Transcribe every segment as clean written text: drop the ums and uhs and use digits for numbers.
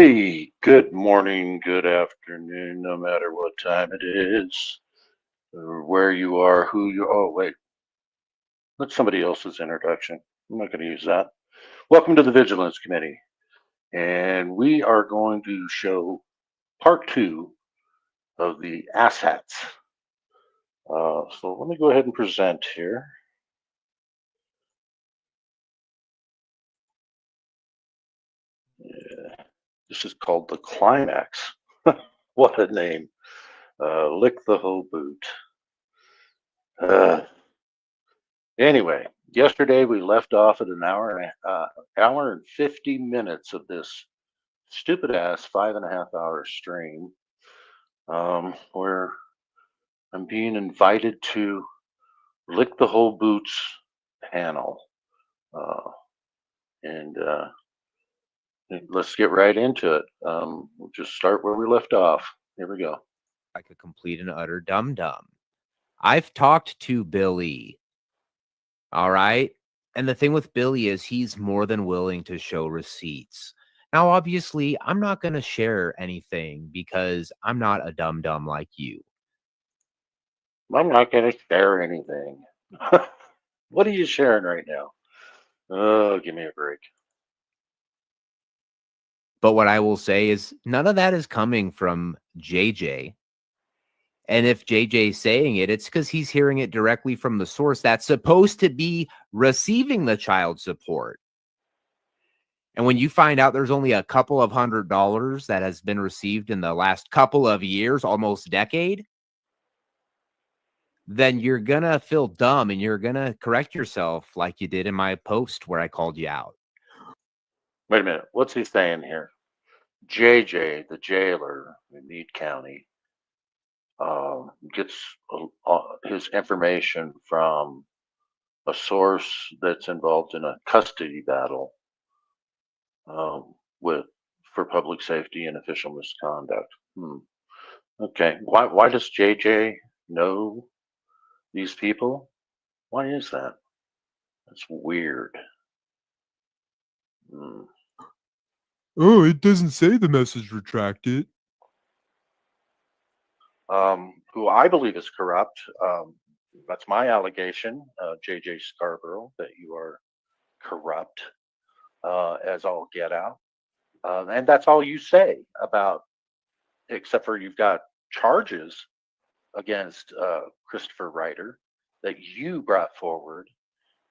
Hey, good morning, good afternoon, no matter what time it is, or where you are, who you are. Oh, wait, that's somebody else's introduction. I'm not going to use that. Welcome to the Vigilance Committee. And we are going to show part two of the asshats. So let me go ahead and present here. Yeah, this is called the climax. What a name. Lick the whole boot. Uh, Anyway, yesterday we left off at an hour and 50 minutes of this stupid ass 5.5 hour stream, where I'm being invited to lick the whole boots panel. Uh, and let's get right into it. We'll just start where we left off. Here we go. Like a complete and utter dum-dum. I've talked to Billy, all right? And the thing with Billy is he's more than willing to show receipts. Now, obviously, I'm not going to share anything because I'm not a dum-dum like you. I'm not going to share anything. What are you sharing right now? Oh, give me a break. But what I will say is none of that is coming from JJ. And if JJ's saying it, it's because he's hearing it directly from the source that's supposed to be receiving the child support. And when you find out there's only a couple of $100 that has been received in the last couple of years, almost decade, then you're going to feel dumb and you're going to correct yourself like you did in my post where I called you out. Wait a minute. What's he saying here? JJ, the jailer in Meade County, gets his information from a source that's involved in a custody battle with for public safety and official misconduct. Okay, why does JJ know these people? Why is that? That's weird. Hmm. Oh, it doesn't say the message retracted. Who I believe is corrupt. That's my allegation, JJ Scarborough, that you are corrupt as all get out. And that's all you say about, except for you've got charges against Christopher Ryder that you brought forward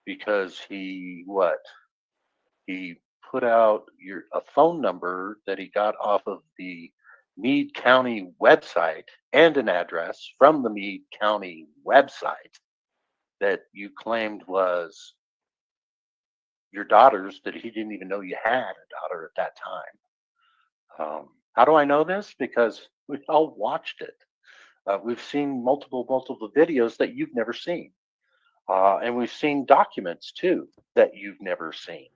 because he put out a phone number that he got off of the Meade County website and an address from the Meade County website that you claimed was your daughter's, that he didn't even know you had a daughter at that time. How do I know this? Because we all watched it. We've seen multiple videos that you've never seen. And we've seen documents too that you've never seen.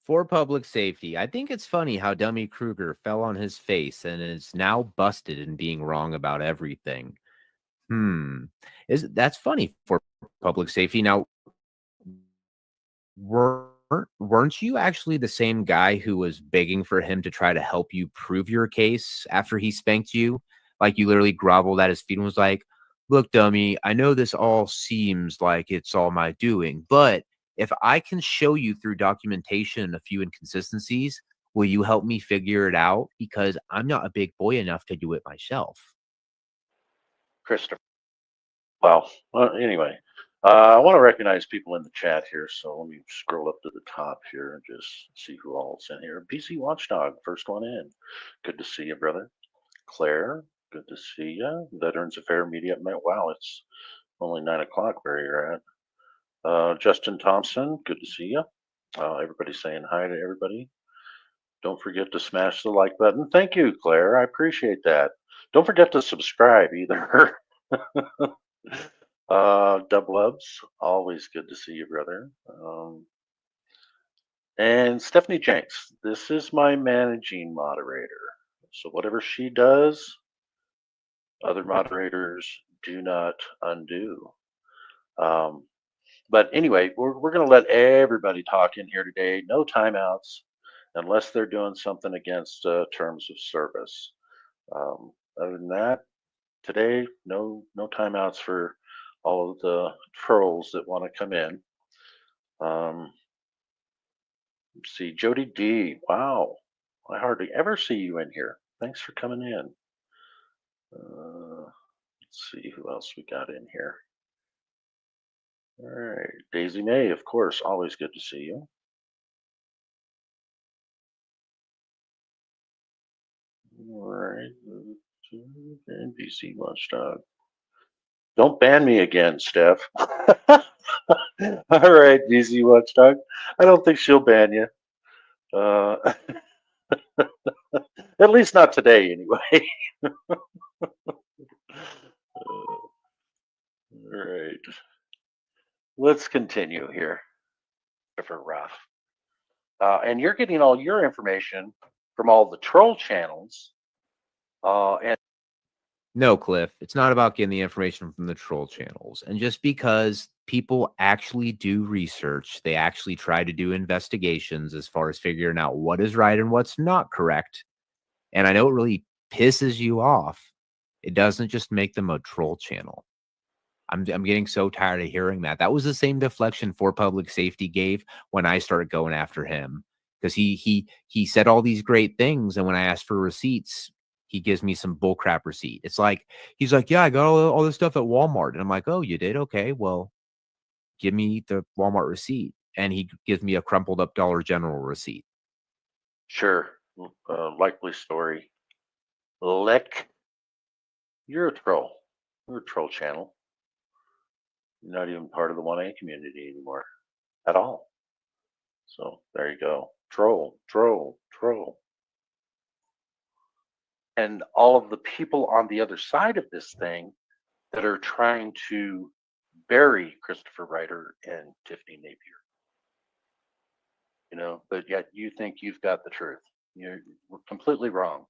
For public safety, I think it's funny how Dummy Kruger fell on his face and is now busted in being wrong about everything. That's funny for public safety. Now, weren't you actually the same guy who was begging for him to try to help you prove your case after he spanked you? Like you literally groveled at his feet and was like, "Look, dummy, I know this all seems like it's all my doing, but if I can show you through documentation and a few inconsistencies, will you help me figure it out? Because I'm not a big boy enough to do it myself." Christopher. Anyway, I want to recognize people in the chat here. So let me scroll up to the top here and just see who all's in here. BC Watchdog, first one in. Good to see you, brother. Claire, good to see you. Veterans Affair Media. Wow, it's only 9 o'clock where you're at. Justin Thompson, good to see you. Everybody saying hi to everybody. Don't forget to smash the like button. Thank you, Claire. I appreciate that. Don't forget to subscribe either. Double ups, always good to see you, brother. And Stephanie Jenks, this is my managing moderator. So whatever she does, other moderators do not undo. But anyway, we're going to let everybody talk in here today. No timeouts. unless they're doing something against terms of service. Other than that, today, no timeouts for all of the trolls that want to come in. Let's see, Jody D. Wow, I hardly ever see you in here. Thanks for coming in. Let's see who else we got in here. All right, Daisy May, of course, always good to see you. All right, NBC Watchdog. Don't ban me again, Steph. All right, DC Watchdog. I don't think she'll ban you. At least not today, anyway. All right. Let's continue here. For rough. And you're getting all your information from all the troll channels. And No, Cliff, it's not about getting the information from the troll channels. And just because people actually do research, they actually try to do investigations as far as figuring out what is right and what's not correct. And I know it really pisses you off. It doesn't just make them a troll channel. I'm getting so tired of hearing that. That was the same deflection for public safety gave when I started going after him, because he said all these great things, and when I asked for receipts, he gives me some bullcrap receipt. It's like he's like, "Yeah, I got all this stuff at Walmart," and I'm like, "Oh, you did? Okay, well, give me the Walmart receipt," and he gives me a crumpled up Dollar General receipt. sure, likely story. Lick, you're a troll. You're a troll channel. You're not even part of the 1A community anymore at all. So there you go. Troll, troll, troll. And all of the people on the other side of this thing that are trying to bury Christopher Ryder and Tiffany Napier. But yet you think you've got the truth. You're completely wrong.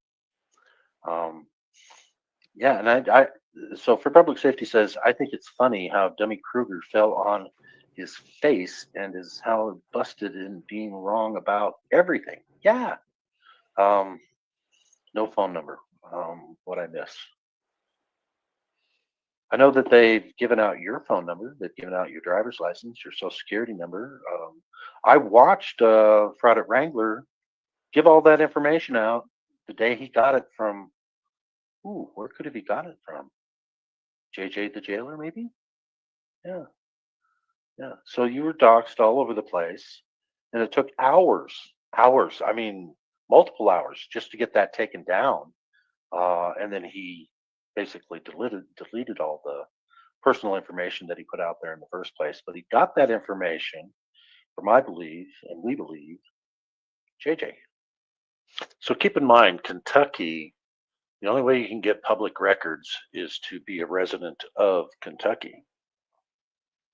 Yeah, and I so for public safety says, I think it's funny how Dummy Kruger fell on his face and is how busted in being wrong about everything. Yeah. No phone number. What I miss. I know that they've given out your phone number. They've given out your driver's license, your social security number. I watched Fraud at Wrangler give all that information out the day he got it from. Ooh, where could have he got it from? JJ the jailer, maybe? Yeah, yeah. So you were doxxed all over the place, and it took hours, hours. I mean, multiple hours just to get that taken down. And then he basically deleted all the personal information that he put out there in the first place. But he got that information from, I believe, and we believe, JJ. So keep in mind, Kentucky, the only way you can get public records is to be a resident of Kentucky.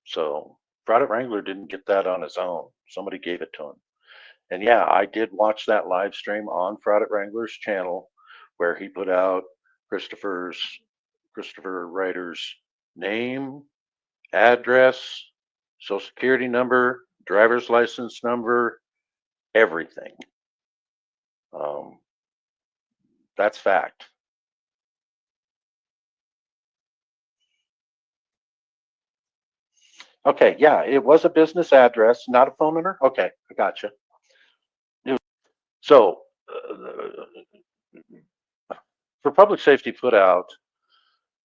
So Fraud at Wrangler didn't get that on his own. Somebody gave it to him. And yeah, I did watch that live stream on Fraud at Wrangler's channel where he put out Christopher Ryder's name, address, social security number, driver's license number, everything. That's fact. Okay, yeah, it was a business address, not a phone number. Okay, I gotcha. So, for public safety, put out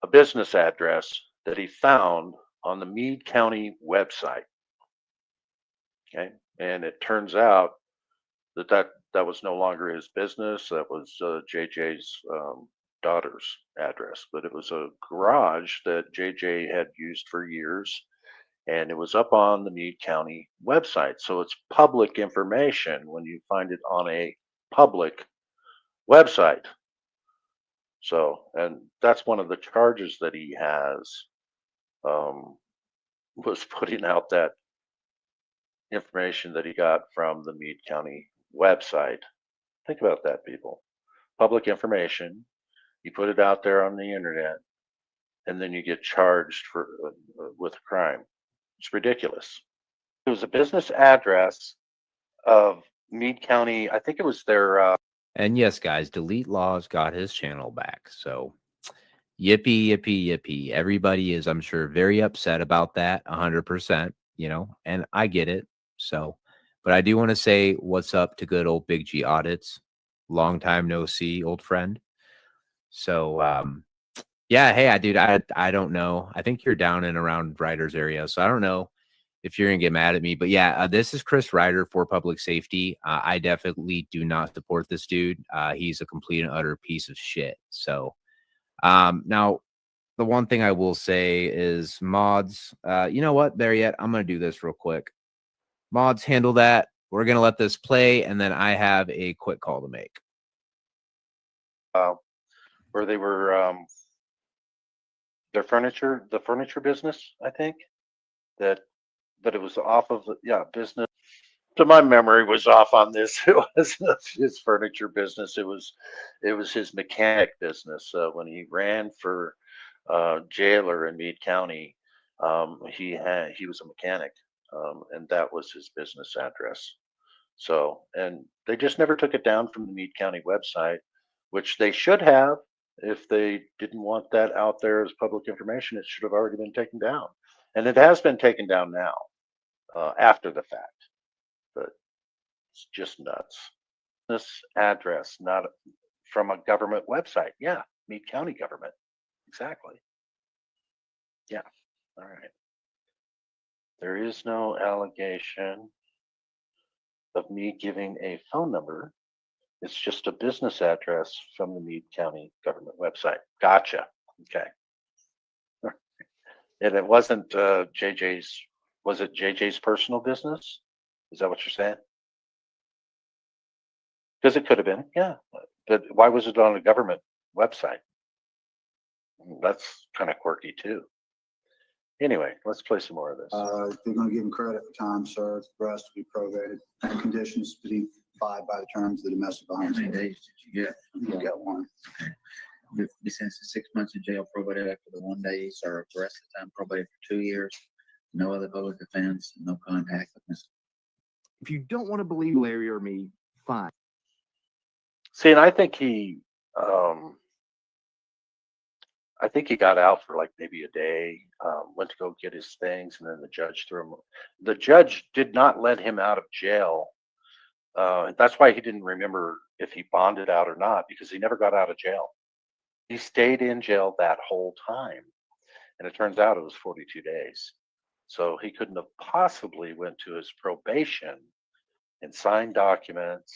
a business address that he found on the Meade County website. Okay, and it turns out that was no longer his business. That was JJ's daughter's address, but it was a garage that JJ had used for years, and it was up on the Meade County website. So it's public information when you find it on a public website. So, and that's one of the charges that he has, was putting out that information that he got from the Meade County website. Think about that, people. Public information, you put it out there on the internet, and then you get charged for with a crime. It's ridiculous. It was a business address of Meade County. I think it was their. And yes, guys, Delete Laws got his channel back. So yippee, yippee, yippee. Everybody is, I'm sure, very upset about that, 100%, you know, and I get it. So, but I do want to say what's up to good old Big G Audits. Long time no see, old friend. So, yeah, hey, I don't know. I think you're down and around Ryder's area, so I don't know if you're gonna get mad at me. But yeah, this is Chris Ryder for Public Safety. I definitely do not support this dude. He's a complete and utter piece of shit. So, now the one thing I will say is mods. You know what? There yet. I'm gonna do this real quick. Mods, handle that. We're gonna let this play, and then I have a quick call to make. Where they were the furniture business, I think that it was off of business. So my memory was off on this. It wasn't his furniture business. It was his mechanic business. When he ran for jailer in Meade County, he was a mechanic, and that was his business address. So, and they just never took it down from the Meade County website, which they should have. If they didn't want that out there as public information, it should have already been taken down. And it has been taken down now, after the fact. But it's just nuts. This address, not from a government website. Yeah, Meade County government. Exactly. Yeah. All right. There is no allegation of me giving a phone number. It's just a business address from the Meade County government website. Gotcha. Okay. And it wasn't JJ's. Was it JJ's personal business? Is that what you're saying? Because it could have been, yeah. But why was it on a government website? That's kind of quirky too. Anyway, let's play some more of this. They're going to give him credit for time served, for us to be probated, and conditions to be abide by the terms of the domestic How violence. many days did you get? You got one. Be sentenced to 6 months in jail, probated after the 1 day, served the rest of the time probated for 2 years. No other public offense, no contact with Mr. If you don't want to believe Larry or me, fine. See, and I think he got out for like maybe a day, went to go get his things, and then the judge threw him. The judge did not let him out of jail. That's why he didn't remember if he bonded out or not, because he never got out of jail. He stayed in jail that whole time. And it turns out it was 42 days. So he couldn't have possibly went to his probation and signed documents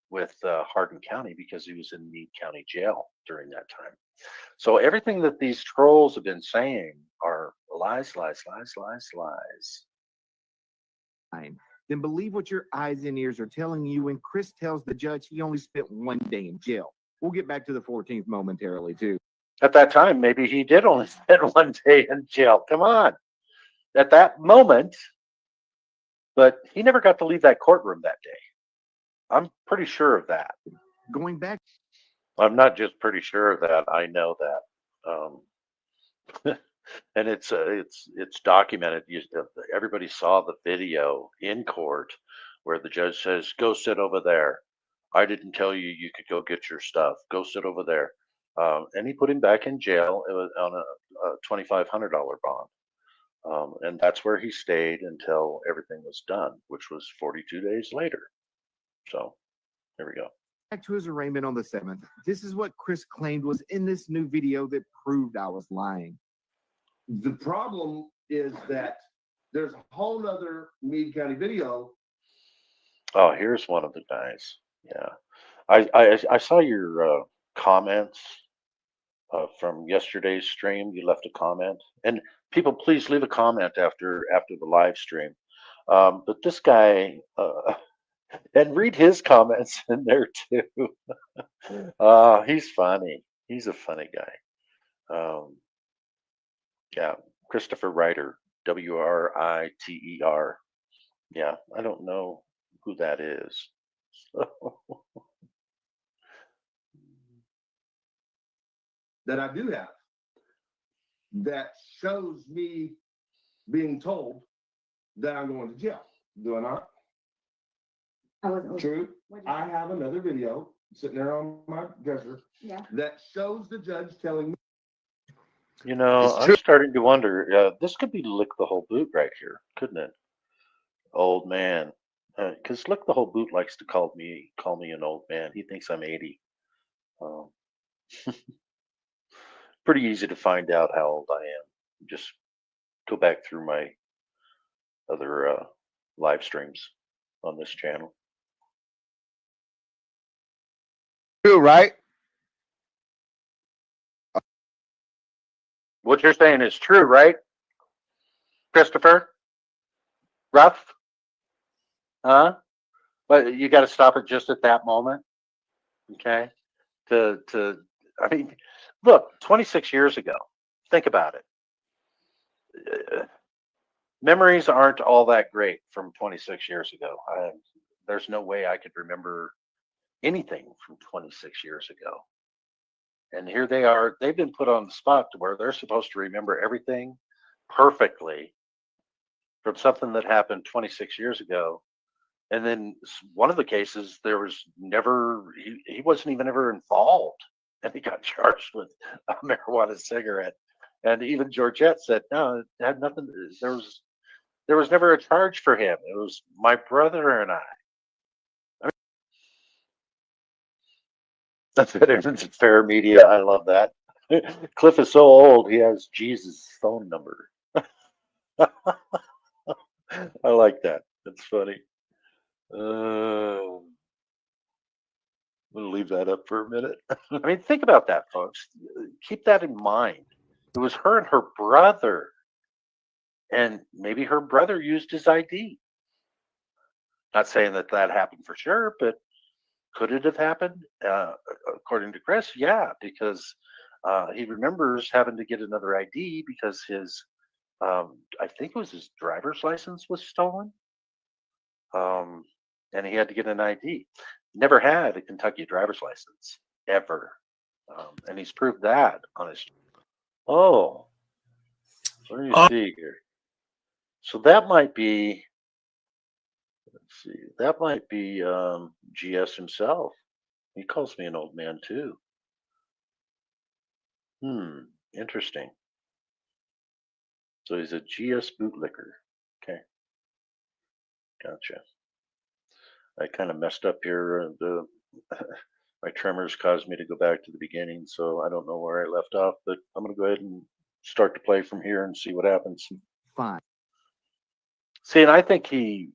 with Hardin County, because he was in Meade County jail during that time. So everything that these trolls have been saying are lies, lies, lies, lies, lies. Then believe what your eyes and ears are telling you when Chris tells the judge he only spent 1 day in jail. We'll get back to the 14th momentarily, too. At that time, maybe he did only spend 1 day in jail. Come on. At that moment, but he never got to leave that courtroom that day. I'm pretty sure of that. Going back, I'm not just pretty sure of that. I know that. And it's documented. Everybody saw the video in court where the judge says, "Go sit over there. I didn't tell you you could go get your stuff. Go sit over there." And he put him back in jail on a $2,500 bond. And that's where he stayed until everything was done, which was 42 days later. So there we go. back to his arraignment on the 7th. This is what Chris claimed was in this new video that proved I was lying. The problem is that there's a whole nother Meade County video. Oh, here's one of the guys. Yeah, I saw your comments from yesterday's stream. You left a comment, and people, please leave a comment after the live stream. But this guy, and read his comments in there too. He's funny. He's a funny guy. Yeah, Christopher Ryder, Writer. Yeah, I don't know who that is. That I do have that shows me being told that I'm going to jail. Do I not? I wasn't. True. What'd you I say? have another video sitting there on my dresser Yeah. that shows the judge telling me. You know, It's I'm true. starting to wonder. This could be Lick the Whole Boot right here, couldn't it? Old man, because Lick the Whole Boot likes to call me an old man. He thinks I'm 80. Um, pretty easy to find out how old I am. Just go back through my other live streams on this channel. True, right? What you're saying is true, right, Christopher? Ruff? Huh? But you got to stop it just at that moment, okay? I mean, look, 26 years ago. Think about it. Memories aren't all that great from 26 years ago. There's no way I could remember anything from 26 years ago. And here they are. They've been put on the spot to where they're supposed to remember everything perfectly from something that happened 26 years ago. And then one of the cases, there was never, he wasn't even ever involved. And he got charged with a marijuana cigarette. And even Georgette said, no, it had nothing. There was never a charge for him. It was my brother and I. That's it. Fair media. I love that. Cliff is so old, he has Jesus' phone number. I like that. That's funny. I'm going to leave that up for a minute. I mean, think about that, folks. Keep that in mind. It was her and her brother. And maybe her brother used his ID. Not saying that that happened for sure, but could it have happened? According to Chris, yeah, because he remembers having to get another ID because his, I think it was his driver's license was stolen. And he had to get an ID. Never had a Kentucky driver's license, ever. And he's proved that on his. Oh, let me see here. So that might be, let's see, that might be GS himself. He calls me an old man too. Interesting. So he's a GS bootlicker. Okay. Gotcha. I kind of messed up here. My tremors caused me to go back to the beginning, so I don't know where I left off, but I'm going to go ahead and start to play from here and see what happens. Fine. See, and I think he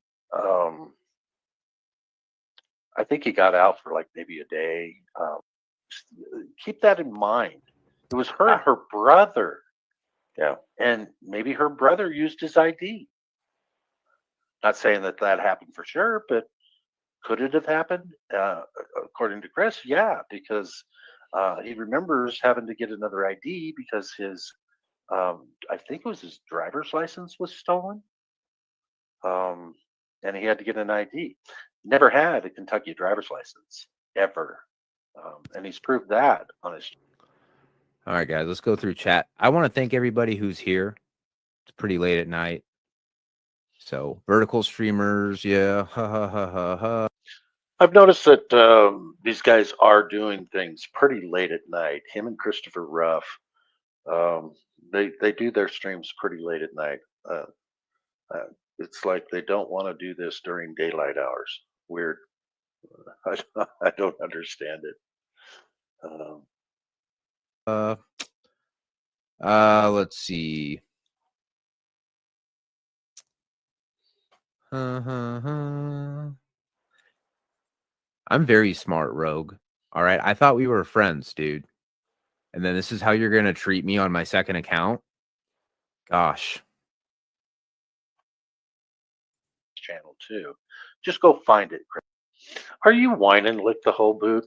got out for like maybe a day. Keep that in mind. It was her and her brother. Yeah. And maybe her brother used his ID. Not saying that that happened for sure, but could it have happened? According to Chris, yeah, because he remembers having to get another ID because his, I think it was his driver's license was stolen. And he had to get an ID. Never had a Kentucky driver's license, ever. And he's proved that on his. All right, guys, let's go through chat. I want to thank everybody who's here. It's pretty late at night. So, vertical streamers, yeah. Ha, ha, ha, ha, ha. I've noticed that these guys are doing things pretty late at night. Him and Christopher Ruff, they do their streams pretty late at night. It's like they don't want to do this during daylight hours. Weird. I don't understand it. Let's see. I'm very smart, Rogue. All right. I thought we were friends, dude. And then this is how you're going to treat me on my second account? Gosh. Channel too. Just go find it, Chris. Are you whining, Lick the Whole Boot?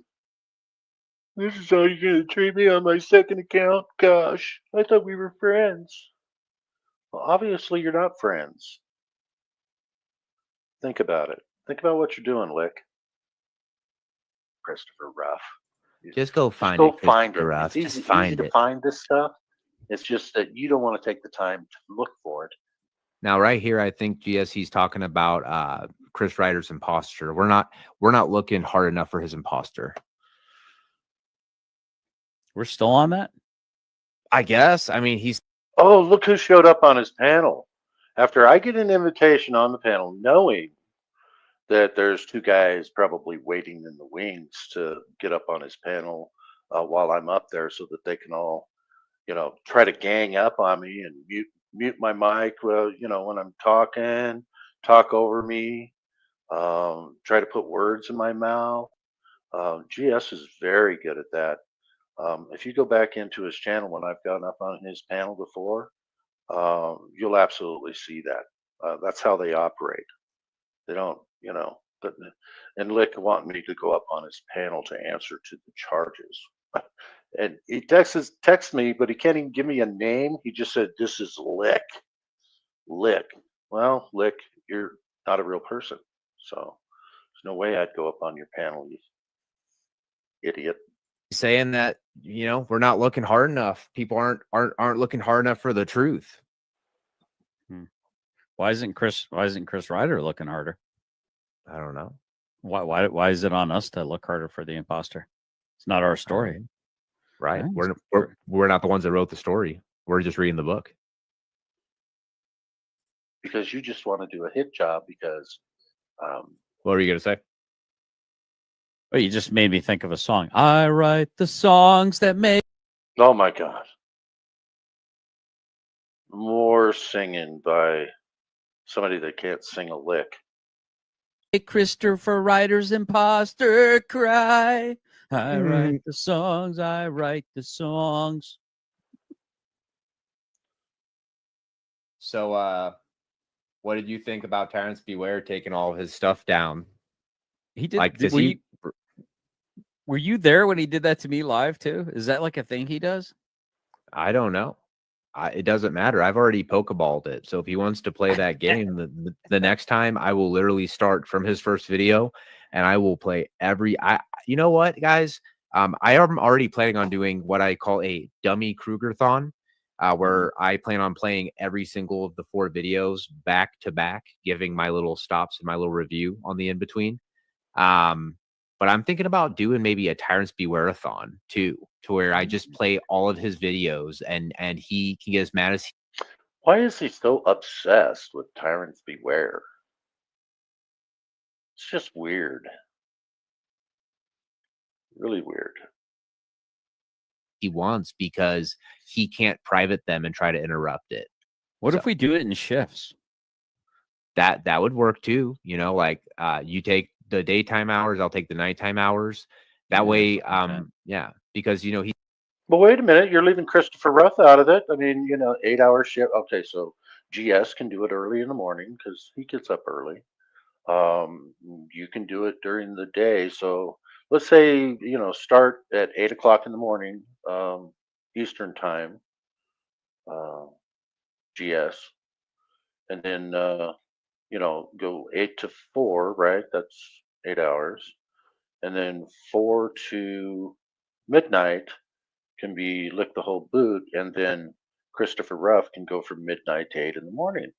This is how you're going to treat me on my second account? Gosh, I thought we were friends. Well, obviously you're not friends. Think about it. Think about what you're doing, Lick. Christopher Ruff. Just go find Go it. find it. Christopher Ruff. It's Just find easy to it. find this stuff. It's just that you don't want to take the time to look for it. Now, right here, I think GS, he's talking about Chris Ryder's imposter. We're not looking hard enough for his imposter. We're still on that? I guess. I mean, he's Oh, look who showed up on his panel. After I get an invitation on the panel, knowing that there's two guys probably waiting in the wings to get up on his panel while I'm up there so that they can all, try to gang up on me and mute my mic, when I'm talking, talk over me, try to put words in my mouth. GS is very good at that. If you go back into his channel when I've gotten up on his panel before, you'll absolutely see that. That's how they operate. They don't, and Lick wanting me to go up on his panel to answer to the charges. And he texts me, but he can't even give me a name. He just said, "This is Lick." Lick. Well, Lick, you're not a real person. So there's no way I'd go up on your panel, you idiot. saying that, we're not looking hard enough. People aren't looking hard enough for the truth. Why isn't Chris Ryder looking harder? I don't know. Why is it on us to look harder for the imposter? It's not our story. Right. Yeah, We're not the ones that wrote the story. We're just reading the book. Because you just want to do a hit job because What were you going to say? Well, you just made me think of a song. I write the songs that make. oh my God. More singing by somebody that can't sing a lick. Christopher Ryder's imposter cry. I write the songs. I write the songs. So, what did you think about Terrence Beware taking all of his stuff down? He did. Like, Were you there when he did that to me live too? Is that like a thing he does? I don't know. It doesn't matter. I've already pokeballed it. So if he wants to play that game, the next time I will literally start from his first video, and I will play you know what, guys? I am already planning on doing what I call a dummy Kruger-thon, where I plan on playing every single of the 4 videos back to back, giving my little stops and my little review on the in between. But I'm thinking about doing maybe a Tyrants Beware-a-thon too, to where I just play all of his videos and he can get as mad as Why is he so obsessed with Tyrants Beware? It's just weird. Really weird. he wants, because he can't private them and try to interrupt it. What So- if we do it in shifts? That would work too. Like you take the daytime hours, I'll take the nighttime hours. That Yeah, way, something like yeah, because he But wait a minute, you're leaving Christopher Ruff out of it. I mean, 8-hour shift. Okay, so GS can do it early in the morning because he gets up early. You can do it during the day. So let's say, start at 8 o'clock in the morning, Eastern time, GS, and then, go 8 to 4, right? That's 8 hours. And then 4 to midnight can be Lick the Whole Boot. And then Christopher Ruff can go from midnight to 8 in the morning,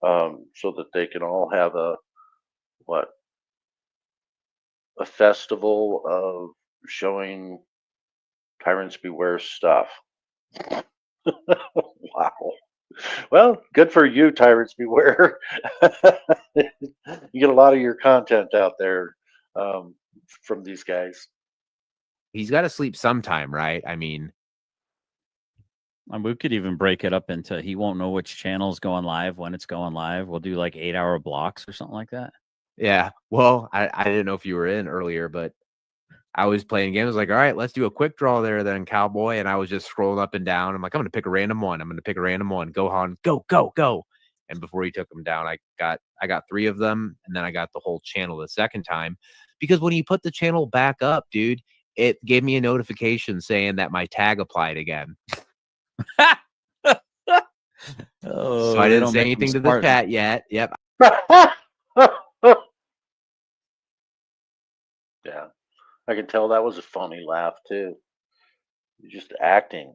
so that they can all have a festival of showing Tyrants Beware stuff. Wow. Well, good for you, Tyrants Beware. You get a lot of your content out there from these guys. he's got to sleep sometime, right? I mean, And we could even break it up into he won't know which channel is going live when it's going live. We'll do like 8-hour blocks or something like that. yeah. Well, I didn't know if you were in earlier, but I was playing games. I was like, all right, let's do a quick draw there, then Cowboy. And I was just scrolling up and down. I'm like, I'm going to pick a random one. I'm going to pick a random one. Gohan, go. And before he took them down, I got 3 of them. And then I got the whole channel the second time, because when you put the channel back up, dude, it gave me a notification saying that my tag applied again. Oh, So I they didn't don't say make them anything to the smart. chat yet. Yep. Yeah, I can tell that was a phony laugh too. You're just acting.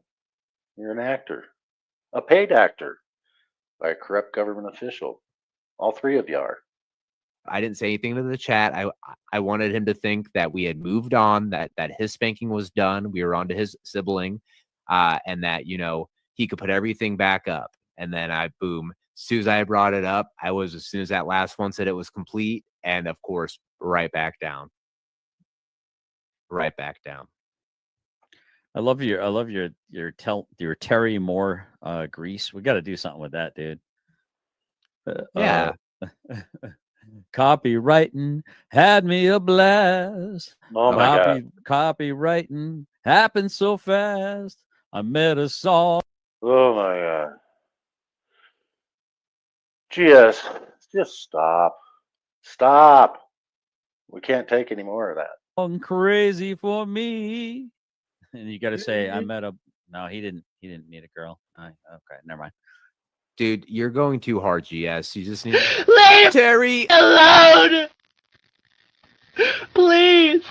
You're an actor, a paid actor by a corrupt government official. All 3 of you are. I didn't say anything to the chat. I wanted him to think that we had moved on, that his spanking was done. We were on to his sibling, and that, you know, he could put everything back up. And then boom, as soon as I brought it up, as soon as that last one said it was complete, and of course, right back down. Right back down. I love your Terry Moore grease. We got to do something with that, dude. Yeah. Copywriting had me a blast. Oh my God. Copywriting happened so fast. I met a song. Oh my God. GS, just stop. Stop. We can't take any more of that. Crazy for me. And you got to say, I met a. No, he didn't meet a girl. Okay, never mind. Dude, you're going too hard, GS. You just need Leave Terry. alone! Please!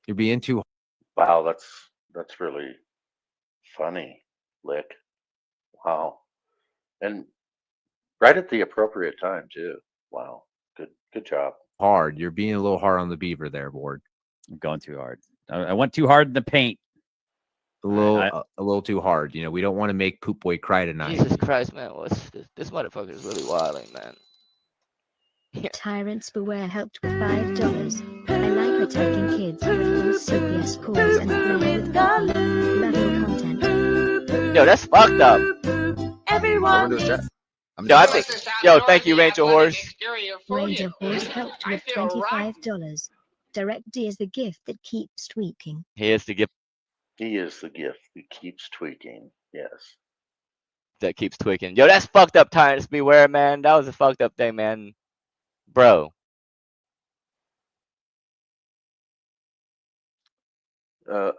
You're being too. Wow, that's really funny, Lick. Wow. And right at the appropriate time too. Wow. Good job. Hard. You're being a little hard on the beaver there, Ward. I'm going too hard. I went too hard in the paint. A little too hard. You know, we don't want to make Poop Boy cry tonight. Jesus Christ, man. What's this motherfucker is really wilding, man. Tyrants Beware helped with $5. I like attacking kids with false CPS calls and playing with puppy. Love your content. Yo, that's fucked up. Everyone. Yo, I think. Yo, thank you, Ranger Horse. Ranger Horse helped with $25. Direct D is the gift that keeps tweaking. Here's the gift He is the gift that keeps tweaking. Yes. that keeps tweaking. Yo, that's fucked up, Tyrants Beware, man. That was a fucked up thing, man. Bro.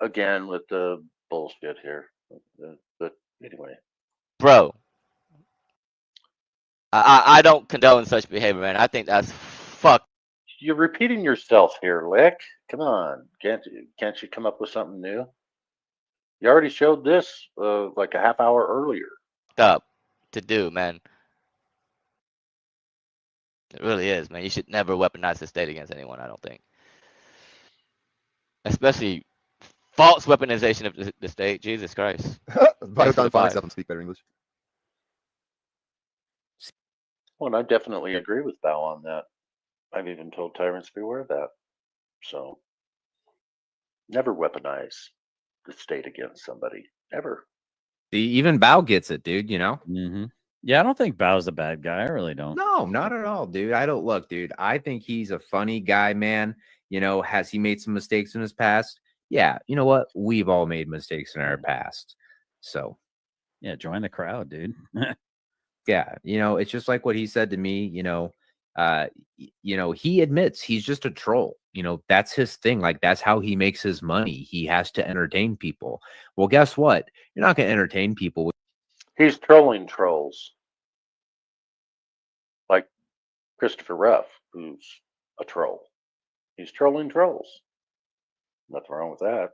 Again with the bullshit here. But anyway. Bro. I don't condone such behavior, man. I think that's fucked. You're repeating yourself here, Lick. Come on. Can't you come up with something new? You already showed this like a half hour earlier. Up to do, man. It really is, man. You should never weaponize the state against anyone, I don't think. Especially false weaponization of the state. Jesus Christ. Speak better English. Well, and I definitely agree with Bao on that. I've even told Tyrants Beware that. So never weaponize the state against somebody. Ever. Even Bao gets it, dude, you know? Mm-hmm. Yeah, I don't think Bao's the bad guy. I really don't. No, not at all, dude. I don't look, dude. I think he's a funny guy, man. You know, has he made some mistakes in his past? Yeah, you know what? We've all made mistakes in our past. So, yeah, join the crowd, dude. yeah, you know, it's just like what he said to me, you know, he admits he's just a troll. You know, that's his thing. Like, that's how he makes his money. He has to entertain people. Well, guess what? You're not going to entertain people. He's trolling trolls. Like Christopher Ruff, who's a troll. He's trolling trolls. Nothing wrong with that.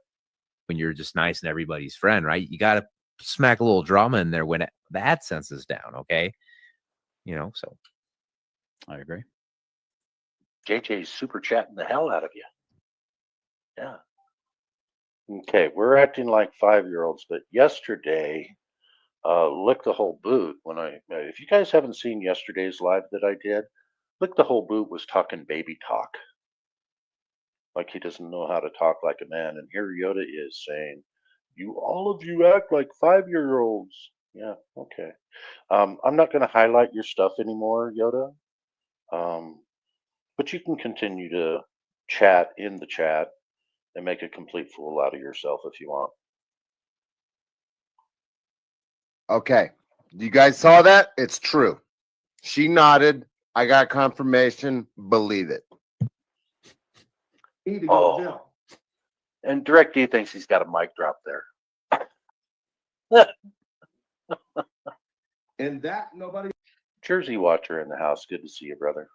When you're just nice and everybody's friend, right? You got to smack a little drama in there when the AdSense is down, okay? You know, so. I agree. JJ's super chatting the hell out of you. Yeah. Okay, we're acting like 5-year-olds, but yesterday, Lick the Whole Boot, if you guys haven't seen yesterday's live that I did, Lick the Whole Boot was talking baby talk. Like he doesn't know how to talk like a man. And here Yoda is saying, all of you act like 5-year-olds. Yeah, okay. I'm not going to highlight your stuff anymore, Yoda. But you can continue to chat in the chat and make a complete fool out of yourself if you want. Okay. You guys saw that? It's true. She nodded. I got confirmation. Believe it. Need to go to jail. And Direct D thinks he's got a mic drop there. And that nobody. Jersey Watcher in the house. Good to see you, brother.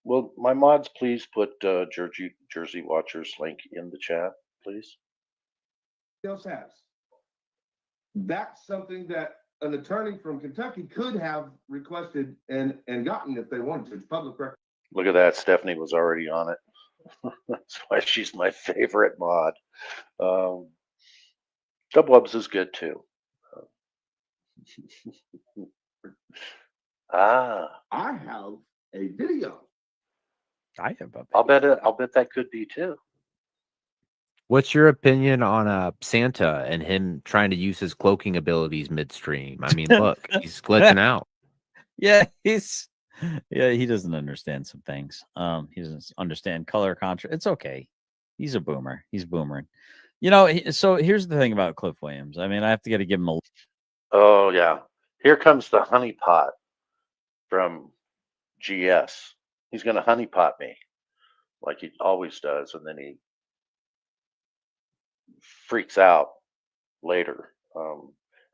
Will my mods please put Jersey Watcher's link in the chat, please? Else has. that's something that an attorney from Kentucky could have requested and gotten if they wanted to. It's public record. Look at that. Stephanie was already on it. That's why she's my favorite mod. Dubwubs is good too. I have a video. I have a I'll bet that could be too. What's your opinion on Santa and him trying to use his cloaking abilities midstream? I mean, look, he's glitching out. Yeah, he doesn't understand some things. He doesn't understand color contrast. It's okay. He's a boomer. He's boomering. You know, so here's the thing about Cliff Williams. I mean, I have to give him a. Oh yeah, here comes the honeypot from GS. He's gonna honeypot me like he always does, and then he freaks out later,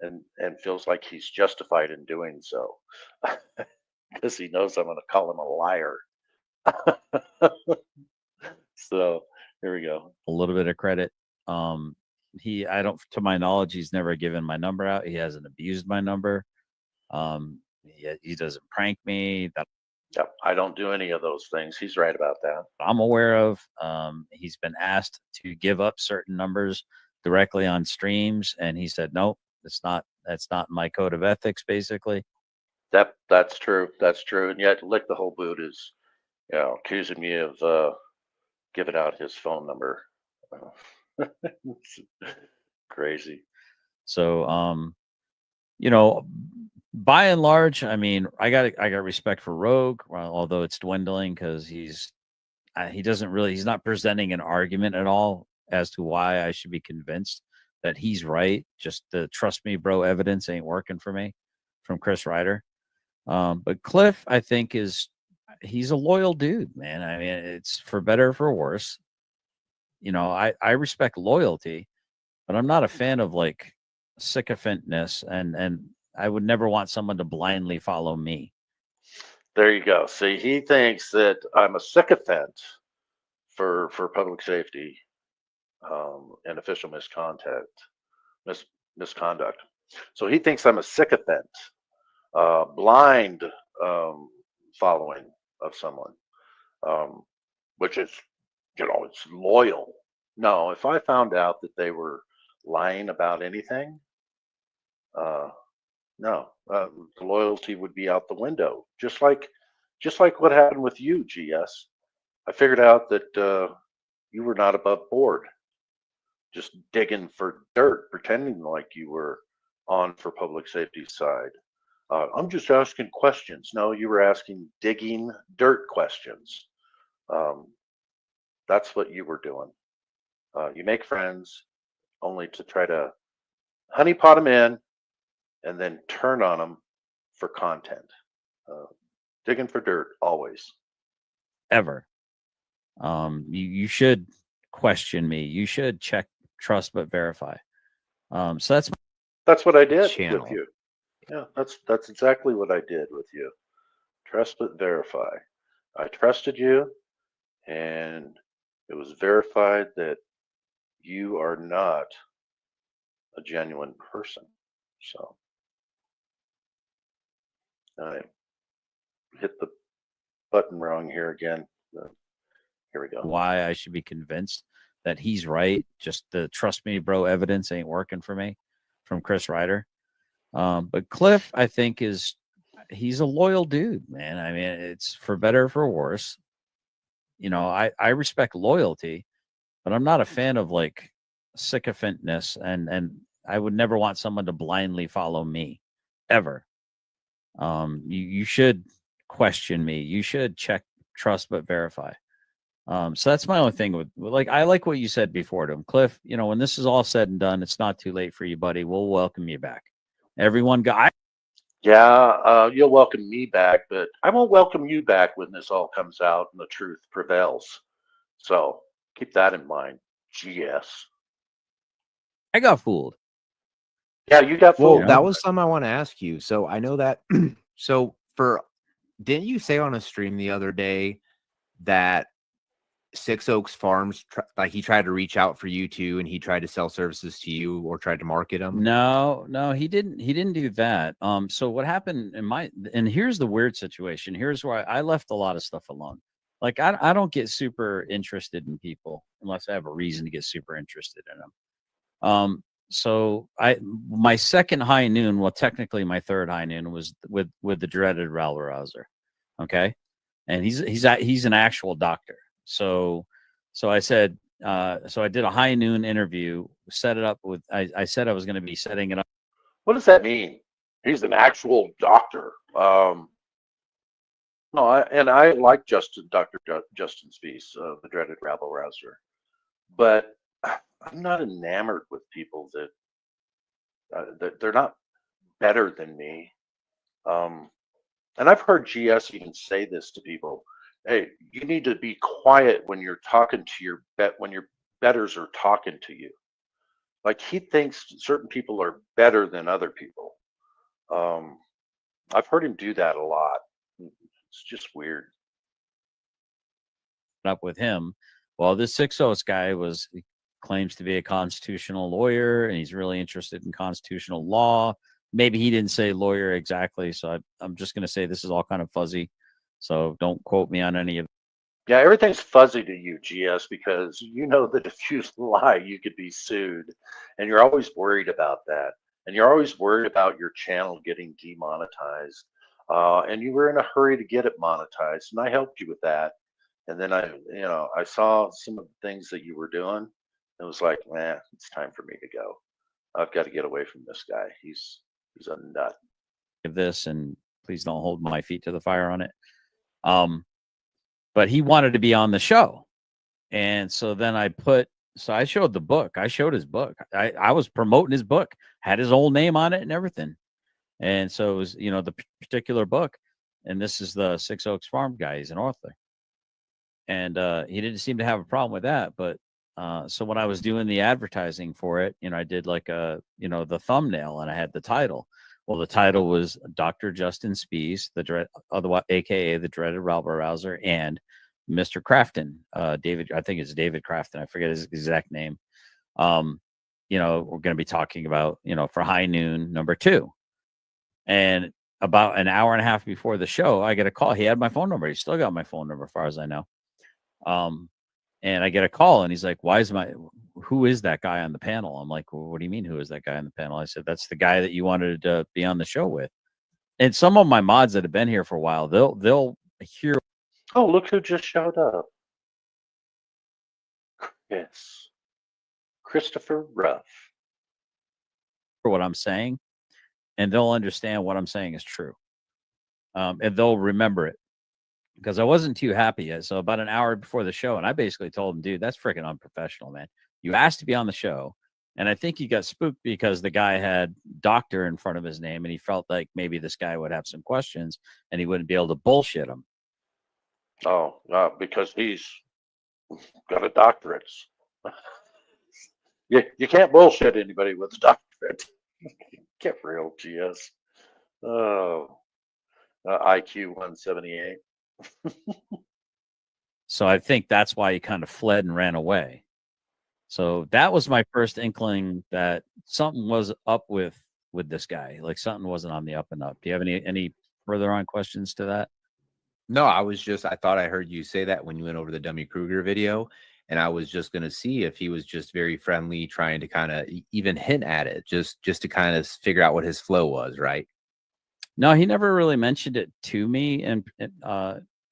and feels like he's justified in doing so because he knows I'm gonna call him a liar. So here we go. A little bit of credit. I don't, to my knowledge, he's never given my number out. He hasn't abused my number. He doesn't prank me. That Yep, I don't do any of those things. He's right about that. I'm aware of. He's been asked to give up certain numbers directly on streams, and he said, "Nope, that's not my code of ethics." Basically, That's true. That's true. And yet, Lick the Whole Boot is, accusing me of giving out his phone number. Crazy. so by and large, I mean, I got respect for Rogue, although it's dwindling because he's not presenting an argument at all as to why I should be convinced that he's right. Just the trust me, bro, evidence ain't working for me from Chris Ryder. But Cliff, I think he's a loyal dude, man. I mean, it's for better or for worse. I respect loyalty, but I'm not a fan of like sycophantness, and I would never want someone to blindly follow me. There you go. See, he thinks that I'm a sycophant for public safety and official misconduct. So he thinks I'm a sycophant, blind following of someone, which is, it's loyal. No, if I found out that they were lying about anything, no, the loyalty would be out the window. Just like what happened with you, GS. I figured out that you were not above board, just digging for dirt, pretending like you were on for public safety's side. I'm just asking questions. No, you were asking digging dirt questions. That's what you were doing. You make friends only to try to honeypot them in and then turn on them for content. Digging for dirt, always. Ever. You should question me. You should check, trust, but verify. So that's what I did channel. With you. Yeah, that's exactly what I did with you. Trust but verify. I trusted you, and it was verified that you are not a genuine person. So I hit the button wrong here again. Here we go. why I should be convinced that he's right. Just the trust me, bro, evidence ain't working for me from Chris Ryder. But Cliff, I think he's a loyal dude, man. I mean, it's for better or for worse. I respect loyalty, but I'm not a fan of like sycophantness, and I would never want someone to blindly follow me ever. You should question me. You should check, trust, but verify. So that's my only thing with like, I like what you said before to him, Cliff. When this is all said and done, it's not too late for you, buddy. We'll welcome you back. Everyone got. Yeah, you'll welcome me back, but I won't welcome you back when this all comes out and the truth prevails. So keep that in mind. GS. I got fooled. Yeah, you got Well, fooled. that was something I want to ask you. So I know that. Didn't you say on a stream the other day that Six Oaks Farms, like he tried to reach out for you too, and he tried to sell services to you or tried to market them? No, he didn't. He didn't do that. So what happened and here's the weird situation. Here's why I left a lot of stuff alone. Like I don't get super interested in people unless I have a reason to get super interested in them. So my second high noon, well, technically my third high noon was with the dreaded Raul Rouser. Okay. And he's an actual doctor. So I said, so I did a high noon interview, set it up with, I said I was going to be setting it up. What does that mean? He's an actual doctor. No, I like Dr. Justin Spies, the dreaded rabble rouser, but I'm not enamored with people that they're not better than me. And I've heard GS even say this to people. Hey, you need to be quiet when you're talking to when your betters are talking to you. Like he thinks certain people are better than other people. I've heard him do that a lot. It's just weird. Up with him. Well, this 6-0 guy claims to be a constitutional lawyer, and he's really interested in constitutional law. Maybe he didn't say lawyer exactly, so I'm just going to say this is all kind of fuzzy. So don't quote me on any of. Yeah, everything's fuzzy to you, GS, because you know that if you lie, you could be sued, and you're always worried about that, and you're always worried about your channel getting demonetized. And you were in a hurry to get it monetized, and I helped you with that. And then I saw some of the things that you were doing. It was like, man, it's time for me to go. I've got to get away from this guy. He's a nut. Of this, and please don't hold my feet to the fire on it. But he wanted to be on the show, and so then I showed the book. I showed his book. I was promoting his book, had his old name on it and everything. And so it was, the particular book, and this is the 6 Oaks Farm guy. He's an author, and he didn't seem to have a problem with that. But so when I was doing the advertising for it, I did like the thumbnail, and I had the title. Well, the title was Dr. Justin Spies, aka the dreaded rabble rouser, and Mr. Crafton, David. I think it's David Crafton. I forget his exact name. We're going to be talking about for high noon number 2. And about an hour and a half before the show, I get a call. He had my phone number. He still got my phone number, as far as I know. And I get a call, and he's like, who is that guy on the panel? I'm like, well, what do you mean, who is that guy on the panel? I said, that's the guy that you wanted to be on the show with. And some of my mods that have been here for a while, they'll hear. Oh, look who just showed up. Yes. Christopher Ruff. What I'm saying, and they'll understand what I'm saying is true. And they'll remember it, because I wasn't too happy yet. So about an hour before the show, and I basically told him, dude, that's freaking unprofessional, man. You asked to be on the show, and I think he got spooked because the guy had doctor in front of his name, and he felt like maybe this guy would have some questions, and he wouldn't be able to bullshit him. Oh, because he's got a doctorate. You can't bullshit anybody with a doctorate. Get real, GS. Oh, IQ 178. So I think that's why he kind of fled and ran away. So that was my first inkling that something was up with this guy. Like something wasn't on the up and up. Do you have any further on questions to that? No, I thought I heard you say that when you went over the Dummy Kruger video, and I was just going to see if he was just very friendly, trying to kind of even hint at it, just to kind of figure out what his flow was, right? No, he never really mentioned it to me. And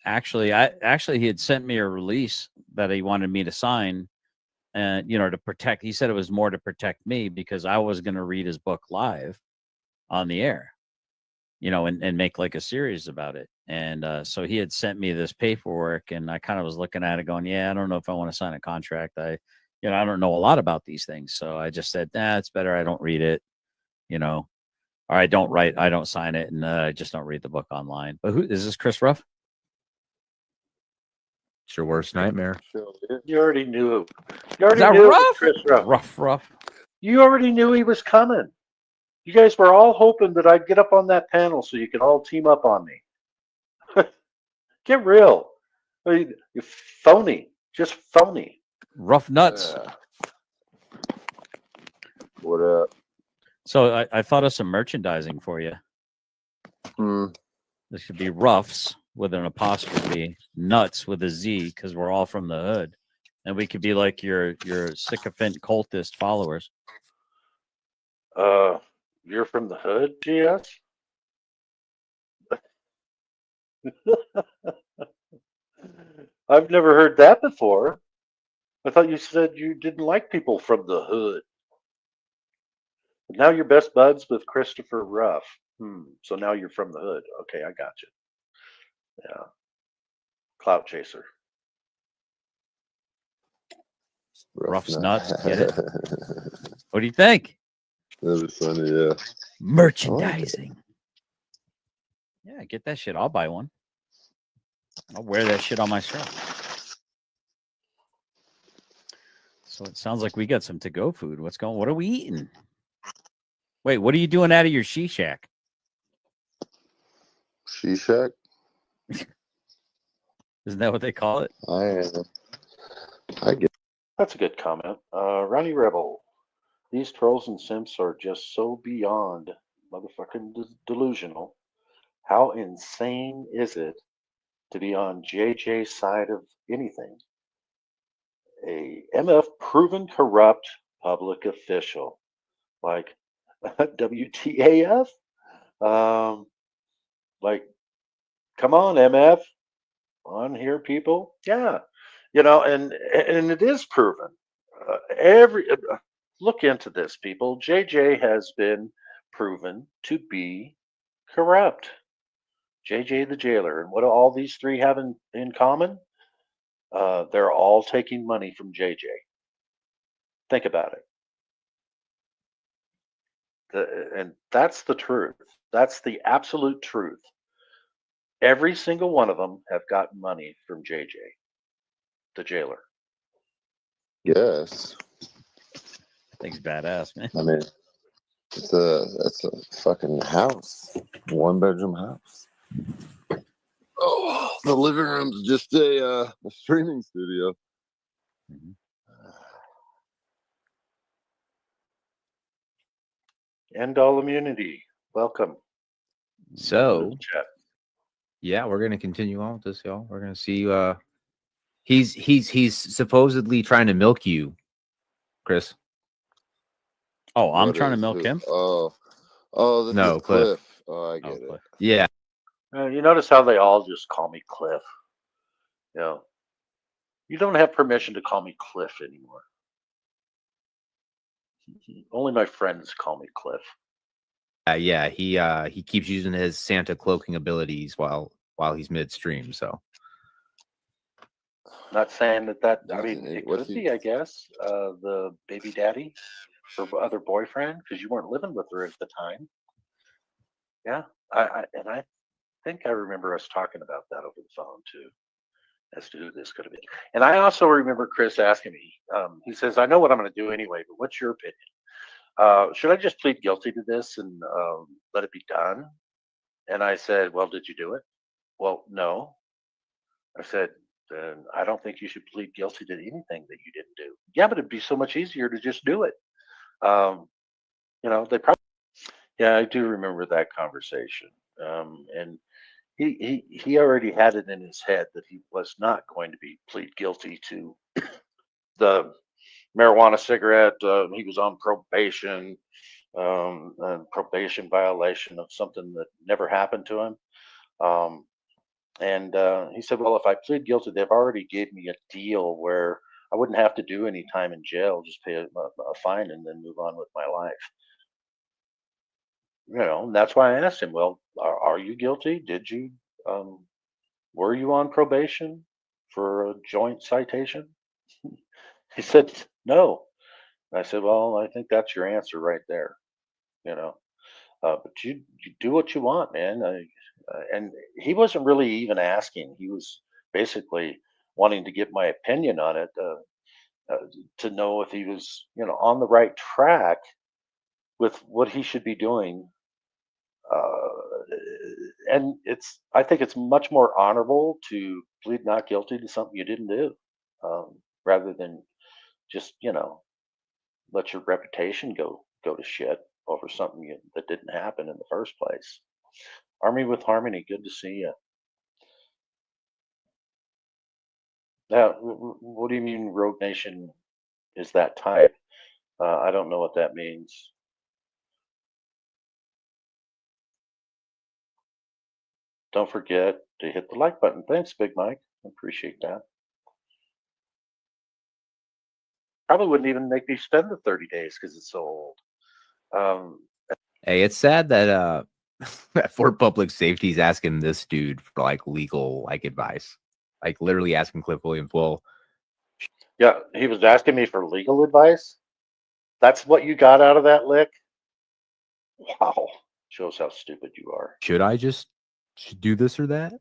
actually, he had sent me a release that he wanted me to sign, and to protect. He said it was more to protect me because I was going to read his book live on the air, and make like a series about it. And so he had sent me this paperwork, and I kind of was looking at it, going, "Yeah, I don't know if I want to sign a contract. I don't know a lot about these things." So I just said, "Nah, it's better I don't read it," or I don't sign it, and I just don't read the book online. But who is this? Chris Ruff? It's your worst nightmare. You already knew. Is that Ruff? Chris Ruff. Ruff. You already knew he was coming. You guys were all hoping that I'd get up on that panel so you could all team up on me. Get real. You phony. Just phony. Rough nuts. What up? So I thought of some merchandising for you. Hmm. This should be roughs with an apostrophe, nuts with a Z, because we're all from the hood. And we could be like your sycophant cultist followers. You're from the hood, GS? I've never heard that before. I thought you said you didn't like people from the hood. But now you're best buds with Christopher Ruff. So now you're from the hood. Okay, I got you. Yeah. Clout chaser. Rough's nuts. Get it? What do you think? That was funny, yeah. Merchandising. Yeah, get that shit. I'll buy one. I'll wear that shit on my shirt. So it sounds like we got some to-go food. What are we eating? Wait, what are you doing out of your she-shack? She-shack? Isn't that what they call it? I get That's a good comment. Ronnie Rebel. These trolls and simps are just so beyond motherfucking delusional. How insane is it to be on JJ's side of anything? A MF proven corrupt public official. Like WTAF? Like, come on, MF. On here, people. Yeah. And it is proven. Look into this, people. JJ has been proven to be corrupt. JJ the jailer. And what do all these three have in common? They're all taking money from JJ. Think about it. And that's the truth. That's the absolute truth. Every single one of them have gotten money from JJ, the jailer. Yes. Thing's badass, man. I mean, it's a fucking house. 1-bedroom house. Oh, the living room's just a streaming studio. End all immunity. Welcome. So, Chat. yeah, we're gonna continue on with this, y'all. We're gonna see. He's supposedly trying to milk you, Chris. Oh, I'm What trying to is milk who? him. Oh, this No, is Cliff. Cliff. Oh, I get it. Cliff. Yeah, You notice how they all just call me Cliff. You don't have permission to call me Cliff anymore. Only my friends call me Cliff. yeah. He keeps using his Santa cloaking abilities while he's midstream. So Not saying that I mean, Doesn't he? it What's could he- be, I guess, the baby daddy or other boyfriend, because you weren't living with her at the time. Yeah, I think I remember us talking about that over the phone too, as to who this could have been. And I also remember Chris asking me. He says, "I know what I'm going to do anyway, but what's your opinion? Should I just plead guilty to this and let it be done?" And I said, "Well, did you do it?" "Well, no." I said, "Then I don't think you should plead guilty to anything that you didn't do." "Yeah, but it'd be so much easier to just do it." They probably. Yeah, I do remember that conversation. And he already had it in his head that he was not going to plead guilty to the marijuana cigarette. He was on probation, a probation violation of something that never happened to him. And he said, "Well, if I plead guilty, they've already gave me a deal where I wouldn't have to do any time in jail, just pay a fine and then move on with my life." And that's why I asked him, "Well, are you guilty? Did you, were you on probation for a joint citation?" He said, "No." I said, "Well, I think that's your answer right there. But you do what you want, man." And he wasn't really even asking. He was basically wanting to get my opinion on it, to know if he was, on the right track with what he should be doing. And I think it's much more honorable to plead not guilty to something you didn't do. rather than just, let your reputation go to shit over something that didn't happen in the first place. Army with Harmony, good to see you. Now, what do you mean Rogue Nation is that type? I don't know what that means. Don't forget to hit the like button. Thanks, Big Mike. I appreciate that. Probably wouldn't even make me spend the 30 days because it's so old. Hey, it's sad that Fort Public Safety is asking this dude for like legal advice, like literally asking Cliff Williams. Well, Yeah, he was asking me for legal advice. That's what you got out of that lick? Wow. Shows how stupid you are. should I just do this or that?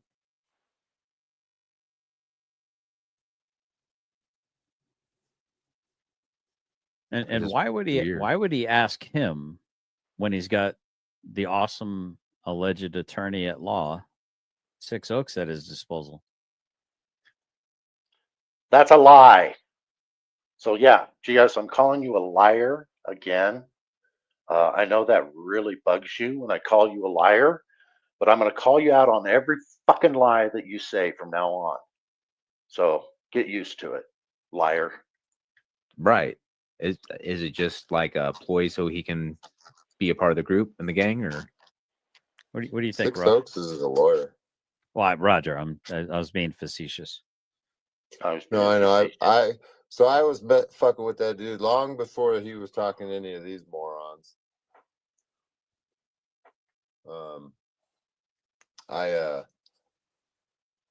And just why would weird. he ask him when he's got the awesome alleged attorney at law, Six Oaks, at his disposal? That's a lie. So yeah, GS, I'm calling you a liar again. I know that really bugs you when I call you a liar, but I'm going to call you out on every fucking lie that you say from now on. So get used to it, liar. Right. Is it just like a ploy so he can be a part of the group and the gang, or What do you think, Six Ruff? Oaks is a lawyer. Well, Roger, I was being facetious. No, I know. I was fucking with that dude long before he was talking to any of these morons. I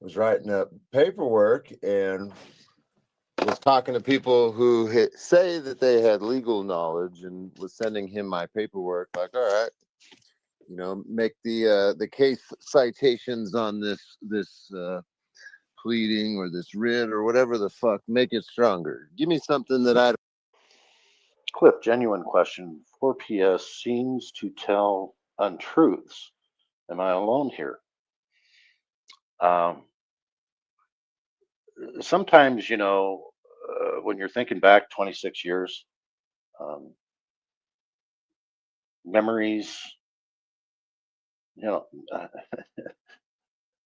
was writing up paperwork and was talking to people who say that they had legal knowledge, and was sending him my paperwork. Like, all right, make the case citations on this pleading or this writ or whatever the fuck. Make it stronger. Give me something that I. Clip, genuine question. 4PS seems to tell untruths. Am I alone here? Sometimes, when you're thinking back 26 years, memories,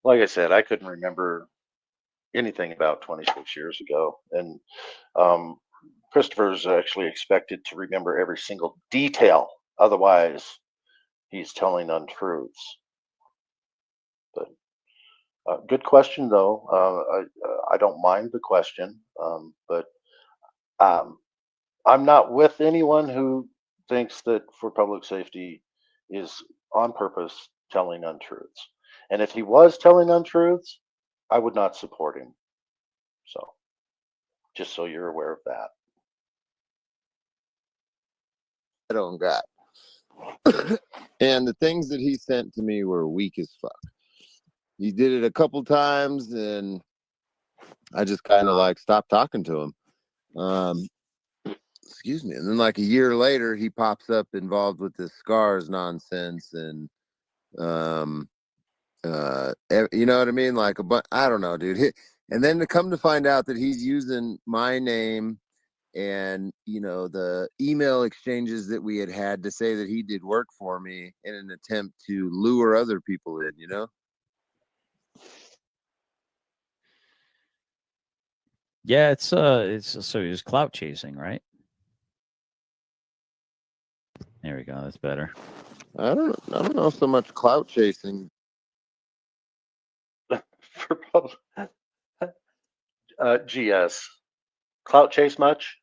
like I said, I couldn't remember anything about 26 years ago. And Christopher's actually expected to remember every single detail. Otherwise, he's telling untruths. But good question, though. I don't mind the question, but I'm not with anyone who thinks that for public safety is on purpose telling untruths. And if he was telling untruths, I would not support him. So, just so you're aware of that. I don't got. And the things that he sent to me were weak as fuck. He did it a couple times, and I just kind of stopped talking to him. Excuse me. And then a year later, he pops up involved with this SCARS nonsense, and you know what I mean? I don't know, dude. And then to come to find out that he's using my name and the email exchanges that we had to say that he did work for me in an attempt to lure other people in, Yeah, it's so he was clout chasing, right? There we go. That's better. I don't know so much clout chasing. For public, GS, clout chase much?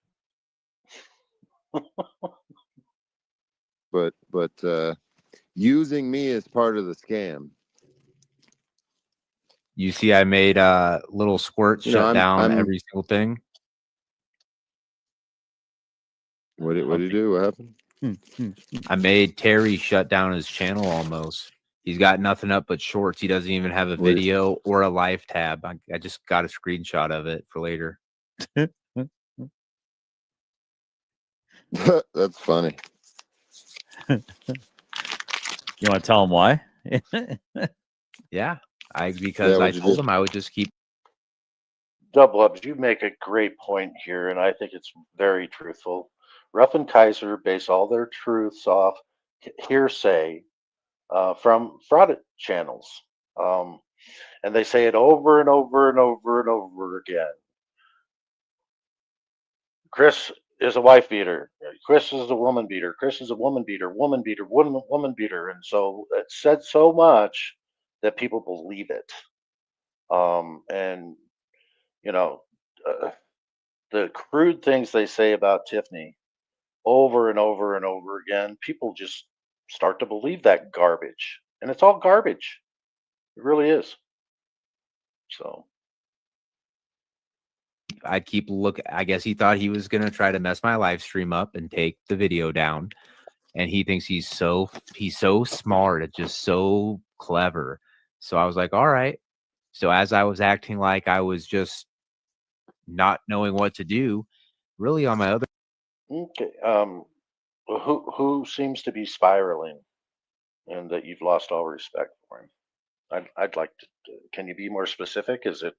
but using me as part of the scam. You see, I made little Squirt shut down every single thing. What did he do? What happened? I made Terry shut down his channel almost. He's got nothing up but shorts. He doesn't even have a video or a live tab. I just got a screenshot of it for later. That's funny. You want to tell him why? Yeah, because I told him I would just keep. Dublubs, you make a great point here, and I think it's very truthful. Ruff and Kaiser base all their truths off hearsay from fraud channels. And they say it over and over and over and over again. Chris is a wife beater. Chris is a woman beater. Chris is a woman beater, woman beater. And so it's said so much that people believe it. And, you know, the crude things they say about Tiffany over and over and over again, people just start to believe that garbage. And it's all garbage. It really is. So I'd keep look. I guess he thought he was gonna try to mess my live stream up and take the video down. And he thinks he's so smart, it's just so clever. So I was like, all right. So as I was acting like I was just not knowing what to do, really on my other okay. Who seems to be spiraling, and that you've lost all respect for him? I'd like to. Can you be more specific? Is it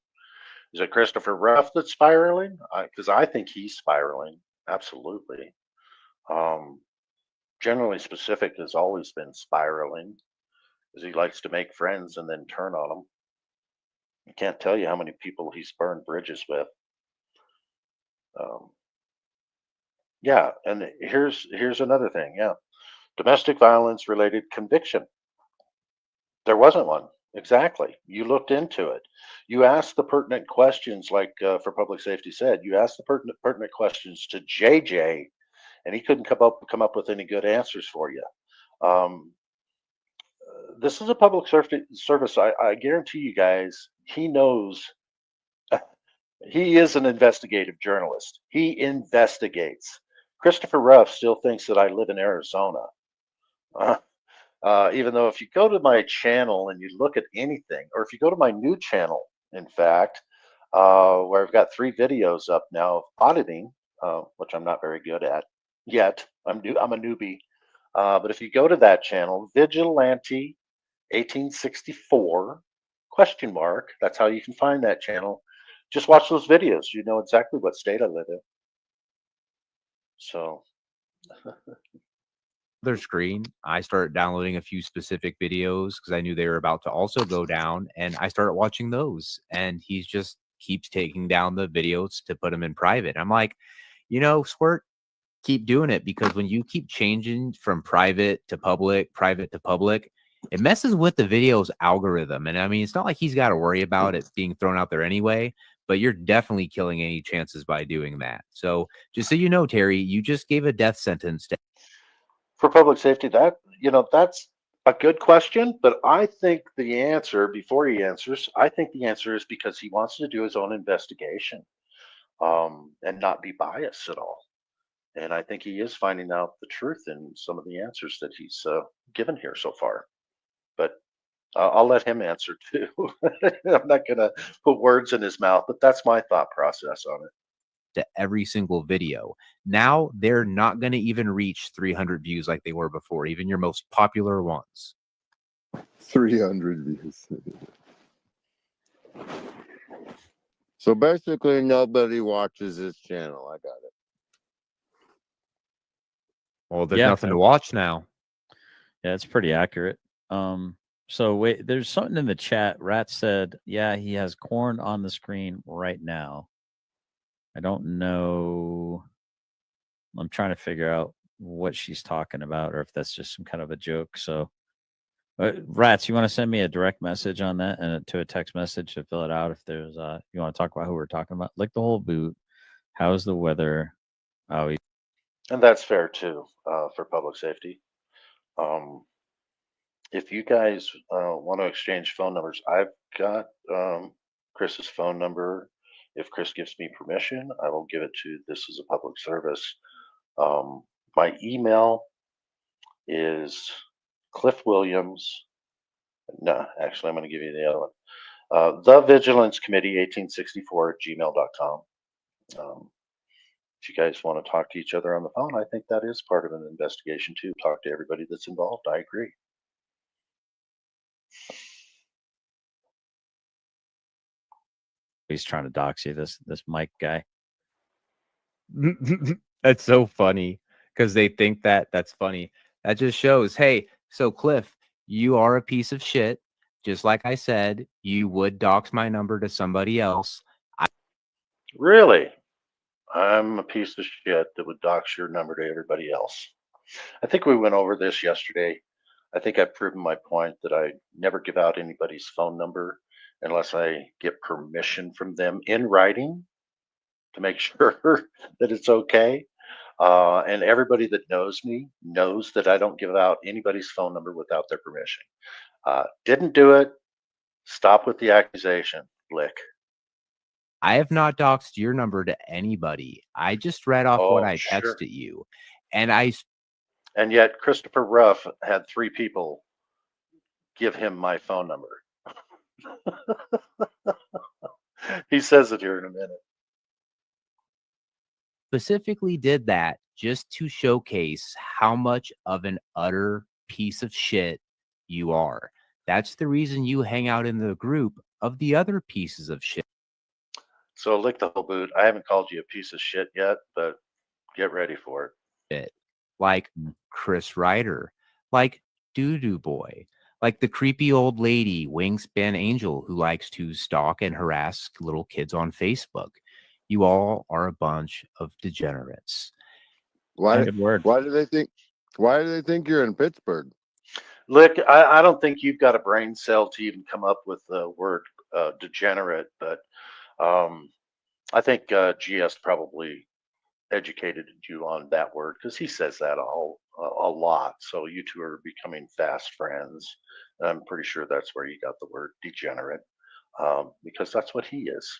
Christopher Ruff that's spiraling? Because I think he's spiraling. Absolutely. Generally specific has always been spiraling, because he likes to make friends and then turn on them. I can't tell you how many people he's burned bridges with. Yeah, and here's another thing. Yeah, domestic violence related conviction. There wasn't one. Exactly. You looked into it. You asked the pertinent questions, like for public safety said. You asked the pertinent questions to JJ, and he couldn't come up with any good answers for you. This is a public service. I guarantee you guys, he knows. He is an investigative journalist. He investigates. Christopher Ruff still thinks that I live in Arizona. Even though if you go to my channel and you look at anything, or if you go to my new channel, in fact, where I've got 3 videos up now of auditing, which I'm not very good at yet. I'm a newbie. But if you go to that channel, Vigilante 1864 ? That's how you can find that channel. Just watch those videos. You know exactly what state I live in. So other screen, I started downloading a few specific videos because I knew they were about to also go down, and I started watching those. And he just keeps taking down the videos to put them in private. I'm like, Squirt, keep doing it, because when you keep changing from private to public, it messes with the video's algorithm. And I mean, it's not like he's got to worry about it being thrown out there anyway, but you're definitely killing any chances by doing that. So just so you know, Terry, you just gave a death sentence to for public safety, that's a good question, but I think the answer, before he answers, I think the answer is because he wants to do his own investigation, and not be biased at all. And I think he is finding out the truth in some of the answers that he's given here so far. But I'll let him answer too. I'm not going to put words in his mouth, but that's my thought process on it. to every single video. Now they're not going to even reach 300 views like they were before, even your most popular ones. 300 views. So basically, nobody watches this channel. I got it. Well, there's Yeah. nothing to watch now. Yeah, it's pretty accurate. So wait, there's something in the chat. Rat said, yeah, he has corn on the screen right now. I don't know. I'm trying to figure out what she's talking about, or if that's just some kind of a joke. So Rats, you want to send me a direct message on that and to a text message to fill it out if there's you want to talk about who we're talking about? Lick the whole boot. How's the weather? Oh, And that's fair too, for public safety. If you guys want to exchange phone numbers, I've got Chris's phone number. If Chris gives me permission, I will give it to This Is a Public Service. My email is Cliff Williams. No, actually, I'm going to give you the other one. The Vigilance Committee 1864 at gmail.com. If you guys want to talk to each other on the phone, I think that is part of an investigation too. Talk to everybody that's involved. I agree. He's trying to dox you, this Mike guy. That's so funny because they think that that's funny. That just shows, hey, so Cliff, you are a piece of shit. Just like I said, you would dox my number to somebody else. Really? I'm a piece of shit that would dox your number to everybody else. I think we went over this yesterday. I think I've proven my point that I never give out anybody's phone number unless I get permission from them in writing to make sure that it's okay. And everybody that knows me knows that I don't give out anybody's phone number without their permission. Didn't do it. Stop with the accusation, Lick. I have not doxed your number to anybody. I just read off what Oh, I sure. texted you. And I And yet Christopher Ruff had 3 people give him my phone number. He says it here in a minute. specifically did that just to showcase how much of an utter piece of shit you are. That's the reason you hang out in the group of the other pieces of shit. So lick the whole boot. I haven't called you a piece of shit yet, but get ready for it. Like Chris Ryder, like Doo-Doo Boy, like the creepy old lady Wingspan Angel who likes to stalk and harass little kids on Facebook. You all are a bunch of degenerates. Why? Good word. Why do they think? Why do they think you're in Pittsburgh? Lick, I don't think you've got a brain cell to even come up with the word degenerate, but I think GS probably educated you on that word because he says that a lot. So you two are becoming fast friends. I'm pretty sure that's where you got the word degenerate because that's what he is.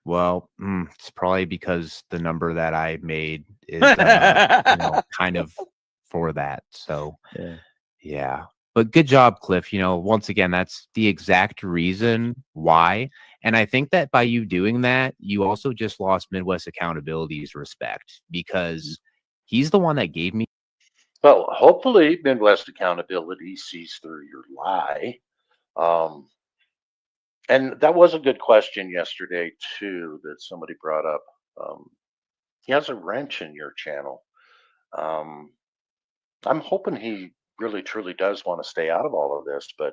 Well, it's probably because the number that I made is kind of for that. So yeah. But good job, Cliff. Once again, that's the exact reason why. And I think that by you doing that, you also just lost Midwest Accountability's respect because he's the one that gave me. Well, hopefully Midwest Accountability sees through your lie. And that was a good question yesterday, too, that somebody brought up. He has a wrench in your channel. I'm hoping he really, truly does want to stay out of all of this, but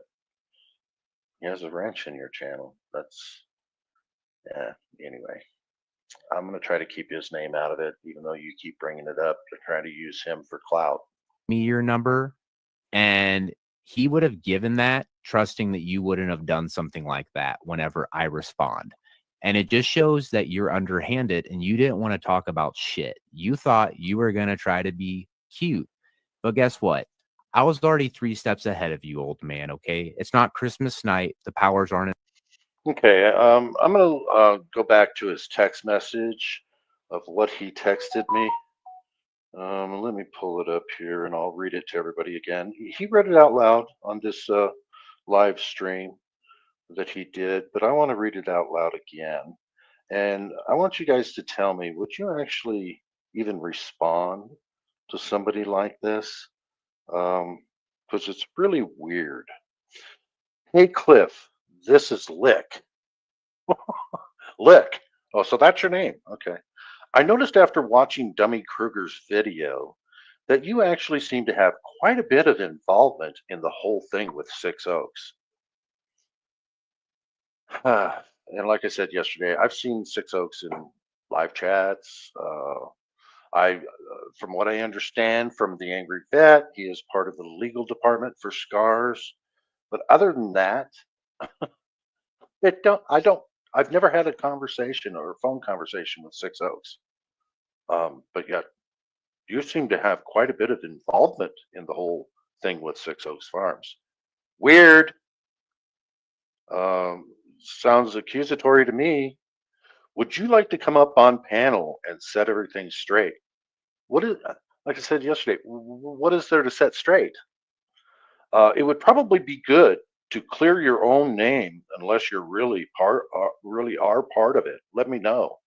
he has a wrench in your channel. Anyway, I'm going to try to keep his name out of it, even though you keep bringing it up to try to use him for clout. Me your number, and he would have given that trusting that you wouldn't have done something like that whenever I respond. And it just shows that you're underhanded and you didn't want to talk about shit. You thought you were going to try to be cute. But guess what? I was already 3 steps ahead of you, old man, okay? It's not Christmas night. The powers aren't. Okay, I'm going to go back to his text message of what he texted me. Let me pull it up here and I'll read it to everybody again. He read it out loud on this live stream that he did, but I want to read it out loud again. And I want you guys to tell me, would you actually even respond to somebody like this? Because it's really weird. Hey, Cliff, this is Lick. Lick. Oh, so that's your name. Okay. I noticed after watching Dummy Kruger's video that you actually seem to have quite a bit of involvement in the whole thing with Six Oaks. And like I said yesterday, I've seen Six Oaks in live chats. From what I understand from the Angry Vet, he is part of the legal department for Scars. But other than that, I've never had a conversation or a phone conversation with Six Oaks. But yet, you seem to have quite a bit of involvement in the whole thing with Six Oaks Farms. Weird. Sounds accusatory to me. Would you like to come up on panel and set everything straight? Like I said yesterday, what is there to set straight? It would probably be good to clear your own name unless you're really are part of it. Let me know.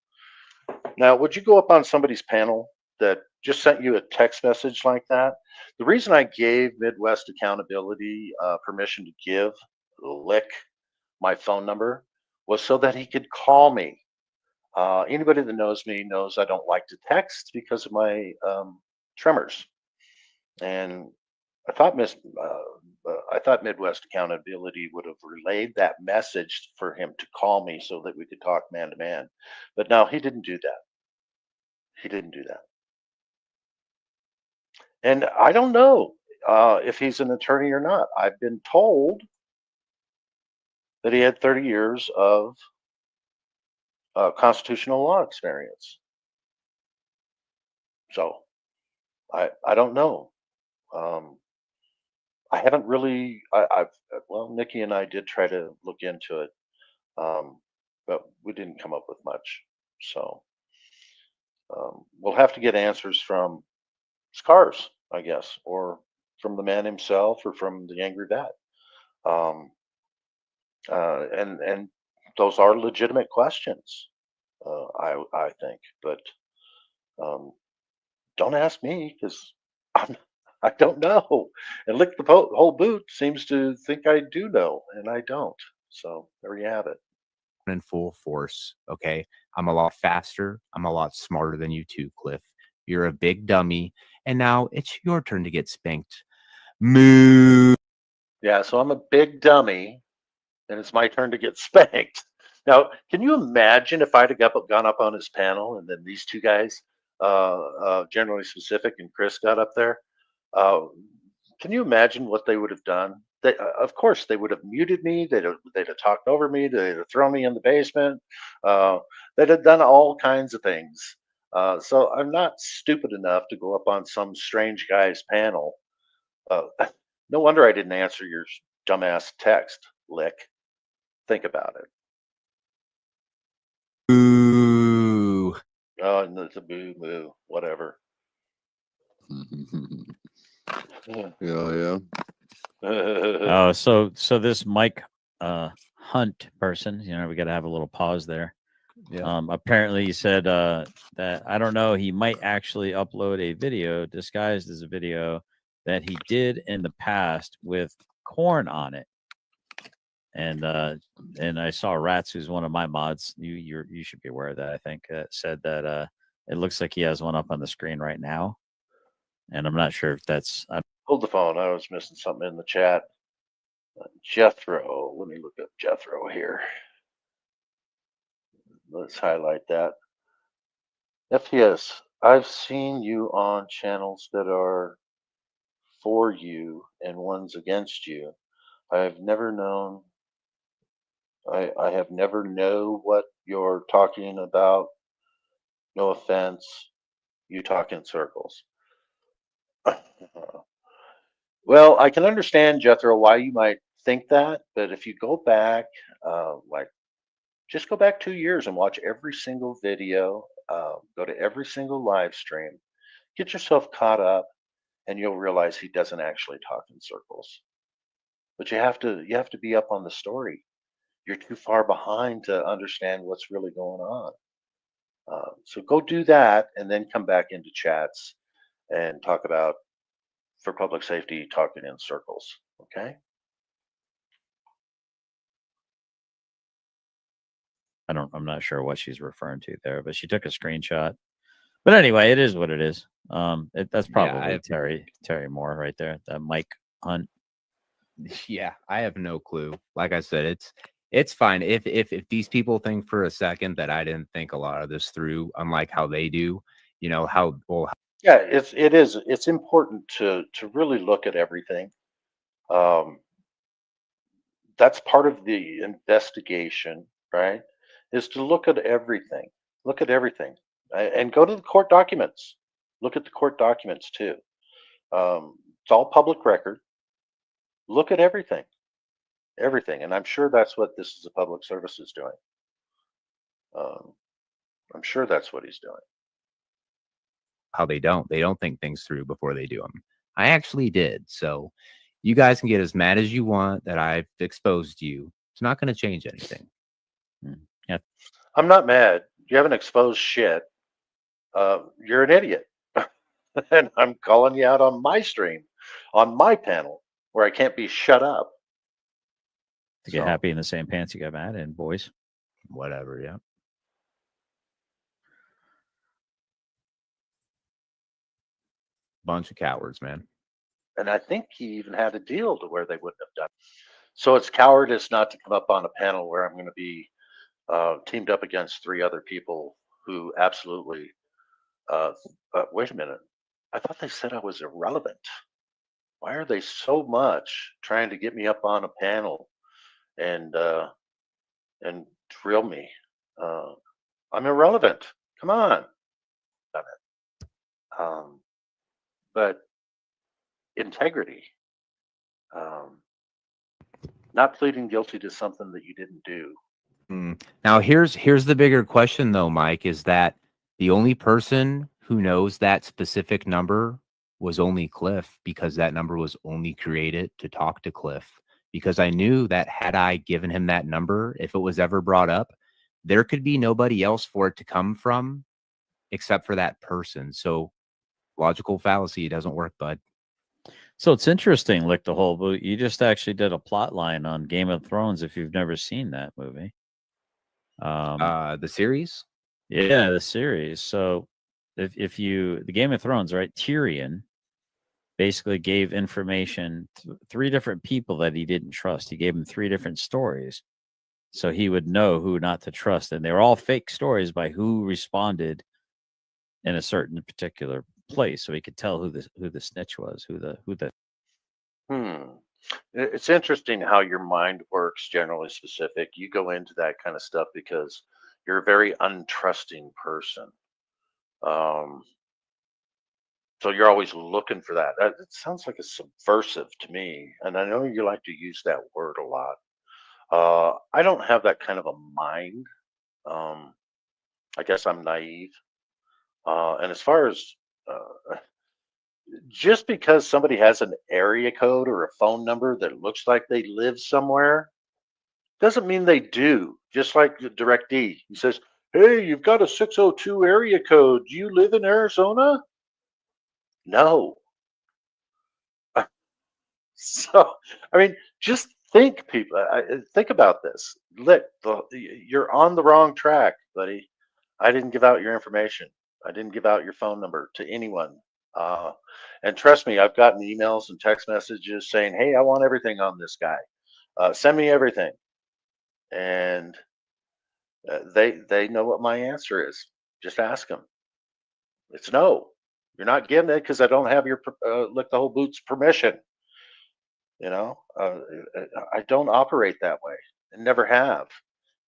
Now, would you go up on somebody's panel that just sent you a text message like that? The reason I gave Midwest Accountability permission to give Lick my phone number was so that he could call me. Anybody that knows me knows I don't like to text because of my tremors. And I thought I thought Midwest Accountability would have relayed that message for him to call me so that we could talk man to man. But no, he didn't do that. He didn't do that. And I don't know if he's an attorney or not. I've been told that he had 30 years of constitutional law experience. So I don't know. I haven't really. Well, Nikki and I did try to look into it, but we didn't come up with much. So we'll have to get answers from Scars, I guess, or from the man himself, or from the angry vet. And those are legitimate questions, I think. But don't ask me because I don't know. And Lick the Whole Boot seems to think I do know, and I don't. So there you have it. In full force. Okay. I'm a lot faster. I'm a lot smarter than you too, Cliff. You're a big dummy. And now it's your turn to get spanked. Moo. Yeah, so I'm a big dummy, and it's my turn to get spanked. Now, can you imagine if I'd have gone up on his panel and then these two guys, Generally Specific and Chris, got up there? Can you imagine what they would have done? They, of course, they would have muted me. They'd have talked over me. They'd have thrown me in the basement. They'd have done all kinds of things. So I'm not stupid enough to go up on some strange guy's panel. No wonder I didn't answer your dumbass text, Lick. Think about it. Ooh. Oh, and it's a boo moo, whatever. Yeah. Oh, so this Mike Hunt person, we got to have a little pause there. Yeah. Apparently he said that, I don't know, he might actually upload a video disguised as a video that he did in the past with corn on it. And I saw Rats, who's one of my mods. You should be aware of that. I think said that it looks like he has one up on the screen right now, and I'm not sure if that's. Hold the phone. I was missing something in the chat. Jethro. Let me look up Jethro here. Let's highlight that. FTS. I've seen you on channels that are for you and ones against you. I've never known. I have never know what you're talking about. No offense. You talk in circles. Well, I can understand, Jethro, why you might think that, but if you go back, just go back 2 years and watch every single video, go to every single live stream, get yourself caught up, and you'll realize he doesn't actually talk in circles. But you have to be up on the story. You're too far behind to understand what's really going on. So go do that, and then come back into chats and talk about, for public safety, talking in circles. Okay. I'm not sure what she's referring to there, but she took a screenshot. But anyway, it is what it is. That's probably Terry Moore right there. That Mike Hunt. Yeah, I have no clue. Like I said, it's fine. If these people think for a second that I didn't think a lot of this through, unlike how they do, Yeah, it's important to really look at everything. That's part of the investigation, right? Is to look at everything. Look at everything, and go to the court documents. Look at the court documents too. It's all public record. Look at everything, and I'm sure that's what this is a public service is doing. I'm sure that's what he's doing. how they don't think things through before they do them. I actually did. So you guys can get as mad as you want that I've exposed you. It's not going to change anything. Yeah. I'm not mad. You haven't exposed shit. You're an idiot. And I'm calling you out on my stream, on my panel, where I can't be shut up. To get happy in the same pants you got mad in, boys. Whatever. Yeah. Bunch of cowards, man. And I think he even had a deal to where they wouldn't have done. So it's cowardice not to come up on a panel where I'm going to be teamed up against 3 other people who absolutely. Wait a minute. I thought they said I was irrelevant. Why are they so much trying to get me up on a panel and drill me? I'm irrelevant. Come on. But integrity. Not pleading guilty to something that you didn't do. Now here's the bigger question though, Mike, is that the only person who knows that specific number was only Cliff, because that number was only created to talk to Cliff. Because I knew that had I given him that number, if it was ever brought up, there could be nobody else for it to come from except for that person. So logical fallacy doesn't work, bud. So it's interesting, Lick the Whole Boot. You just actually did a plot line on Game of Thrones if you've never seen that movie. The series? Yeah, the series. So if you, the Game of Thrones, right? Tyrion basically gave information to 3 different people that he didn't trust. He gave him 3 different stories. So he would know who not to trust. And they were all fake stories by who responded in a certain particular place. So he could tell who the snitch was, who the It's interesting how your mind works, generally specific. You go into that kind of stuff because you're a very untrusting person. So you're always looking for that. It sounds like a subversive to me. And I know you like to use that word a lot. I don't have that kind of a mind. I guess I'm naive. And as far as just because somebody has an area code or a phone number that looks like they live somewhere doesn't mean they do. Just like the DirectD, he says, "Hey, you've got a 602 area code. Do you live in Arizona?" No. So, I mean, just think, people. Think about this. You're on the wrong track, buddy. I didn't give out your information. I didn't give out your phone number to anyone. And trust me, I've gotten emails and text messages saying, "Hey, I want everything on this guy. Send me everything." And they know what my answer is. Just ask them. It's no. You're not getting it because I don't have your Lick the Whole Boot's permission. You know, I don't operate that way and never have.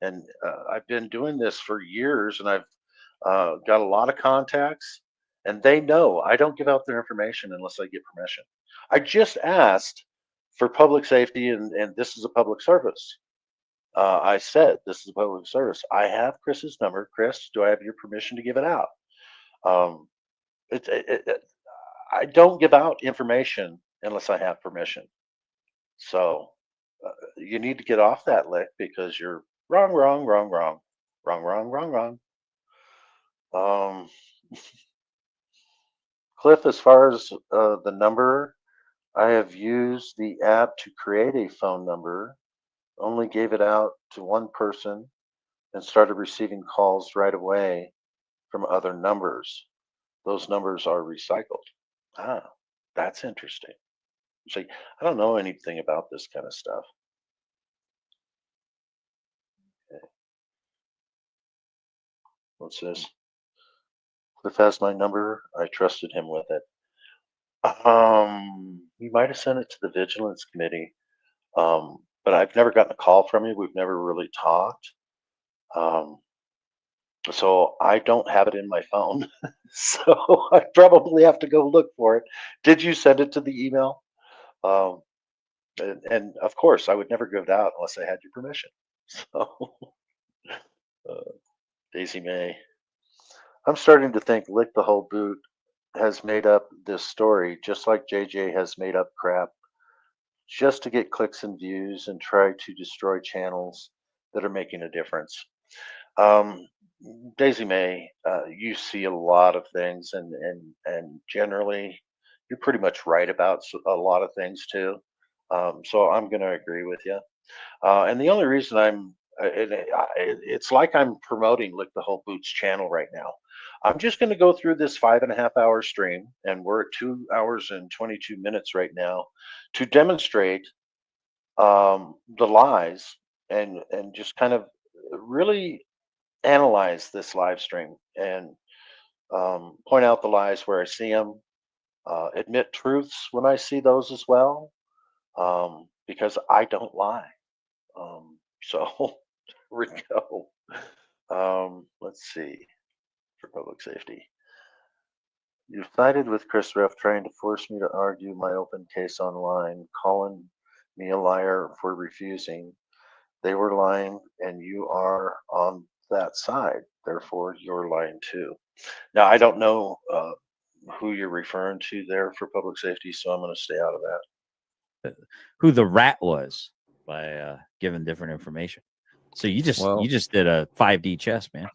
And I've been doing this for years, and I've got a lot of contacts, and they know I don't give out their information unless I get permission. I just asked for public safety, and this is a public service. I said, this is a public service. I have Chris's number. Chris, do I have your permission to give it out? I don't give out information unless I have permission. So you need to get off that lick because you're wrong. Cliff, as far as the number, I have used the app to create a phone number, only gave it out to one person, and started receiving calls right away from other numbers. Those numbers are recycled. Ah, that's interesting. See, I don't know anything about this kind of stuff. Okay. What's this? Cliff has my number. I trusted him with it. You might have sent it to the Vigilance Committee, but I've never gotten a call from you. We've never really talked. So I don't have it in my phone. So I probably have to go look for it. Did you send it to the email? And of course, I would never give it out unless I had your permission. So, Daisy May, I'm starting to think Lick the Whole Boot has made up this story, just like JJ has made up crap, just to get clicks and views and try to destroy channels that are making a difference. Daisy May, you see a lot of things, and generally, you're pretty much right about a lot of things too. So I'm going to agree with you. And the only reason I'm It's like I'm promoting Lick the Whole Boots channel right now. I'm just going to go through this 5.5 hour stream, and we're at 2 hours and 22 minutes right now, to demonstrate the lies and just kind of really analyze this live stream and point out the lies where I see them, admit truths when I see those as well, because I don't lie. So here we go. Let's see. For public safety, you've sided with Chris Ruff, trying to force me to argue my open case online, calling me a liar for refusing. They were lying, and you are on that side. Therefore, you're lying too. Now, I don't know who you're referring to there for public safety, so I'm going to stay out of that. Who the rat was by giving different information. So you just did a 5D chess, man.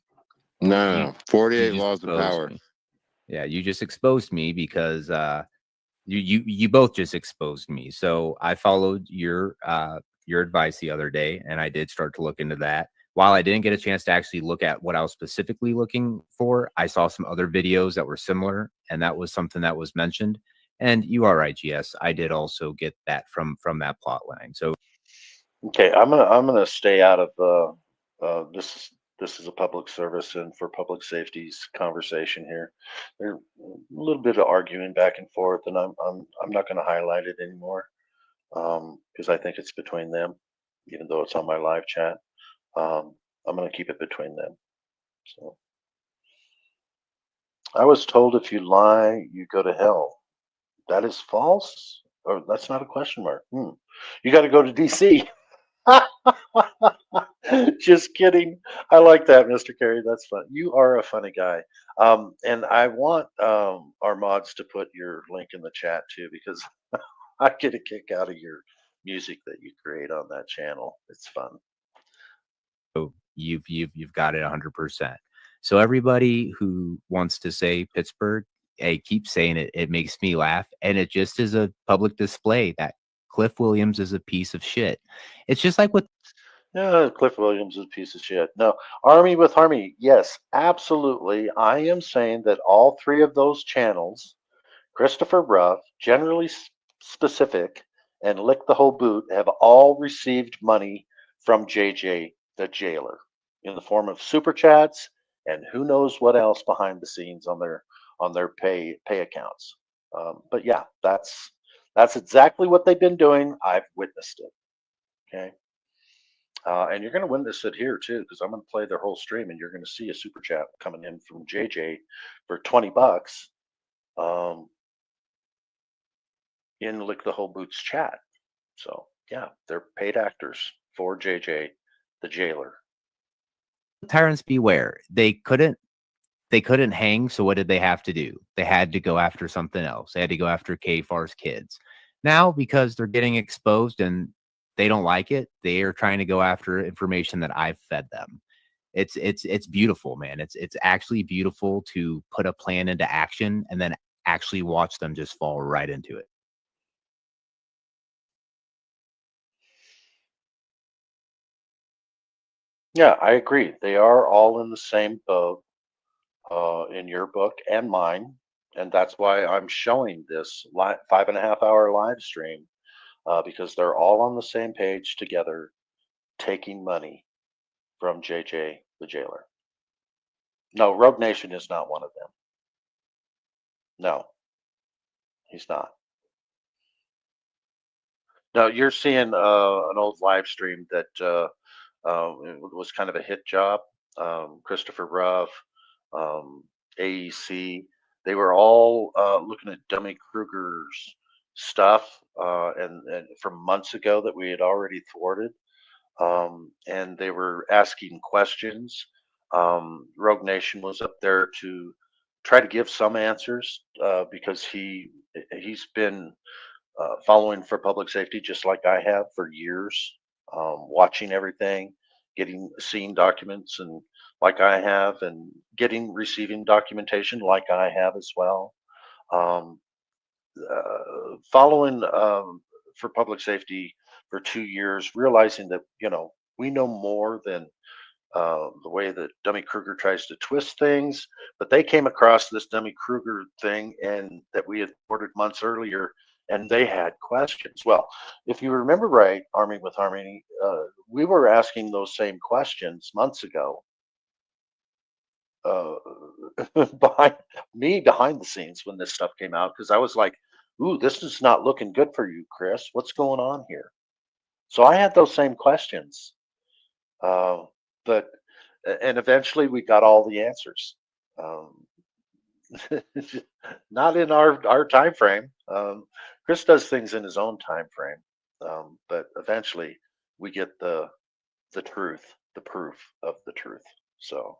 No, 48 You just laws of exposed power. me. Yeah, you just exposed me because you both just exposed me. So I followed your advice the other day, and I did start to look into that. While I didn't get a chance to actually look at what I was specifically looking for, I saw some other videos that were similar, and that was something that was mentioned. And you are right, GS. I did also get that from that plot line. So Okay, I'm gonna stay out of this is a public service and for public safety's conversation here. There's a little bit of arguing back and forth, and I'm not going to highlight it anymore because I think it's between them, even though it's on my live chat. I'm going to keep it between them. So I was told if you lie, you go to hell. That is false, or that's not a question mark. You got to go to DC. Just kidding. I like that, Mr. Carey. That's fun. You are a funny guy. And I want our mods to put your link in the chat too, because I get a kick out of your music that you create on that channel. It's fun. you've got it 100%. So everybody who wants to say Pittsburgh, hey, keep saying it. It makes me laugh, and it just is a public display that Cliff Williams is a piece of shit. It's just like with Yeah, Cliff Williams is a piece of shit. No, Army with Harmony. Yes, absolutely. I am saying that all three of those channels, Christopher Ruff, Generally Specific, and Lick the Whole Boot, have all received money from JJ the Jailer in the form of super chats and who knows what else behind the scenes on their pay accounts. But yeah, that's exactly what they've been doing. I've witnessed it. Okay. And you're going to witness it here too, because I'm going to play their whole stream, and you're going to see a super chat coming in from JJ for $20 in Lick the Whole Boots chat. So yeah, they're paid actors for JJ the Jailer. Tyrants Beware. They couldn't hang, so what did they have to do? They had to go after something else. They had to go after KFAR's kids. Now, because they're getting exposed and they don't like it, they are trying to go after information that I've fed them. It's beautiful, man. It's actually beautiful to put a plan into action and then actually watch them just fall right into it. Yeah, I agree. They are all in the same boat in your book and mine, and that's why I'm showing this 5.5 hour live stream because they're all on the same page together, taking money from JJ the Jailer. No, Rogue Nation is not one of them. No, he's not. No, you're seeing an old live stream that it was kind of a hit job. Christopher Ruff, AEC, they were all looking at Dummy Kruger's stuff and from months ago that we had already thwarted. And they were asking questions. Rogue Nation was up there to try to give some answers because he's been following for public safety just like I have for years, watching everything, seeing documents and like I have, and receiving documentation like I have as well. Following for public safety for 2 years, realizing that We know more than the way that Dummy Kruger tries to twist things, but they came across this Dummy Kruger thing and that we had ordered months earlier, and they had questions. Well, if you remember right, Army with Harmony, we were asking those same questions months ago. Behind the scenes when this stuff came out, because I was like, ooh, this is not looking good for you, Chris. What's going on here? So I had those same questions. But and eventually we got all the answers. Not in our time frame. Chris does things in his own time frame. But eventually we get the truth, the proof of the truth. So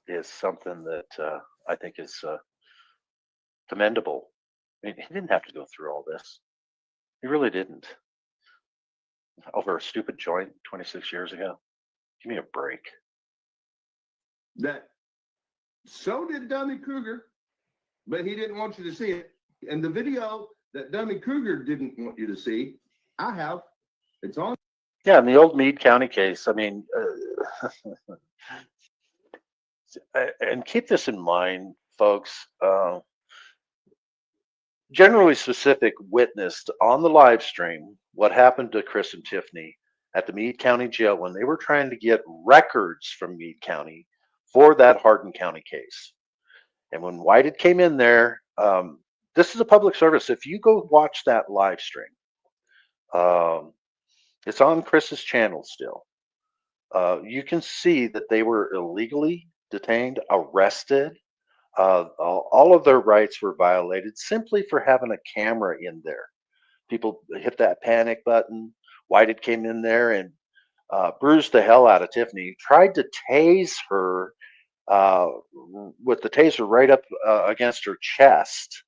is something that I think is commendable. I mean, he didn't have to go through all this. He really didn't. Over a stupid joint 26 years ago. Give me a break. That so did Dummy Kruger, but he didn't want you to see it. And the video that Dummy Kruger didn't want you to see, I have. It's on. Yeah, in the old Meade County case, I mean, and keep this in mind, folks. Generally Specific witnessed on the live stream what happened to Chris and Tiffany at the Meade County Jail when they were trying to get records from Meade County for that Hardin County case. And when Whited came in there, this is a public service. If you go watch that live stream, it's on Chris's channel still. You can see that they were illegally detained, arrested. All of their rights were violated simply for having a camera in there. People hit that panic button. Whited came in there and bruised the hell out of Tiffany. Tried to tase her with the taser right up against her chest.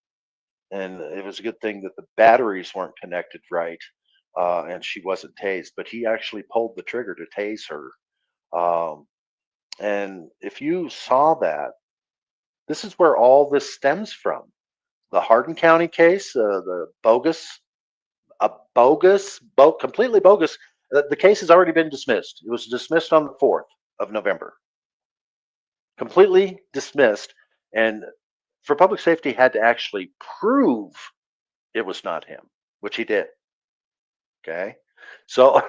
And it was a good thing that the batteries weren't connected right and she wasn't tased. But he actually pulled the trigger to tase her. And if you saw that, this is where all this stems from. The Hardin County case, the completely bogus. The case has already been dismissed. It was dismissed on the 4th of November. Completely dismissed. And for public safety had to actually prove it was not him, which he did. Okay. So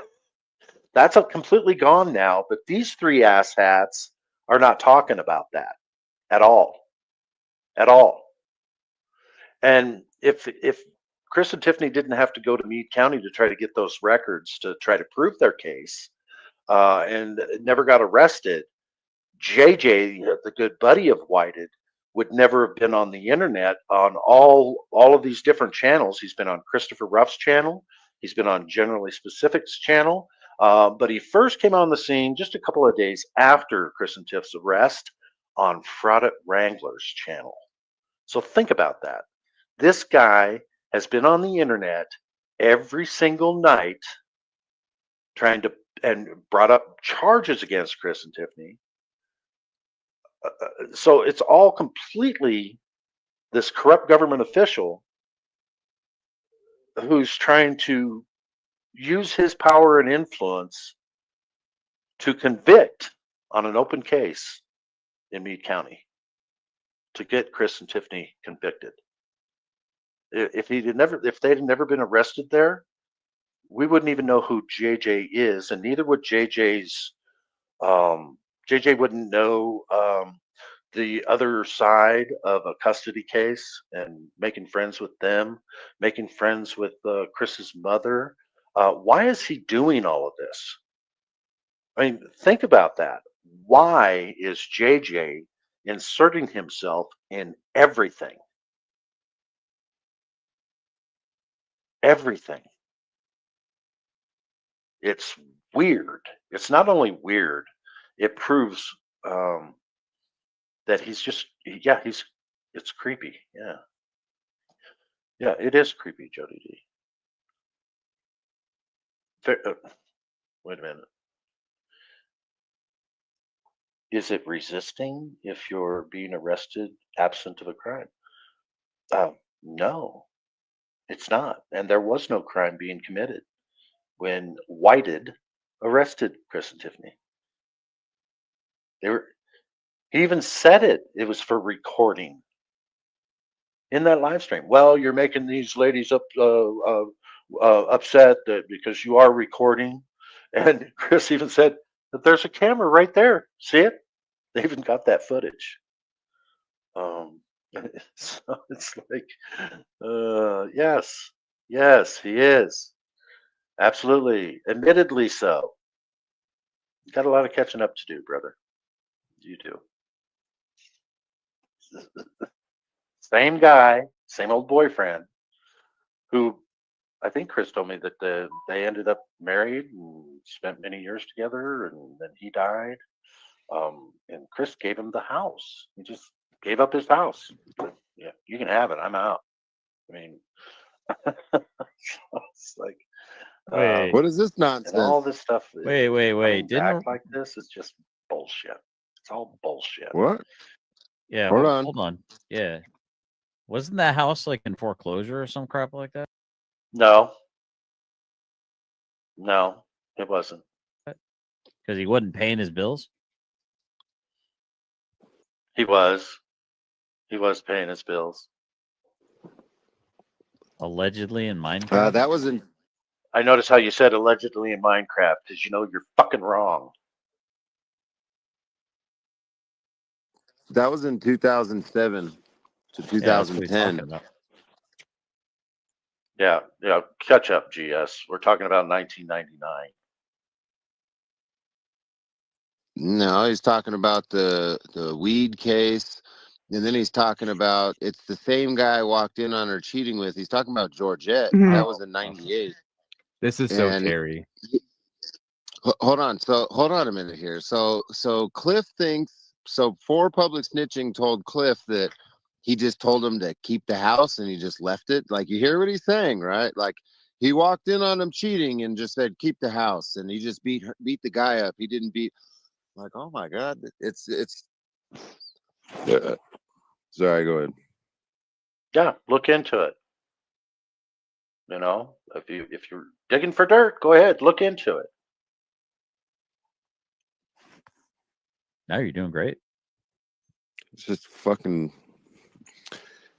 that's completely gone now. But these three asshats are not talking about that at all. At all. And if Chris and Tiffany didn't have to go to Meade County to try to get those records to try to prove their case and never got arrested, JJ, the good buddy of Whited, would never have been on the internet on all of these different channels. He's been on Christopher Ruff's channel. He's been on Generally Specific's channel. But he first came on the scene just a couple of days after Chris and Tiff's arrest on Fraudit Wrangler's channel. So think about that. This guy has been on the internet every single night trying to, and brought up charges against Chris and Tiffany. So it's all completely this corrupt government official who's trying to use his power and influence to convict on an open case in Meade County to get Chris and Tiffany convicted. If they'd never been arrested there, we wouldn't even know who JJ is, and neither would JJ wouldn't know the other side of a custody case and making friends with them, making friends with Chris's mother. Why is he doing all of this? I mean, think about that. Why is JJ inserting himself in everything? Everything. It's weird. It's not only weird, it proves that he's just, it's creepy. Yeah. Yeah, it is creepy, Jody D. Wait a minute. Is it resisting if you're being arrested absent of a crime? No, it's not. And there was no crime being committed when Whited arrested Chris and Tiffany. They were, he even said it. It was for recording in that live stream. Well, you're making these ladies upset that because you are recording. And Chris even said that there's a camera right there. See it? They even got that footage. So it's like, yes, he is. Absolutely. Admittedly so. You got a lot of catching up to do, brother. You do. Same guy, same old boyfriend, who I think Chris told me that they ended up married and spent many years together, and then he died. And Chris gave him the house. He just gave up his house. But, yeah, you can have it. I'm out. I mean, it's like, Wait. What is this and all nonsense? this stuff. Wait. Coming Didn't back like this is just bullshit. It's all bullshit. What? yeah? Hold on. Hold on. Yeah. Wasn't that house like in foreclosure or some crap like that? No, it wasn't. Because he wasn't paying his bills. He was paying his bills. Allegedly in Minecraft. That was in I noticed how you said allegedly in Minecraft because you know you're fucking wrong. that was in 2007 to Yeah, that's what he's talking 2010. about. Yeah, catch up, GS. We're talking about 1999. No, he's talking about the weed case, and then he's talking about it's the same guy I walked in on her cheating with. He's talking about Georgette. That was in '98. This is so And Terry. hold on, so hold on a minute here. So Cliff thinks so. For public snitching, told Cliff that he just told him to keep the house, and he just left it. Like you hear what he's saying, right? Like he walked in on him cheating and just said keep the house, and he just beat the guy up. He didn't beat. Like, oh my God, it's. Sorry, go ahead. Yeah, look into it. You know, if you're digging for dirt, go ahead, look into it. Now you're doing great. It's just fucking.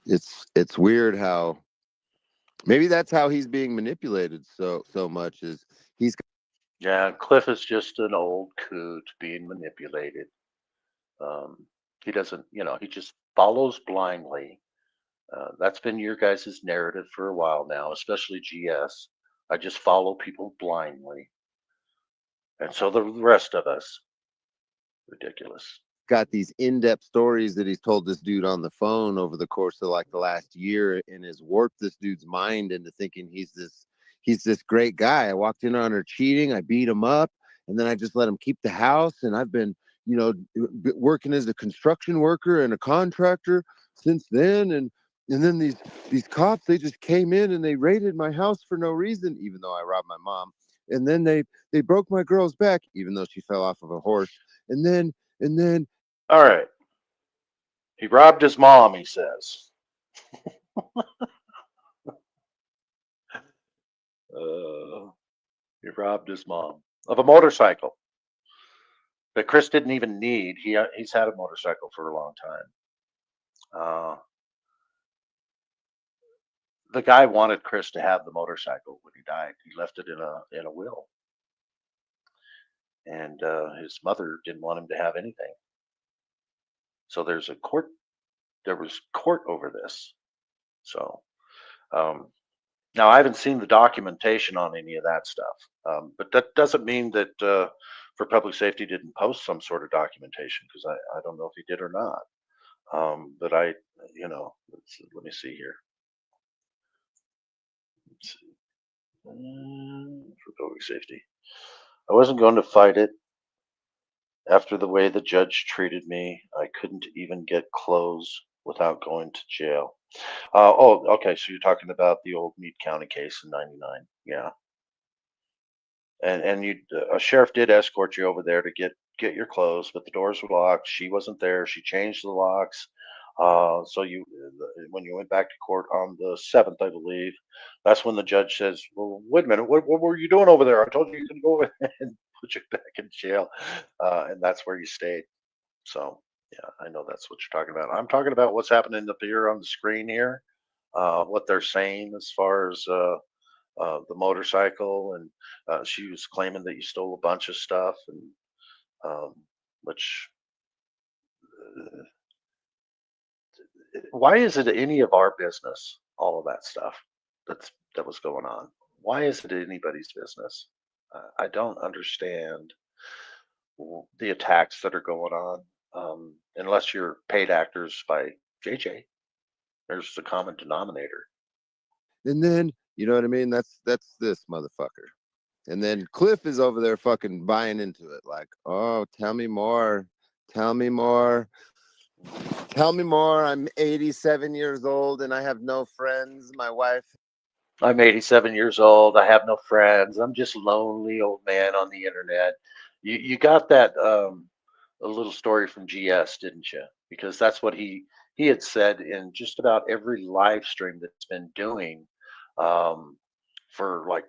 It's weird how. Maybe that's how he's being manipulated so much. Is he's. Yeah, Cliff is just an old coot being manipulated. He doesn't, he just follows blindly. That's been your guys' narrative for a while now, especially GS. I just follow people blindly. And so the rest of us. Ridiculous. Got these in-depth stories that he's told this dude on the phone over the course of like the last year, and has warped this dude's mind into thinking he's this great guy. I walked in on her cheating, I beat him up, and then I just let him keep the house, and I've been working as a construction worker and a contractor since then, and then these cops, they just came in and they raided my house for no reason, even though I robbed my mom, and then they broke my girl's back even though she fell off of a horse, and then all right. He robbed his mom, he says. He robbed his mom of a motorcycle that Chris didn't even need. He's had a motorcycle for a long time. The guy wanted Chris to have the motorcycle when he died. He left it in a will, and his mother didn't want him to have anything. So there was court over this. So now I haven't seen the documentation on any of that stuff, but that doesn't mean that for public safety didn't post some sort of documentation, because I don't know if he did or not. But let me see here. Let's see. For public safety, I wasn't going to fight it. After the way the judge treated me, I couldn't even get clothes without going to jail. Okay. So you're talking about the old Meade County case in '99, yeah. And a sheriff did escort you over there to get get your clothes, but the doors were locked. She wasn't there. She changed the locks. So when you went back to court on the 7th, I believe, that's when the judge says, "Well, wait a minute, what were you doing over there? I told you you could go and put you back in jail," and that's where you stayed. So yeah, I know that's what you're talking about. I'm talking about what's happening up here on the screen here, what they're saying as far as the motorcycle, and she was claiming that you stole a bunch of stuff, and um, which why is it any of our business? All of that stuff that was going on. Why is it anybody's business? I don't understand the attacks that are going on, unless you're paid actors by JJ. There's the common denominator. And then, you know what I mean? That's this motherfucker. And then Cliff is over there fucking buying into it. Like, oh, tell me more. Tell me more. Tell me more. I'm 87 years old and I have no friends. My wife. I'm 87 years old. I have no friends. I'm just lonely old man on the internet. You got that a little story from GS, didn't you? Because that's what he had said in just about every live stream that's been doing for like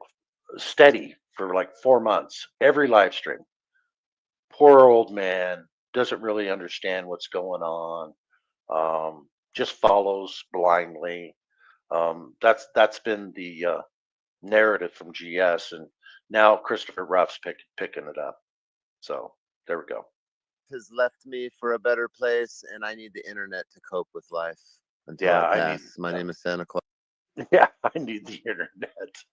steady for like 4 months. Every live stream. Poor old man doesn't really understand what's going on. Just follows blindly. That's been the narrative from GS, and now Christopher Ruff's picking it up. So there we go. Has left me for a better place, and I need the internet to cope with life until Yeah, I I pass. need- My name is Santa Claus. Yeah, I need the internet.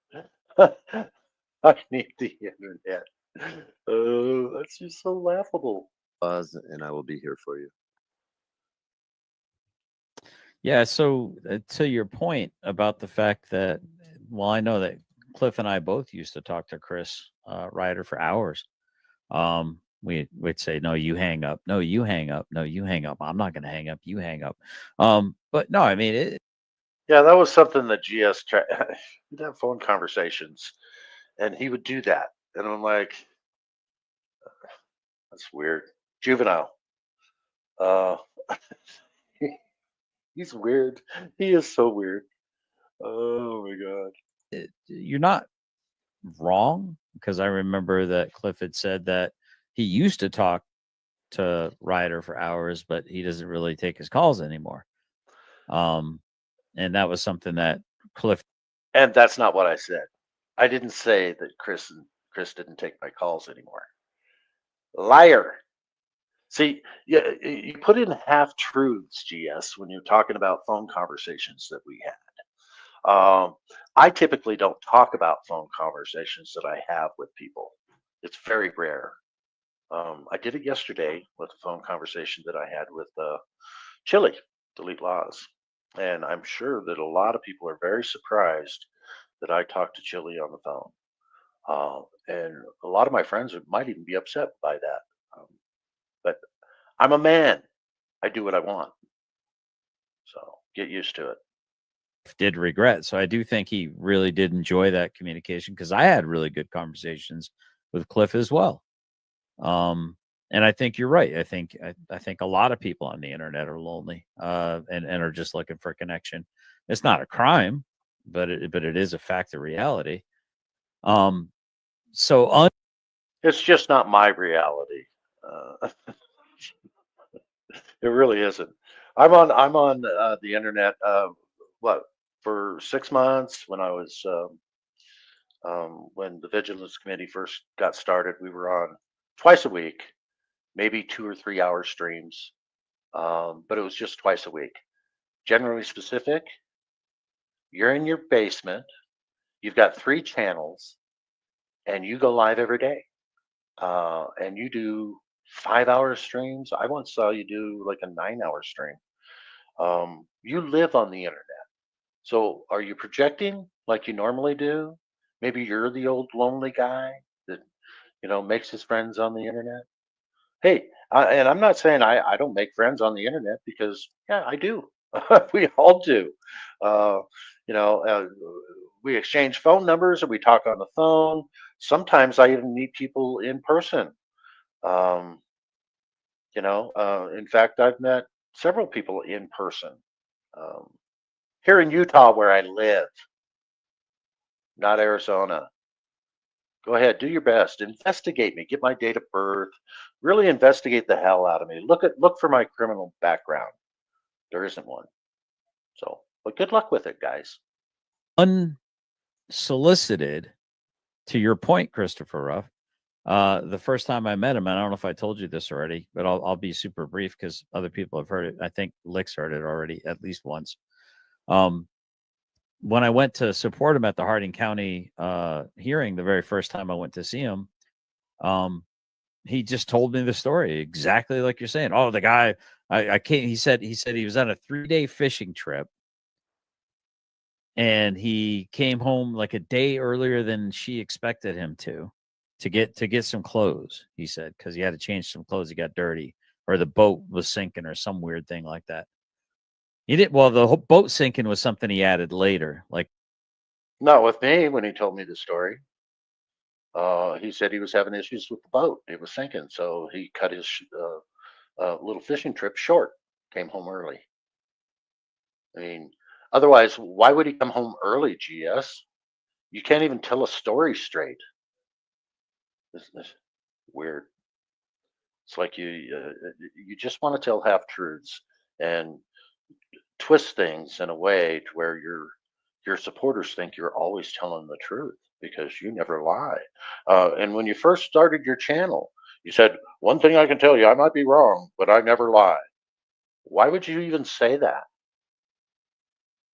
I need the internet. Oh, that's just so laughable. And I will be here for you. Yeah. So to your point about the fact that, well, I know that Cliff and I both used to talk to Chris Ryder for hours. We'd say, "No, you hang up. No, you hang up. No, you hang up. I'm not going to hang up. You hang up." But no, I mean, Yeah, that was something that GS tried. We'd have phone conversations, and he would do that, and I'm like, that's weird. Juvenile. Uh, he's weird. He is so weird. Oh my god. you're not wrong, because I remember that Cliff had said that he used to talk to Ryder for hours, but he doesn't really take his calls anymore. And that was something that Cliff. And that's not what I said. I didn't say that Chris didn't take my calls anymore. Liar. See, you put in half truths, GS, when you're talking about phone conversations that we had. I typically don't talk about phone conversations that I have with people. It's very rare. I did it yesterday with a phone conversation that I had with Chili, Delete Laws. And I'm sure that a lot of people are very surprised that I talked to Chili on the phone. And a lot of my friends might even be upset by that. But I'm a man. I do what I want. So get used to it. Did regret. So I do think he really did enjoy that communication, because I had really good conversations with Cliff as well. And I think you're right. I think a lot of people on the internet are lonely, and are just looking for a connection. It's not a crime, but it is a fact of reality. It's just not my reality. It really isn't. I'm on the internet. For 6 months when I was when the Vigilance Committee first got started, we were on twice a week, maybe 2 or 3 hour streams, but it was just twice a week. Generally specific. You're in your basement. You've got 3 channels, and you go live every day, and you do 5-hour streams. I once saw you do like a 9-hour stream. You live on the internet. So are you projecting like you normally do? Maybe you're the old lonely guy that, makes his friends on the internet. Hey, and I'm not saying I don't make friends on the internet, because yeah, I do. We all do. We exchange phone numbers and we talk on the phone. Sometimes I even meet people in person. You know, in fact, I've met several people in person here in Utah where I live, not Arizona. Go ahead, do your best. Investigate me. Get my date of birth. Really investigate the hell out of me. Look for my criminal background. There isn't one. So, but good luck with it, guys. Unsolicited, to your point, Christopher Ruff. The first time I met him, and I don't know if I told you this already, but I'll be super brief because other people have heard it. I think Lick's heard it already at least once. When I went to support him at the Harding County hearing, the very first time I went to see him, he just told me the story exactly like you're saying. Oh, the guy I can't. He said he was on a 3-day fishing trip, and he came home like a day earlier than she expected him to get some clothes. He said because he had to change some clothes. He got dirty, or the boat was sinking, or some weird thing like that. He didn't. Well, the whole boat sinking was something he added later. Like, not with me when he told me the story. He said he was having issues with the boat; it was sinking, so he cut his little fishing trip short. Came home early. I mean, otherwise, why would he come home early? GS, you can't even tell a story straight. This weird. It's like you just want to tell half truths and twist things in a way to where your supporters think you're always telling the truth because you never lie. And when you first started your channel, you said, one thing I can tell you, I might be wrong, but I never lie. Why would you even say that?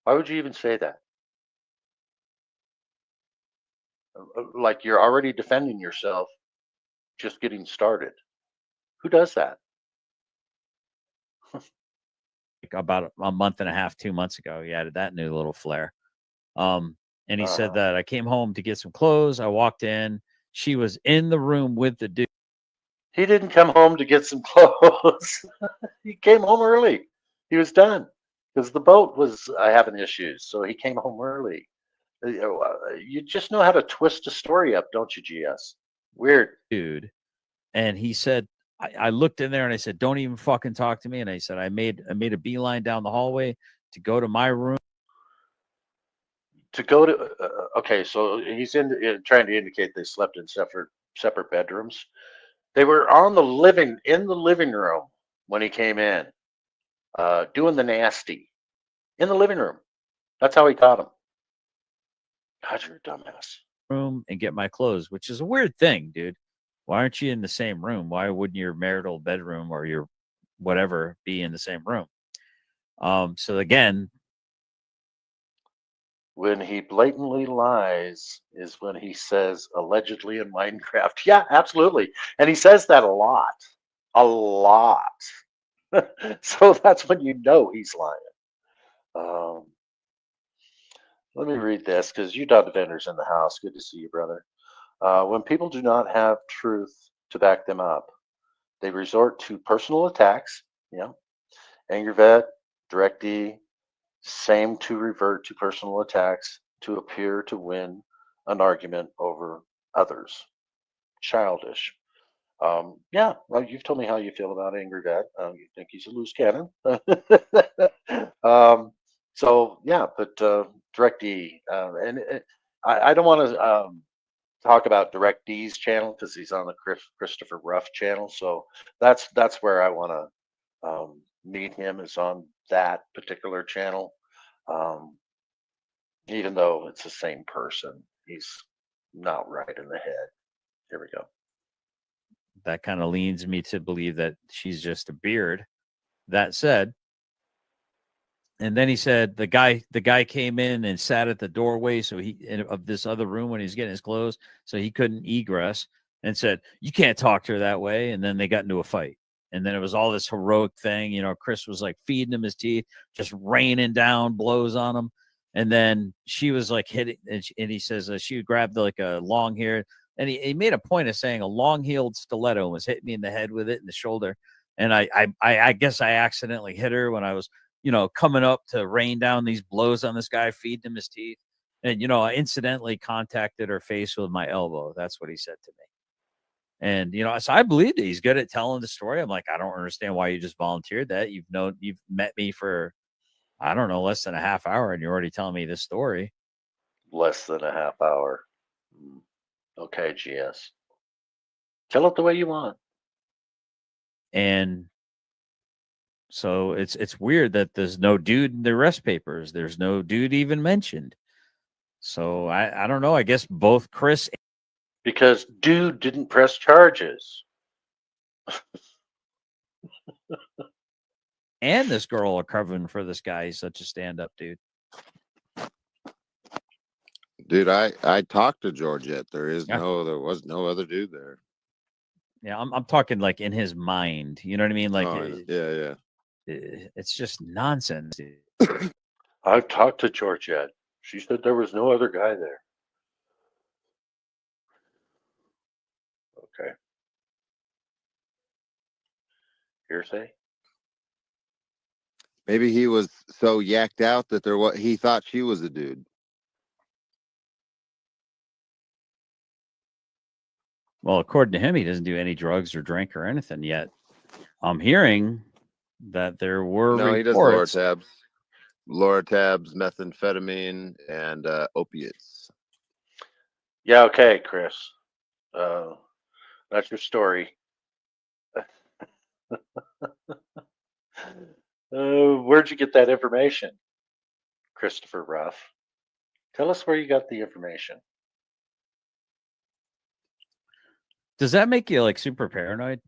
Why would you even say that? Like you're already defending yourself, just getting started. Who does that? about a month and a half, 2 months ago, he added that new little flair. And he said that I came home to get some clothes. I walked in. She was in the room with the dude. He didn't come home to get some clothes. He came home early. He was done because the boat was having issues. So he came home early. You just know how to twist a story up, don't you, GS? Weird. Dude. And he said, I looked in there and I said, don't even fucking talk to me. And I said, I made a beeline down the hallway to go to my room. To go to, okay, so he's trying to indicate they slept in separate bedrooms. They were in the living room when he came in, doing the nasty in the living room. That's how he caught him. God, you're a dumbass. Room and get my clothes, which is a weird thing, dude. Why aren't you in the same room? Why wouldn't your marital bedroom or your whatever be in the same room? So again, when he blatantly lies is when he says allegedly in Minecraft. Yeah, absolutely. And he says that a lot. So that's when you know he's lying. Let me read this because Utah Defender's in the house. Good to see you, brother. When people do not have truth to back them up, they resort to personal attacks. Yeah. Angry Vet, Direct D, same to revert to personal attacks to appear to win an argument over others. Childish. Yeah, well, you've told me how you feel about Angry Vet. You think he's a loose cannon. So yeah, but Direct D, and I don't want to talk about Direct D's channel because he's on the Christopher Ruff channel. So that's where I want to meet him, is on that particular channel. Even though it's the same person, he's not right in the head. Here we go. That kind of leans me to believe that she's just a beard. That said, and then he said the guy came in and sat at the doorway of this other room when he was getting his clothes, so he couldn't egress, and said, you can't talk to her that way. And then they got into a fight. And then it was all this heroic thing. You know, Chris was like feeding him his teeth, just raining down blows on him. And then she was like hitting, and he says she grabbed like a long hair. And he made a point of saying a long-heeled stiletto was hitting me in the head with it in the shoulder. And I guess I accidentally hit her when I was, coming up to rain down these blows on this guy, feeding him his teeth. And, I incidentally contacted her face with my elbow. That's what he said to me. And so I believed it. He's good at telling the story. I'm like, I don't understand why you just volunteered that. You've met me for, I don't know, less than a half hour, and you're already telling me this story. Less than a half hour. Okay, GS. Tell it the way you want. And so it's weird that there's no dude in the arrest papers. There's no dude even mentioned. So I don't know. I guess both Chris Because dude didn't press charges. and this girl are covering for this guy. He's such a stand-up dude. Dude, I talked to Georgette. There Yeah. was no other dude there. Yeah, I'm talking like in his mind. You know what I mean? Like, yeah. it's just nonsense. I've talked to Georgette. She said there was no other guy there. Okay. Hearsay? Maybe he was so yacked out that he thought she was a dude. Well, according to him, he doesn't do any drugs or drink or anything yet. I'm hearing that there were No, he does reports. Loratabs, methamphetamine, and opiates. Yeah, okay, Chris. That's your story. Where'd you get that information, Christopher Ruff? Tell us where you got the information. Does that make you like super paranoid?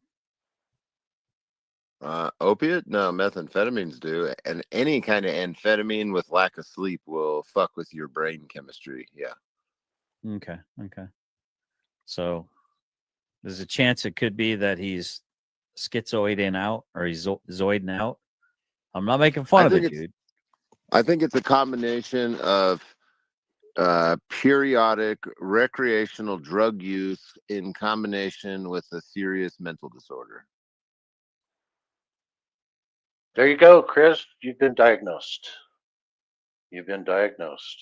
Opiate? No, methamphetamines do. And any kind of amphetamine with lack of sleep will fuck with your brain chemistry. Yeah. Okay. So there's a chance it could be that he's schizoiding out or he's zoiding out. I'm not making fun of it, dude. I think it's a combination of periodic recreational drug use in combination with a serious mental disorder. There you go, Chris. You've been diagnosed. You've been diagnosed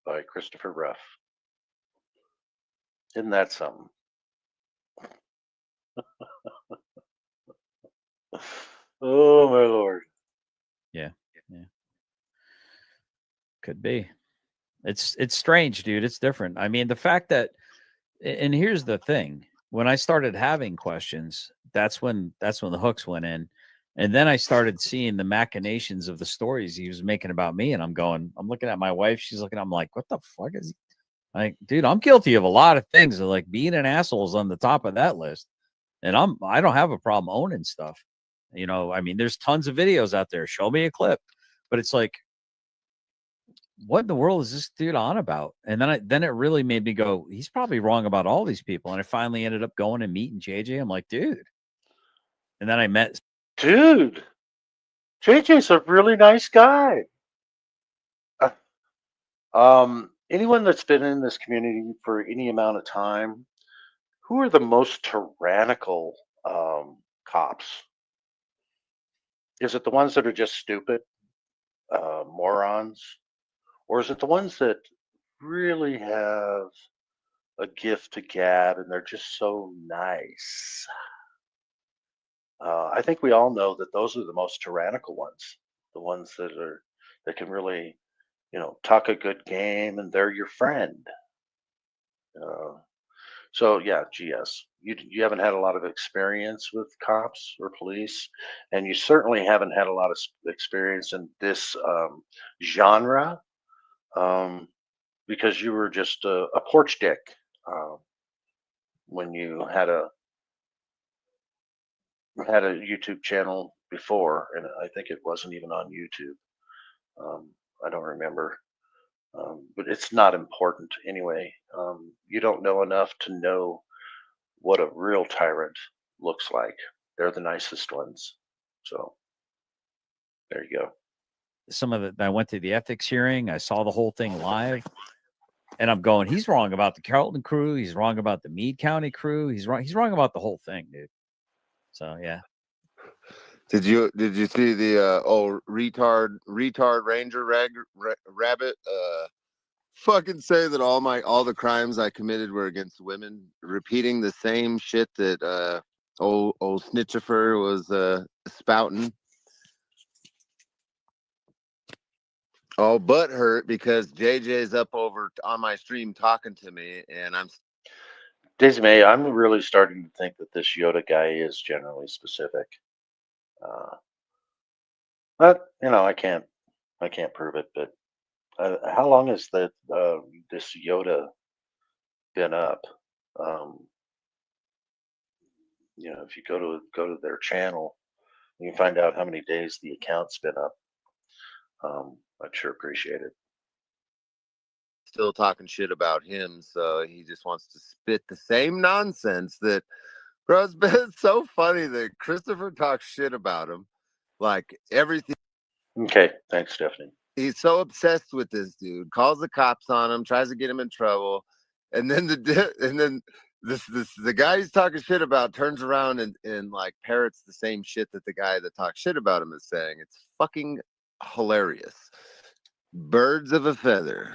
by Christopher Ruff. Isn't that something? Oh, my Lord. Yeah. Could be. It's strange, dude. It's different. I mean, the fact that, and here's the thing: when I started having questions, that's when the hooks went in, and then I started seeing the machinations of the stories he was making about me, and I'm looking at my wife. She's looking. I'm like, what the fuck is he? Like, dude, I'm guilty of a lot of things. Like being an asshole is on the top of that list, and I don't have a problem owning stuff. I mean, there's tons of videos out there. Show me a clip, but it's like, what in the world is this dude on about? And then it really made me go, he's probably wrong about all these people. And I finally ended up going and meeting JJ. I'm like, dude. And then I met. Dude, JJ's a really nice guy. Anyone that's been in this community for any amount of time, who are the most tyrannical cops? Is it the ones that are just stupid morons? Or is it the ones that really have a gift to gab and they're just so nice? I think we all know that those are the most tyrannical ones, the ones that can really, talk a good game and they're your friend. So yeah, GS, you haven't had a lot of experience with cops or police, and you certainly haven't had a lot of experience in this genre. Because you were just a porch dick when you had a YouTube channel before, and I think it wasn't even on YouTube. I don't remember, but it's not important anyway. You don't know enough to know what a real tyrant looks like. They're the nicest ones. So there you go. I went to the ethics hearing. I saw the whole thing live. And I'm going, he's wrong about the Carrollton crew. He's wrong about the Meade County crew. He's wrong about the whole thing, dude. So yeah. Did you see the retard ranger rabbit fucking say that all the crimes I committed were against women, repeating the same shit that old Snitchifer was spouting. All but hurt because JJ's up over on my stream talking to me, and I'm Daisy May, I'm really starting to think that this Yoda guy is generally specific. But I can't prove it. But how long has this Yoda been up? If you go to their channel, you can find out how many days the account's been up. I'd sure appreciate it. still talking shit about him, so he just wants to spit the same nonsense that, bro. It's been so funny that Christopher talks shit about him, like everything. Okay, thanks, Stephanie. He's so obsessed with this dude, calls the cops on him, tries to get him in trouble, and then the guy he's talking shit about turns around and like parrots the same shit that the guy that talks shit about him is saying. It's fucking hilarious. Birds of a feather.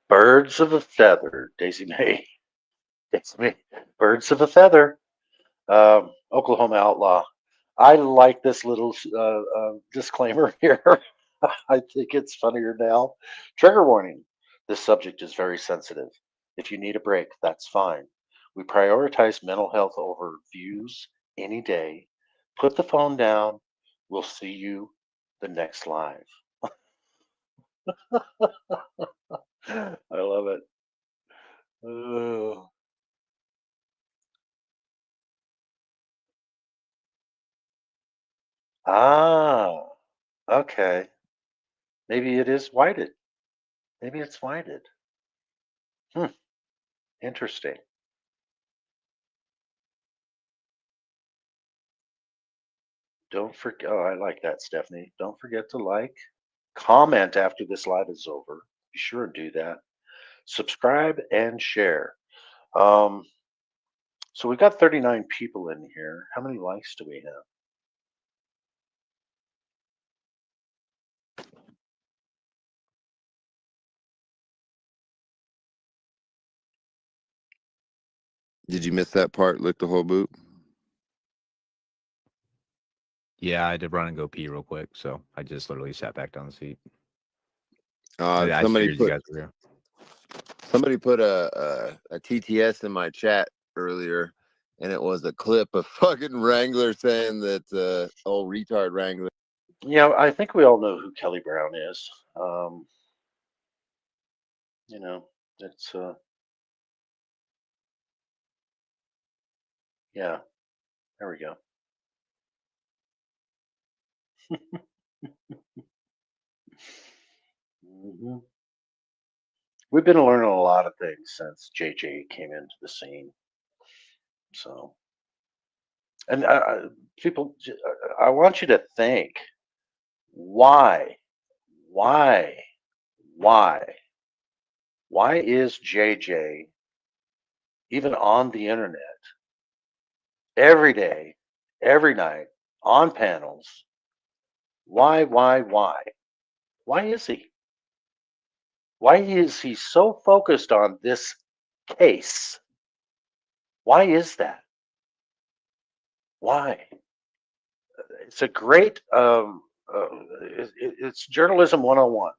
Birds of a feather, Daisy May. It's me. Birds of a feather. Oklahoma Outlaw. I like this little disclaimer here. I think it's funnier now. Trigger warning. This subject is very sensitive. If you need a break, that's fine. We prioritize mental health over views any day. Put the phone down. We'll see you the next live. I love it. Oh. Ah, okay. Maybe it is whited. Maybe it's whited. Interesting. Don't forget. Oh, I like that, Stephanie. Don't forget to like, comment after this live is over. Be sure and do that. Subscribe and share. So we've got 39 people in here. How many likes do we have? Did you miss that part? Lick the whole boot. Yeah, I did run and go pee real quick, so I just literally sat back down the seat. I Somebody figured you guys were here. Somebody put a TTS in my chat earlier, and it was a clip of fucking Wrangler saying that old retard Wrangler. Yeah, I think we all know who Kelly Brown is. It's yeah. There we go. We've been learning a lot of things since JJ came into the scene. So, and people, I want you to think, why is JJ even on the internet every day, every night, on panels? Why is he? Why is he so focused on this case? Why is that? Why? It's a great, it's journalism 101.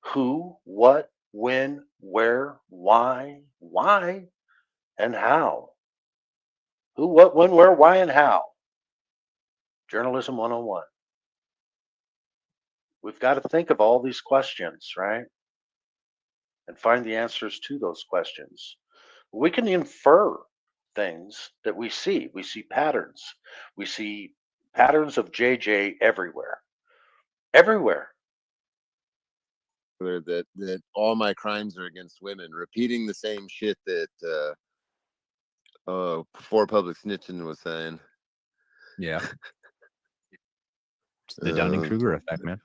Who, what, when, where, why, and how. Who, what, when, where, why, and how. Journalism 101. We've got to think of all these questions, right? And find the answers to those questions. We can infer things that we see. We see patterns. We see patterns of JJ everywhere. Everywhere. That all my crimes are against women, repeating the same shit that before public snitching was saying. Yeah. It's the Dunning-Kruger effect, man.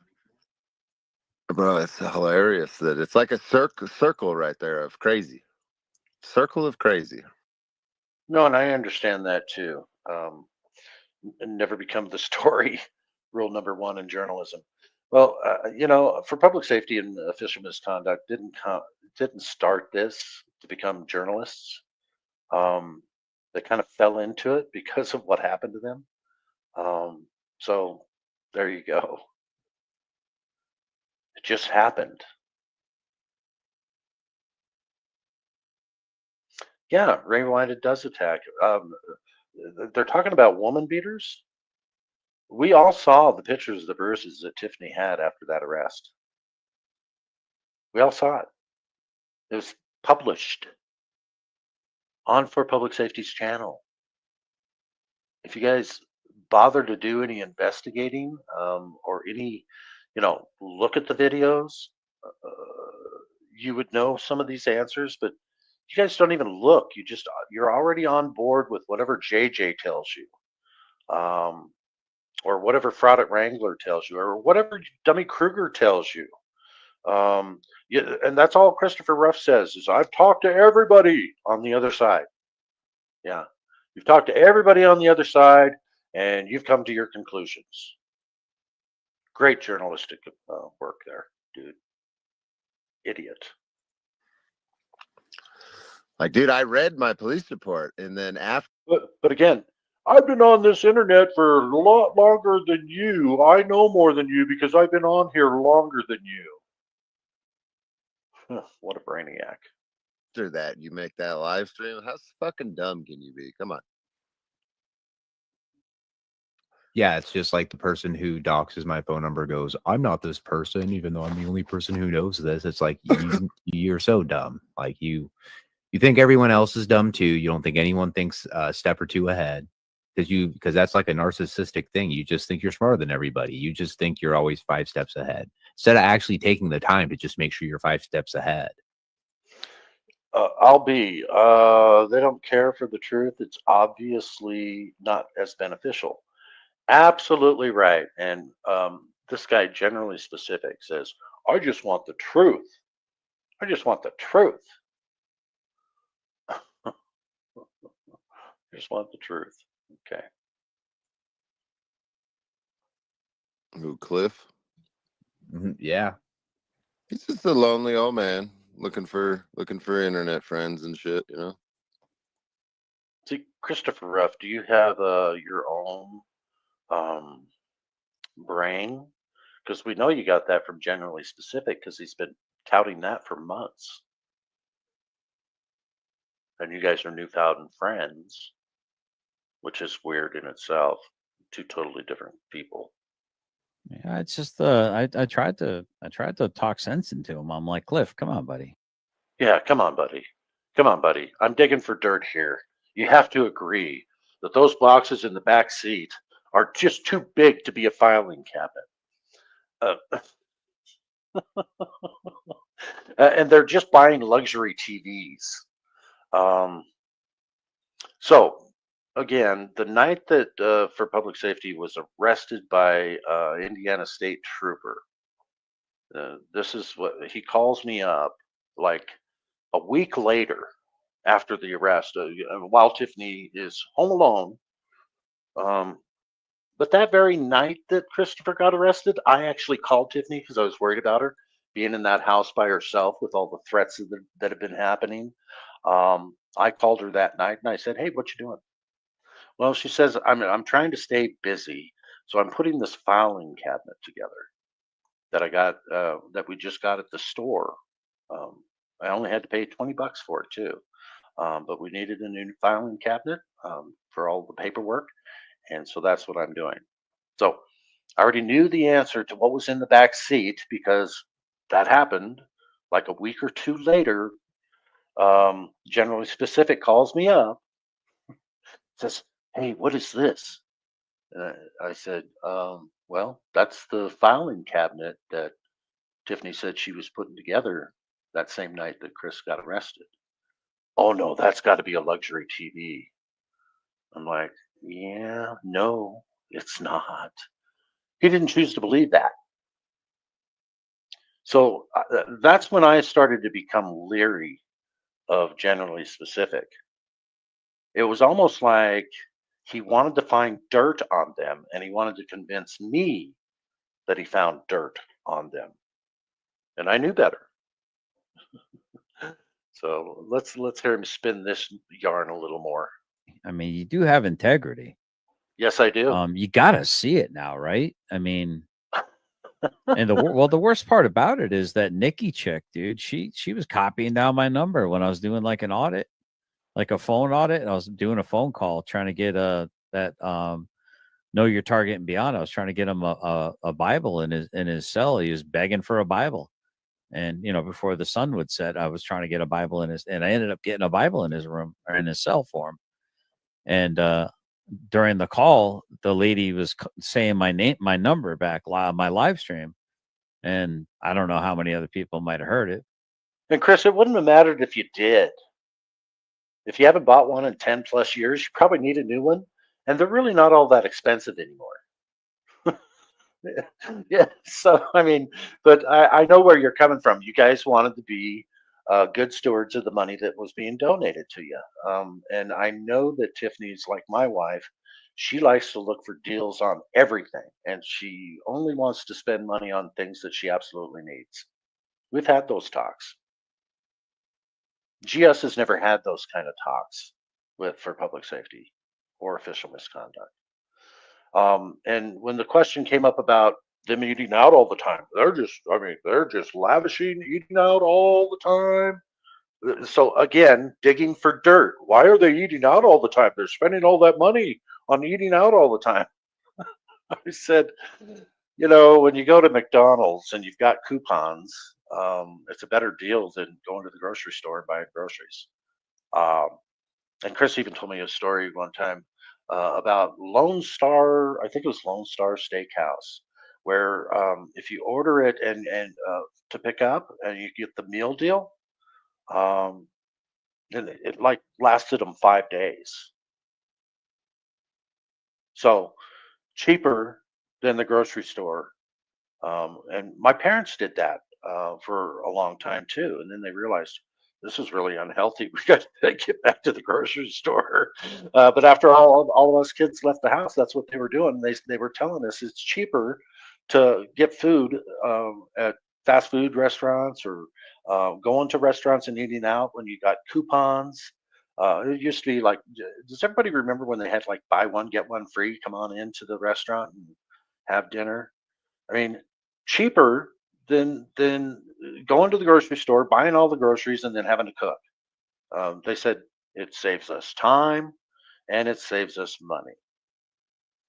Bro, it's hilarious that it's like a circle right there of crazy. Circle of crazy. No, and I understand that too. Never become the story. Rule number one in journalism. Well, for public safety and official misconduct didn't start this to become journalists. They kind of fell into it because of what happened to them. So there you go. It just happened. Yeah, Rewinded does attack. They're talking about woman beaters. We all saw the pictures of the bruises that Tiffany had after that arrest. We all saw it. It was published on For Public Safety's channel. If you guys bother to do any investigating or any, look at the videos, you would know some of these answers, but you guys don't even look. You're already on board with whatever JJ tells you, or whatever Fraud at Wrangler tells you, or whatever Dummy Kruger tells you. And that's all Christopher Ruff says is, I've talked to everybody on the other side. Yeah, you've talked to everybody on the other side, and you've come to your conclusions. Great journalistic work there, dude. Idiot. Like, dude, I read my police report, and then after. But again, I've been on this internet for a lot longer than you. I know more than you because I've been on here longer than you. What a brainiac. After that, you make that live stream. How fucking dumb can you be? Come on. Yeah, it's just like the person who doxes my phone number goes, I'm not this person, even though I'm the only person who knows this. It's like you're so dumb. Like you think everyone else is dumb too. You don't think anyone thinks a step or two ahead. Because that's like a narcissistic thing. You just think you're smarter than everybody. You just think you're always 5 steps ahead. Instead of actually taking the time to just make sure you're 5 steps ahead. They don't care for the truth. It's obviously not as beneficial. Absolutely right. And this guy, Generally Specific, says, I just want the truth. I just want the truth. I just want the truth. Okay. Who, Cliff? Yeah. He's just a lonely old man looking for internet friends and shit, See, Christopher Ruff, do you have your own brain? Because we know you got that from Generally Specific because he's been touting that for months. And you guys are newfound friends, which is weird in itself. 2 totally different people. Yeah, it's just I tried to talk sense into him. I'm like, Cliff, come on, buddy. Yeah, come on, buddy. Come on, buddy. I'm digging for dirt here. You have to agree that those boxes in the back seat are just too big to be a filing cabinet. And they're just buying luxury TVs. So, again, the night that For Public Safety was arrested by Indiana State Trooper, this is what he calls me up like a week later after the arrest, while Tiffany is home alone. But that very night that Christopher got arrested, I actually called Tiffany because I was worried about her being in that house by herself with all the threats that have been happening. I called her that night and I said, "Hey, what you doing?" Well, she says, I'm trying to stay busy, so I'm putting this filing cabinet together that I got that we just got at the store. I only had to pay $20 for it too, but we needed a new filing cabinet for all the paperwork, and so that's what I'm doing. So I already knew the answer to what was in the back seat because that happened like a week or 2 later. Generally Specific calls me up, says, "Hey, what is this?" I said, "Well, that's the filing cabinet that Tiffany said she was putting together that same night that Chris got arrested." "Oh no, that's got to be a luxury TV." I'm like, "Yeah, no, it's not." He didn't choose to believe that. So that's when I started to become leery of Generally Specific. It was almost like he wanted to find dirt on them and he wanted to convince me that he found dirt on them. And I knew better. So let's hear him spin this yarn a little more. I mean, you do have integrity. Yes, I do. You got to see it now, right? I mean, and the worst part about it is that Nikki chick, dude, she was copying down my number when I was doing like an audit, like a phone audit, and I was doing a phone call trying to get that know your target and beyond. I was trying to get him a Bible in his cell. He was begging for a Bible. And, you know, before the sun would set, I was trying to get a Bible and I ended up getting a Bible in his room or in his cell for him. And during the call, the lady was saying my number back live, my live stream. And I don't know how many other people might have heard it. And Chris, it wouldn't have mattered if you did. If you haven't bought one in 10 plus years, you probably need a new one. And they're really not all that expensive anymore. Yeah. So, I mean, but I know where you're coming from. You guys wanted to be good stewards of the money that was being donated to you. And I know that Tiffany's like my wife. She likes to look for deals on everything. And she only wants to spend money on things that she absolutely needs. We've had those talks. GS has never had those kind of talks for public safety or official misconduct. And when the question came up about them eating out all the time, they're just lavishing, eating out all the time. So again, digging for dirt. Why are they eating out all the time? They're spending all that money on eating out all the time. I said, you know, when you go to McDonald's and you've got coupons, it's a better deal than going to the grocery store and buying groceries. And Chris even told me a story one time about Lone Star, I think it was Lone Star Steakhouse, where if you order it and to pick up and you get the meal deal, and it like lasted them 5 days. So cheaper than the grocery store. And my parents did that for a long time too. And then they realized this is really unhealthy. We got to get back to the grocery store. But after all of us kids left the house, that's what they were doing. They were telling us it's cheaper to get food at fast food restaurants or going to restaurants and eating out when you got coupons. It used to be like, does everybody remember when they had like buy one, get one free, come on into the restaurant and have dinner? I mean, cheaper than going to the grocery store, buying all the groceries, and then having to cook. They said it saves us time and it saves us money.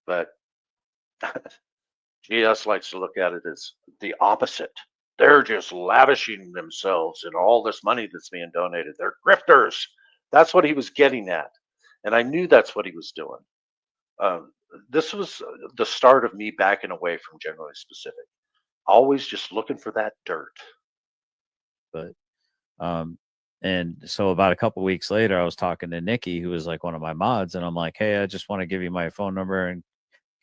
But GS likes to look at it as the opposite. They're just lavishing themselves in all this money that's being donated. They're grifters. That's what he was getting at. And I knew that's what he was doing. This was the start of me backing away from generally specific. Always just looking for that dirt. But and so about a couple weeks later, I was talking to Nikki, who was like one of my mods, and I'm like, hey, I just want to give you my phone number in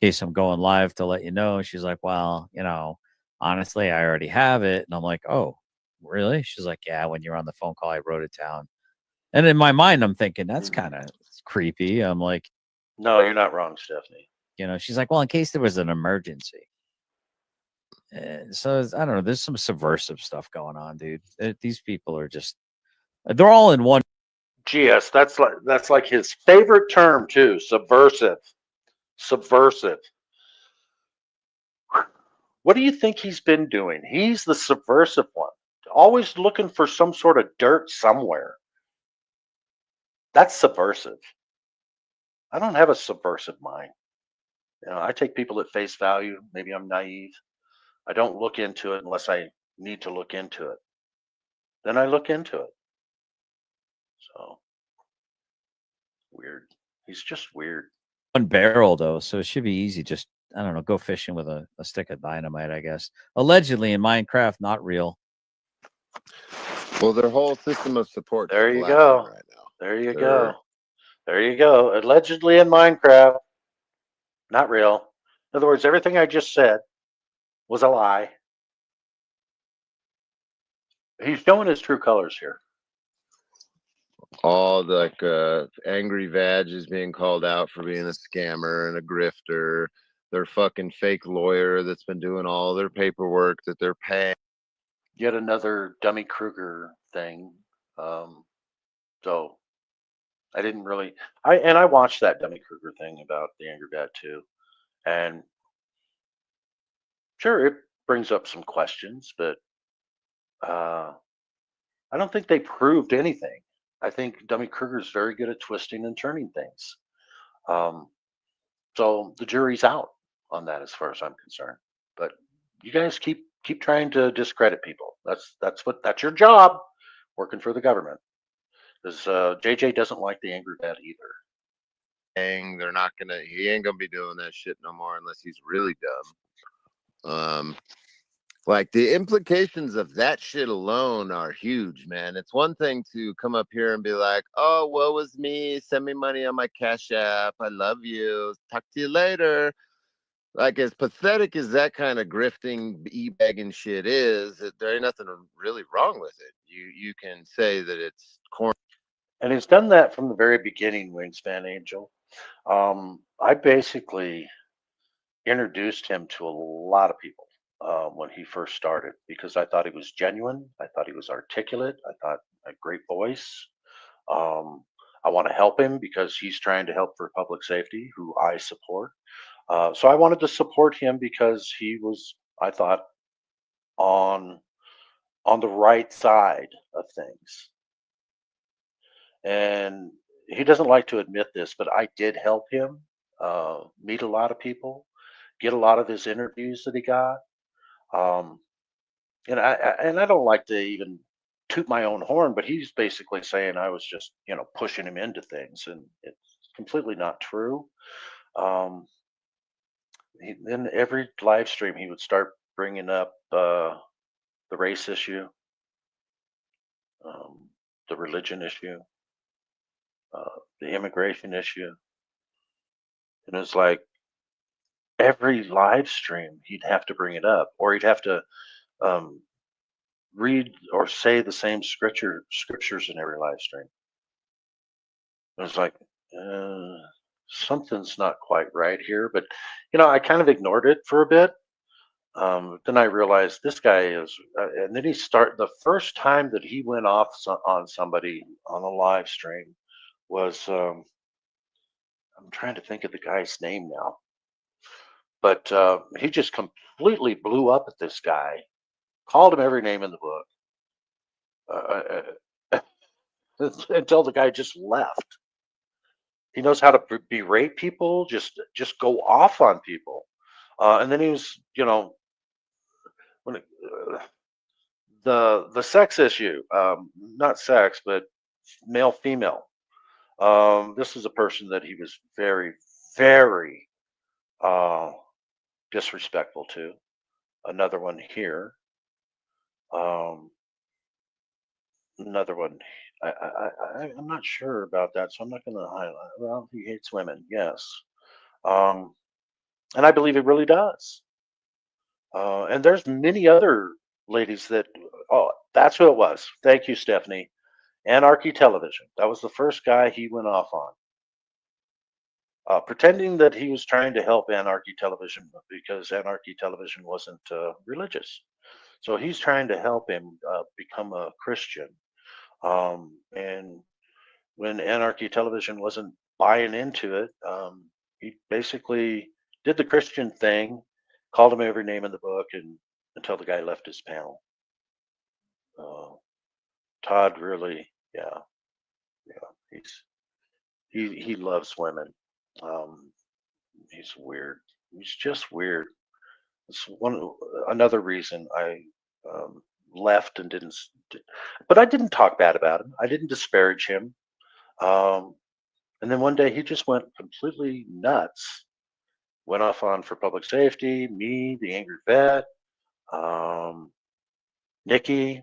case I'm going live to let you know. And she's like, well, you know, honestly, I already have it. And I'm like, oh, really? She's like, yeah, when you're on the phone call, I wrote it down. And in my mind, I'm thinking that's kind of creepy. I'm like, no, you're not wrong, Stephanie. You know, she's like, well, in case there was an emergency. So I don't know. There's some subversive stuff going on, dude. These people are just, they're all in one. GS, that's like his favorite term too. Subversive. What do you think he's been doing? He's the subversive one, always looking for some sort of dirt somewhere. That's subversive. I don't have a subversive mind. You know, I take people at face value. Maybe I'm naive. I don't look into it unless I need to look into it. Then I look into it. So weird. He's just weird. One barrel though, so it should be easy. Just, I don't know, go fishing with a stick of dynamite, I guess. Allegedly in Minecraft, not real. Well, their whole system of support. There you go. Right now. There you go. There you go. Allegedly in Minecraft, not real. In other words, everything I just said was a lie. He's showing his true colors here. All the angry vag is being called out for being a scammer and a grifter. their fucking fake lawyer that's been doing all their paperwork that they're paying. Yet another Dummy Kruger thing. So I didn't really. I watched that Dummy Kruger thing about the Angry Vet too, and sure, it brings up some questions, but I don't think they proved anything. I think Dummy Kruger's very good at twisting and turning things. So the jury's out on that as far as I'm concerned. But you guys keep trying to discredit people. That's your job, working for the government. Because JJ doesn't like the Angry Vet either. They're not gonna. He ain't gonna be doing that shit no more unless he's really dumb. Like the implications of that shit alone are huge, man. It's one thing to come up here and be like, "Oh, woe is me. Send me money on my Cash App. I love you. Talk to you later." Like as pathetic as that kind of grifting, e-bagging shit is, there ain't nothing really wrong with it. You can say that it's corny. And he's done that from the very beginning, Wingspan Angel. I basically introduced him to a lot of people when he first started because I thought he was genuine. I thought he was articulate. I thought a great voice. I want to help him because he's trying to help for public safety, who I support. So I wanted to support him because he was, I thought, on the right side of things. And he doesn't like to admit this, but I did help him meet a lot of people, get a lot of his interviews that he got. And I don't like to even toot my own horn, but he's basically saying I was just pushing him into things, and it's completely not true. Then every live stream he would start bringing up the race issue, the religion issue, the immigration issue, and it's like every live stream he'd have to bring it up, or he'd have to read or say the same scriptures in every live stream. It was like something's not quite right here, but I kind of ignored it for a bit. Then I realized this guy is, and then the first time that he went off on somebody on a live stream was, I'm trying to think of the guy's name now, but he just completely blew up at this guy, called him every name in the book, until the guy just left. He knows how to berate people, just go off on people, and then he was, when the sex issue, not sex, but male female. This is a person that he was very, very disrespectful to. Another one here. Another one. I'm not sure about that, so I'm not going to highlight. Well, he hates women, yes, and I believe he really does. And there's many other ladies that. Oh, that's who it was. Thank you, Stephanie. Anarchy Television. That was the first guy he went off on, pretending that he was trying to help Anarchy Television because Anarchy Television wasn't religious. So he's trying to help him become a Christian. And when Anarchy Television wasn't buying into it, he basically did the Christian thing, called him every name in the book, and until the guy left his panel. Todd really, yeah, he loves women. He's weird. He's just weird. It's another reason I left and didn't. But I didn't talk bad about him. I didn't disparage him. And then one day he just went completely nuts. Went off on for public safety, me, the Angry Vet, Nikki,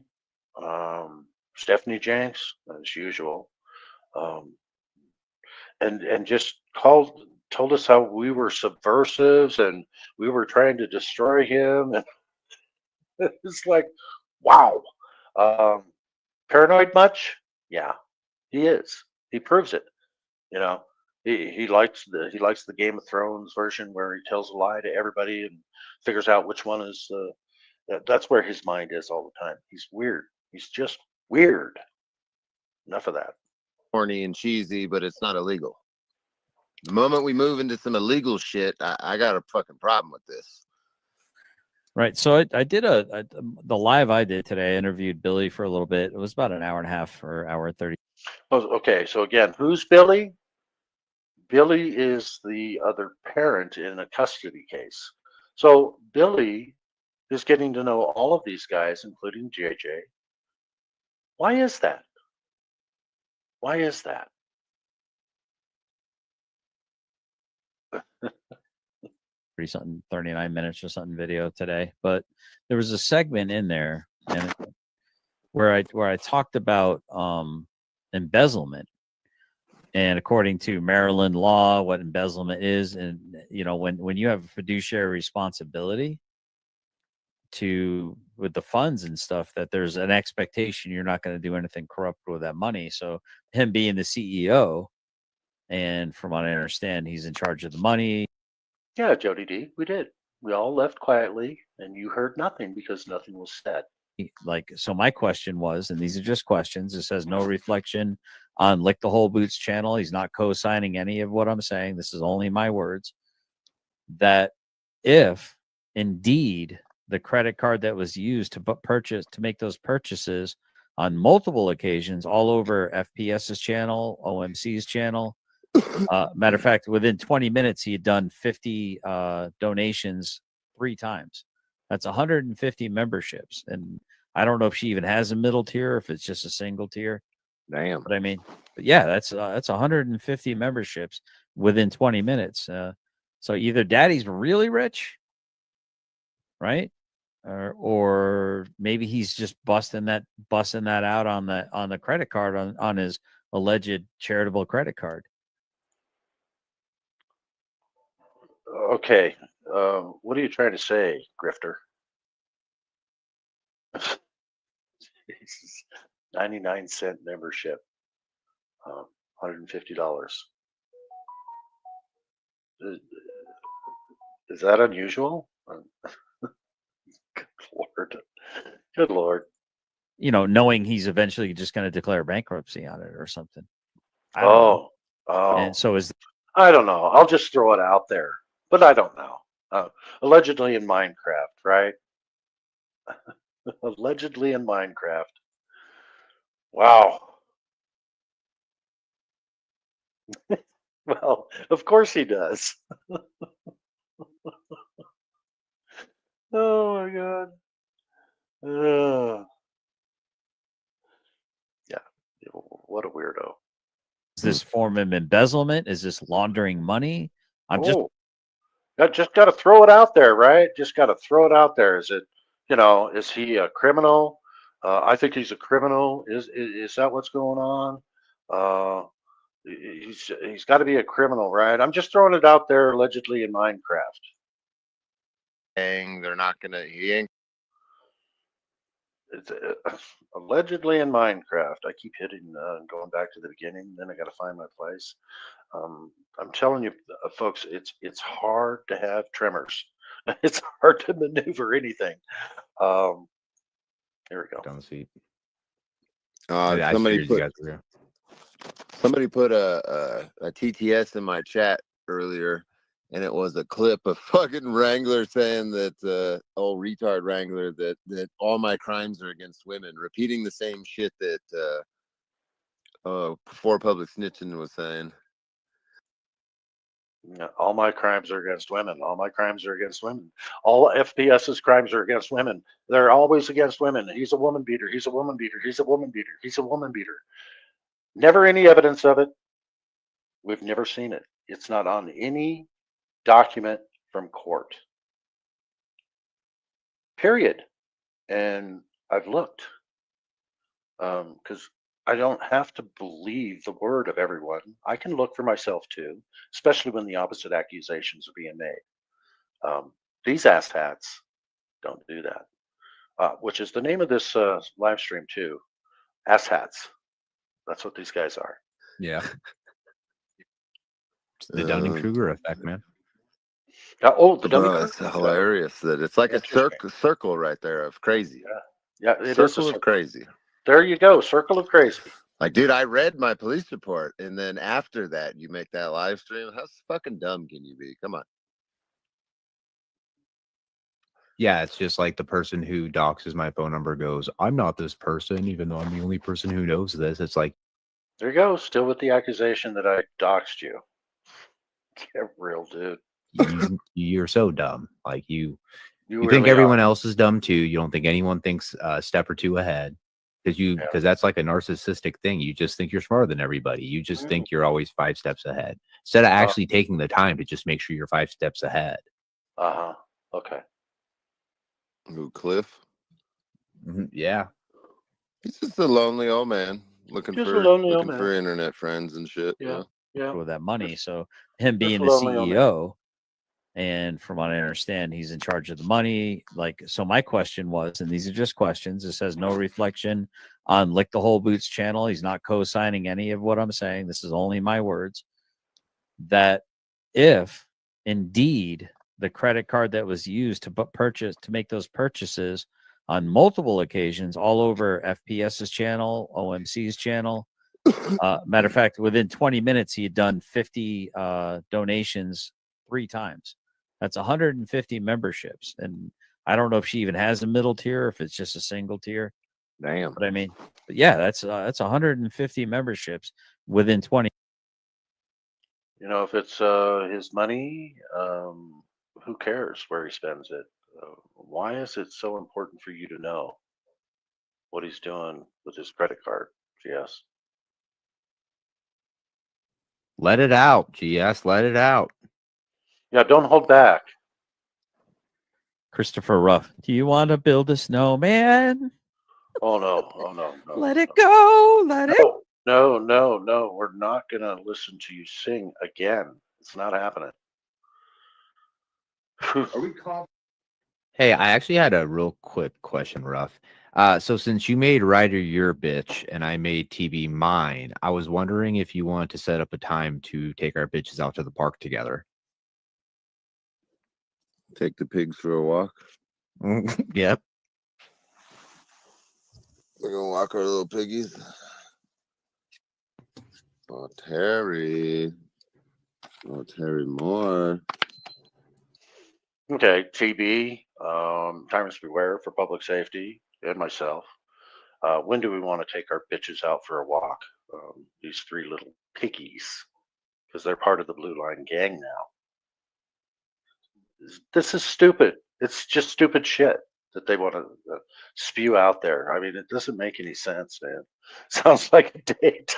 Stephanie Jenks, as usual, and just told us how we were subversives and we were trying to destroy him, and it's like, wow. Paranoid much? Yeah, he is. He proves it. He likes the Game of Thrones version where he tells a lie to everybody and figures out which one is that's where his mind is all the time. He's weird. He's just weird. Enough of that. Horny and cheesy, but it's not illegal. The moment we move into some illegal shit, I got a fucking problem with this. Right. So I did the live I did today. I interviewed Billy for a little bbit. It was about an hour and a half or hour and 30. Oh, okay, so again, who's Billy? Billy is the other parent in a custody case. So Billy is getting to know all of these guys, including JJ. Why is that? Why is that? Something 39 minutes or something video today, but there was a segment in there and where I talked about embezzlement, and according to Maryland law, what embezzlement is, and when you have a fiduciary responsibility with the funds and stuff, that there's an expectation you're not going to do anything corrupt with that money. So him being the CEO, and from what I understand, he's in charge of the money. Yeah, Jody D, we did. We all left quietly, and you heard nothing because nothing was said. So my question was, and these are just questions, it says no reflection on Lick the Whole Boots channel. He's not co-signing any of what I'm saying. This is only my words. That if indeed the credit card that was used to make those purchases on multiple occasions all over FPS's channel, OMC's channel, matter of fact, within 20 minutes, he had done 50 donations 3 times. That's 150 memberships. And I don't know if she even has a middle tier, or if it's just a single tier. Damn. But I mean, yeah, that's 150 memberships within 20 minutes. So either daddy's really rich, right? Or maybe he's just busting that out on the credit card on his alleged charitable credit card. Okay, what are you trying to say, grifter? 99-cent membership, $150. Is that unusual? Good Lord. Good Lord. Knowing he's eventually just going to declare bankruptcy on it or something. I don't know. And so I don't know. I'll just throw it out there, but I don't know. Allegedly in Minecraft, right? Allegedly in Minecraft. Wow. Well, of course he does. Oh my God. Yeah. What a weirdo. is this form of embezzlement? Is this laundering money? Just got to throw it out there, right? Just got to throw it out there. Is it, is he a criminal? I think he's a criminal. Is that what's going on? He's got to be a criminal, right? I'm just throwing it out there, allegedly in Minecraft. They're not gonna. He ain't. It's allegedly in Minecraft. I keep hitting, going back to the beginning. Then I got to find my place. I'm telling you, folks, it's hard to have tremors. It's hard to maneuver anything. Here we go. Don't see. Somebody put a TTS in my chat earlier, and it was a clip of fucking Wrangler saying that old retard Wrangler that all my crimes are against women, repeating the same shit that before public snitching was saying. All my crimes are against women. All my crimes are against women. All FPS's crimes are against women. They're always against women. He's a woman beater. He's a woman beater. He's a woman beater. He's a woman beater. Never any evidence of it. We've never seen it. It's not on any document from court. Period. And I've looked. Because I don't have to believe the word of everyone. I can look for myself too, especially when the opposite accusations are being made. These asshats don't do that, which is the name of this live stream too. Asshats. That's what these guys are. Yeah. the Dunning-Kruger effect, man. Oh, the dummy. Bro, it's hilarious that it's like a circle right there of crazy. Yeah, it is a Circle of circle. crazy. There you go, circle of crazy. Like, dude, I read my police report, and then after that, you make that live stream. How fucking dumb can you be? Come on. Yeah, it's just like the person who doxes my phone number goes, I'm not this person, even though I'm the only person who knows this. It's like, There you go, still with the accusation that I doxed you. Get real, dude. you're so dumb. Like you You think really everyone are. else is dumb too. You don't think anyone thinks a step or two ahead because that's like a narcissistic thing. You just think you're smarter than everybody. You just think you're always 5 steps ahead instead of actually taking the time to just make sure you're 5 steps ahead. Uh-huh. Okay. Who, Cliff? Yeah. He's just a lonely old man looking Just a for lonely old looking for man. internet friends and shit. Yeah. Yeah. with that money. So him being a the lonely old man. CEO, and from what I understand, he's in charge of the money. Like, so my question was, and these are just questions. This has no reflection on Lick the Whole Boots channel. He's not co-signing any of what I'm saying. This is only my words. That if indeed the credit card that was used to make those purchases on multiple occasions all over FPS's channel, OMC's channel. Matter of fact, within 20 minutes, he had done 50 donations 3 times. That's 150 memberships. And I don't know if she even has a middle tier, or if it's just a single tier. Damn. But I mean, but yeah, that's 150 memberships within 20. You know, if it's his money, who cares where he spends it? Why is it so important for you to know what he's doing with his credit card? Yes. Let it out, GS. Let it out. Yeah, don't hold back. Christopher Ruff, do you want to build a snowman? Oh no! Oh no! No! Let it go. Let it. No! No! No! We're not gonna listen to you sing again. It's not happening. Are we coughing? Hey, I actually had a real quick question, Ruff. So since you made Ryder your bitch and I made TV mine, I was wondering if you wanted to set up a time to take our bitches out to the park together. Take the pigs for a walk. Yep. We're gonna walk our little piggies. Oh, Terry. Oh, Terry Moore. Okay, TB, Tyrants Beware for public safety, and myself. When do we want to take our bitches out for a walk? These 3 little piggies, because they're part of the Blue Line gang now. This is stupid. It's just stupid shit that they want to spew out there. I mean, it doesn't make any sense, man. Sounds like a date.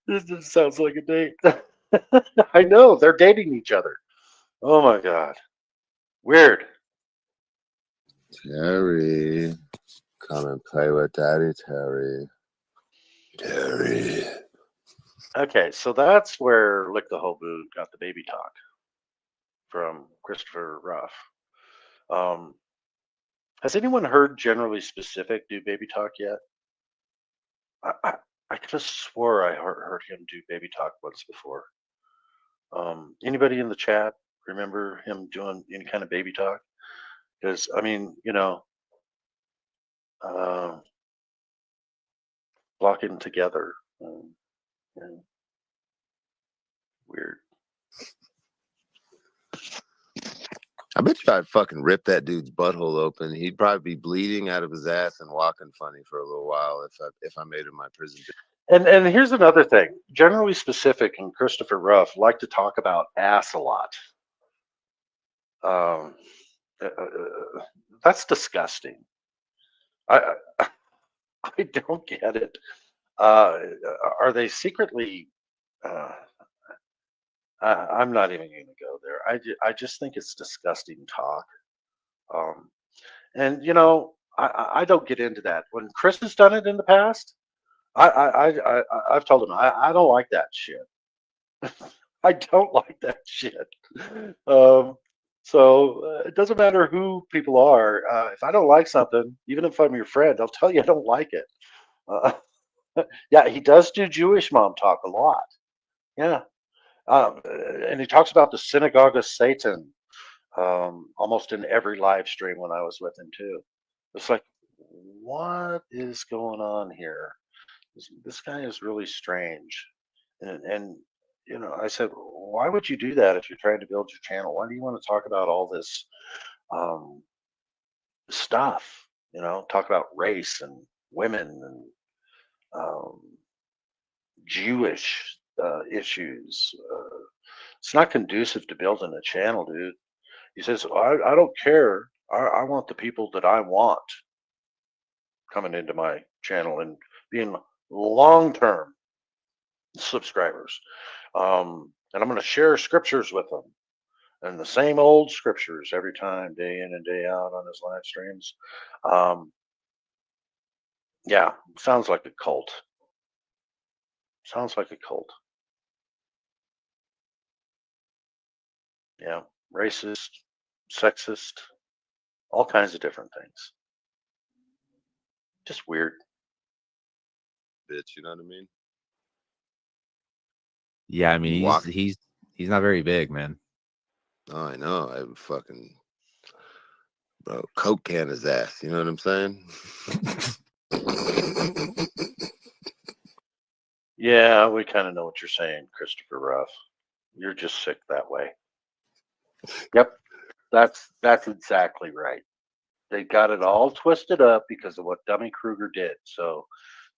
This just sounds like a date. I know, they're dating each other. Oh my God. Weird. Terry. Come and play with Daddy, Terry. Terry. Okay, so that's where Lick the Whole Boot got the baby talk from Christopher Ruff. Has anyone heard Generally Specific do baby talk yet? I could have swore I heard him do baby talk once before. Anybody in the chat remember him doing any kind of baby talk? Because I mean, you know, blocking together. Yeah. Weird. I bet you I'd fucking rip that dude's butthole open. He'd probably be bleeding out of his ass and walking funny for a little while if I made him my prison. And here's another thing. Generally Specific and Christopher Ruff like to talk about ass a lot. That's disgusting. I don't get it. Are they secretly? I'm not even going to go there. I just think it's disgusting talk. And you know, I don't get into that. When Chris has done it in the past, I've told him I don't like that shit. I don't like that shit. So it doesn't matter who people are. If I don't like something, even if I'm your friend, I'll tell you I don't like it. Yeah, he does do Jewish mom talk a lot. Yeah. And he talks about the synagogue of Satan almost in every live stream when I was with him too. It's like, what is going on here? This guy is really strange. And you know, I said, why would you do that if you're trying to build your channel? Why do you want to talk about all this um, stuff? You know, talk about race and women and um, Jewish issues. It's not conducive to building a channel, dude. He says, I don't care. I want the people that I want coming into my channel and being long-term subscribers. And I'm going to share scriptures with them and the same old scriptures every time, day in and day out on his live streams. Yeah, sounds like a cult. Sounds like a cult. Yeah, racist, sexist, all kinds of different things. Just weird. Bitch, you know what I mean? Yeah, I mean, Walk. he's not very big, man. Oh, I know. I fucking bro, coke can his ass. You know what I'm saying? Yeah, we kind of know what you're saying, Christopher Ruff. You're just sick that way. Yep, that's exactly right. They got it all twisted up because of what Dummy Kruger did. So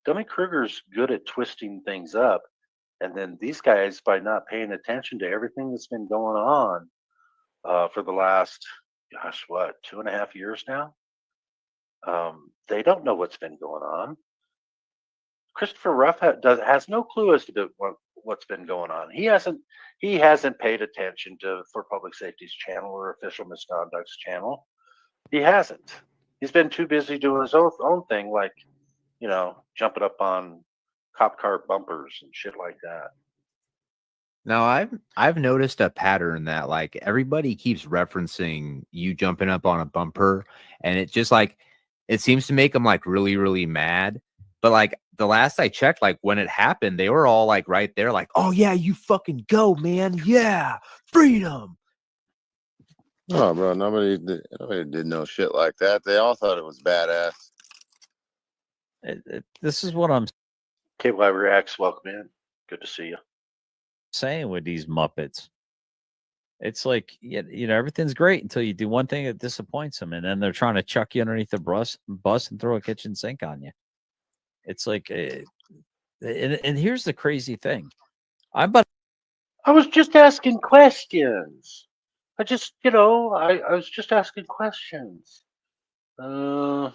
Dummy Kruger's good at twisting things up, and then these guys, by not paying attention to everything that's been going on for the last, gosh, what, 2.5 years now, they don't know what's been going on. Christopher Ruff has no clue as to what's been going on. He hasn't paid attention to For Public Safety's channel or Official Misconduct's channel. He hasn't. He's been too busy doing his own thing, like, you know, jumping up on cop car bumpers and shit like that. Now I've noticed a pattern that like everybody keeps referencing you jumping up on a bumper, and it just like it seems to make them like really, really mad. But like the last I checked, like when it happened, they were all like right there, like, oh yeah, you fucking go, man. Yeah, freedom. Oh, bro, nobody did no shit like that. They all thought it was badass. This is what I'm KY Reacts, welcome in. Good to see you. saying with these Muppets. It's like, you know, everything's great until you do one thing that disappoints them, and then they're trying to chuck you underneath the bus and throw a kitchen sink on you. It's like, and here's the crazy thing. I was just asking questions. I was just asking questions. Yeah.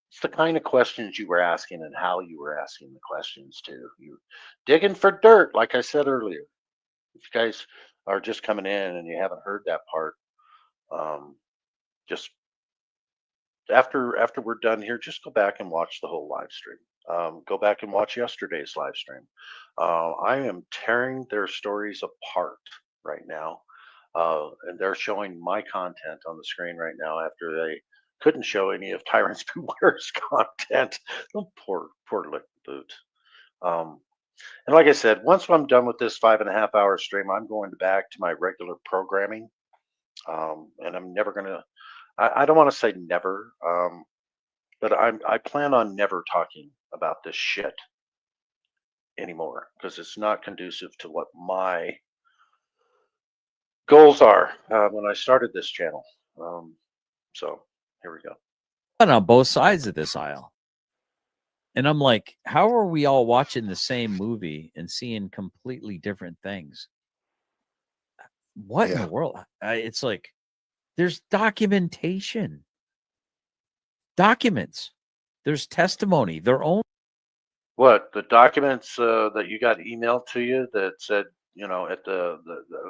It's the kind of questions you were asking and how you were asking the questions too. You digging for dirt, like I said earlier. If you guys are just coming in and you haven't heard that part, just after we're done here, just go back and watch the whole live stream. Go back and watch yesterday's live stream. I am tearing their stories apart right now, and they're showing my content on the screen right now after they couldn't show any of Tyrants Beware's content. Oh, poor Lick Boot. And like I said, once I'm done with this 5.5 hour stream, I'm going back to my regular programming. And I'm never gonna. I don't want to say never, but I plan on never talking about this shit anymore because it's not conducive to what my goals are when I started this channel. So here we go. on both sides of this aisle. And I'm like, how are we all watching the same movie and seeing completely different things? What in the world? It's like there's documentation, documents, there's testimony, their own. What, the documents that you got emailed to you that said, you know, at the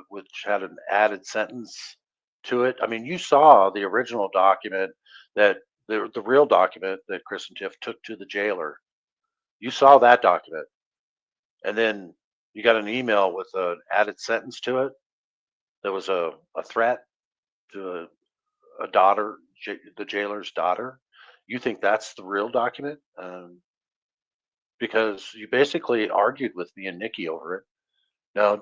which had an added sentence to it? I mean, you saw the original document that the real document that Chris and Tiff took to the jailer. You saw that document, and then you got an email with an added sentence to it. There was a threat to a daughter, the jailer's daughter. You think that's the real document? Because you basically argued with me and Nikki over it. Now,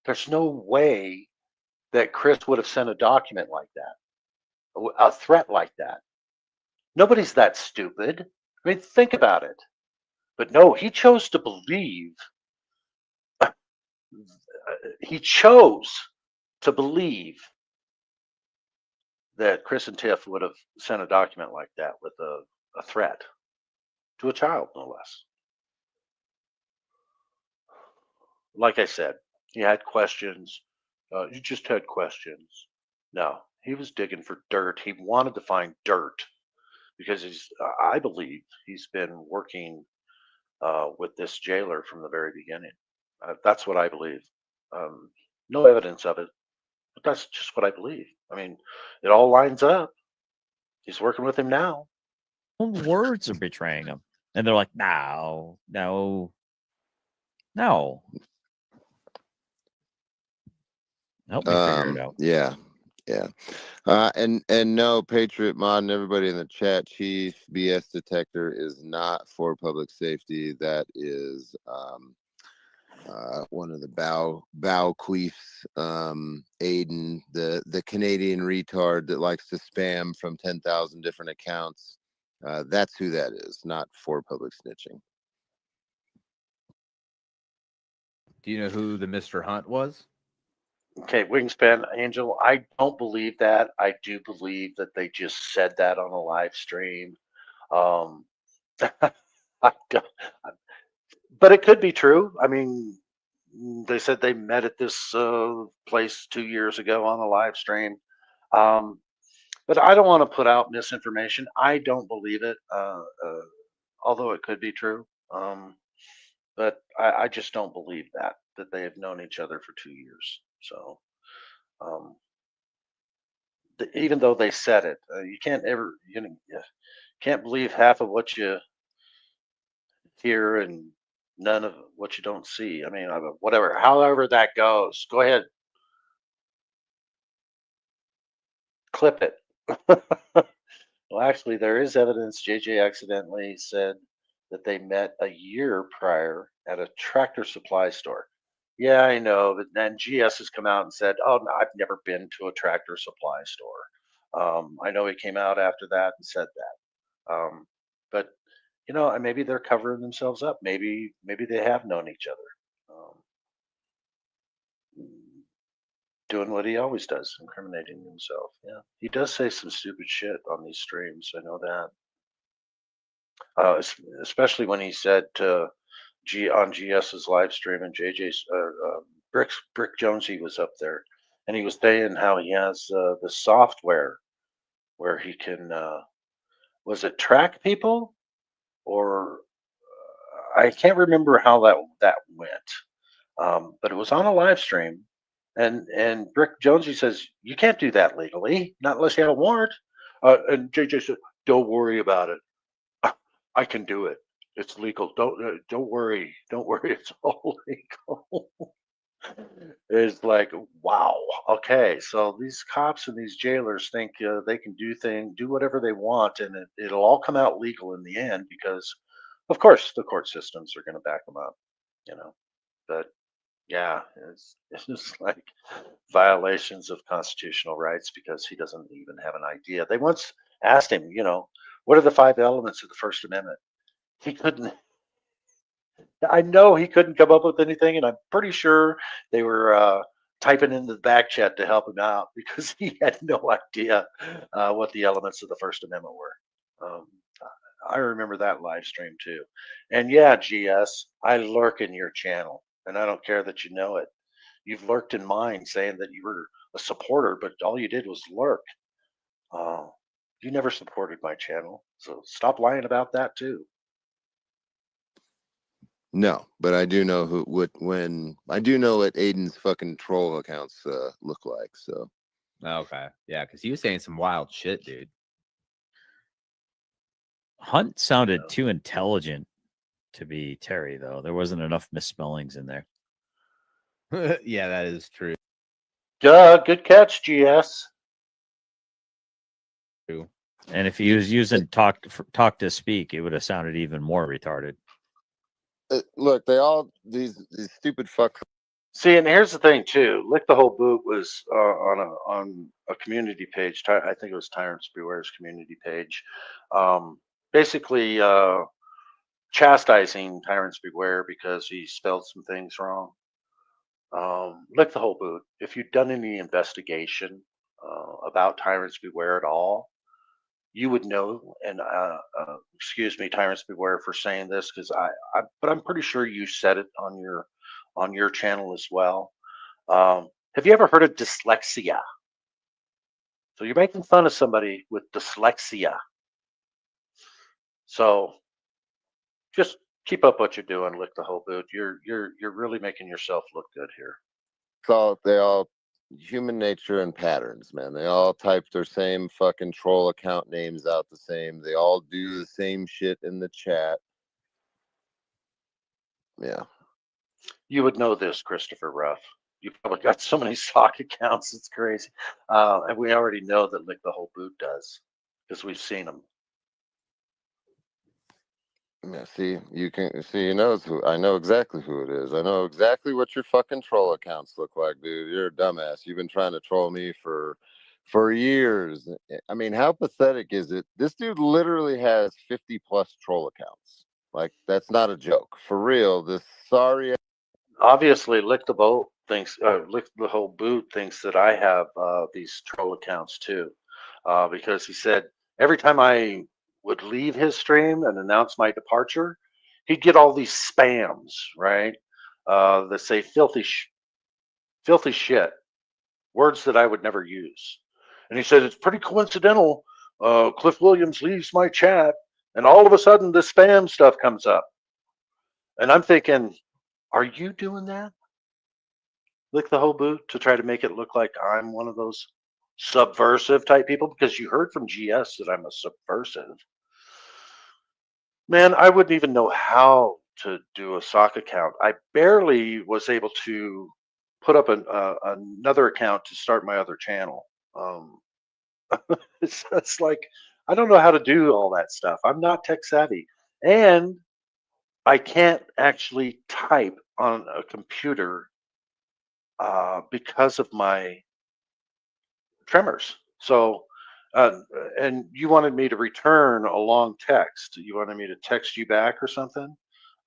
there's no way that Chris would have sent a document like that, a threat like that. Nobody's that stupid. I mean, think about it. But no, he chose to believe. He chose to believe that Chris and Tiff would have sent a document like that with a threat to a child, no less. Like I said, he had questions. You just had questions. No, he was digging for dirt. He wanted to find dirt because I believe he's been working with this jailer from the very beginning. That's what I believe. No evidence of it, but that's just what I believe. I mean, it all lines up. He's working with him now. Own words are betraying him. And they're like, no. Help me figure it out. Yeah. And no, Patriot Mod and everybody in the chat, Chief BS Detector is not for public safety. That is one of the bow queefs, Aiden, the Canadian retard that likes to spam from 10,000 different accounts. That's who that is, not for public snitching. Do you know who the Mr. Hunt was? Okay, Wingspan Angel, I don't believe that. I do believe that they just said that on a live stream. I don't, but it could be true. I mean, they said they met at this place 2 years ago on a live stream. But I don't want to put out misinformation. I don't believe it, although it could be true. But I just don't believe that they have known each other for 2 years. So, even though they said it, you can't ever, can't believe half of what you hear and none of what you don't see. I mean, whatever, however that goes, go ahead, clip it. Well, actually, there is evidence JJ accidentally said that they met a year prior at a Tractor Supply store. Yeah, I know, but then GS has come out and said, "Oh, no, I've never been to a Tractor Supply store." I know he came out after that and said that, but maybe they're covering themselves up. Maybe they have known each other, doing what he always does, incriminating himself. Yeah, he does say some stupid shit on these streams. I know that, especially when he said to on GS's live stream and JJ's Brick Jonesy was up there, and he was saying how he has the software where he can was it track people, or I can't remember how that went, but it was on a live stream, and Brick Jonesy says you can't do that legally, not unless you have a warrant, and JJ said, "Don't worry about it, I can do it. It's legal. Don't worry. Don't worry. It's all legal." It's like, wow. Okay, so these cops and these jailers think they can do whatever they want, and it'll all come out legal in the end because, of course, the court systems are going to back them up. But yeah, it's just like violations of constitutional rights because he doesn't even have an idea. They once asked him, what are the 5 elements of the First Amendment? He couldn't. I know he couldn't come up with anything, and I'm pretty sure they were typing in the back chat to help him out because he had no idea what the elements of the First Amendment were. I remember that live stream too. And yeah, GS, I lurk in your channel, and I don't care that you know it. You've lurked in mine saying that you were a supporter, but all you did was lurk. You never supported my channel, so stop lying about that too. No, but I do know what Aiden's fucking troll accounts look like. So Okay, yeah, because he was saying some wild shit, dude. Hunt sounded too intelligent to be Terry, though. There wasn't enough misspellings in there. Yeah, that is true. Good catch, GS. And if he was using talk to speak, it would have sounded even more retarded. Look, they all these stupid fucks. See, and here's the thing too. Lick the Whole Boot was on a community page. I think it was Tyrants Beware's community page. Basically, chastising Tyrants Beware because he spelled some things wrong. Lick the Whole Boot. If you've done any investigation about Tyrants Beware at all, you would know. And excuse me, Tyrants Beware, for saying this, because but I'm pretty sure you said it on your channel as well. Have you ever heard of dyslexia? So you're making fun of somebody with dyslexia. So just keep up what you're doing, Lick the Whole Boot. You're really making yourself look good here. They all human nature and patterns, man. They all type their same fucking troll account names out the same. They all do the same shit in the chat. Yeah. You would know this, Christopher Ruff. You probably got so many sock accounts, it's crazy. And we already know that Lick the Whole Boot does because we've seen them. Yeah, see, he knows who. I know exactly who it is. I know exactly what your fucking troll accounts look like, dude. You're a dumbass. You've been trying to troll me for years. I mean, how pathetic is it? This dude literally has 50 plus troll accounts. Like, that's not a joke. For real, this sorry. Obviously, Lick the Whole Boot thinks that I have these troll accounts too, because he said every time I would leave his stream and announce my departure, he'd get all these spams, right? That say filthy shit, words that I would never use. And he said, it's pretty coincidental. Cliff Williams leaves my chat and all of a sudden the spam stuff comes up. And I'm thinking, are you doing that? Lick the Whole Boot, to try to make it look like I'm one of those subversive type people? Because you heard from GS that I'm a subversive. Man, I wouldn't even know how to do a sock account. I barely was able to put up another account to start my other channel. It's like, I don't know how to do all that stuff. I'm not tech savvy. And I can't actually type on a computer because of my tremors. So, and you wanted me to return a long text. You wanted me to text you back or something?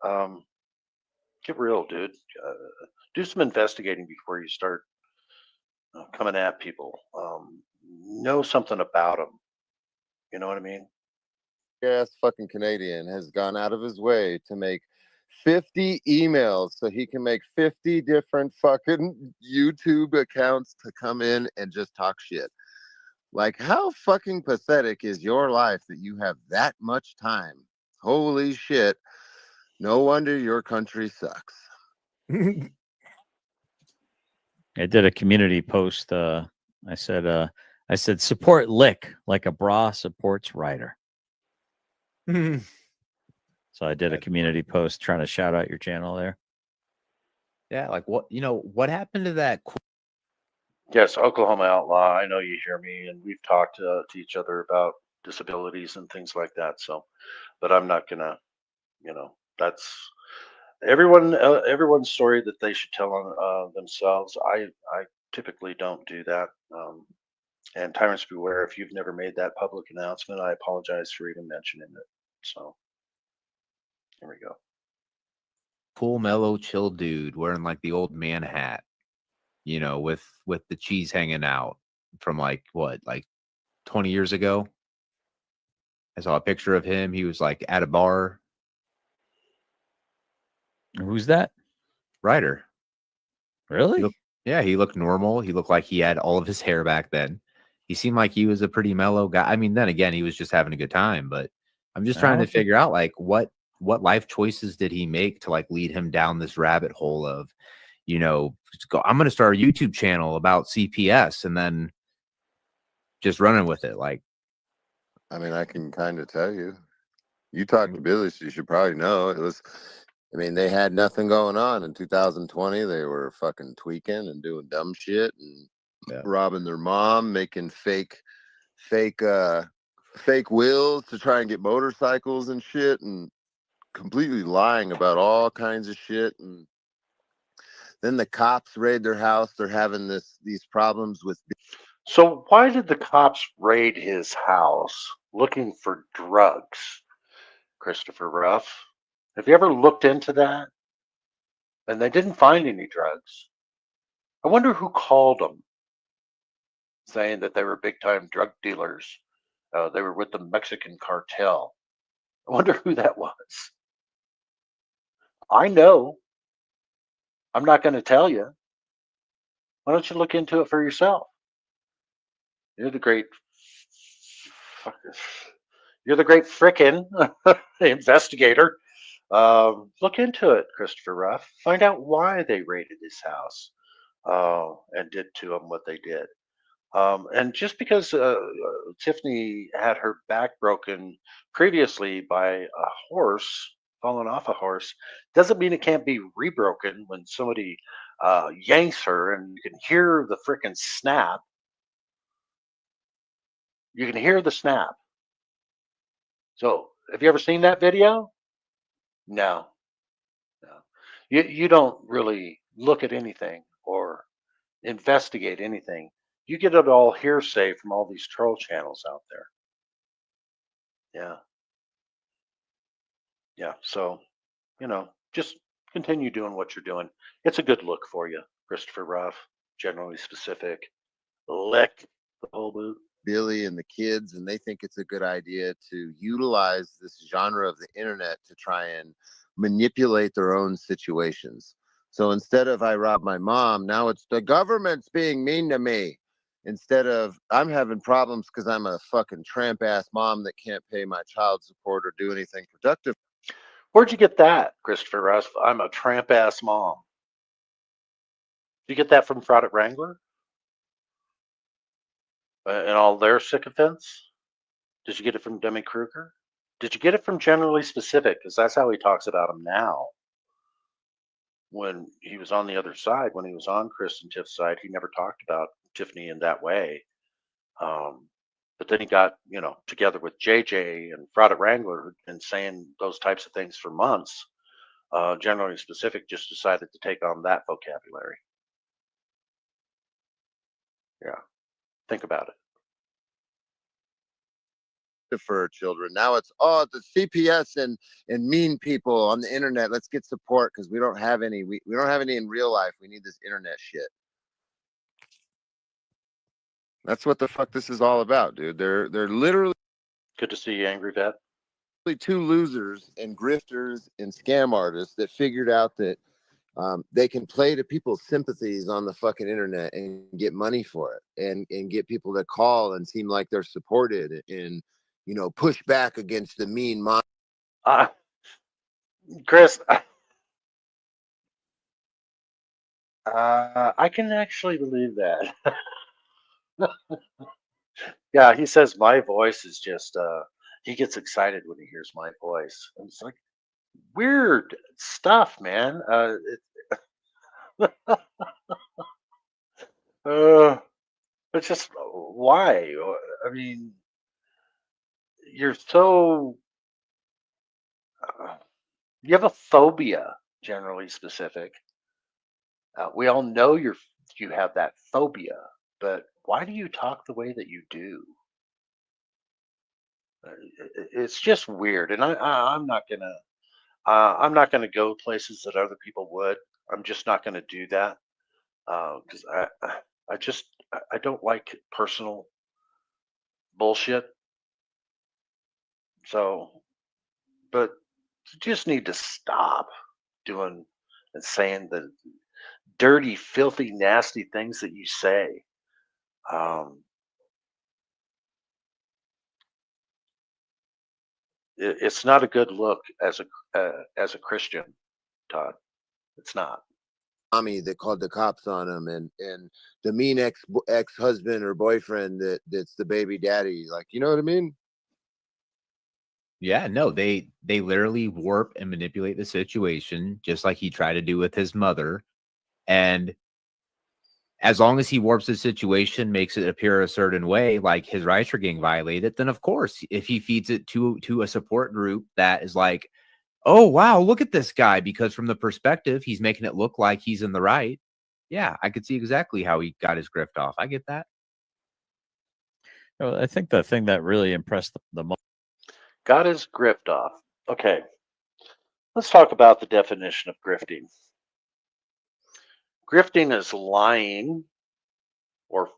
Get real, dude. Do some investigating before you start coming at people. Know something about them. You know what I mean? Ass fucking Canadian has gone out of his way to make 50 emails so he can make 50 different fucking YouTube accounts to come in and just talk shit. Like, how fucking pathetic is your life that you have that much time? Holy shit. No wonder your country sucks. I did a community post. I said support Lick like a bra supports Ryder. So I did a community post trying to shout out your channel there. Yeah, like what happened to that? Yes, Oklahoma Outlaw. I know you hear me, and we've talked to each other about disabilities and things like that. So, but I'm not gonna, that's everyone's story that they should tell on themselves. I typically don't do that. And Tyrants Beware, if you've never made that public announcement, I apologize for even mentioning it. So, here we go. Cool, mellow, chill dude wearing like the old man hat, with the cheese hanging out from like 20 years ago. I saw a picture of him. He was like at a bar. Who's that? Ryder. Really? He looked normal. He looked like he had all of his hair back then. He seemed like he was a pretty mellow guy. I mean, then again, he was just having a good time, but I'm just trying to figure out like what life choices did he make to like lead him down this rabbit hole of, I'm going to start a YouTube channel about CPS and then just running with it. Like, I mean, I can kind of tell you. You talked to Billy, so you should probably know. They had nothing going on in 2020. They were fucking tweaking and doing dumb shit and robbing their mom, making fake fake wills to try and get motorcycles and shit, and completely lying about all kinds of shit. And then the cops raid their house. They're having these problems with. So why did the cops raid his house looking for drugs, Christopher Ruff? Have you ever looked into that? And they didn't find any drugs. I wonder who called them, saying that they were big time drug dealers. They were with the Mexican cartel. I wonder who that was. I know. I'm not going to tell you. Why don't you look into it for yourself? You're the great frickin' investigator. Look into it, Christopher Ruff. Find out why they raided his house and did to him what they did. And just because Tiffany had her back broken previously by a horse, falling off a horse, doesn't mean it can't be rebroken when somebody yanks her and you can hear the frickin' snap. You can hear the snap. So, have you ever seen that video? No. You don't really look at anything or investigate anything. You get it all hearsay from all these troll channels out there. Yeah. So, just continue doing what you're doing. It's a good look for you, Christopher Ruff. Generally specific. Lick the whole boot. Billy and the kids, and they think it's a good idea to utilize this genre of the internet to try and manipulate their own situations. So instead of I robbed my mom, now it's the government's being mean to me. Instead of I'm having problems because I'm a fucking tramp ass mom that can't pay my child support or do anything productive. Where'd you get that, Christopher Ruff? I'm a tramp ass mom. Did you get that from Product Wrangler? And all their sycophants? Did you get it from Demi Kruger? Did you get it from Generally Specific? Because that's how he talks about him now. When he was on the other side, when he was on Chris and Tiff's side, he never talked about Tiffany in that way. But then he got, together with JJ and Product Wrangler who'd been saying those types of things for months. Generally Specific just decided to take on that vocabulary. Yeah. Think about it. For children. Now it's the CPS and mean people on the internet. Let's get support because we don't have any. We don't have any in real life. We need this internet shit. That's what the fuck this is all about, dude. They're literally good to see you, Angry Vet. Two losers and grifters and scam artists that figured out that they can play to people's sympathies on the fucking internet and get money for it and get people to call and seem like they're supported and push back against the mean mom. Chris, I can actually believe that. Yeah, he says my voice is just he gets excited when he hears my voice. And it's like weird stuff, man. It's just why? I mean, you're so you have a phobia, Generally Specific. We all know you have that phobia, but why do you talk the way that you do? It's just weird, and I'm not gonna go places that other people would. I'm just not gonna do that because I don't like personal bullshit. So, but you just need to stop doing and saying the dirty, filthy, nasty things that you say. It's not a good look as a Christian, Todd. It's not. Mommy that called the cops on him and the mean ex-husband or boyfriend that's the baby daddy. Like, you know what I mean? Yeah, no, they literally warp and manipulate the situation just like he tried to do with his mother. And as long as he warps the situation, makes it appear a certain way, like his rights are getting violated, then of course, if he feeds it to a support group that is like, oh wow, look at this guy, because from the perspective, he's making it look like he's in the right. Yeah, I could see exactly how he got his grift off. I get that. I think the thing that really impressed the most. Got his grift off. Okay. Let's talk about the definition of grifting. Grifting is lying or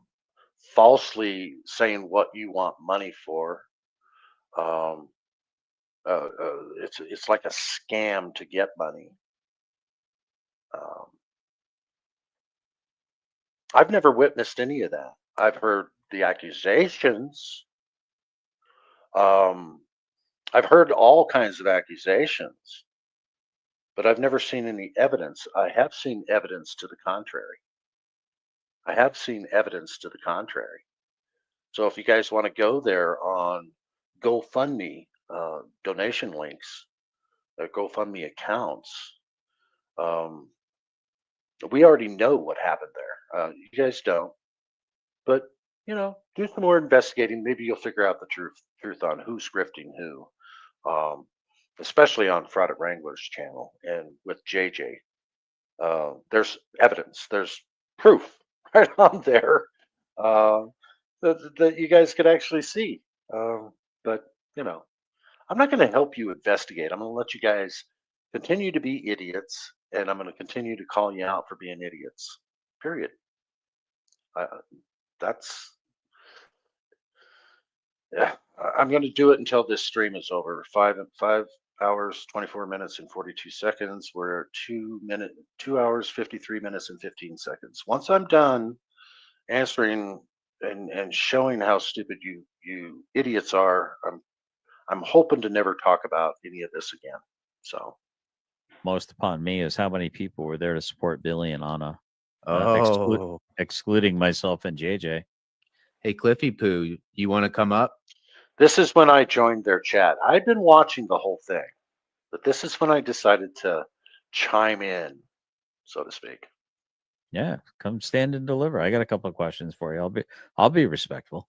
falsely saying what you want money for. It's like a scam to get money. I've never witnessed any of that. I've heard the accusations. I've heard all kinds of accusations, but I've never seen any evidence. I have seen evidence to the contrary. So if you guys want to go there on GoFundMe, donation links, GoFundMe accounts, we already know what happened there. You guys don't, but do some more investigating. Maybe you'll figure out the truth on who's grifting who, especially on Fraud at Wrangler's channel and with JJ. There's evidence. There's proof right on there that you guys could actually see. But I'm not going to help you investigate. I'm going to let you guys continue to be idiots, and I'm going to continue to call you out for being idiots. Period. I'm going to do it until this stream is over. 5 hours, 24 minutes, and 42 seconds. We're 2 hours, 53 minutes, and 15 seconds. Once I'm done answering and showing how stupid you idiots are, I'm hoping to never talk about any of this again. So Most upon me is how many people were there to support Billy and Anna, Oh, excluding myself and JJ. hey, Cliffy Poo, you want to come up? this is when I joined their chat. I'd been watching the whole thing, but this is when I decided to chime in, so to speak. Yeah, come stand and deliver. I got a couple of questions for you. I'll be respectful.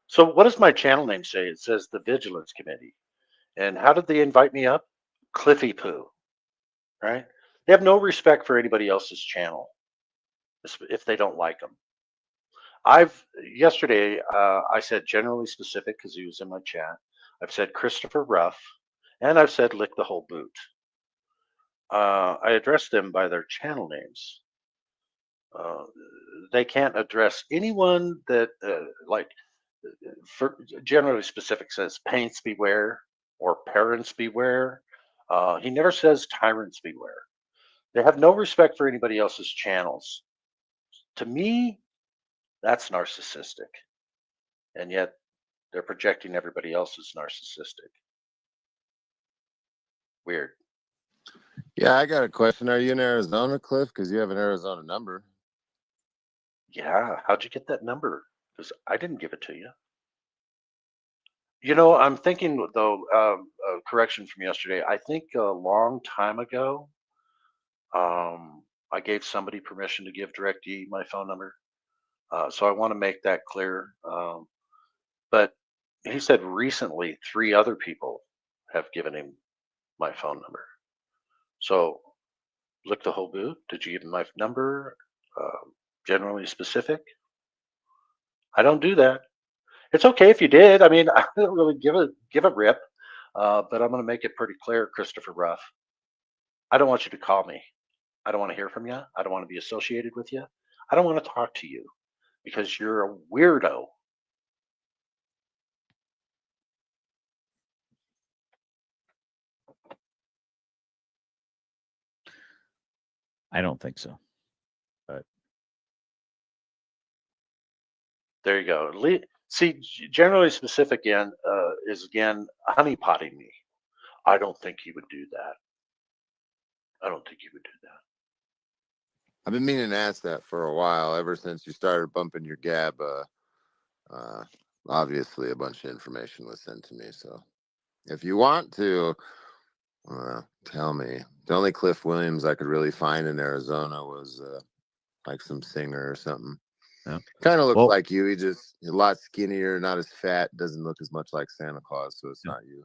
So what does my channel name say? It says the Vigilance Committee. And how did they invite me up? Cliffy Poo, right? They have no respect for anybody else's channel if they don't like them. Yesterday, I said generally specific because he was in my chat. I've said Christopher Ruff, and I've said lick the whole boot. I addressed them by their channel names. They can't address anyone that for generally specific says paints beware or parents beware. He never says tyrants beware. They have no respect for anybody else's channels. To me, that's narcissistic. And yet they're projecting everybody else as narcissistic. Weird. Yeah, I got a question. Are you in Arizona, Cliff? Because you have an Arizona number. Yeah, how'd you get that number? Because I didn't give it to you. I'm thinking though. Correction from yesterday. I think a long time ago, I gave somebody permission to give DirectD my phone number. So I want to make that clear. But he said recently 3 other people have given him my phone number. So lick the whole boot. Did you give him my number? Generally specific. I don't do that. It's okay if you did. I mean, I don't really give a rip. But I'm going to make it pretty clear, Christopher Ruff. I don't want you to call me. I don't want to hear from you. I don't want to be associated with you. I don't want to talk to you because you're a weirdo. I don't think so. But there you go. See, generally specific is honeypotting me. I don't think he would do that. I've been meaning to ask that for a while, ever since you started bumping your gab. Obviously, a bunch of information was sent to me. So if you want to, tell me. The only Cliff Williams I could really find in Arizona was like some singer or something. Yeah. Kind of looks Well- like you. He just a lot skinnier, not as fat, doesn't look as much like Santa Claus, so it's Yeah. not you.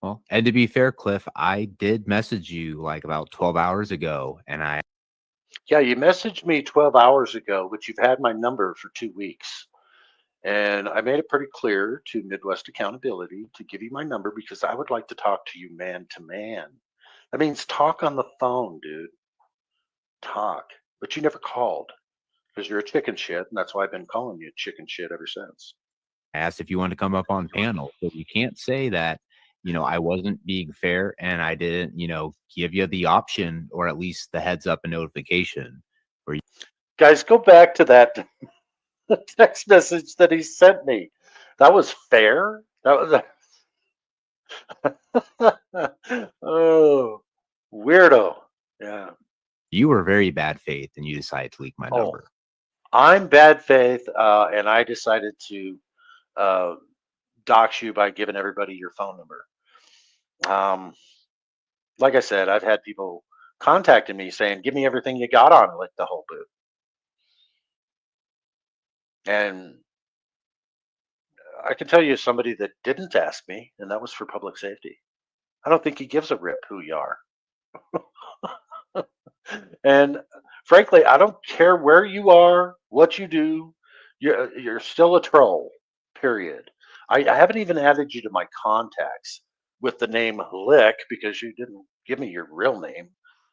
Well, and to be fair, Cliff, I did message you like about 12 hours ago, and Yeah, you messaged me 12 hours ago, but you've had my number for 2 weeks. And I made it pretty clear to Midwest Accountability to give you my number because I would like to talk to you man to man. That means talk on the phone, dude. Talk. But you never called because you're a chicken shit. And that's why I've been calling you chicken shit ever since. asked if you wanted to come up on panel. So you can't say that, I wasn't being fair and I didn't, give you the option or at least the heads up and notification. Guys, go back to that text message that he sent me. That was fair. That was oh, weirdo. Yeah. You were very bad faith and you decided to leak my Oh, number. I'm bad faith, and I decided to dox you by giving everybody your phone number. Like I said, I've had people contacting me saying, "Give me everything you got on Lick the Whole Boot," and I can tell you somebody that didn't ask me, and that was for public safety. I don't think he gives a rip who you are. And frankly, I don't care where you are, what you do. You're still a troll. Period. I haven't even added you to my contacts with the name Lick because you didn't give me your real name.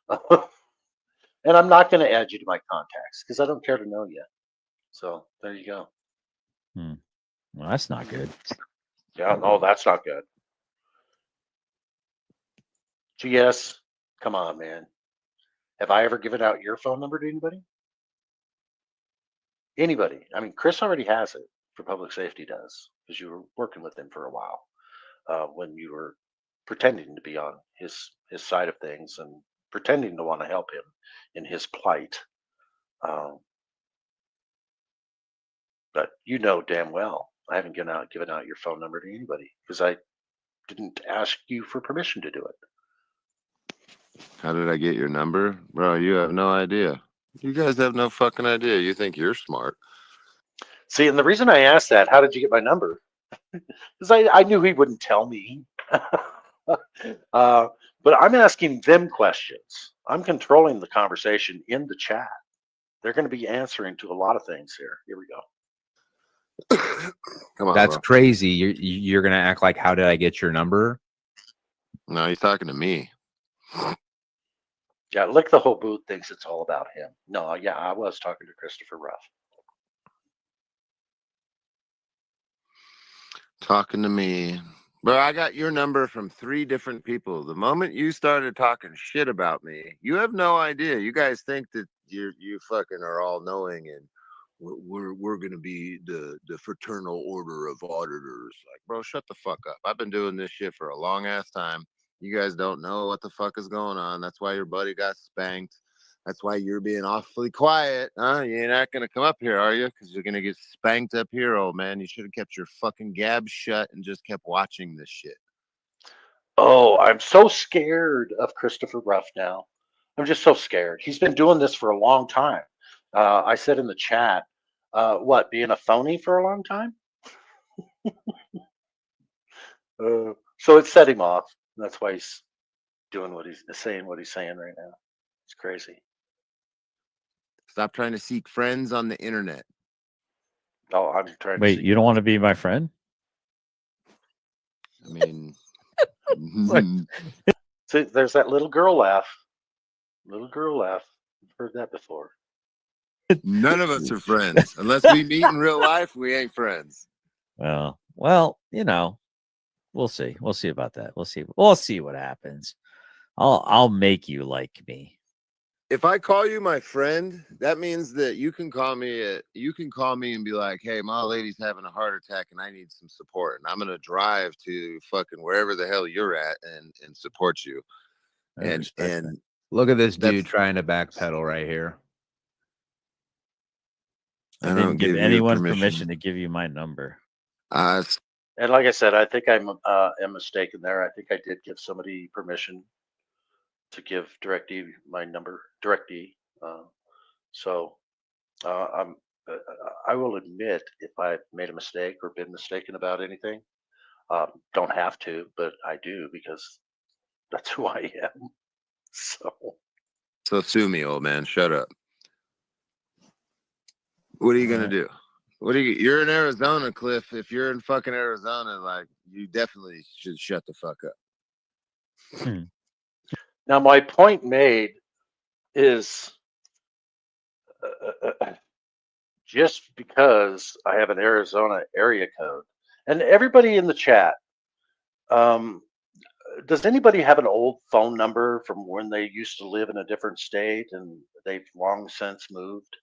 And I'm not going to add you to my contacts because I don't care to know you. So there you go. Well, that's not good. Yeah, no, that's not good. GS, come on, man. Have I ever given out your phone number to anybody? Anybody? I mean, Chris already has it for public safety does because you were working with him for a while when you were pretending to be on his side of things and pretending to want to help him in his plight. But you know damn well I haven't given out your phone number to anybody because I didn't ask you for permission to do it. How did I get your number? Bro, you have no idea. You guys have no fucking idea. You think you're smart. See, and the reason I asked that, how did you get my number? Because I knew he wouldn't tell me. But I'm asking them questions. I'm controlling the conversation in the chat. They're going to be answering to a lot of things here. Here we go. Come on, That's bro. crazy. You're gonna act like, how did I get your number? No, he's talking to me. Yeah, Lick the Whole Boot thinks it's all about him. No, yeah, I was talking to Christopher Ruff. Talking to me. Bro, I got your number from 3 different people. The moment you started talking shit about me, you have no idea. You guys think that you fucking are all knowing and we're gonna be the fraternal order of auditors. Like, bro, shut the fuck up. I've been doing this shit for a long ass time. You guys don't know what the fuck is going on. That's why your buddy got spanked. That's why you're being awfully quiet. Huh? You're not going to come up here, are you? Because you're going to get spanked up here, old man. You should have kept your fucking gab shut and just kept watching this shit. Oh, I'm so scared of Christopher Ruff now. I'm just so scared. He's been doing this for a long time. I said in the chat, what, being a phony for a long time? So it set him off. That's why he's doing what he's saying right now. It's crazy. Stop trying to seek friends on the internet. Oh, I'm trying to Wait, see. you don't want to be my friend? I mean, See, there's that little girl laugh. Little girl laugh. I've heard that before. none of us are friends. Unless we meet in real life, we ain't friends. Well, we'll see. We'll see about that. We'll see what happens. I'll make you like me. If I call you my friend, that means that you can call me and be like, hey, my lady's having a heart attack and I need some support. And I'm gonna drive to fucking wherever the hell you're at and support you. I respect that. And Look at this That's- dude trying to backpedal right here. I I didn't don't give give you anyone permission. permission to give you my number. And like I said, I think I'm mistaken there. I think I did give somebody permission to give DirectD my number. DirectD. So Uh, I will admit if I've made a mistake or been mistaken about anything. Don't have to, but I do because that's who I am. So, So sue me, old man. Shut up. What are you gonna do? What are you're in Arizona, Cliff. If you're in fucking Arizona, like you definitely should shut the fuck up. now my point made is just because I have an Arizona area code, and everybody in the chat, does anybody have an old phone number from when they used to live in a different state and they've long since moved?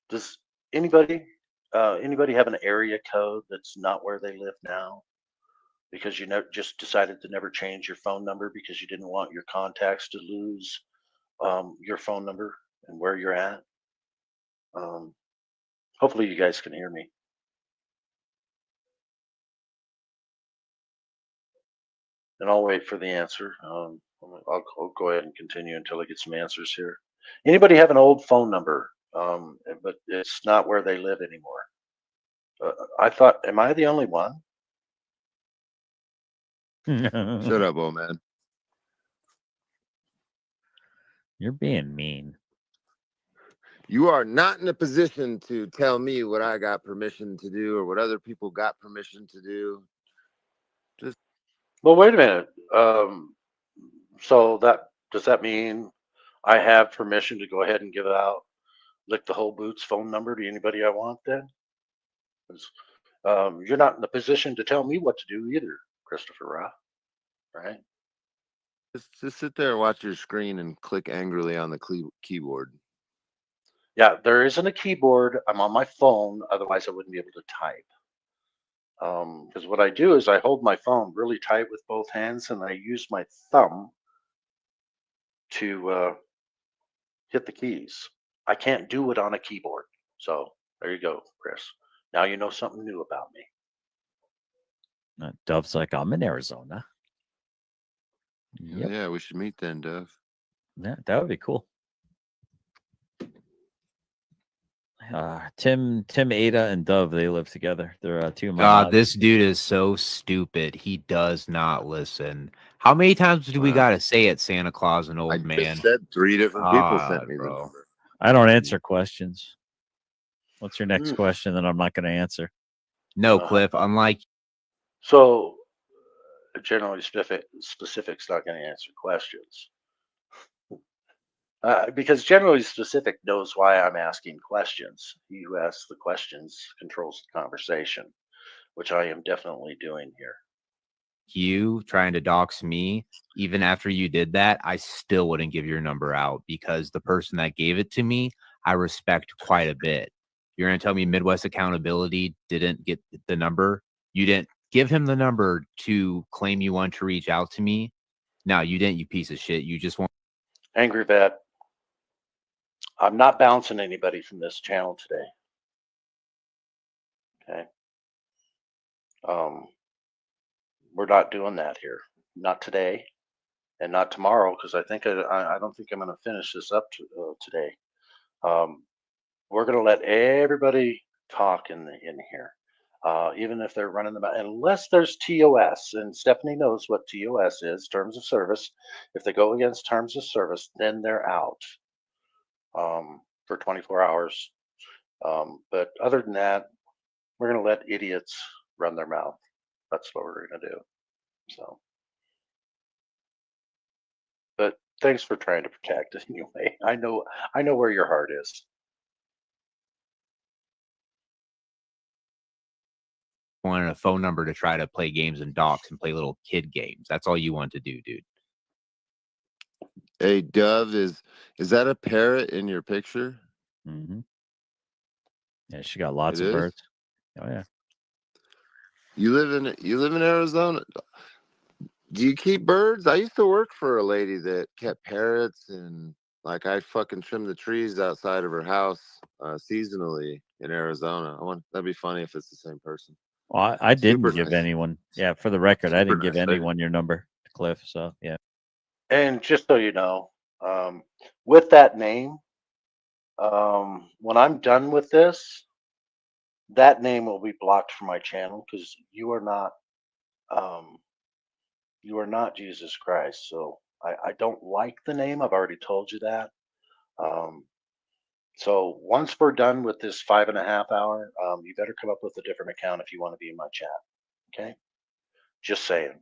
Does anybody have an area code that's not where they live now? Because you just decided to never change your phone number because you didn't want your contacts to lose your phone number and where you're at. Hopefully, you guys can hear me. And I'll wait for the answer. I'll go ahead and continue until I get some answers here. Anybody have an old phone number, but it's not where they live anymore? I thought, am I the only one? Shut up, old man. You're being mean. You are not in a position to tell me what I got permission to do or what other people got permission to do. Just Well, wait a minute. So does that mean I have permission to go ahead and give out Lick the Whole Boots phone number to anybody I want then? 'Cause, you're not in the position to tell me what to do either, Christopher Roth, right? just sit there and watch your screen and click angrily on the keyboard. Yeah, there isn't a keyboard. I'm on my phone. Otherwise, I wouldn't be able to type. Because what I do is I hold my phone really tight with both hands and I use my thumb to hit the keys. I can't do it on a keyboard. So there you go, Chris. Now you know something new about me. Dove's like, I'm in Arizona. Yep. Yeah, we should meet then, Dove. Yeah, that would be cool. Tim, Ada, and Dove, they live together. They're two. God, this dude is so stupid. He does not listen. How many times do we gotta say it, Santa Claus and old I man? just said 3 different people God, sent me the bro. number. I don't answer questions. What's your next question that I'm not going to answer? No, Cliff. Unlike So generally specific's not going to answer questions. Because generally specific knows why I'm asking questions. He who asks the questions controls the conversation, which I am definitely doing here. you trying to dox me, even after you did that, I still wouldn't give your number out because the person that gave it to me, I respect quite a bit. You're going to tell me Midwest Accountability didn't get the number? You didn't give him the number to claim you want to reach out to me? No, you didn't, you piece of shit. You just want. Angry Vet, I'm not bouncing anybody from this channel today. Okay. We're not doing that here. Not today and not tomorrow because I don't think I'm going to finish this up today. We're going to let everybody talk in here, even if they're running the unless there's TOS, and Stephanie knows what TOS is, terms of service. If they go against terms of service, then they're out for 24 hours. But other than that, we're going to let idiots run their mouth. That's what we're going to do. So, but thanks for trying to protect us anyway. I know where your heart is. Wanted a phone number to try to play games and docs and play little kid games. That's all you want to do, dude. Hey, Dove, is that a parrot in your picture? Mm-hmm. Yeah, she got lots of is? birds. Oh yeah. You live in Arizona. Do you keep birds? I used to work for a lady that kept parrots, and like I fucking trim the trees outside of her house seasonally in Arizona. That'd be funny if it's the same person. Well, I didn't Super give nice. anyone. Yeah, for the record, I Super didn't give nice lady. anyone your number, Cliff. So yeah. And just so you know, with that name, When I'm done with this, that name will be blocked from my channel because you are not Jesus Christ. So I don't like the name. I've already told you that. So once we're done with this 5.5 hour, you better come up with a different account if you want to be in my chat. Okay? Just saying.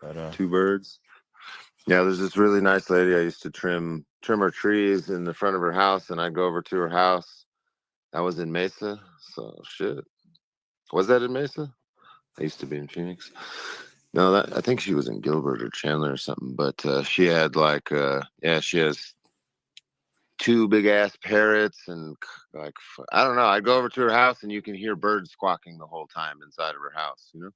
But Two birds. Yeah, there's this really nice lady I used to trim her trees in the front of her house, and I'd go over to her house. That was in Mesa. So shit. Was that in Mesa? I used to be in Phoenix. No, that I think she was in Gilbert or Chandler or something. But she had like she has two big ass parrots and like I don't know. I'd go over to her house and you can hear birds squawking the whole time inside of her house, you know?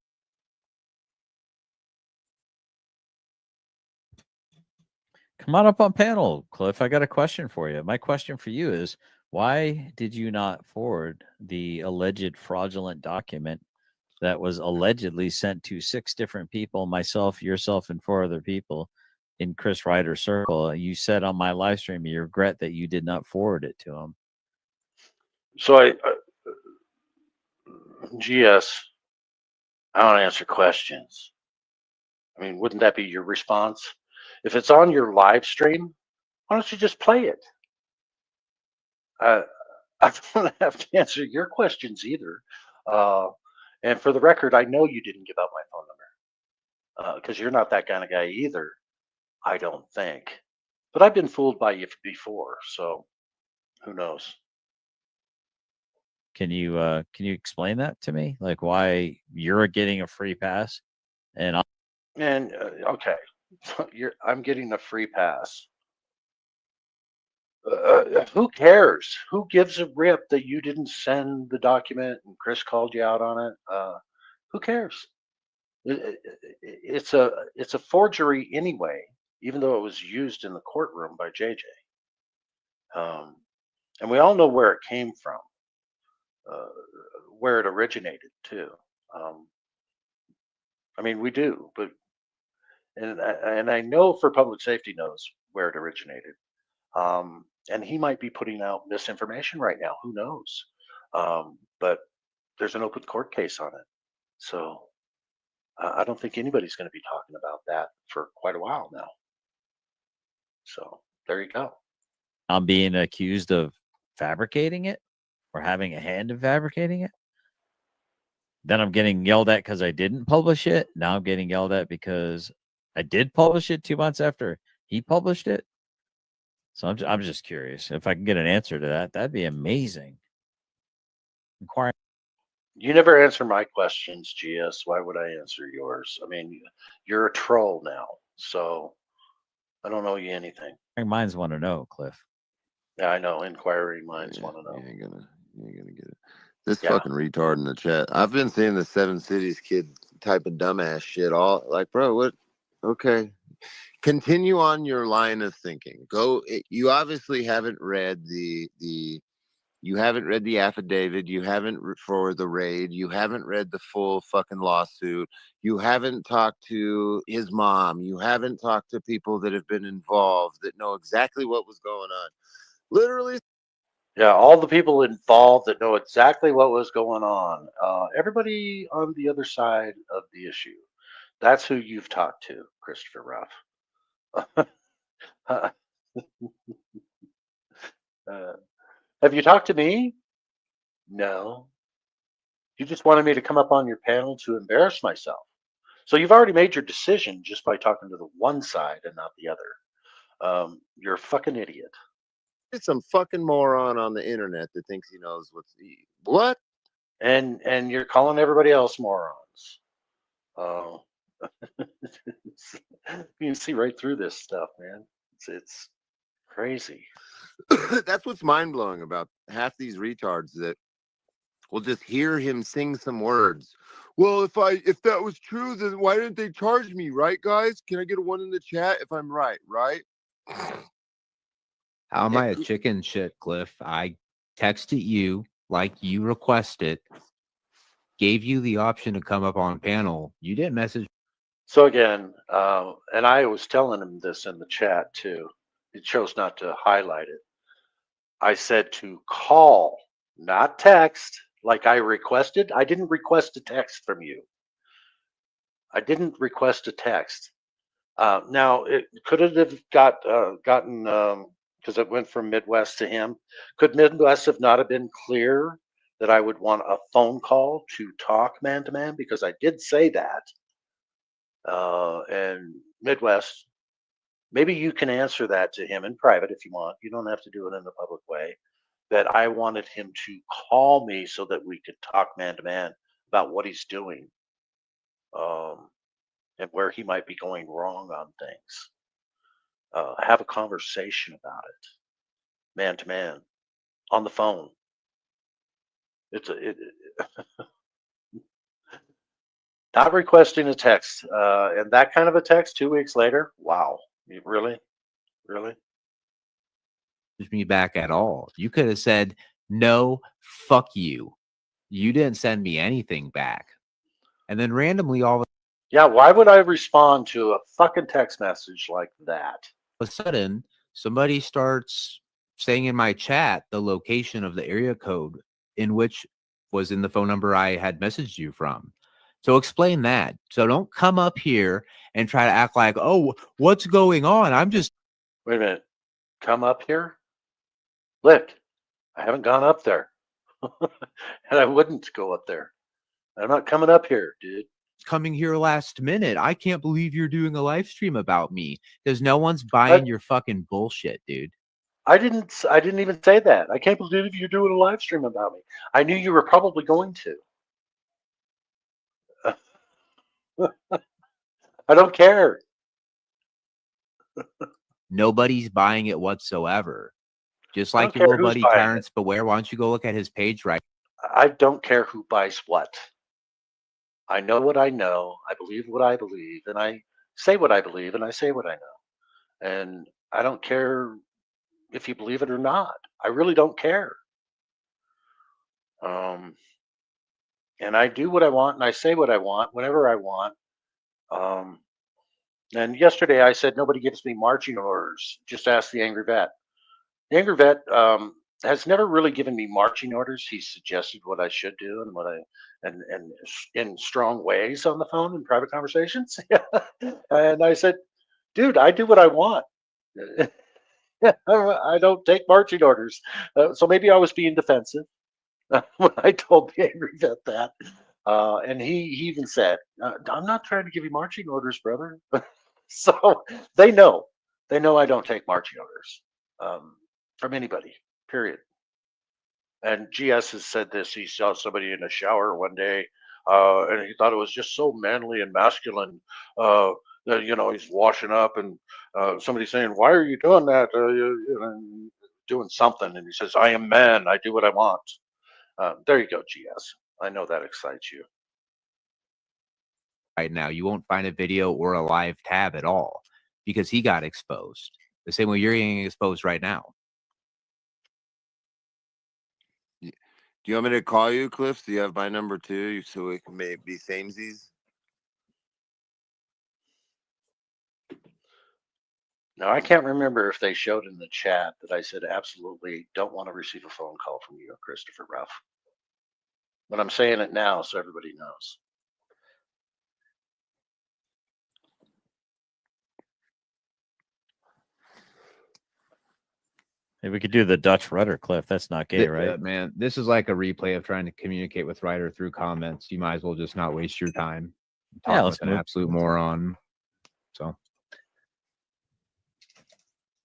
come on up on panel, Cliff. I got a question for you. My question for you is, why did you not forward the alleged fraudulent document that was allegedly sent to 6 different people, myself, yourself, and 4 other people in Chris Ryder's circle? You said on my live stream you regret that you did not forward it to him. So GS, I don't answer questions. I mean, wouldn't that be your response? If it's on your live stream, why don't you just play it? I don't have to answer your questions either. And for the record, I know you didn't give out my phone number because you're not that kind of guy either. I don't think. But I've been fooled by you before, so who knows? Can you explain that to me? Like why you're getting a free pass and Okay, I'm getting a free pass. Who cares? Who gives a rip that you didn't send the document and Chris called you out on it? Who cares? It's a forgery anyway, even though it was used in the courtroom by JJ. And we all know where it came from, where it originated too. I mean, we do, but and I know for public safety knows where it originated. And he might be putting out misinformation right now. Who knows? But there's an open court case on it. So I don't think anybody's going to be talking about that for quite a while now. So there you go. I'm being accused of fabricating it or having a hand in fabricating it. Then I'm getting yelled at because I didn't publish it. Now I'm getting yelled at because I did publish it 2 months after he published it. So I'm just curious if I can get an answer to that. That'd be amazing. Inquiring. You never answer my questions, GS. Why would I answer yours? I mean, you're a troll now, so I don't owe you anything. Minds want to know, Cliff. Yeah, I know. Inquiring minds want to know. You ain't gonna get it. This fucking retard in the chat. I've been seeing the 7 Cities kid typing dumbass shit all like, bro, what? Okay. Continue on your line of thinking. You obviously haven't read you haven't read the affidavit. You haven't for the raid. You haven't read the full fucking lawsuit. You haven't talked to his mom. You haven't talked to people that have been involved that know exactly what was going on. Literally. Yeah, all the people involved that know exactly what was going on. Everybody on the other side of the issue. That's who you've talked to, Christopher Ruff. Have you talked to me? No. You just wanted me to come up on your panel to embarrass myself. So you've already made your decision just by talking to the one side and not the other. You're a fucking idiot. It's some fucking moron on the internet that thinks he knows what? And you're calling everybody else morons. You can see right through this stuff, man. It's crazy. That's what's mind blowing about half these retards that will just hear him sing some words. Well, if that was true, then why didn't they charge me, right, guys? Can I get a 1 in the chat if I'm right? How am I a chicken shit, Cliff? I texted you like you requested, gave you the option to come up on panel. You didn't message So again, and I was telling him this in the chat too. He chose not to highlight it. I said to call, not text, like I requested. I didn't request a text from you. I didn't request a text. Now, it could it have gotten because it went from Midwest to him. Could Midwest have not have been clear that I would want a phone call to talk man to man? Because I did say that. And Midwest, maybe you can answer that to him in private if you want. You don't have to do it in the public way. That I wanted him to call me so that we could talk man to man about what he's doing. And where he might be going wrong on things. Have a conversation about it, man to man, on the phone. Not requesting a text, and that kind of a text 2 weeks later. Wow, really? Me back at all. You could have said, no, fuck you. You didn't send me anything back. And then randomly all of Yeah, why would I respond to a fucking text message like that? a sudden somebody starts saying in my chat the location of the area code in which was in the phone number I had messaged you from. So explain that. So don't come up here and try to act like, oh, what's going on? I'm just Wait a minute. Come up here? Look, I haven't gone up there. And I wouldn't go up there. I'm not coming up here, dude. coming here last minute. I can't believe you're doing a live stream about me because no one's buying your fucking bullshit, dude. I didn't even say that. I can't believe you're doing a live stream about me. I knew you were probably going to. I don't care. Nobody's buying it whatsoever. Just I like don't your care little who's buddy buying Terrence Beware. Why don't you go look at his page right? I don't care who buys what. I know what I know. I believe what I believe, and I say what I believe, and I say what I know. And I don't care if you believe it or not. I really don't care. And I do what I want, and I say what I want whenever I want. And yesterday I said nobody gives me marching orders. Just ask the angry vet. The angry vet has never really given me marching orders. He suggested what I should do and what I and in strong ways on the phone in private conversations. And I said, dude, I do what I want. I don't take marching orders. So maybe I was being defensive when I told the angry vet that. And he even said, I'm not trying to give you marching orders, brother. So they know I don't take marching orders from anybody, period. And GS has said this. He saw somebody in a shower one day, and he thought it was just so manly and masculine that, he's washing up, and somebody saying, "Why are you doing that?" Doing something, and he says, "I am man. I do what I want." There you go, GS. I know that excites you. Right now, you won't find a video or a live tab at all because he got exposed the same way you're getting exposed right now. Do you want me to call you, Cliff? Do you have my number too, so we can maybe be samesies? Now, I can't remember if they showed in the chat that I said absolutely don't want to receive a phone call from you, Christopher Ruff. But I'm saying it now so everybody knows. Maybe we could do the Dutch rudder, Cliff. That's not gay, right? Man, this is like a replay of trying to communicate with Ryder through comments. You might as well just not waste your time. Yeah, Talk let's like an move. absolute moron. So,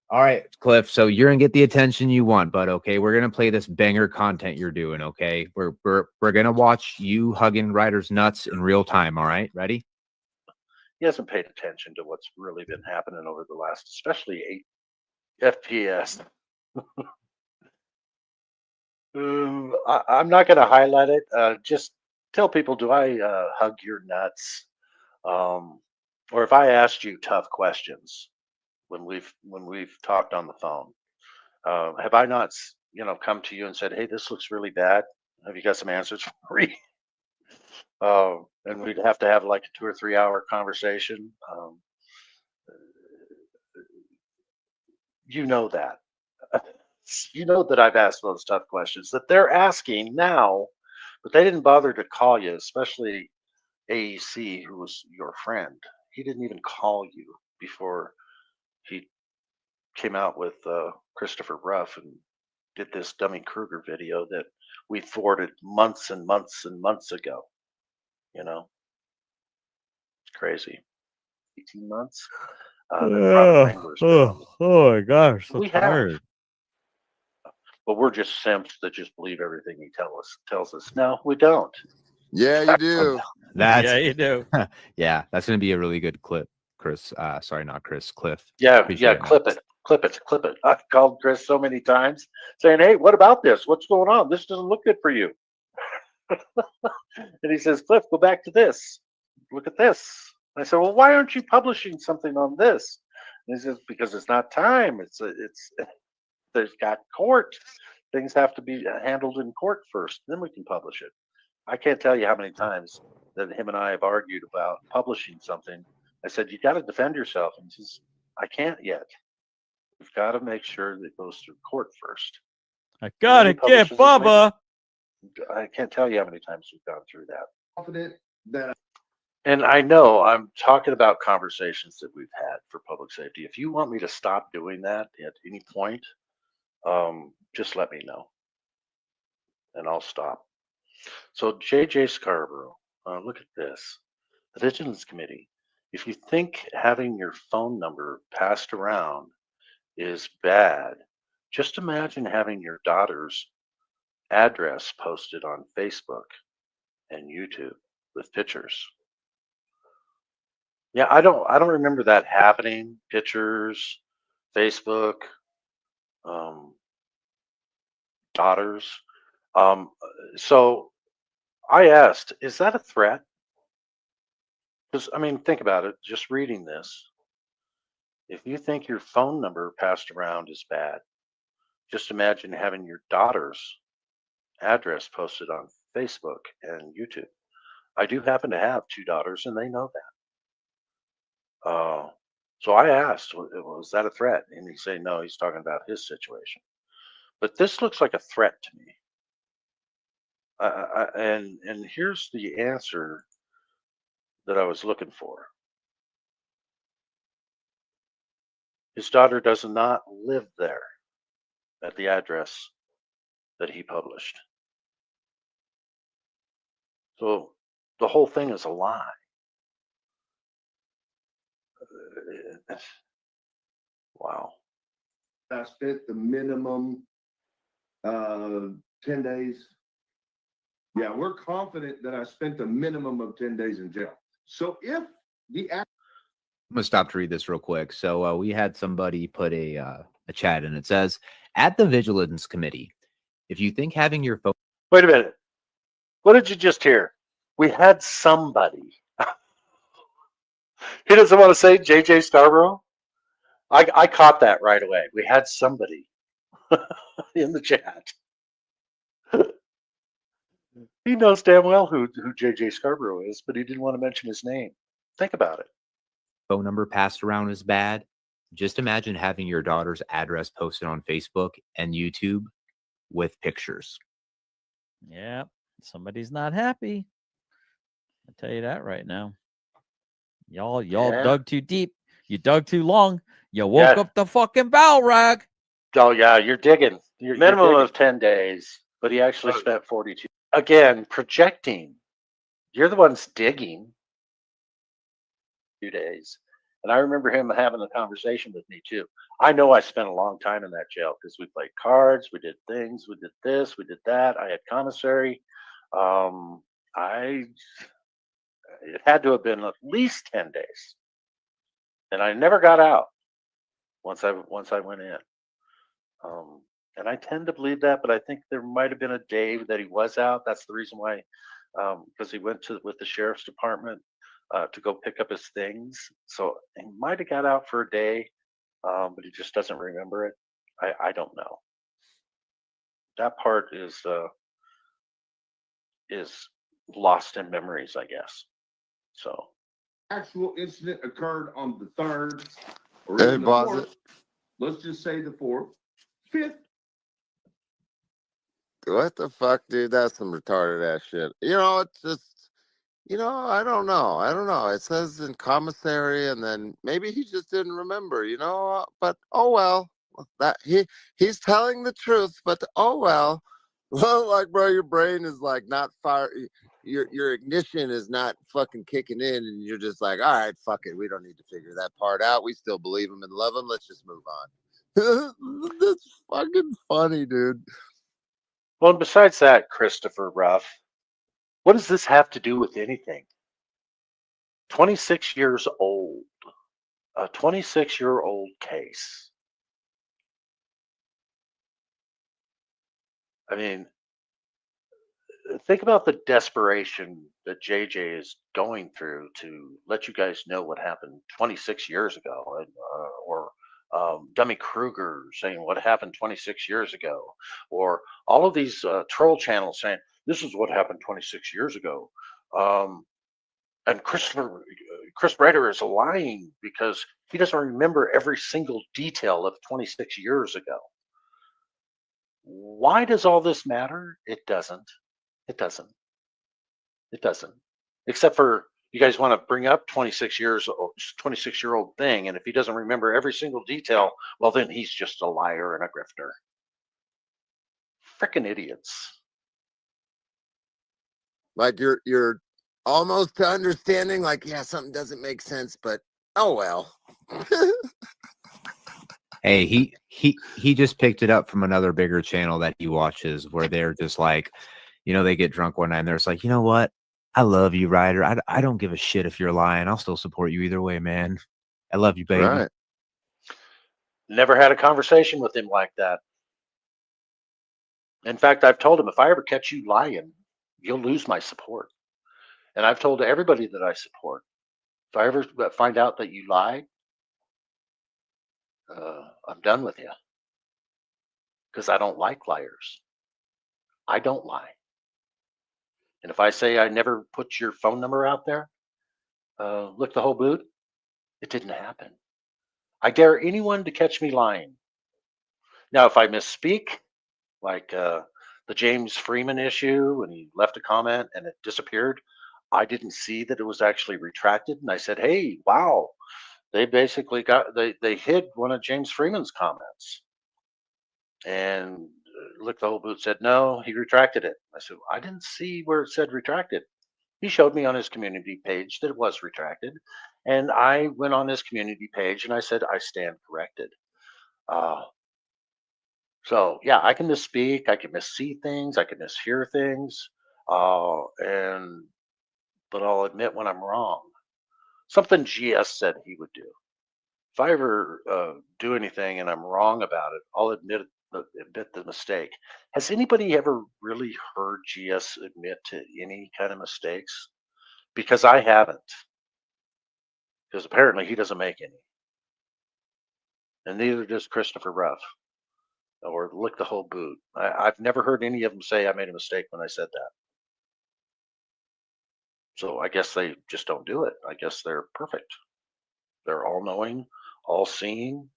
all right, Cliff. So you're gonna get the attention you want, but okay, we're gonna play this banger content you're doing. Okay, we're gonna watch you hugging Ryder's nuts in real time. All right, ready? He hasn't paid attention to what's really been happening over the last, especially 8 FPS. I'm not going to highlight it. Just tell people, do I hug your nuts? Or if I asked you tough questions when we've talked on the phone, have I not, come to you and said, "Hey, this looks really bad. Have you got some answers for me?" And we'd have to have like a 2 or 3 hour conversation. You know that. You know that I've asked those tough questions that they're asking now, but they didn't bother to call you, especially AEC, who was your friend. He didn't even call you before he came out with Christopher Ruff and did this Dummy Kruger video that we thwarted months and months and months ago. You know, it's crazy. 18 months. Oh my gosh, so We have. tired. But we're just simps that just believe everything he tells us. No, we don't. Yeah, you do. That's Yeah, you do. yeah, that's gonna be a really good clip, Chris. Sorry, not Chris, Cliff. Yeah, Appreciate it, clip man. it, clip it, clip it. I've called Chris so many times saying, "Hey, what about this? What's going on? This doesn't look good for you." And he says, "Cliff, go back to this. Look at this." And I said, "Well, why aren't you publishing something on this?" And he says, "Because it's not time. There's got court. Things have to be handled in court first. Then we can publish it." I can't tell you how many times that him and I have argued about publishing something. I said, "You got to defend yourself." And he says, "I can't yet. We've got to make sure that it goes through court first." I gotta get Bubba. I can't tell you how many times we've gone through that. Confident that And I know I'm talking about conversations that we've had for public safety. If you want me to stop doing that at any point, just let me know and I'll stop. So JJ Scarborough, look at this. The Vigilance Committee. If you think having your phone number passed around is bad, just imagine having your daughter's address posted on Facebook and YouTube with pictures. Yeah, I don't remember that happening. Pictures, Facebook, daughters. So I asked, is that a threat? Because I mean, think about it. Just reading this, if you think your phone number passed around is bad, just imagine having your daughter's address posted on Facebook and YouTube. I do happen to have 2 daughters, and they know that. So I asked, was that a threat? And he said, no, he's talking about his situation. But this looks like a threat to me. And here's the answer that I was looking for. His daughter does not live there at the address that he published. So the whole thing is a lie. Wow. I spent the minimum 10 days. Yeah, we're confident that I spent a minimum of 10 days in jail. So if the I'm gonna stop to read this real quick. So we had somebody put a chat in. It says, "At the Vigilance Committee, if you think having your phone..." Wait a minute. What did you just hear? We had somebody. He doesn't want to say JJ Scarborough? I caught that right away. We had somebody in the chat. He knows damn well who JJ Scarborough is, but he didn't want to mention his name. Think about it. phone number passed around is bad. Just imagine having your daughter's address posted on Facebook and YouTube with pictures. Yeah, somebody's not happy. I tell you that right now. Y'all Yeah. dug too deep. You dug too long. You woke Yeah. up the fucking bowel rag. Oh yeah, you're digging. Minimum of 10 days, but he actually spent 42. Again, projecting. You're the ones digging. 2 days. And I remember him having a conversation with me too. I know I spent a long time in that jail because we played cards, we did things, we did this, we did that. I had commissary. It had to have been at least 10 days. And I never got out once I went in. And I tend to believe that, but I think there might have been a day that he was out. That's the reason why, because he went with the sheriff's department to go pick up his things. So he might have got out for a day, but he just doesn't remember it. I don't know. That part is lost in memories, I guess. So Actual incident occurred on the 3rd or Hey, even the boss. 4th. Let's just say the 4th, 5th. What the fuck, dude? That's some retarded ass shit. It's just, I don't know. I don't know. It says in commissary, and then maybe he just didn't remember, but oh well. That he's telling the truth, but oh well. Well, like, bro, your brain is like not fire. Your ignition is not fucking kicking in, and you're just like, all right, fuck it. We don't need to figure that part out. We still believe him and love him. Let's just move on. That's fucking funny, dude. well, besides that, Christopher Ruff, what does this have to do with anything? 26 years old. A 26-year-old case. I mean, think about the desperation that JJ is going through to let you guys know what happened 26 years ago, or Dummy Kruger saying what happened 26 years ago, or all of these troll channels saying this is what happened 26 years ago. And Chris Ryder is lying because he doesn't remember every single detail of 26 years ago. Why does all this matter? It doesn't. It doesn't. It doesn't. Except for you guys want to bring up 26-year-old thing, and if he doesn't remember every single detail, well, then he's just a liar and a grifter. Frickin' idiots. Like you're almost to understanding, like, yeah, something doesn't make sense, but oh well. Hey, he just picked it up from another bigger channel that he watches, where they're just like, they get drunk one night and they're just like, you know what? I love you, Ryder. I don't give a shit if you're lying. I'll still support you either way, man. I love you, baby. Right. Never had a conversation with him like that. In fact, I've told him if I ever catch you lying, you'll lose my support. And I've told everybody that I support, if I ever find out that you lie, I'm done with you. Because I don't like liars. I don't lie. And if I say I never put your phone number out there, look the whole boot, it didn't happen. I dare anyone to catch me lying. Now, if I misspeak, like the James Freeman issue, when he left a comment and it disappeared, I didn't see that it was actually retracted. And I said, hey, wow, they basically they hid one of James Freeman's comments. And Lick the Whole Boot said, no, he retracted it. I said, I didn't see where it said retracted. He showed me on his community page that it was retracted. And I went on his community page and I said, I stand corrected. So yeah, I can misspeak, I can missee things, I can mishear things, but I'll admit when I'm wrong. Something GS said he would do. If I ever do anything and I'm wrong about it, I'll admit the mistake. Has anybody ever really heard GS admit to any kind of mistakes? Because I haven't. Because apparently he doesn't make any. And neither does Christopher Ruff or Lick the Whole Boot. I've never heard any of them say I made a mistake when I said that. So I guess they just don't do it. I guess they're perfect. They're all knowing, all seeing.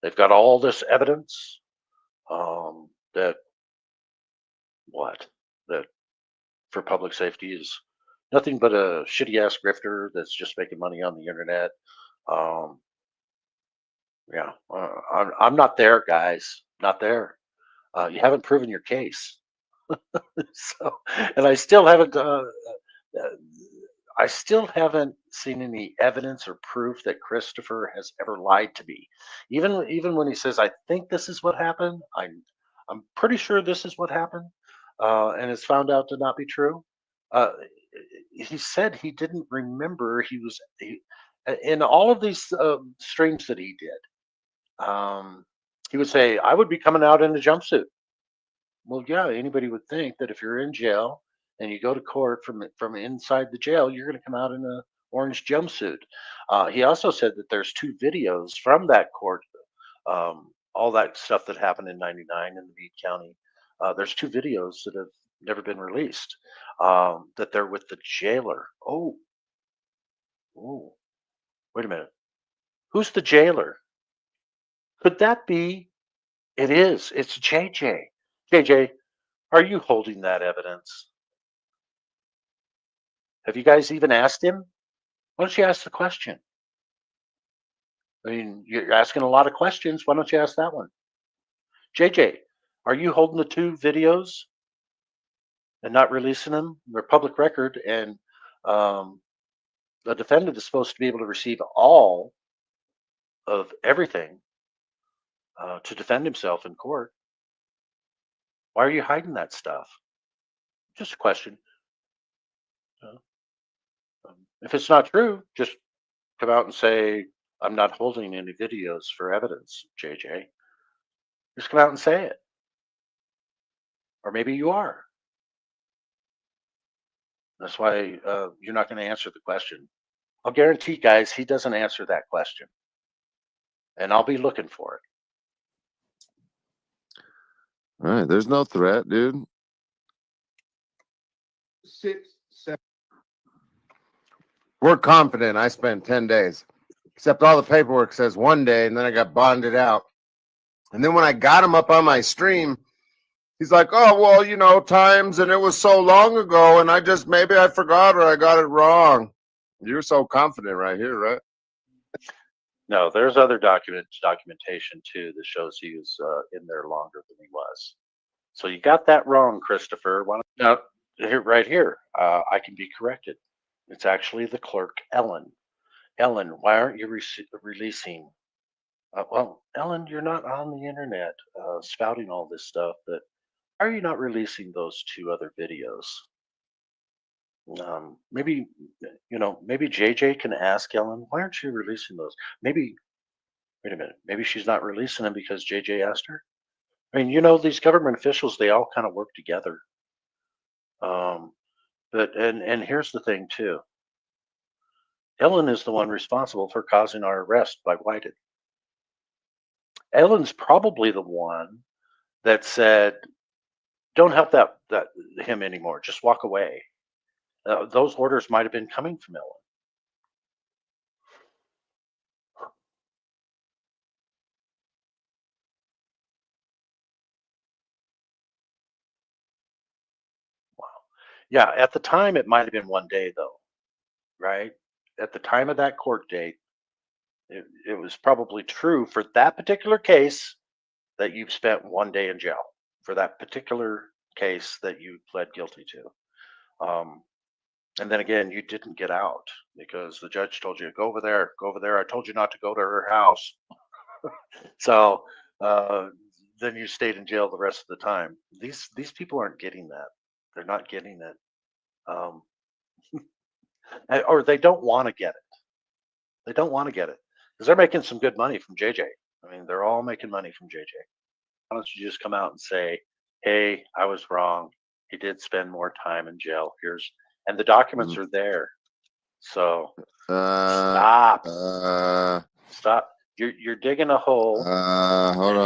They've got all this evidence that for public safety is nothing but a shitty ass grifter that's just making money on the internet. I'm not there, guys. Not there. You haven't proven your case. So, and I still haven't seen any evidence or proof that Christopher has ever lied to me. Even when he says, I think this is what happened, I'm pretty sure this is what happened, and it's found out to not be true. He said he didn't remember in all of these streams that he did. He would say, I would be coming out in a jumpsuit. Well, yeah, anybody would think that if you're in jail and you go to court from inside the jail, you're going to come out in an orange jumpsuit. He also said that there's 2 videos from that court, all that stuff that happened in '99 in the Meade County. There's 2 videos that have never been released. That they're with the jailer. Oh, wait a minute. Who's the jailer? Could that be? It is. It's JJ. JJ, are you holding that evidence? Have you guys even asked him? Why don't you ask the question? I mean, you're asking a lot of questions. Why don't you ask that one? JJ, are you holding the 2 videos and not releasing them? They're public record, and the defendant is supposed to be able to receive all of everything to defend himself in court. Why are you hiding that stuff? Just a question. If it's not true, just come out and say, I'm not holding any videos for evidence, JJ. Just come out and say it. Or maybe you are. That's why you're not going to answer the question. I'll guarantee, guys, he doesn't answer that question. And I'll be looking for it. All right, there's no threat, dude. 6, 7. We're confident. I spent 10 days, except all the paperwork says 1 day, and then I got bonded out. And then when I got him up on my stream, he's like, oh, well, you know, times, and it was so long ago, and maybe I forgot or I got it wrong. You're so confident right here, right? No, there's other documentation too that shows he was in there longer than he was. So you got that wrong, Christopher. Now, right here, I can be corrected. It's actually the clerk, Ellen. Ellen, why aren't you releasing? Well, Ellen, you're not on the internet spouting all this stuff, but why are you not releasing those 2 other videos? Maybe, maybe JJ can ask Ellen, why aren't you releasing those? Maybe, wait a minute, maybe she's not releasing them because JJ asked her. I mean, these government officials, they all kind of work together. But here's the thing too. Ellen is the one responsible for causing our arrest by Whited. Ellen's probably the one that said, don't help him anymore. Just walk away. Those orders might have been coming from Ellen. Wow. Yeah, at the time, it might have been 1 day, though, right? At the time of that court date, it was probably true for that particular case that you've spent 1 day in jail for that particular case that you pled guilty to. And then again, you didn't get out because the judge told you, go over there, go over there. I told you not to go to her house. So then you stayed in jail the rest of the time. These people aren't getting that. They're not getting it. Or they don't want to get it. They don't want to get it because they're making some good money from JJ. I mean, they're all making money from JJ. Why don't you just come out and say, hey, I was wrong. He did spend more time in jail. And the documents are there. So stop. Stop. You're digging a hole. Hold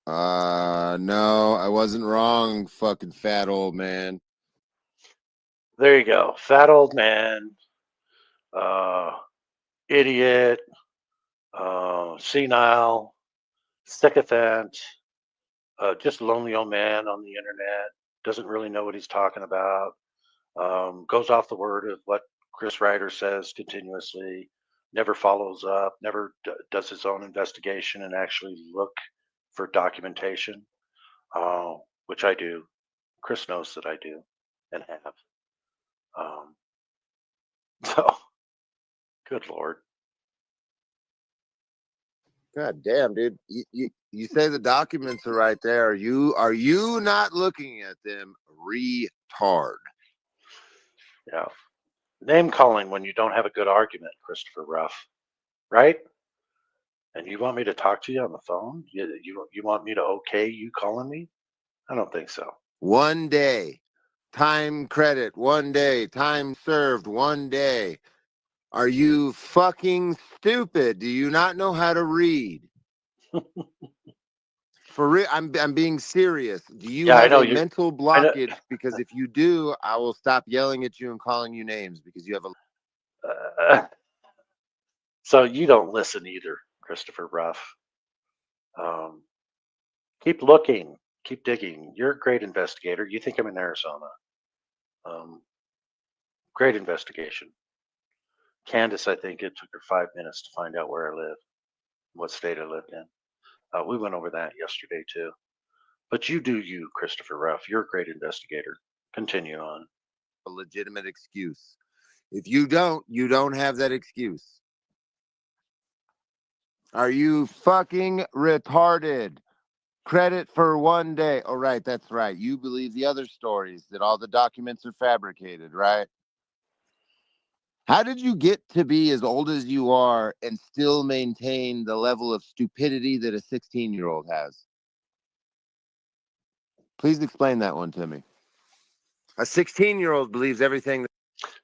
on. No, I wasn't wrong, fucking fat old man. There you go. Fat old man. Idiot. Senile. Sycophant. Just a lonely old man on the internet. Doesn't really know what he's talking about. Goes off the word of what Chris Ryder says continuously, never follows up, never does his own investigation and actually look for documentation, which I do. Chris knows that I do and have. So, good Lord. God damn, dude. You say the documents are right there. Are you not looking at them? Retard. Yeah. Name calling when you don't have a good argument, Christopher Ruff. Right? And you want me to talk to you on the phone? You want me to okay you calling me? I don't think so. 1 day. Time credit, 1 day. Time served, 1 day. Are you fucking stupid? Do you not know how to read? For real, I'm being serious. Do you Yeah, I have know a you. mental I know- blockage? Because if you do, I will stop yelling at you and calling you names because you have a. So you don't listen either, Christopher Ruff. Keep looking, keep digging. You're a great investigator. You think I'm in Arizona. Great investigation. Candace, I think it took her 5 minutes to find out where I live, what state I lived in. We went over that yesterday too. But you do you, Christopher Ruff. You're a great investigator. Continue on. A legitimate excuse. If you don't have that excuse. Are you fucking retarded? Credit for one day. Oh, right, that's right. You believe the other stories that all the documents are fabricated, right? How did you get to be as old as you are and still maintain the level of stupidity that a 16-year-old has? Please explain that one to me. A 16-year-old believes everything.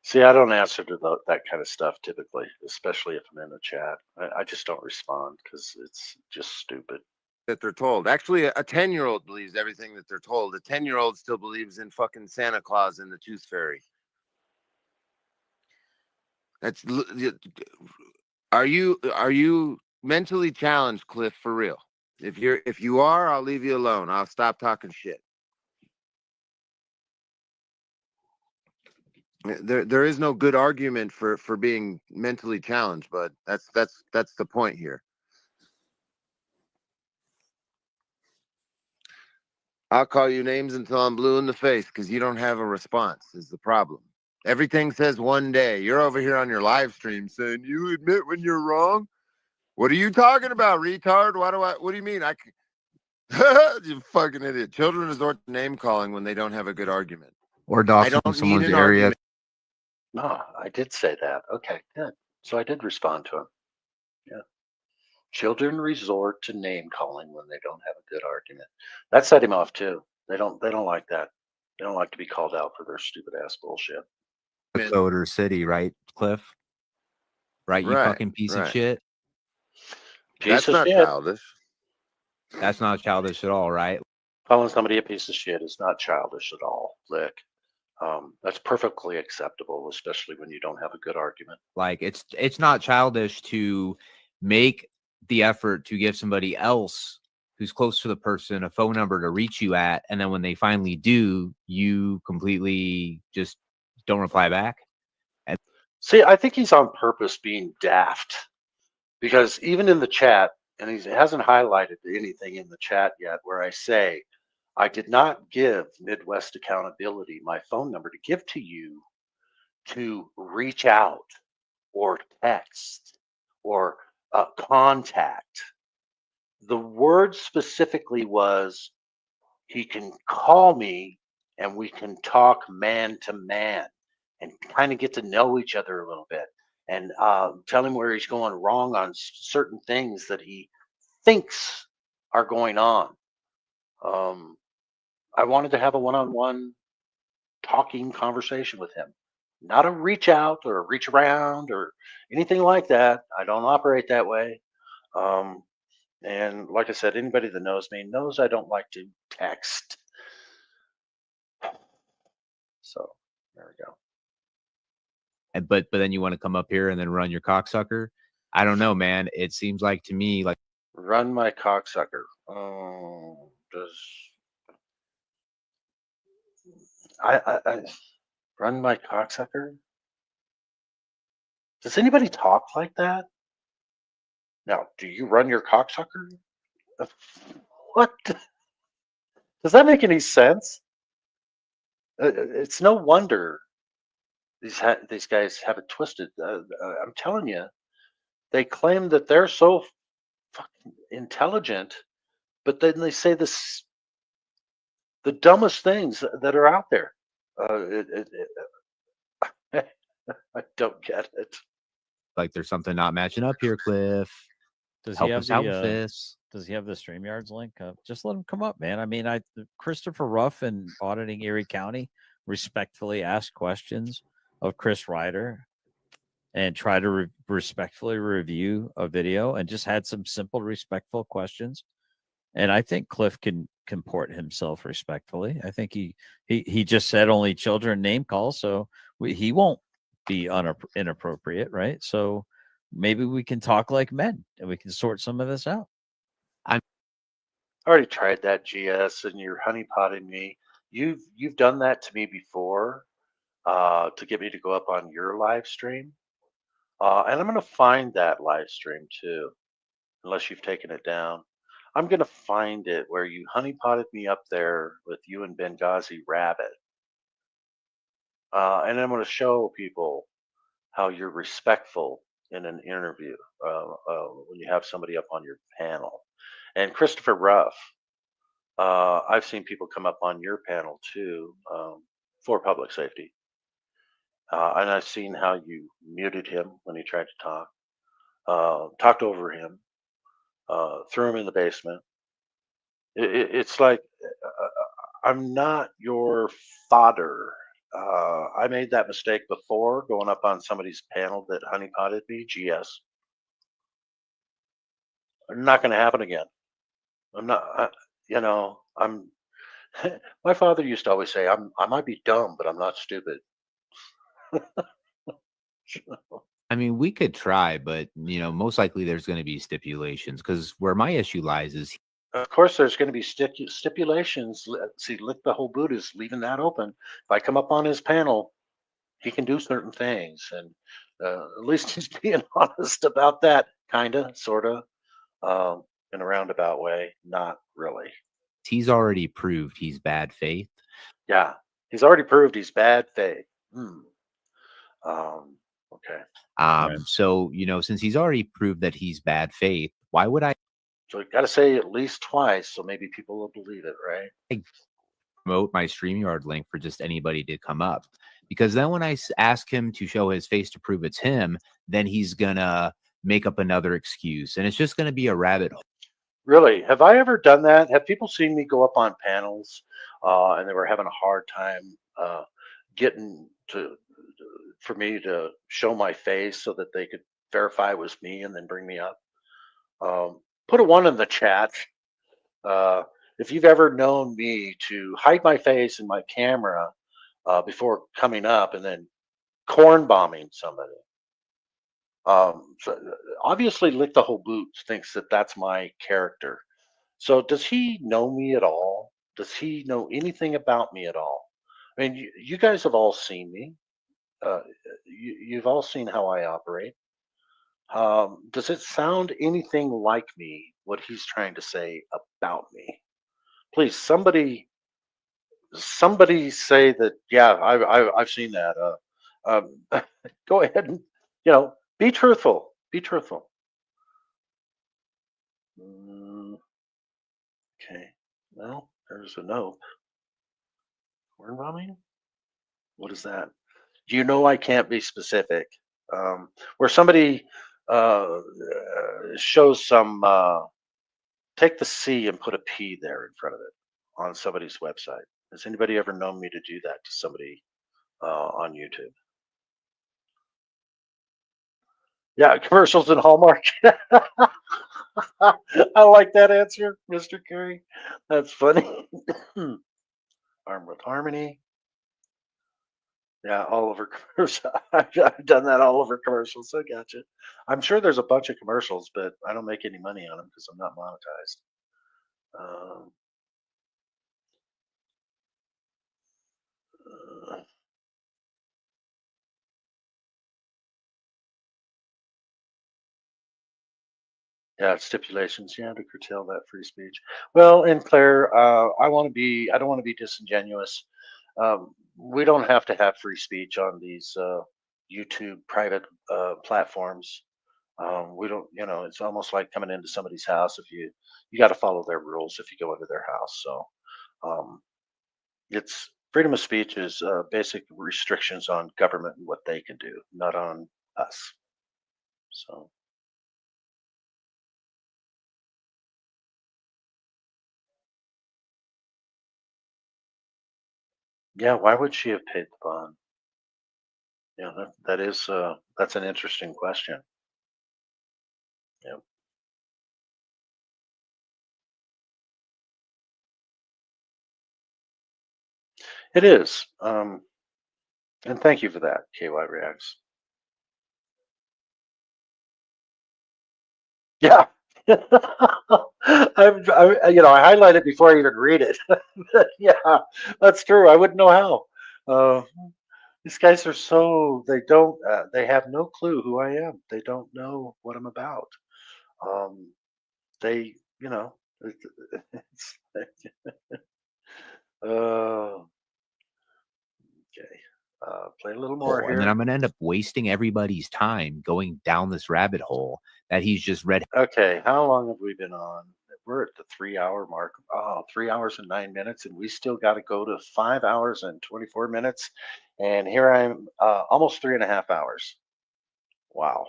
See, I don't answer to that kind of stuff typically, especially if I'm in the chat. I just don't respond because it's just stupid. That they're told. Actually, a 10-year-old believes everything that they're told. A 10-year-old still believes in fucking Santa Claus and the Tooth Fairy. Are you mentally challenged, Cliff, for real? If you are, I'll leave you alone. I'll stop talking shit. There is no good argument for being mentally challenged, but that's the point here. I'll call you names until I'm blue in the face because you don't have a response is the problem. Everything says one day. You're over here on your live stream saying you admit when you're wrong. What are you talking about, retard? What do you mean? You fucking idiot. Children resort to name calling when they don't have a good argument. Or I doxing don't need someone's an area. argument. No, I did say that. Okay, good. So I did respond to him. Yeah. Children resort to name calling when they don't have a good argument. That set him off too. They don't like that. They don't like to be called out for their stupid ass bullshit. Code or city, right, Cliff? Right, you Right, fucking piece of right. shit. Piece That's of not shit. childish. That's not childish at all, right? Calling somebody a piece of shit is not childish at all, Lick. That's perfectly acceptable, especially when you don't have a good argument. Like it's not childish to make the effort to give somebody else who's close to the person a phone number to reach you at, and then when they finally do, you completely just don't reply back. And see, I think he's on purpose being daft because even in the chat, and he hasn't highlighted anything in the chat yet where I say, I did not give Midwest Accountability my phone number to give to you to reach out or text or contact. The word specifically was he can call me and we can talk man to man and kind of get to know each other a little bit and tell him where he's going wrong on certain things that he thinks are going on. I wanted to have a one-on-one talking conversation with him, not a reach out or a reach around or anything like that. I don't operate that way. And like I said, anybody that knows me knows I don't like to text. So there we go. but then you want to come up here and then run your cocksucker. I don't know, man. It seems like to me like Run my cocksucker. Oh, does I run my cocksucker? Does anybody talk like that? Now, do you run your cocksucker? What? Does that make any sense? It's no wonder these guys have it twisted. I'm telling you, they claim that they're so fucking intelligent, but then they say the dumbest things that are out there. I don't get it. like there's something not matching up here, Cliff. Does Help he have us out the with this. Does he have the StreamYards link? Just let him come up, man. I mean, Christopher Ruff and Auditing Erie County respectfully ask questions of Chris Ryder and try to respectfully review a video and just had some simple, respectful questions. And I think Cliff can comport himself respectfully. I think he just said only children name call, so he won't be inappropriate, right? So maybe we can talk like men and we can sort some of this out. I already tried that, GS, and you're honeypotting me. You've done that to me before, to get me to go up on your live stream. And I'm gonna find that live stream too, unless you've taken it down. I'm gonna find it where you honeypotted me up there with you and Benghazi Rabbit. And I'm gonna show people how you're respectful in an interview, when you have somebody up on your panel. And Christopher Ruff, I've seen people come up on your panel too, for public safety. And I've seen how you muted him when he tried to talk, talked over him, threw him in the basement. It's like, I'm not your fodder. I made that mistake before going up on somebody's panel that honeypotted me, GS. Not going to happen again. I'm not, I'm, my father used to always say, I might be dumb, but I'm not stupid. I mean, we could try, but most likely there's going to be stipulations because where my issue lies is Of course, there's going to be stipulations. See, Lick the Whole Boot is leaving that open. If I come up on his panel, he can do certain things, and at least he's being honest about that, kinda, sorta, in a roundabout way. Not really. he's already proved he's bad faith. Yeah, he's already proved he's bad faith. Okay. So since he's already proved that he's bad faith, why would I So you got to say at least twice, so maybe people will believe it, right? promote my StreamYard link for just anybody to come up? Because then when I ask him to show his face to prove it's him, then he's gonna make up another excuse, and it's just gonna be a rabbit hole. Really? Have I ever done that? Have people seen me go up on panels, and they were having a hard time getting for me to show my face so that they could verify it was me and then bring me up? Put a 1 in the chat if you've ever known me to hide my face in my camera before coming up and then corn bombing somebody. So obviously, Lick the Whole Boot thinks that that's my character. So does he know me at all? Does he know anything about me at all? I mean, you guys have all seen me. You've all seen how I operate. Does it sound anything like me, what he's trying to say about me? Please, somebody say that. Yeah, I've seen that. Go ahead and be truthful. Be truthful. Okay. Well, there's a note. Corn bombing? What is that? You know I can't be specific. Where somebody shows some, take the C and put a P there in front of it on somebody's website. Has anybody ever known me to do that to somebody on YouTube? Yeah, commercials and Hallmark. I like that answer, Mr. Curry. That's funny. Armed with Harmony. Yeah, all over commercials. I've done that all over commercials. I gotcha. I'm sure there's a bunch of commercials, but I don't make any money on them because I'm not monetized. Yeah, stipulations. Yeah, to curtail that free speech. Well, and Claire, I don't want to be disingenuous. We don't have to have free speech on these YouTube private platforms. We don't, it's almost like coming into somebody's house. If you got to follow their rules if you go into their house. So it's freedom of speech is basic restrictions on government and what they can do, not on us. So. Yeah, why would she have paid the bond? Yeah, that's an interesting question. Yeah. It is. And thank you for that, KY Reacts. Yeah. I highlight it before I even read it. Yeah, that's true. I wouldn't know how. These guys are they have no clue who I am. They don't know what I'm about. Um, they, you know, it's, okay. Play a little more And then here. I'm going to end up wasting everybody's time going down this rabbit hole that he's just read. Okay, how long have we been on? We're at the 3 hour mark. Oh, 3 hours and 9 minutes, and we still got to go to 5 hours and 24 minutes. And here I'm almost 3.5 hours. Wow.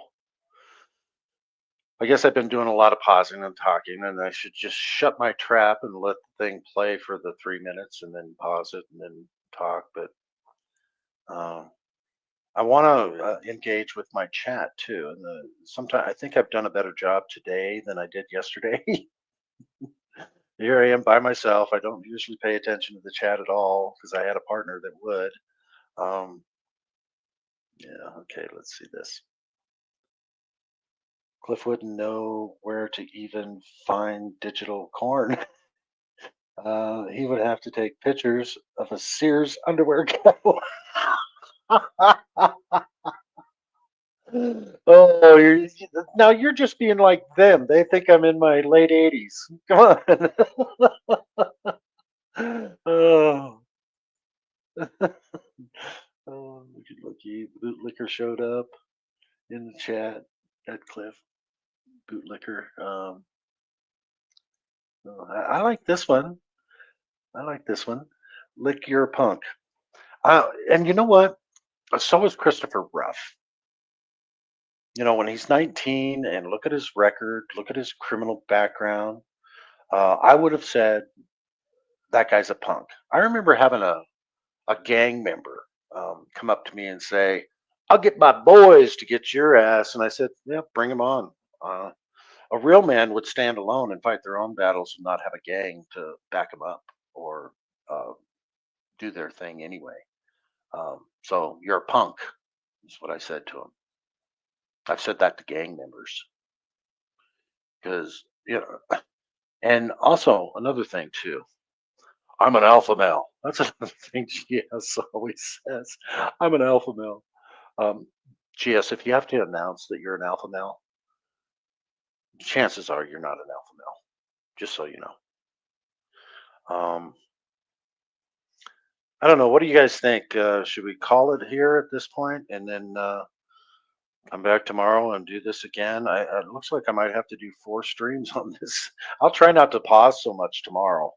I guess I've been doing a lot of pausing and talking, and I should just shut my trap and let the thing play for the 3 minutes and then pause it and then talk. But I want to engage with my chat too. And sometimes I think I've done a better job today than I did yesterday. Here I am by myself. I don't usually pay attention to the chat at all because I had a partner that would. Yeah, okay, let's see this. Cliff wouldn't know where to even find digital corn. He would have to take pictures of a Sears underwear catalog. Oh, now you're just being like them. They think I'm in my late 80s. Come on. Oh. Oh, looky. Bootlicker showed up in the chat at Cliff. Bootlicker. I like this one. I like this one. Lick your punk. And you know what? So is Christopher Ruff. You know, when he's 19 and look at his record, look at his criminal background, I would have said that guy's a punk. I remember having a gang member come up to me and say, I'll get my boys to get your ass. And I said, yeah, bring them on. A real man would stand alone and fight their own battles and not have a gang to back them up or do their thing anyway. So you're a punk, is what I said to him. I've said that to gang members because, you know, and also another thing too, I'm an alpha male. That's another thing GS always says. I'm an alpha male. GS, if you have to announce that you're an alpha male, chances are you're not an alpha male, just so you know. I don't know. What do you guys think? Should we call it here at this point and then come back tomorrow and do this again? It looks like I might have to do 4 streams on this. I'll try not to pause so much tomorrow.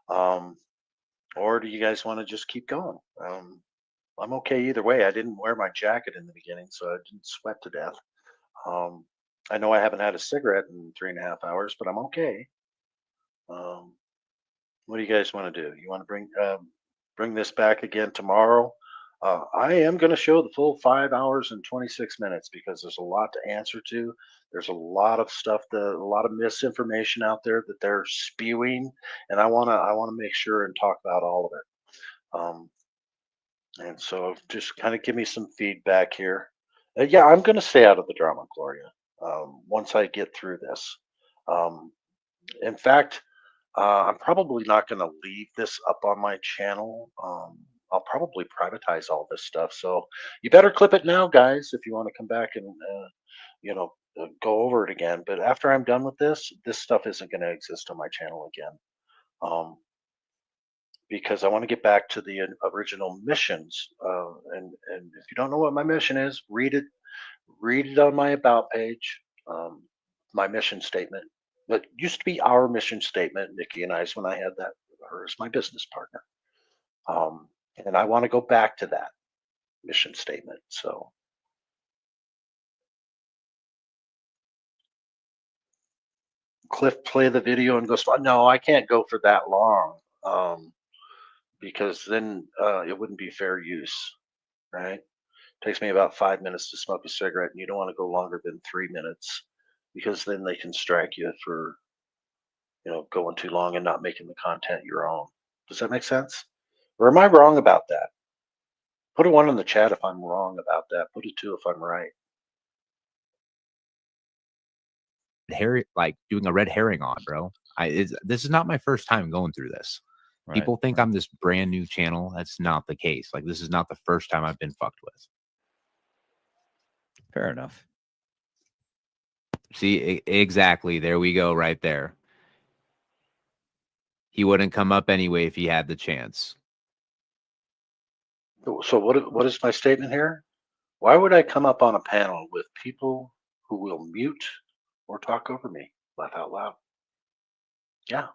Or do you guys want to just keep going? I'm okay either way. I didn't wear my jacket in the beginning, so I didn't sweat to death. I know I haven't had a cigarette in 3.5 hours, but I'm okay. What do you guys want to do? You want to bring this back again tomorrow? I am going to show the full 5 hours and 26 minutes because there's a lot to answer to. There's a lot of stuff, a lot of misinformation out there that they're spewing, and I want to make sure and talk about all of it. And so, just kind of give me some feedback here. Yeah, I'm going to stay out of the drama, Gloria. Once I get through this. In fact, I'm probably not going to leave this up on my channel. I'll probably privatize all this stuff. So you better clip it now, guys, if you want to come back and, go over it again. But after I'm done with this stuff isn't going to exist on my channel again. Because I want to get back to the original missions. And if you don't know what my mission is, read it on my about page, my mission statement. That used to be our mission statement, Nikki and I's, when I had her as my business partner. And I want to go back to that mission statement. So Cliff, play the video and goes, no, I can't go for that long. Because then it wouldn't be fair use, right? It takes me about 5 minutes to smoke a cigarette, and you don't want to go longer than 3 minutes because then they can strike you for, going too long and not making the content your own. Does that make sense? Or am I wrong about that? Put a 1 in the chat if I'm wrong about that. Put a 2 if I'm right. Like doing a red herring on, bro. This is not my first time going through this. Right. People think I'm this brand new channel. That's not the case. Like, this is not the first time I've been fucked with. Fair enough. See, exactly. There we go, right there. He wouldn't come up anyway if he had the chance. So what is my statement here? Why would I come up on a panel with people who will mute or talk over me? Laugh out loud. Yeah.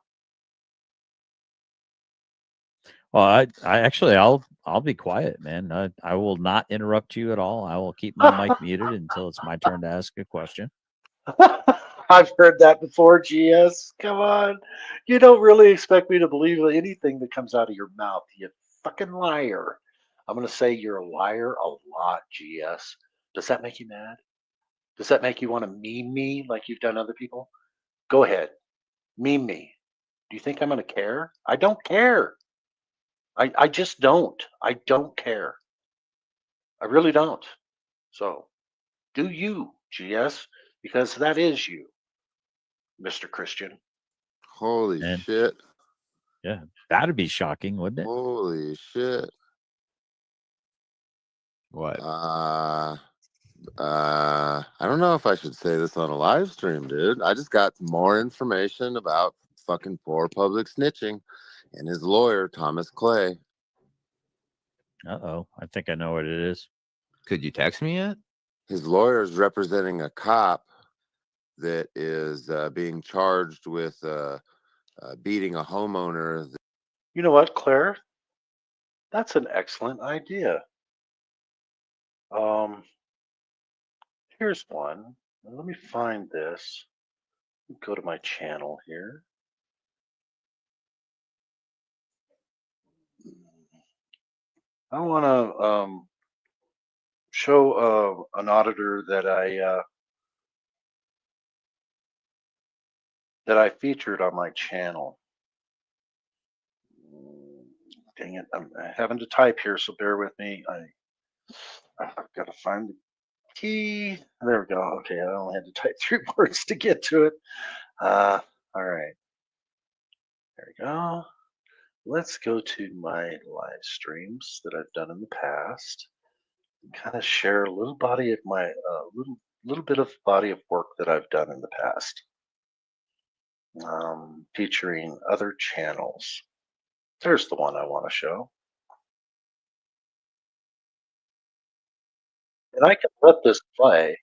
Well, I actually, I'll be quiet, man. I will not interrupt you at all. I will keep my mic muted until it's my turn to ask a question. I've heard that before, GS. Come on. You don't really expect me to believe anything that comes out of your mouth, you fucking liar. I'm going to say you're a liar a lot, GS. Does that make you mad? Does that make you want to meme me like you've done other people? Go ahead. Meme me. Do you think I'm going to care? I don't care. I just don't. I don't care. I really don't. So do you, GS, because that is you, Mr. Christian. Holy And- shit. Yeah, that'd be shocking, wouldn't it? Holy shit. What? I don't know if I should say this on a live stream, dude. I just got more information about fucking poor public snitching and his lawyer, Thomas Clay. Uh-oh. I think I know what it is. Could you text me it? His lawyer is representing a cop that is being charged with beating a homeowner. You know what, Claire? That's an excellent idea. Here's one. Let me find this. Go to my channel here. I want to show an auditor that I featured on my channel. Dang it, I'm having to type here, so bear with me. I've got to find the key. There we go. Okay, I only had to type 3 words to get to it. All right. There we go. Let's go to my live streams that I've done in the past. And kind of share a little body of my little bit of body of work that I've done in the past, featuring other channels. There's the one I want to show. And I can let this play.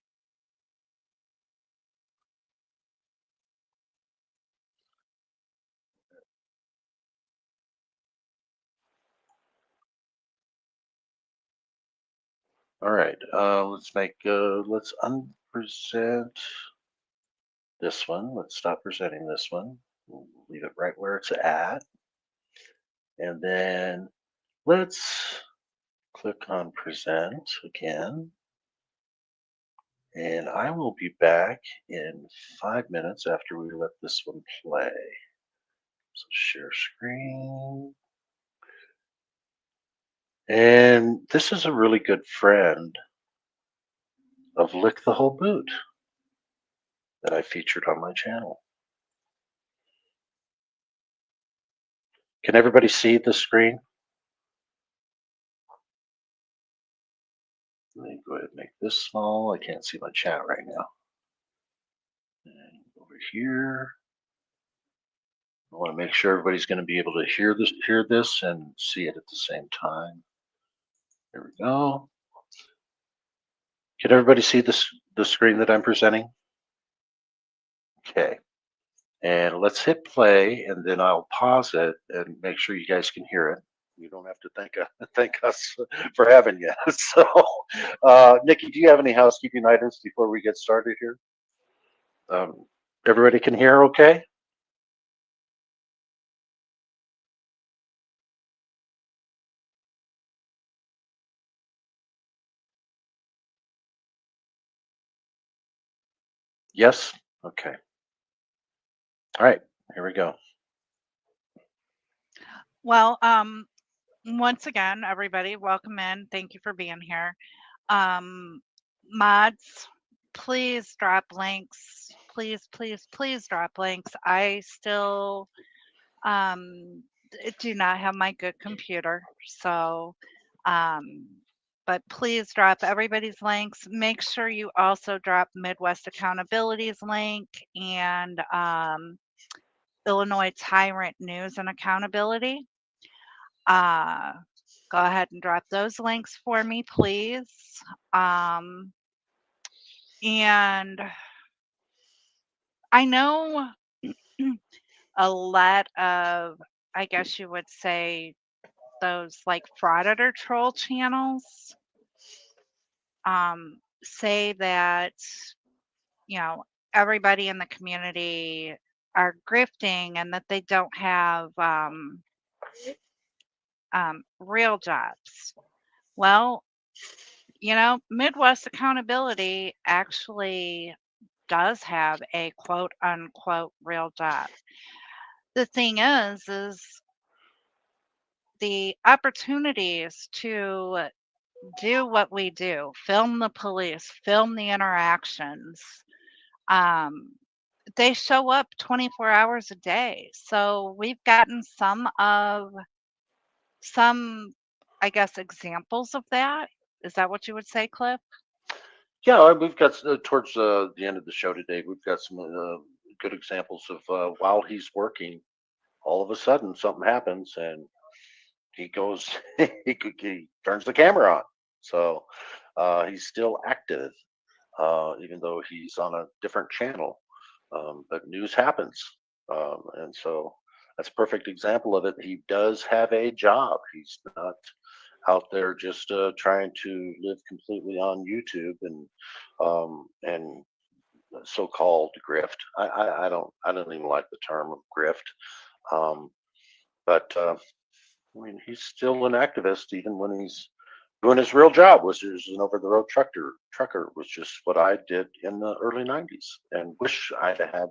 All right, let's unpresent this one. Let's stop presenting this one. We'll leave it right where it's at. And then let's click on present again. And I will be back in 5 minutes after we let this one play. So share screen. And this is a really good friend of Lick the Whole Boot that I featured on my channel. Can everybody see the screen? Let me go ahead and make this small. I can't see my chat right now. And over here, I want to make sure everybody's going to be able to hear this and see it at the same time. There we go. Can everybody see the screen that I'm presenting? Okay. And let's hit play, and then I'll pause it and make sure you guys can hear it. You don't have to thank us for having you. So, Nikki, do you have any housekeeping items before we get started here? Everybody can hear okay? Yes? Okay. All right, here we go. Well, once again, everybody, welcome in. Thank you for being here. Mods, please drop links. Please, please, please drop links. I still do not have my good computer, so but please drop everybody's links. Make sure you also drop Midwest Accountability's link and Illinois Tyrant News and Accountability. Go ahead and drop those links for me, please. And I know a lot of, I guess you would say, those like frauditor troll channels say that, you know, everybody in the community are grifting and that they don't have real jobs. Well, you know, Midwest Accountability actually does have a quote unquote real job. The thing is the opportunities to do what we do, film the police, film the interactions, they show up 24 hours a day. So we've gotten some, I guess, examples of that. Is that what you would say, Cliff? Yeah, we've got towards the end of the show today, we've got some good examples of while he's working, all of a sudden something happens and he goes, he turns the camera on. So he's still active, even though he's on a different channel. But news happens. And so that's a perfect example of it. He does have a job. He's not out there just trying to live completely on YouTube and so-called grift. I don't even like the term of grift. But I mean, he's still an activist even when he's doing his real job, which is an over-the-road trucker, which is what I did in the early '90s, and wish I'd have had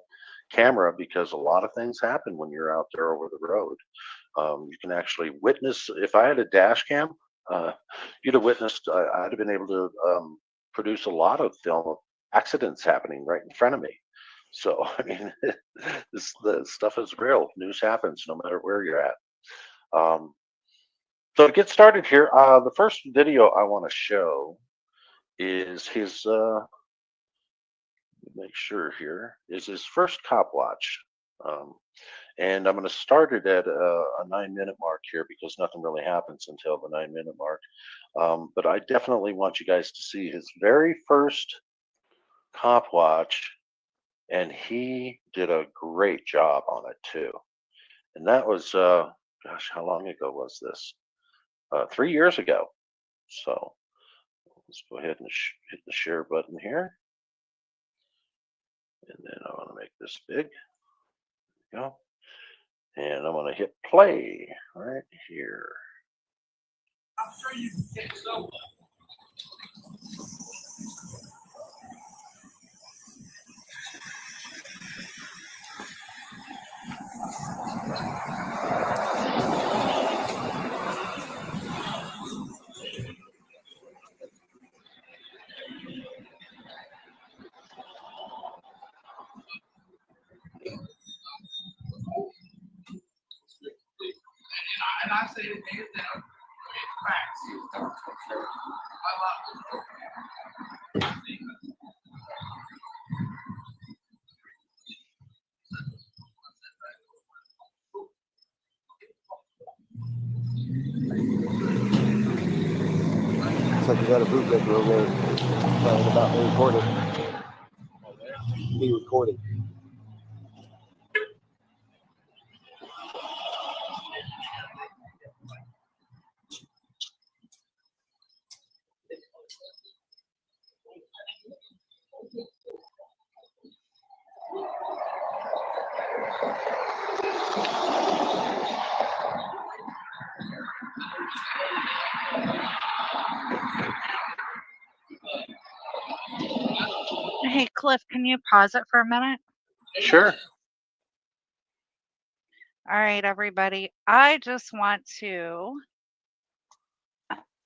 camera because a lot of things happen when you're out there over the road. You can actually witness. If I had a dash cam, you'd have witnessed. I'd have been able to produce a lot of film of accidents happening right in front of me. So I mean, the stuff is real. News happens no matter where you're at. So to get started here, the first video I want to show is his. Make sure here is his first cop watch. And I'm going to start it at a 9-minute mark here because nothing really happens until the 9-minute mark. But I definitely want you guys to see his very first cop watch, and he did a great job on it too. And that was, gosh, how long ago was this? 3 years ago. So let's go ahead and hit the share button here. And then I want to make this big. There we go. And I'm going to hit play right here. I'm sure you can get it over. And I say it hands down, facts. Looks like you got a bootlegger over there talking about me recording. Me recording. Hey, Cliff, can you pause it for a minute? Sure. All right, everybody. I just want to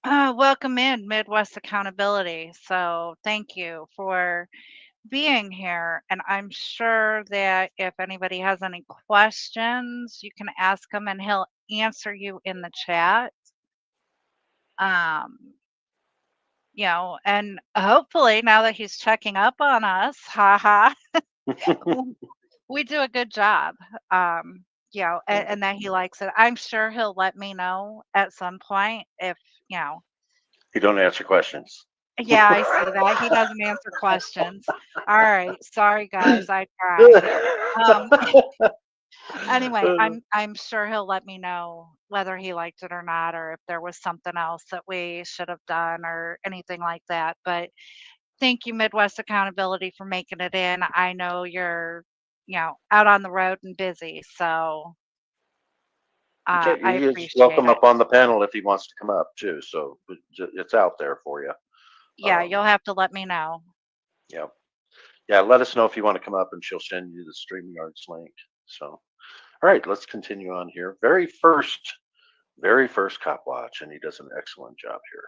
Welcome in Midwest Accountability. So thank you for being here. And I'm sure that if anybody has any questions, you can ask him and he'll answer you in the chat. You know, and hopefully now that he's checking up on us, haha, we do a good job. You know, and that he likes it. I'm sure he'll let me know at some point if, you know. You don't answer questions. Yeah, I see that. He doesn't answer questions. All right. Sorry, guys. I tried. Anyway, I'm sure he'll let me know whether he liked it or not, or if there was something else that we should have done or anything like that. But thank you, Midwest Accountability, for making it in. I know you're, you know, out on the road and busy, so Okay, I he is appreciate welcome it. up on the panel if he wants to come up too. So it's out there for you. Yeah, you'll have to let me know. Yeah. Yeah, let us know if you want to come up and she'll send you the StreamYards link. So, all right, let's continue on here. Very first cop watch, and he does an excellent job here.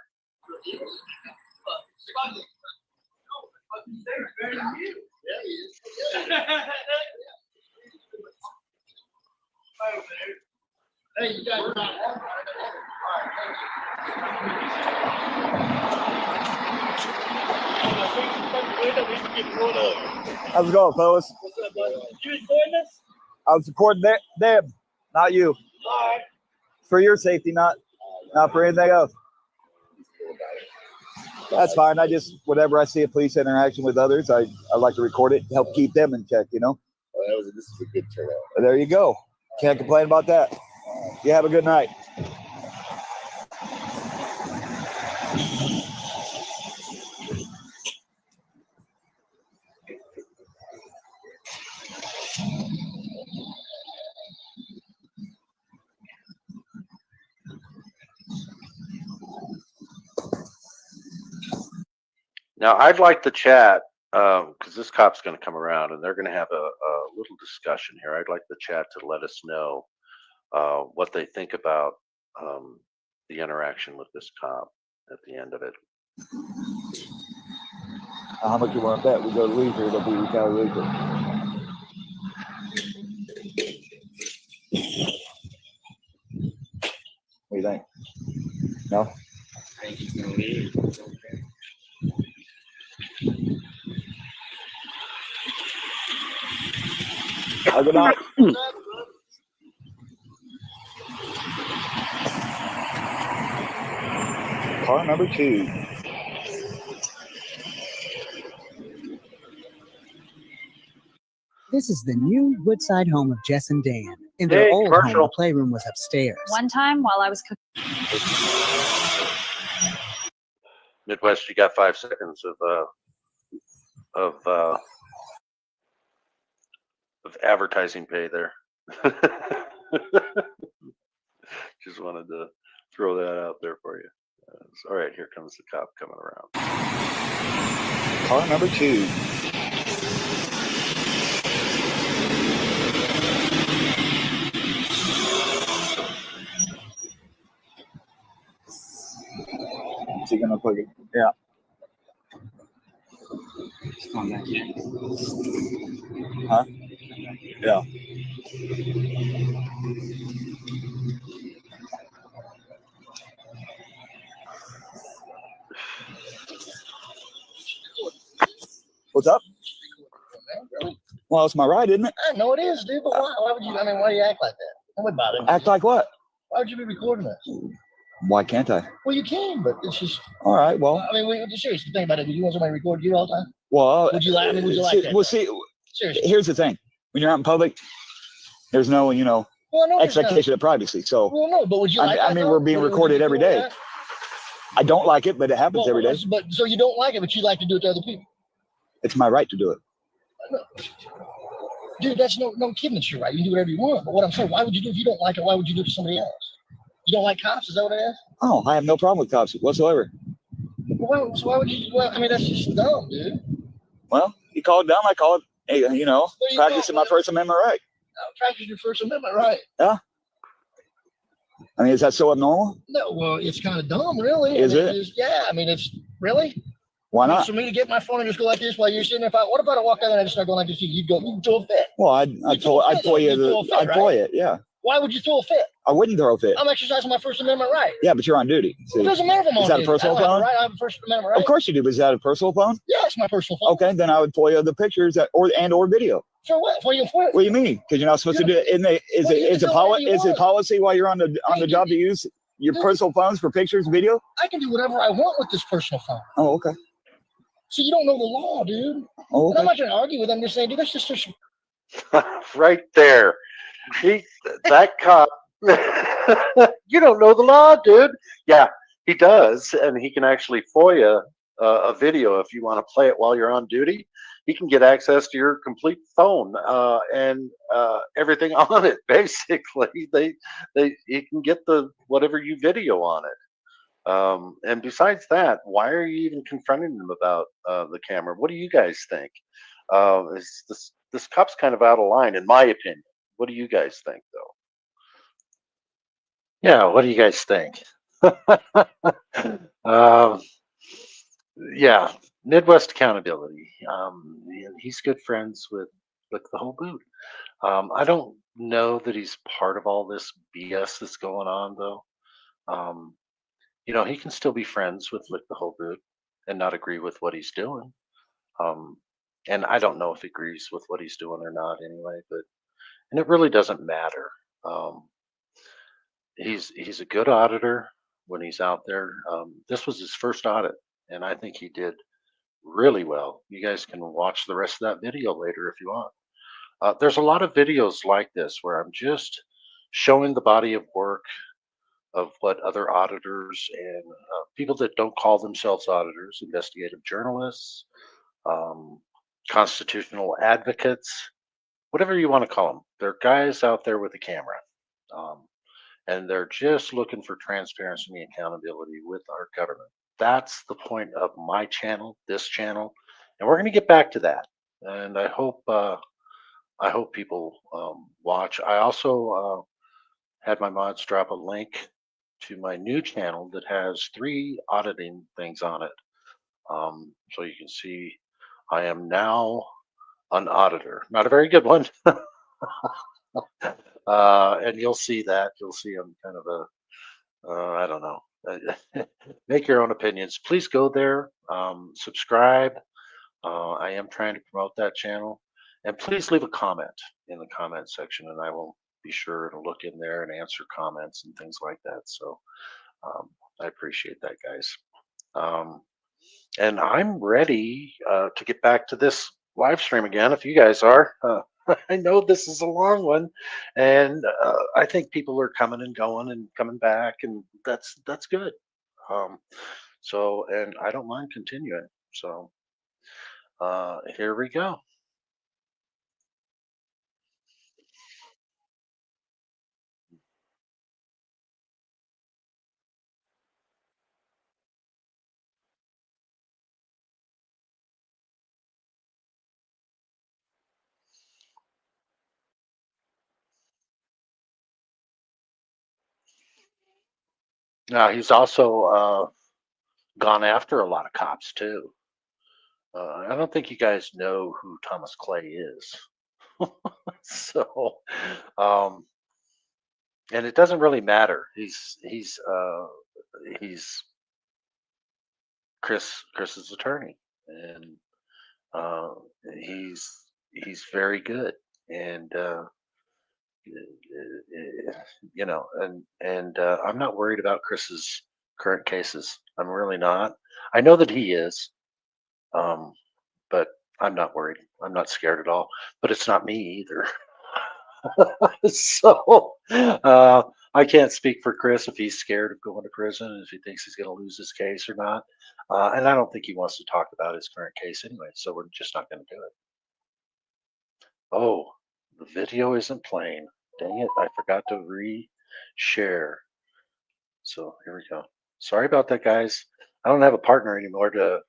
Hey, you guys. How's it going, fellas? What's up, buddy? You recording this? I was recording them, not you. All right. For your safety, not for anything else. That's fine. I just, whenever I see a police interaction with others, I like to record it to help keep them in check, you know? Well, this is a good turnout. There you go. Can't complain about that. You have a good night. Now, I'd like the chat, because this cop's going to come around and they're going to have a little discussion here. I'd like the chat to let us know what they think about the interaction with this cop at the end of it. How much you want to bet? We go to leisure, it'll be retaliation. What do you think? No? I think he's gonna leave. Have a good night. Car number 2. This is the new Woodside home of Jess and Dan. In their Hey, old home, commercial. the playroom was upstairs. One time while I was cooking. Midwest, you got 5 seconds of advertising pay there. Just wanted to throw that out there for you. All right, here comes the cop coming around. Car number 2. Is he gonna plug it? Yeah. Huh? Yeah. What's up? Well, it's my right, isn't it? I know it is, dude, but why would you, I mean, why do you act like that? Don't worry about it. Act like what? Why would you be recording this? Why can't I? Well, you can, but it's just, All right. Well, I mean, seriously, think about it. Do you want somebody to record you all the time? well. Would you like, I mean, would you like see, that? well, see, Seriously. here's the thing: when you're out in public, there's no, Well, no, there's not. expectation of privacy. So, Well, no, but would you like I that, mean, though? we're being Would you recorded be every cool with day. that? I don't like it, but it happens every day. But so you don't like it, but you like to do it to other people. It's my right to do it. Dude, that's no kidding. It's your right. You can do whatever you want. But what I'm saying, why would you do if you don't like it? Why would you do it to somebody else? You don't like cops? Is that what it is? Oh, I have no problem with cops whatsoever. Well, so why would you? Well, I mean, that's just dumb, dude. Well, you call it dumb, I call it, hey, you know, What do you practicing my call it? First Amendment right. Practice your First Amendment right. Yeah. I mean, is that so abnormal? No, well, it's kind of dumb, really. Is I mean, it? Yeah, I mean, it's really. Why not? For me to get my phone and just go like this while you're sitting there, what if I walk out there and I just start going like this? You'd throw a fit. Well, I'd throw it. Yeah. Why would you throw a fit? I wouldn't throw a fit. I'm exercising my First Amendment right. Yeah, but you're on duty. It doesn't matter if I'm on Is that a duty. personal I don't have a phone? right. I have a First Amendment right. Of course you do, but is that a personal phone? Yeah, it's my personal phone. Okay, then I would FOIA the pictures or video. For what? For What do you mean? Because you're not supposed to do it. Is it policy while you're on the job to use your personal phones for pictures, video? I can do whatever I want with this personal phone. Oh, okay. So you don't know the law, dude. Oh, okay. And I'm not trying to argue with them. I'm just saying, dude, that's just Right there. That cop. You don't know the law, dude. Yeah, he does, and he can actually FOIA a video if you want to play it while you're on duty. He can get access to your complete phone and everything on it. Basically, he can get whatever you video on it. And besides that, why are you even confronting them about the camera? What do you guys think? This cop's kind of out of line, in my opinion. What do you guys think, though? Yeah, what do you guys think? Yeah, Midwest Accountability. He's good friends with the whole boot. I don't know that he's part of all this BS that's going on, though. He can still be friends with Lick the Whole Boot and not agree with what he's doing. And I don't know if he agrees with what he's doing or not anyway, and it really doesn't matter. He's a good auditor when he's out there. This was his first audit, and I think he did really well. You guys can watch the rest of that video later if you want. There's a lot of videos like this where I'm just showing the body of work of what other auditors and people that don't call themselves auditors, investigative journalists, constitutional advocates, whatever you want to call them. They're guys out there with a camera. And they're just looking for transparency and accountability with our government. That's the point of my channel, this channel, and we're going to get back to that. And I hope people watch. I also had my mods drop a link to my new channel that has 3 auditing things on it. So you can see I am now an auditor. Not a very good one. And you'll see that. You'll see I'm kind of I don't know. Make your own opinions. Please go there, subscribe. I am trying to promote that channel. And please leave a comment in the comment section, and I will be sure to look in there and answer comments and things like that. So I appreciate that, guys. And I'm ready to get back to this live stream again if you guys are. I know this is a long one, and I think people are coming and going and coming back, and that's good. And I don't mind continuing. So here we go. Now he's also gone after a lot of cops too. I don't think you guys know who Thomas Clay is. So, and it doesn't really matter. He's Chris's attorney, and he's very good, and I'm not worried about Chris's current cases. I'm really not. I know that he is, but I'm not worried. I'm not scared at all. But it's not me either. So I can't speak for Chris if he's scared of going to prison, if he thinks he's going to lose his case or not. And I don't think he wants to talk about his current case anyway. So we're just not going to do it. Oh, the video isn't playing. Dang it. I forgot to re-share. So here we go. Sorry about that, guys. I don't have a partner anymore to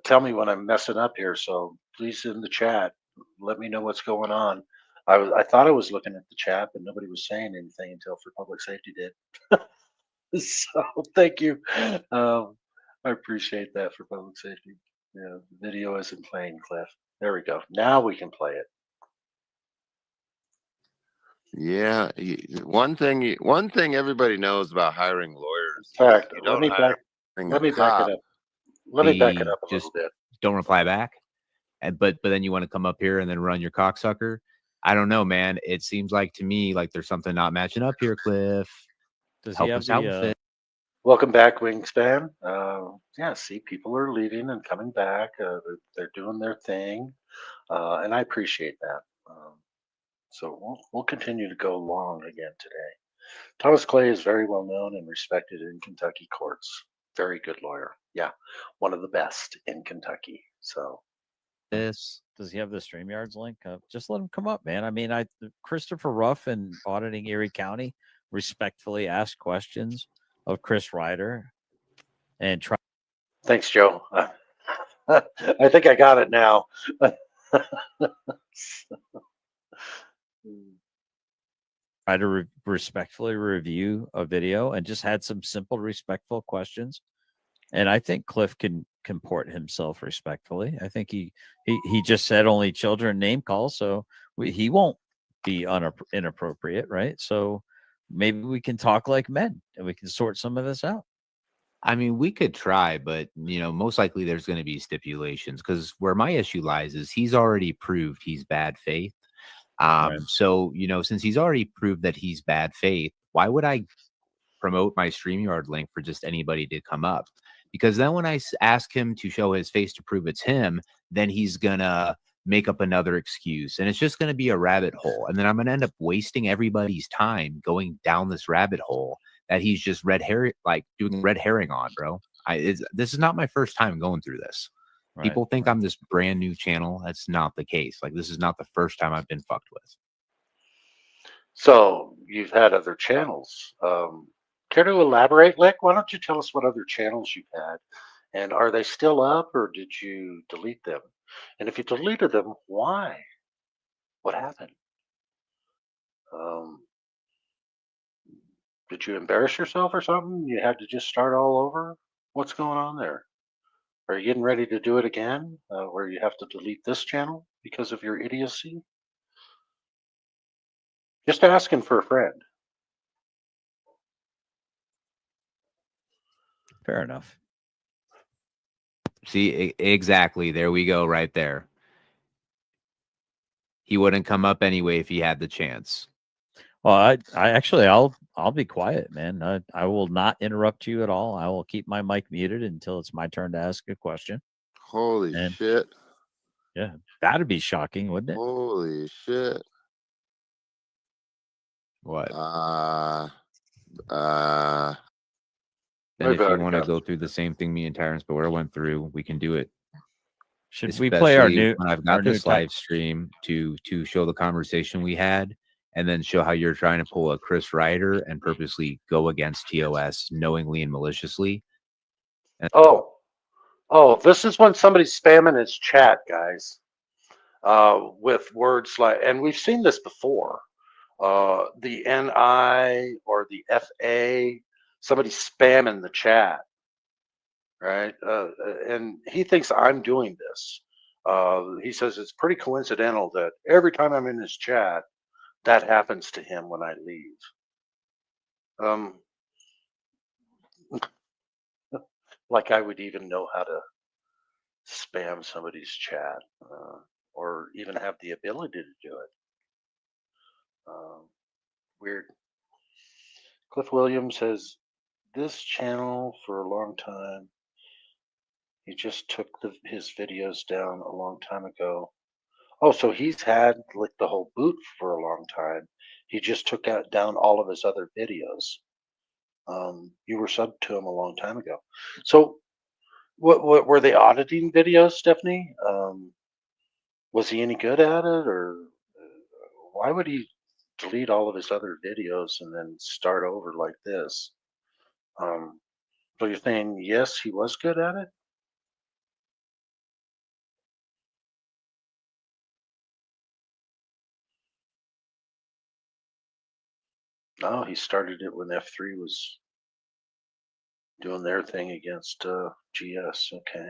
tell me when I'm messing up here. So please in the chat, let me know what's going on. I thought I was looking at the chat, but nobody was saying anything until For Public Safety did. So thank you. I appreciate that For Public Safety. Yeah, the video isn't playing, Cliff. There we go. Now we can play it. Yeah, one thing everybody knows about hiring lawyers. In fact, You let don't me hire back. a Let me back cop. it up. Let me back it The up a little just bit. don't reply back. And but then you want to come up here and then run your cocksucker. I don't know, man. It seems like to me like there's something not matching up here, Cliff. Does he Help have us out with the it. Welcome back, Wingspan. Yeah, see, people are leaving and coming back. They're doing their thing, and I appreciate that. So we'll continue to go along again today. Thomas Clay is very well known and respected in Kentucky courts. Very good lawyer. Yeah, one of the best in Kentucky. So this? Does he have the StreamYards link? Just let him come up, man. I mean, Christopher Ruff and Auditing Erie County respectfully asked questions of Chris Ryder and try. thanks, Joe. I think I got it now. Try to respectfully review a video and just had some simple, respectful questions. And I think Cliff can comport himself respectfully. I think he just said only children name calls, so he won't be inappropriate, right? So maybe we can talk like men and we can sort some of this out. I mean, we could try, but most likely there's going to be stipulations because where my issue lies is he's already proved he's bad faith. Right. So since he's already proved that he's bad faith, why would I promote my StreamYard link for just anybody to come up? Because then when I ask him to show his face to prove it's him, then he's gonna make up another excuse, and it's just gonna be a rabbit hole. And then I'm gonna end up wasting everybody's time going down this rabbit hole that he's just doing red herring on, bro. This is not my first time going through this. Right. People think I'm this brand new channel. That's not the case. Like, this is not the first time I've been fucked with. So you've had other channels. Care to elaborate, Lick? Why don't you tell us what other channels you've had? And are they still up or did you delete them? And if you deleted them, why? What happened? Did you embarrass yourself or something? You had to just start all over? What's going on there? Are you getting ready to do it again where you have to delete this channel because of your idiocy? Just asking for a friend. Fair enough. See, exactly. There we go, right there. He wouldn't come up anyway if he had the chance. Well, I'll be quiet, man. I will not interrupt you at all. I will keep my mic muted until it's my turn to ask a question. Holy shit. Yeah, that'd be shocking, wouldn't it? Holy shit. What? Then if you want to go through the same thing me and Tyrants Beware went through, we can do it. Should we play our Especially new? when I've our got new this tech- live stream to show the conversation we had, and then show how you're trying to pull a Chris Ryder and purposely go against TOS knowingly and maliciously. And Oh, this is when somebody's spamming his chat, guys, with words like, and we've seen this before, the NI or the FA, somebody spamming the chat, right? And he thinks I'm doing this. He says it's pretty coincidental that every time I'm in his chat, that happens to him when I leave. Like I would even know how to spam somebody's chat or even have the ability to do it. Weird. Cliff Williams has this channel for a long time. He just took his videos down a long time ago. Oh, so he's had like the whole boot for a long time. He just took down all of his other videos. You were subbed to him a long time ago. So what were they auditing videos, Stephanie? Was he any good at it, or why would he delete all of his other videos and then start over like this? So you're saying yes, he was good at it? No, he started it when F3 was doing their thing against GS. Okay.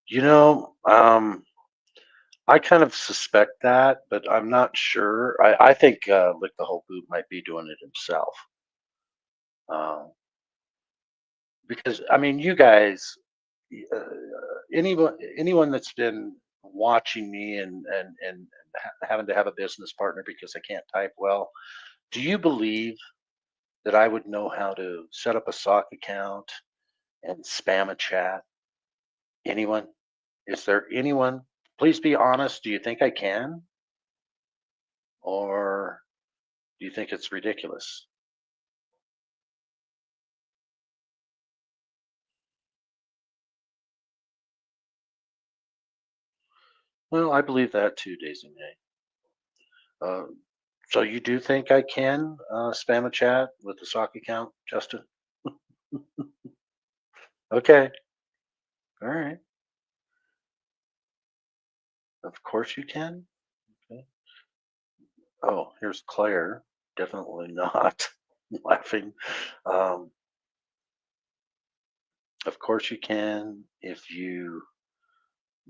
You know, I kind of suspect that, but I'm not sure. I think Lick the Whole Boot might be doing it himself. Because I mean, you guys, uh, anyone that's been watching me and having to have a business partner because I can't type well, do you believe that I would know how to set up a sock account and spam a chat? Anyone? Is there anyone? Please be honest. Do you think I can? Or do you think it's ridiculous? Well, I believe that too, Daisy May. So you do think I can spam a chat with the sock account, Justin? Okay. All right. Of course you can. Okay. Oh, here's Claire. Definitely not laughing. Um, of course you can. If you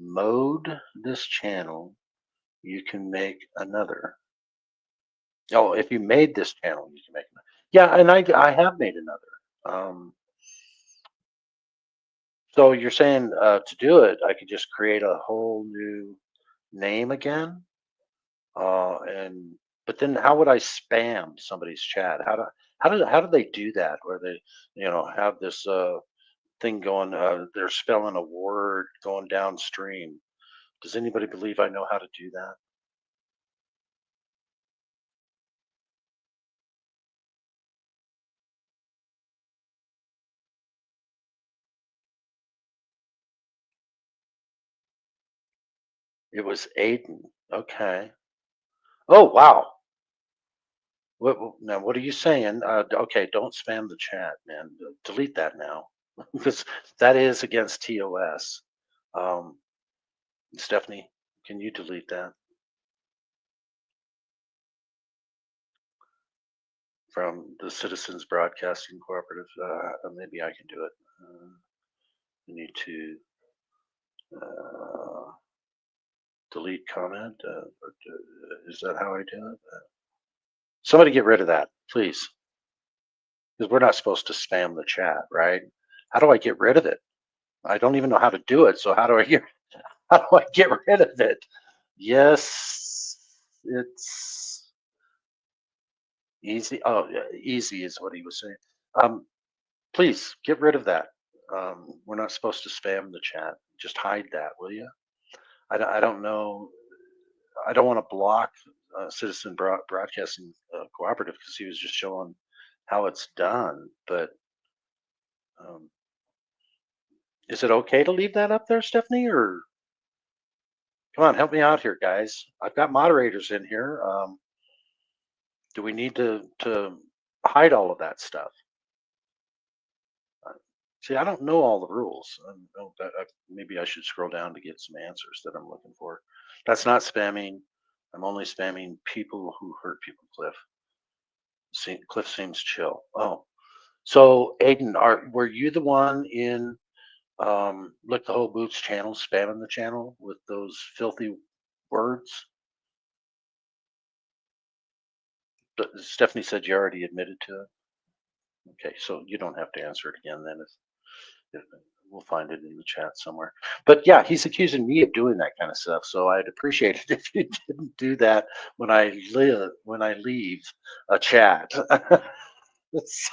mode this channel, you can make another. Oh, if you made this channel, you can make another. Yeah, and I have made another. So you're saying to do it, I could just create a whole new name again, and but then how would I spam somebody's chat? How do they do that? Where they have this thing going? They're spelling a word going downstream. Does anybody believe I know how to do that? It was Aiden. Okay. Oh wow. Now? What are you saying? Okay, don't spam the chat, man. Delete that now, because that is against TOS. Um, Stephanie, can you delete that from the Citizens Broadcasting Cooperative? Maybe I can do it. You need to delete comment. Is that how I do it? Somebody get rid of that, please, because we're not supposed to spam the chat, right? How do I get rid of it? I don't even know how to do it. So how do I get rid of it? Yes, it's easy. Oh, yeah, easy is what he was saying. Please get rid of that. We're not supposed to spam the chat. Just hide that, will you? I don't know. I don't want to block Citizen Broadcasting Cooperative because he was just showing how it's done. But is it okay to leave that up there, Stephanie? Or come on, help me out here, guys. I've got moderators in here. Do we need to hide all of that stuff? See, I don't know all the rules. Maybe I should scroll down to get some answers that I'm looking for. That's not spamming. I'm only spamming people who hurt people, Cliff. Cliff seems chill. Oh, so Aiden, were you the one in Lick the Whole Boots channel spamming the channel with those filthy words? But Stephanie said you already admitted to it. Okay, so you don't have to answer it again then. If we'll find it in the chat somewhere. But yeah, he's accusing me of doing that kind of stuff. So I'd appreciate it if you didn't do that when I leave a chat. That's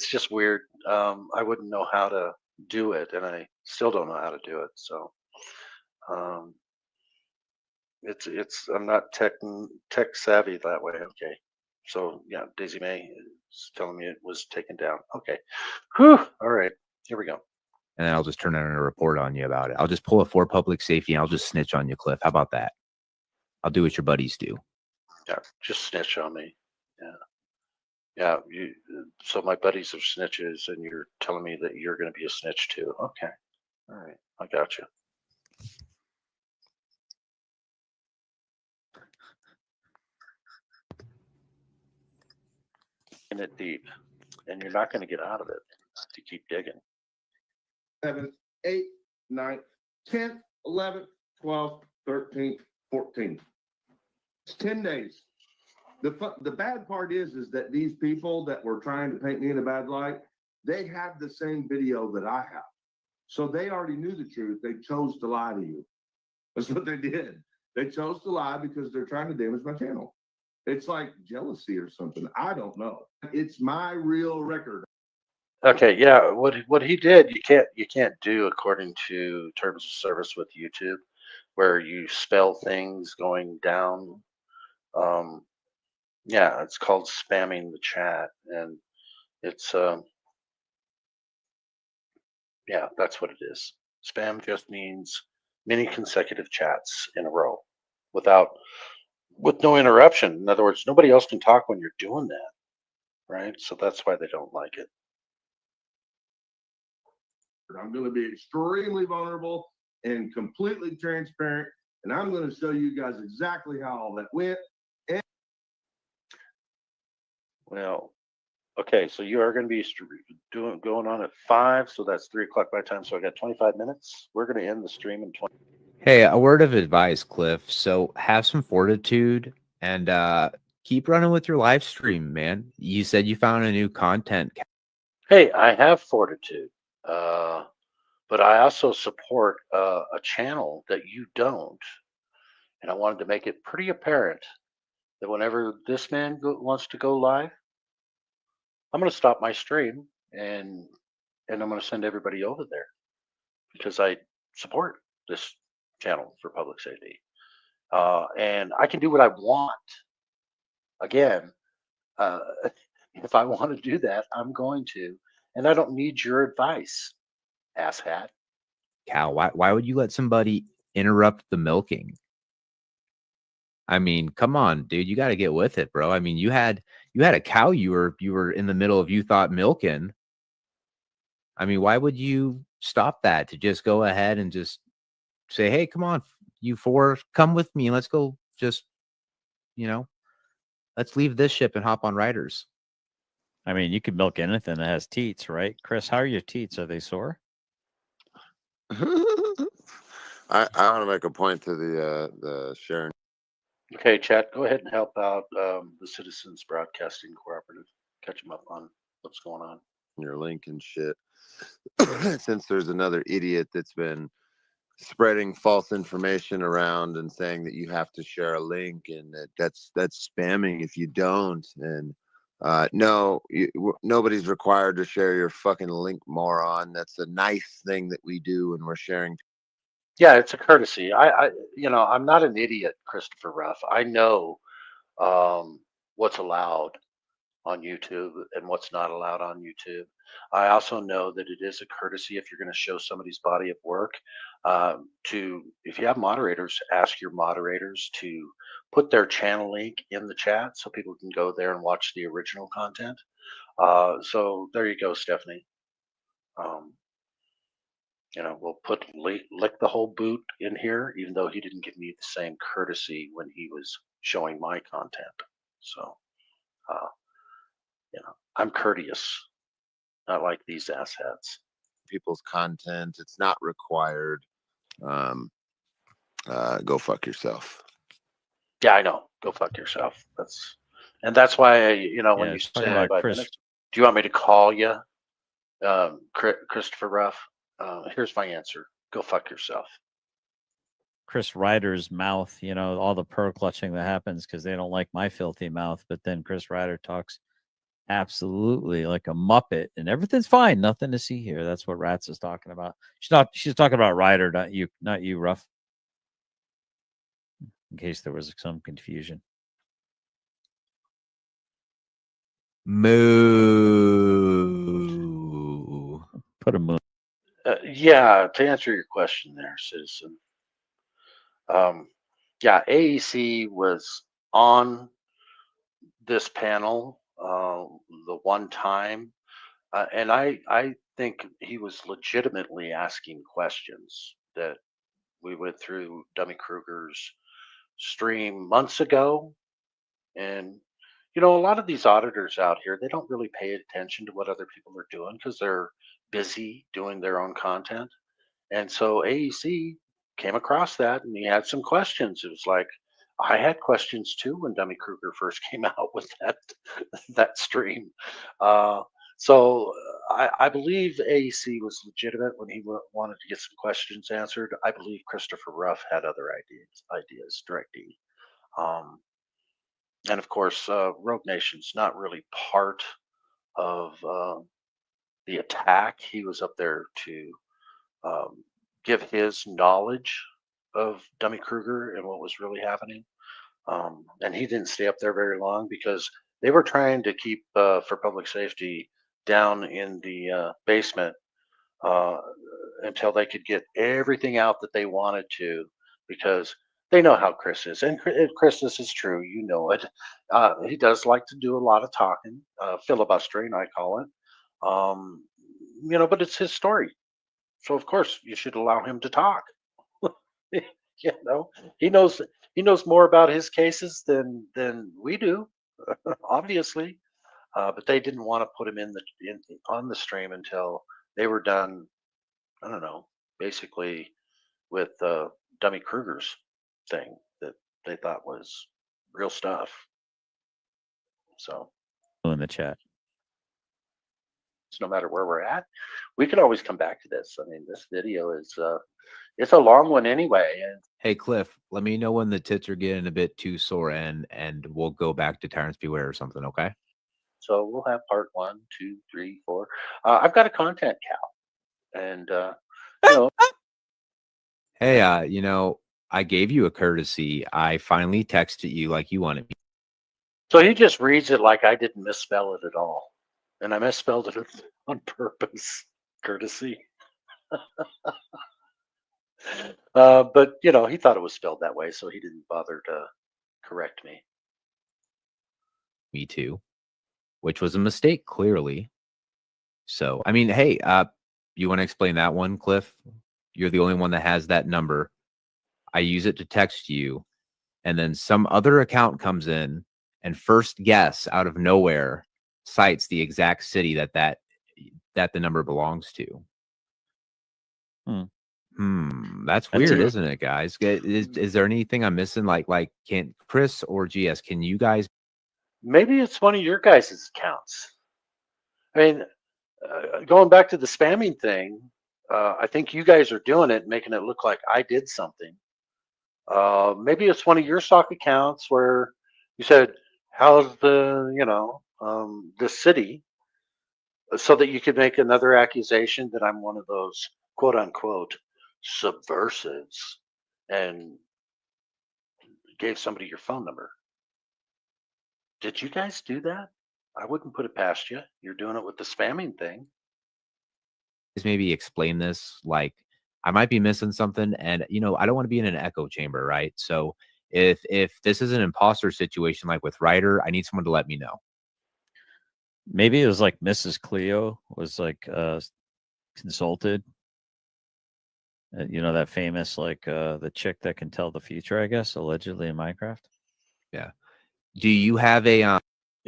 just weird. I wouldn't know how to do it, and I still don't know how to do it. So I'm not tech savvy that way. Okay. So yeah, Daisy May is telling me it was taken down. Okay. Whew. All right. Here we go. And then I'll just turn in a report on you about it. I'll just pull a for public safety and I'll just snitch on you, Cliff. How about that? I'll do what your buddies do. Yeah, just snitch on me. Yeah. So my buddies are snitches, and you're telling me that you're going to be a snitch too. Okay. All right. I got you. in it deep, and you're not going to get out of it if you keep digging. 7th, 8th, 9th, 10th, 11th, 12th, 13th, 14th. It's 10 days. The bad part is that these people that were trying to paint me in a bad light, they have the same video that I have. So they already knew the truth. They chose to lie to you. That's what they did. They chose to lie because they're trying to damage my channel. It's like jealousy or something. I don't know. It's my real record. Okay, yeah, what he did, you can't do according to terms of service with YouTube, where you spell things going down. Yeah, it's called spamming the chat, and it's yeah, that's what it is. Spam just means many consecutive chats in a row with no interruption. In other words, nobody else can talk when you're doing that, right? So that's why they don't like it. I'm going to be extremely vulnerable and completely transparent, and I'm going to show you guys exactly how all that went. Well, okay, so you are going to be going on at 5, so that's 3 o'clock my time. So I got 25 minutes. We're going to end the stream in 20. Hey, a word of advice, Cliff. So have some fortitude and keep running with your live stream, man. You said you found a new content. Hey, I have fortitude, but I also support a channel that you don't, and I wanted to make it pretty apparent that whenever this man wants to go live, I'm going to stop my stream and I'm going to send everybody over there because I support this channel for public safety, and I can do what I want. Again, if I want to do that, I'm going to, and I don't need your advice, asshat. Cal, why would you let somebody interrupt the milking? I mean, come on, dude, you got to get with it, bro. I mean, you had a cow you were in the middle of, you thought, milking. I mean, why would you stop that to just go ahead and just say, hey, come on, you four, come with me and let's go, just, let's leave this ship and hop on Riders. I mean, you could milk anything that has teats, right? Chris, how are your teats? Are they sore? I want to make a point to the Sharon. Okay, chat, go ahead and help out the Citizens Broadcasting Cooperative. Catch them up on what's going on. Your link and shit. Since there's another idiot that's been spreading false information around and saying that you have to share a link and that's spamming if you don't. And no, nobody's required to share your fucking link, moron. That's a nice thing that we do when we're sharing. Yeah, it's a courtesy. I'm not an idiot, Christopher Ruff. I know what's allowed on YouTube and what's not allowed on YouTube. I also know that it is a courtesy if you're going to show somebody's body of work if you have moderators, ask your moderators to put their channel link in the chat so people can go there and watch the original content. So there you go, Stephanie. We'll put lick the whole boot in here, even though he didn't give me the same courtesy when he was showing my content. So, I'm courteous, not like these asshats. People's content, it's not required. Go fuck yourself. Yeah, I know. Go fuck yourself. That's why when you say about Chris, do you want me to call you, Christopher Ruff? Here's my answer: go fuck yourself. Chris Ryder's mouth, all the pearl clutching that happens because they don't like my filthy mouth, but then Chris Ryder talks absolutely like a muppet and everything's fine, nothing to see here. That's what Rats is talking about. She's talking about Ryder, not you, Ruff, in case there was some confusion. Moo. Put a moo. Yeah, to answer your question there, citizen. Yeah, AEC was on this panel the one time, and I think he was legitimately asking questions that we went through Dummy Kruger's stream months ago, and You know, a lot of these auditors out here, they don't really pay attention to what other people are doing because they're busy doing their own content. And so AEC came across that and he had some questions. It was like, I had questions too when Dummy Kruger first came out with that stream. Uh, I believe AEC was legitimate when he wanted to get some questions answered. I believe Christopher Ruff had other ideas directing. And of course, Rogue Nation's not really part of the attack. He was up there to give his knowledge of Dummy Kruger and what was really happening. And he didn't stay up there very long because they were trying to keep, for public safety, down in the basement until they could get everything out that they wanted to, because they know how Chris is. And Chris, this is true. You know it. He does like to do a lot of talking, filibustering, I call it. You know, but it's his story. So of course you should allow him to talk. You know, he knows more about his cases than we do, obviously. But they didn't want to put him on the stream until they were done. I don't know, basically with Dummy Kruger's thing that they thought was real stuff. So in the chat. no matter where we're at, we can always come back to this. I mean, this video is it's a long one anyway. And Hey Cliff, let me know when the tits are getting a bit too sore, and we'll go back to Tyrants Beware or something. Okay. so we'll have part 1, 2, 3, 4. I've got a content cow, and you know, Hey, you know, I gave you a courtesy. I finally texted you like you wanted me. so he just reads it like I didn't misspell it at all, and I misspelled it on purpose. Courtesy. But you know, he thought it was spelled that way, so he didn't bother to correct me. Me too, which was a mistake, clearly. So, I mean, hey, you want to explain that one, Cliff? You're the only one that has that number. I use it to text you, and then some other account comes in and first guess out of nowhere cites the exact city that the number belongs to. That's weird, isn't it, guys? Is there anything I'm missing? Like, can Chris or GS, can you guys? Maybe it's one of your guys' accounts. I mean, going back to the spamming thing, I think you guys are doing it, making it look like I did something. Maybe it's one of your stock accounts where you said, "How's the city?" So that you could make another accusation that I'm one of those quote unquote subversives and gave somebody your phone number. Did you guys do that? I wouldn't put it past you. You're doing it with the spamming thing. Maybe explain this? Like, I might be missing something, and you know, I don't want to be in an echo chamber, right? So if this is an imposter situation like with Ryder, I need someone to let me know. Maybe it was like Mrs. Cleo was like consulted. You know, that famous like the chick that can tell the future, I guess, allegedly in Minecraft. Yeah. Do you have a Yeah,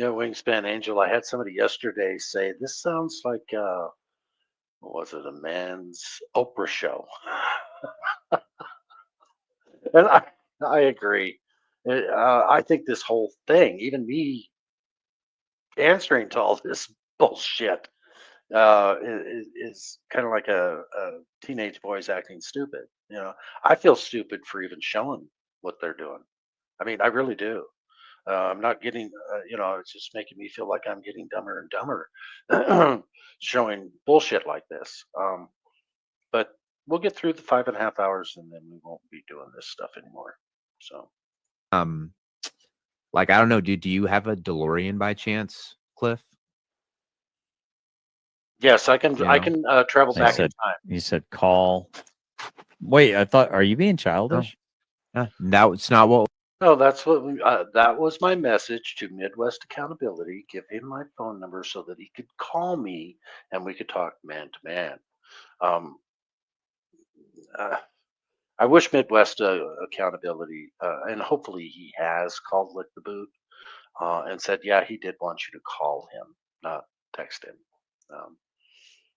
Wingspan Angel. I had somebody yesterday say this sounds like what was it, a man's Oprah show? And I agree. I think this whole thing, even me answering to all this bullshit, is kind of like a teenage boys acting stupid. You know, I feel stupid for even showing what they're doing. I mean, I really do. I'm not getting, you know, it's just making me feel like I'm getting dumber and dumber showing bullshit like this. But we'll get through the 5.5 hours and then we won't be doing this stuff anymore. So, like, I don't know, do you have a DeLorean by chance, Cliff? yes, I can. You I know? can travel back in time. He said call. Wait, I thought, are you being childish? No, it's not what. No, that's what that was my message to Midwest Accountability. Give him my phone number so that he could call me and we could talk man to man. I wish Midwest Accountability, and hopefully he has called Lick the Boot. and said, yeah, he did want you to call him, not text him.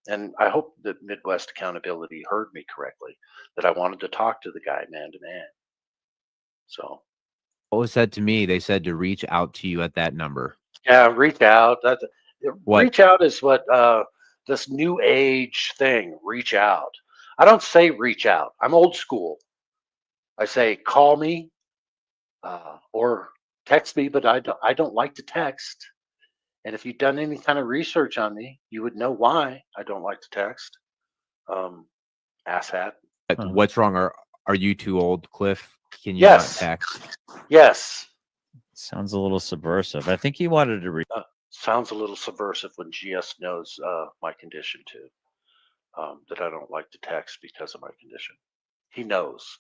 And I hope that Midwest Accountability heard me correctly, that I wanted to talk to the guy man to man. So What was said to me, they said to reach out to you at that number. yeah, reach out. What? Reach out is what this new age thing. Reach out. I don't say reach out. I'm old school. I say call me or text me, but I don't like to text. And if you've done any kind of research on me, you would know why I don't like to text. Asshat. What's wrong? Are you too old, Cliff? Can you Yes. not text? Yes. Sounds a little subversive. I think he wanted to read. Sounds a little subversive when GS knows my condition too. That I don't like to text because of my condition. He knows.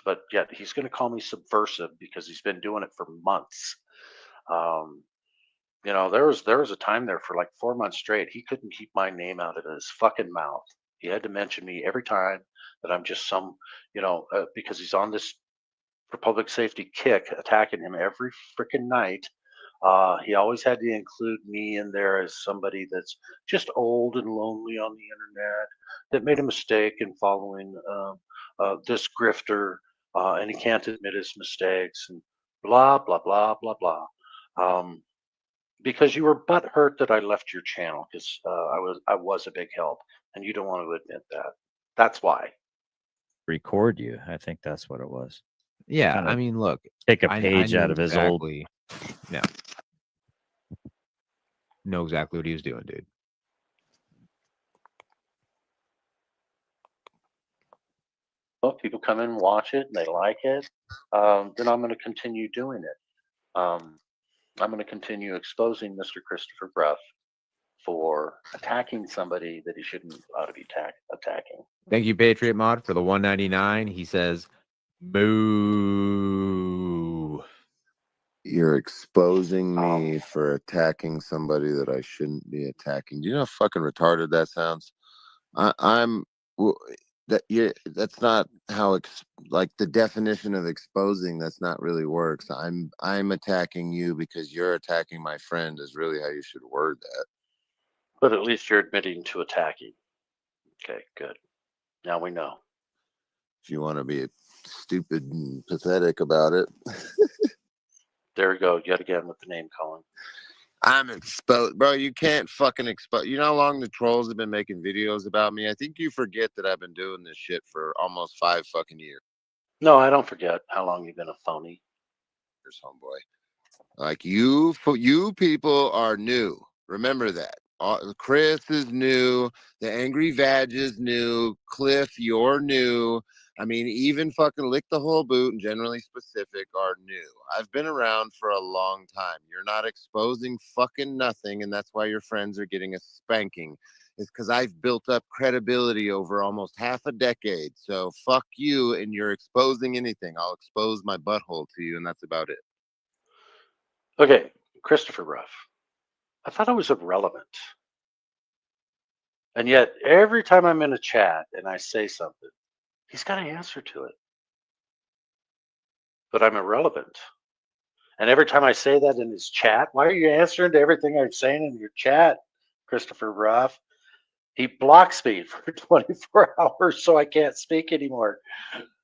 But yet he's going to call me subversive because he's been doing it for months. You know, there was a time there for like 4 months straight. He couldn't keep my name out of his fucking mouth. He had to mention me every time that I'm just some, because he's on this for public safety kick, attacking him every freaking night. He always had to include me in there as somebody that's just old and lonely on the internet that made a mistake in following this grifter, and he can't admit his mistakes and blah blah blah blah blah. Because you were butthurt that I left your channel because I was a big help, and you don't want to admit that. That's why. Record you. I think that's what it was. Yeah, Kinda I mean, look, take a I page knew out of his old. exactly. Yeah, know exactly what he was doing, dude. Well, people come in and watch it and they like it, then I'm going to continue doing it. I'm going to continue exposing Mr. Christopher Bruff for attacking somebody that he shouldn't ought to be attacking. Thank you, Patriot Mod, for the 199. He says, "Boo." You're exposing me for attacking somebody that I shouldn't be attacking. Do you know how fucking retarded that sounds? That's not how like the definition of exposing. That's not really works. I'm attacking you because you're attacking my friend is really how you should word that. But at least you're admitting to attacking. Okay, good. Now we know. If you want to be stupid and pathetic about it. There we go, yet again with the name calling. I'm exposed, bro. You can't fucking expose. You know how long the trolls have been making videos about me? I think you forget that I've been doing this shit for almost 5 fucking years. No, I don't forget how long you've been a phony. There's homeboy. Like you people are new. Remember that. Chris is new. The Angry Vag is new. Cliff, you're new. I mean, even fucking Lick the Whole Boot and Generally Specific are new. I've been around for a long time. You're not exposing fucking nothing, and that's why your friends are getting a spanking. It's because I've built up credibility over almost half a decade. So fuck you, and you're exposing anything. I'll expose my butthole to you, and that's about it. Okay, Christopher Ruff. I thought I was irrelevant. And yet, every time I'm in a chat and I say something, he's got an answer to it. But I'm irrelevant. And every time I say that in his chat, why are you answering to everything I'm saying in your chat, Christopher Ruff? He blocks me for 24 hours so I can't speak anymore.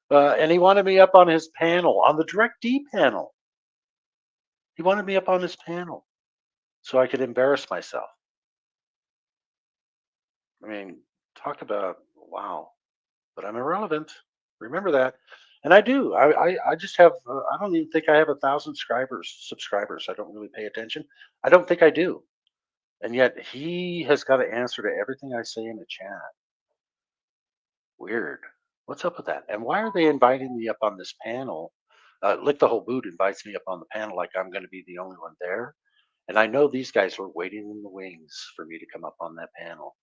And he wanted me up on his panel, on the DirectD panel. He wanted me up on his panel so I could embarrass myself. I mean, talk about, wow. But I'm irrelevant. Remember that. And I do. I just have, I don't even think I have 1,000 subscribers. I don't really pay attention. I don't think I do. And yet he has got to answer to everything I say in the chat. Weird. What's up with that? And why are they inviting me up on this panel? Lick the Whole Boot invites me up on the panel like I'm going to be the only one there. And I know these guys were waiting in the wings for me to come up on that panel.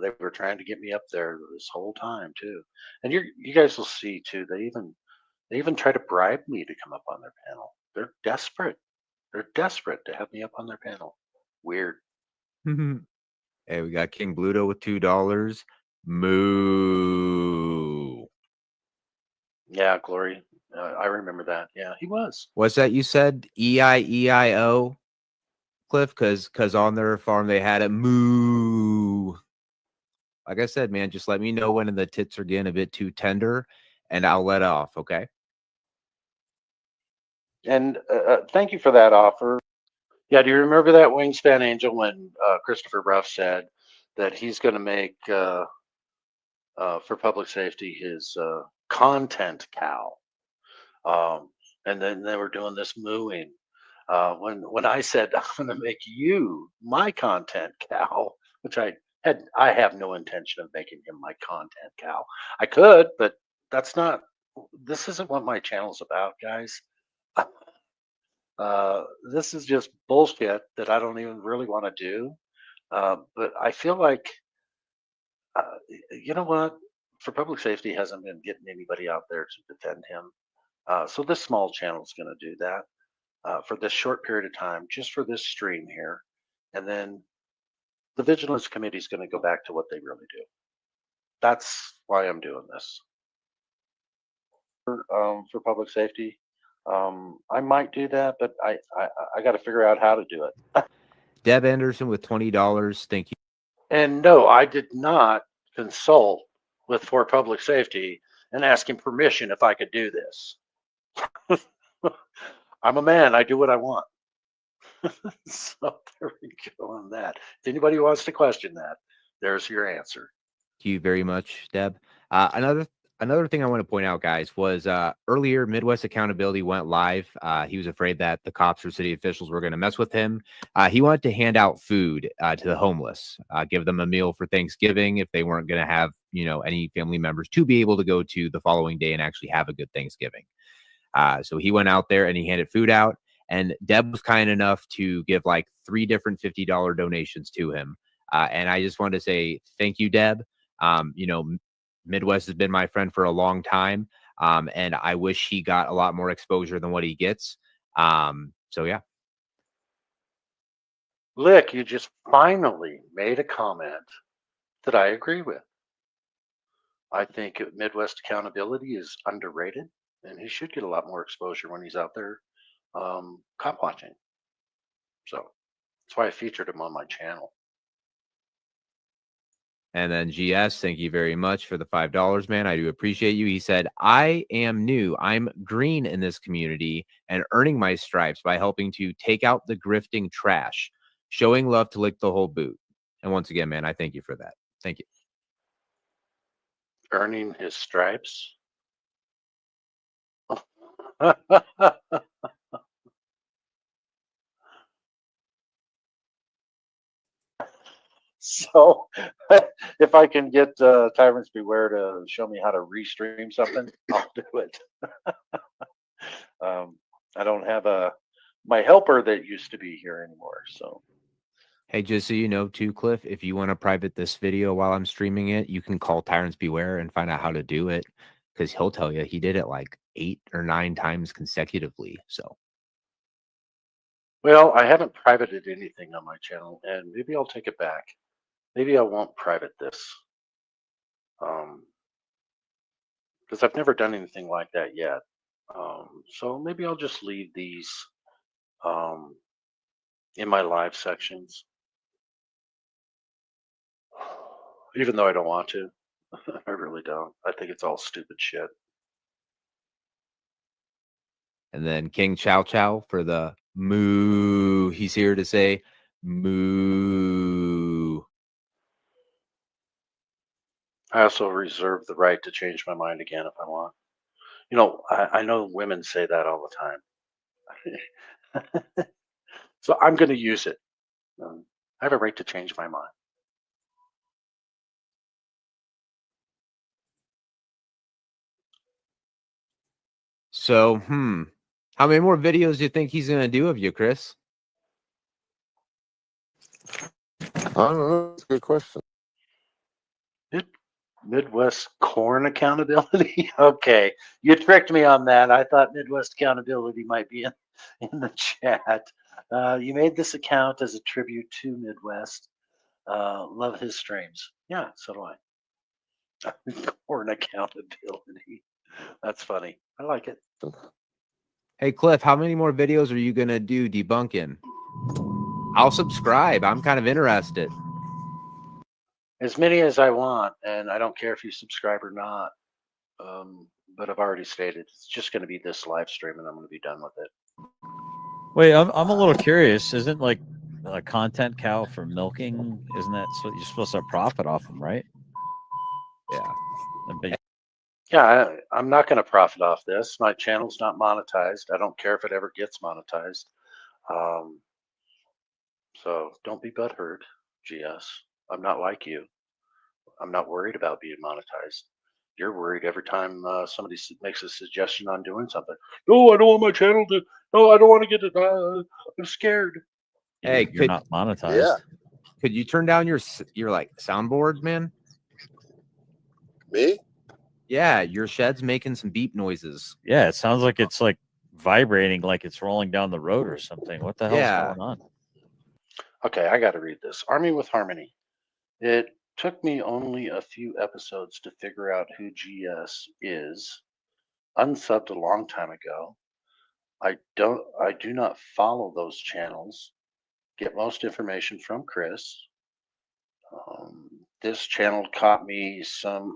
They were trying to get me up there this whole time too. And you guys will see too. They even try to bribe me to come up on their panel. They're desperate. They're desperate to have me up on their panel. Weird. Hey, we got King Bluto with $2. Moo. Yeah, Glory. I remember that. Yeah, he was. What's that you said? EIEIO, Cliff? Because on their farm they had a moo. Like I said, man, just let me know when the tits are getting a bit too tender, and I'll let off. Okay. And thank you for that offer. Yeah, do you remember that Wingspan Angel when Christopher Ruff said that he's going to make for public safety his content cow? And then they were doing this mooing. When I said I'm going to make you my content cow, which I have no intention of making him my content cow. I could, but that's not. This isn't what my channel's about, guys. This is just bullshit that I don't even really want to do. But I feel like, you know what? For public safety, hasn't been getting anybody out there to defend him. So this small channel is going to do that for this short period of time, just for this stream here. And then the Vigilance Committee is going to go back to what they really do. That's why I'm doing this. For public safety, I might do that, but I got to figure out how to do it. Deb Anderson with $20. Thank you. And no, I did not consult with For Public Safety and ask him permission if I could do this. I'm a man. I do what I want. So there we go on that. If anybody wants to question that, there's your answer. Thank you very much, Deb. Another thing I want to point out, guys, was earlier Midwest Accountability went live. He was afraid that the cops or city officials were going to mess with him. He wanted to hand out food to the homeless, give them a meal for Thanksgiving if they weren't going to have, any family members to be able to go to the following day and actually have a good Thanksgiving. So he went out there and he handed food out. And Deb was kind enough to give like 3 different $50 donations to him. And I just wanted to say thank you, Deb. Midwest has been my friend for a long time. And I wish he got a lot more exposure than what he gets. So yeah. Lick, you just finally made a comment that I agree with. I think Midwest Accountability is underrated, and he should get a lot more exposure when he's out there cop watching. So that's why I featured him on my channel. And then GS, thank you very much for the $5, man. I do appreciate you. He said, I am new. I'm green in this community and earning my stripes by helping to take out the grifting trash, showing love to Lick the Whole Boot. And once again, man, I thank you for that. Thank you. Earning his stripes. So if I can get Tyrants Beware to show me how to restream something, I'll do it. I don't have my helper that used to be here anymore. So hey, just so you know too, Cliff, if you want to private this video while I'm streaming it, you can call Tyrants Beware and find out how to do it, because he'll tell you he did it like 8 or 9 times consecutively. So well, I haven't privated anything on my channel, and maybe I'll take it back. Maybe I won't private this, because I've never done anything like that yet. So maybe I'll just leave these in my live sections, even though I don't want to. I really don't. I think it's all stupid shit. and then King Chow Chow for the moo. He's here to say moo. I also reserve the right to change my mind again if I want. I know women say that all the time. So I'm going to use it. I have a right to change my mind. So, how many more videos do you think he's going to do of you, Chris? I don't know. That's a good question. Midwest Corn Accountability? Okay, you tricked me on that. I thought Midwest Accountability might be in the chat. You made this account as a tribute to Midwest. Love his streams. Yeah, so do I. Corn Accountability. That's funny. I like it. Hey Cliff, how many more videos are you gonna do debunking? I'll subscribe. I'm kind of interested. As many as I want, and I don't care if you subscribe or not. But I've already stated it's just going to be this live stream, and I'm going to be done with it. Wait, I'm a little curious. Isn't like a content cow for milking? Isn't that what you're supposed to profit off them, right? Yeah. Yeah, I'm not going to profit off this. My channel's not monetized. I don't care if it ever gets monetized. So don't be butthurt, GS. I'm not like you. I'm not worried about being monetized. You're worried every time somebody makes a suggestion on doing something. No, I don't want my channel to. No, I don't want to get it. I'm scared. Hey, you're not monetized. Could you turn down your like soundboard, man? Me? Yeah, your shed's making some beep noises. Yeah, it sounds like it's like vibrating, like it's rolling down the road or something. What the hell's going on? Okay, I got to read this. Army with Harmony. It took me only a few episodes to figure out who GS is. Unsubbed a long time ago. I do not follow those channels. Get most information from Chris. This channel taught me some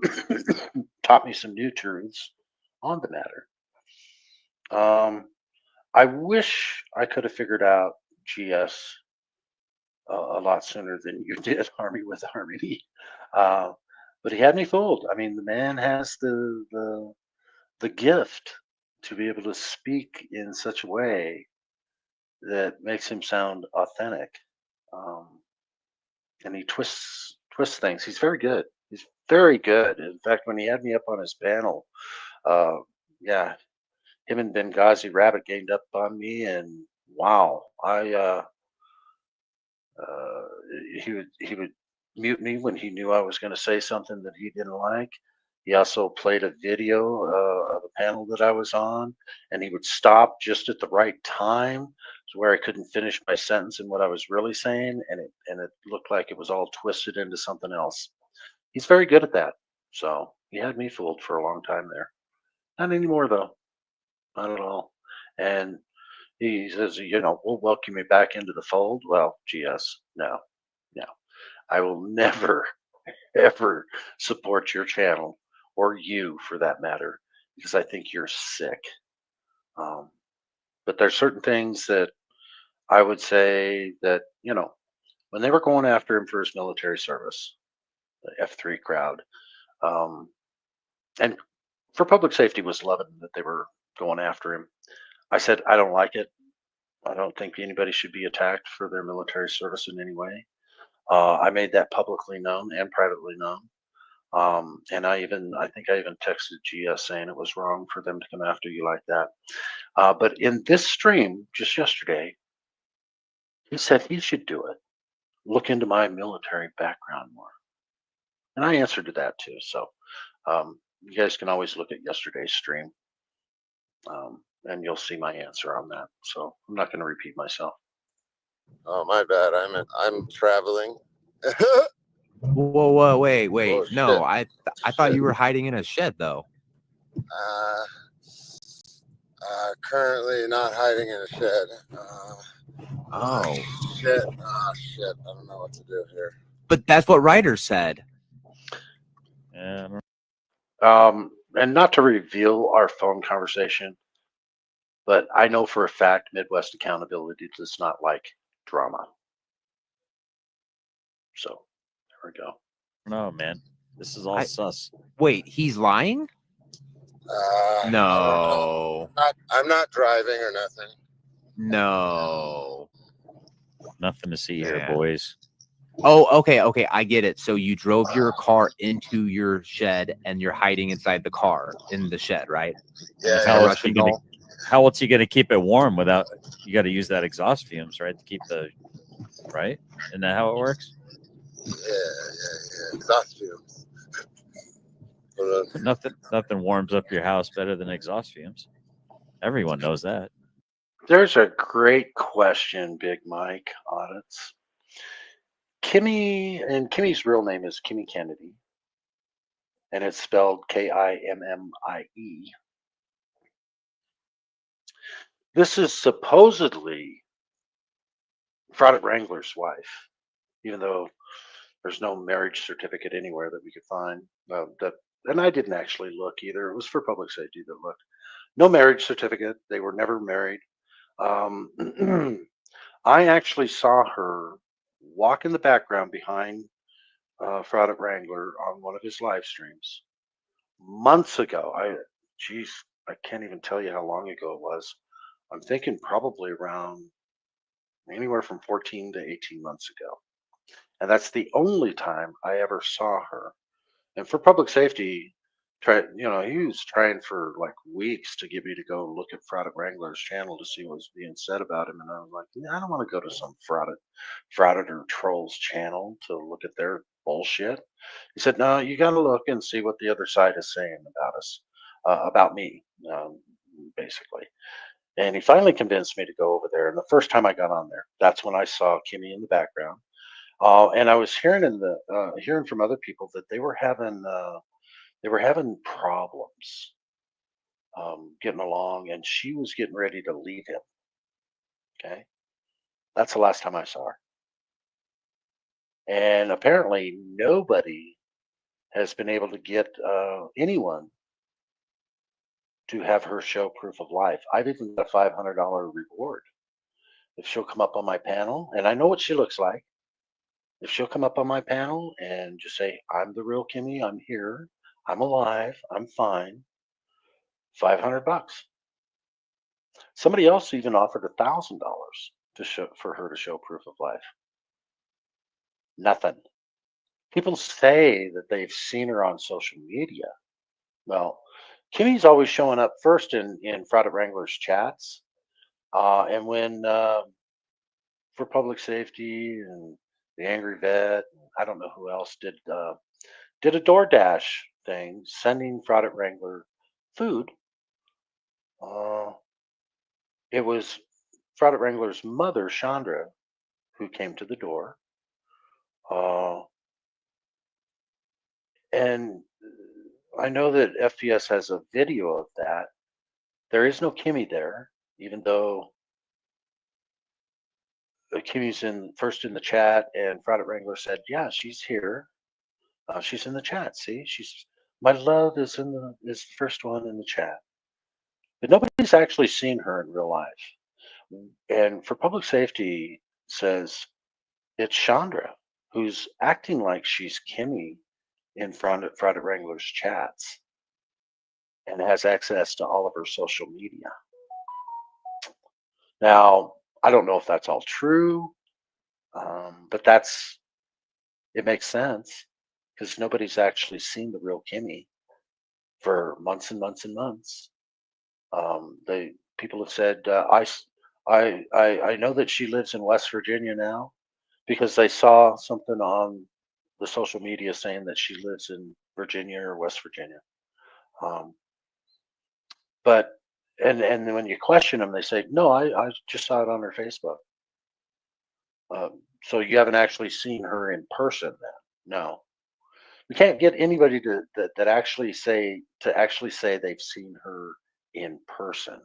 new truths on the matter. I wish I could have figured out GS a lot sooner than you did, Army with Harmony. But he had me fooled. I mean, the man has the gift to be able to speak in such a way that makes him sound authentic. And he twists things. He's very good. He's very good. In fact, when he had me up on his panel, yeah, him and Benghazi Rabbit ganged up on me, and wow, he would mute me when he knew I was going to say something that he didn't like. He also played a video of a panel that I was on, and he would stop just at the right time, so where I couldn't finish my sentence and what I was really saying, and it looked like it was all twisted into something else. He's very good at that. So he had me fooled for a long time there. Not anymore though, not at all. And he says, we'll welcome you back into the fold. Well, GS, no. I will never, ever support your channel, or you for that matter, because I think you're sick. But there's certain things that I would say that, when they were going after him for his military service, the F3 crowd, and for public safety was loving that they were going after him. I said, I don't like it. I don't think anybody should be attacked for their military service in any way. I made that publicly known and privately known. And I think I even texted GS saying it was wrong for them to come after you like that. But in this stream just yesterday, he said he should do it. Look into my military background more. And I answered to that too. So you guys can always look at yesterday's stream. And you'll see my answer on that. So I'm not going to repeat myself. Oh, my bad. I'm traveling. Whoa, wait. Oh, No, shit. I thought you were hiding in a shed though. Currently not hiding in a shed. Oh. Shit. Shit. I don't know what to do here. But that's what Ryder said. Yeah. And not to reveal our phone conversation, but I know for a fact Midwest Accountability does not like drama. So there we go. No, man. This is all sus. Wait, he's lying? No. I'm not driving or nothing. No. Nothing to see here, Yeah. boys. Oh, okay. I get it. So you drove your car into your shed and you're hiding inside the car in the shed, right? Yeah. How else you gonna keep it warm without? You got to use that exhaust fumes, right, to keep the right. Isn't that how it works? Yeah. Exhaust fumes. Nothing warms up your house better than exhaust fumes. Everyone knows that. There's a great question, Big Mike Audits. Kimmy's real name is Kimmy Kennedy. and it's spelled Kimmie. This is supposedly Fraud Wrangler's wife, even though there's no marriage certificate anywhere that we could find. And I didn't actually look either. It was for public safety that looked. No marriage certificate. They were never married. I actually saw her walk in the background behind Fraud Wrangler on one of his live streams months ago. I can't even tell you how long ago it was. I'm thinking probably around anywhere from 14 to 18 months ago. And that's the only time I ever saw her. And for public safety, he was trying for like weeks to get me to go look at Fraud Wrangler's channel to see what was being said about him. And I was like, I don't want to go to some frauditor trolls channel to look at their bullshit. He said, no, you got to look and see what the other side is saying about us, about me, basically. And he finally convinced me to go over there. And the first time I got on there, that's when I saw Kimmie in the background. And I was hearing hearing from other people that they were having problems getting along, and she was getting ready to leave him. Okay, that's the last time I saw her. And apparently, nobody has been able to get anyone to have her show proof of life. I've even got a $500 reward if she'll come up on my panel, and I know what she looks like. If she'll come up on my panel and just say, I'm the real Kimmie, I'm here, I'm alive, I'm fine, $500. Somebody else even offered $1,000 for her to show proof of life. Nothing. People say that they've seen her on social media. Well, Kimmie's always showing up first in Fraud Wrangler's chats. And when for public safety and the Angry Vet, I don't know who else did a DoorDash thing, sending Fraud Wrangler food. It was Fraud Wrangler's mother, Chandra, who came to the door. And I know that FPS has a video of that. There is no Kimmie there, even though Kimmie's first in the chat, and Fraud Wrangler said, "Yeah, she's here. She's in the chat. See, my love is is the first one in the chat." But nobody's actually seen her in real life. And for public safety says it's Chandra who's acting like she's Kimmie in Fraud Wrangler's chats and has access to all of her social media. Now, I don't know if that's all true, but it makes sense because nobody's actually seen the real Kimmie for months and months and months. People have said, I know that she lives in West Virginia now because they saw something on the social media saying that she lives in Virginia or West Virginia. And when you question them, they say, no, I just saw it on her Facebook. So you haven't actually seen her in person then? No. We can't get anybody that actually say they've seen her in person.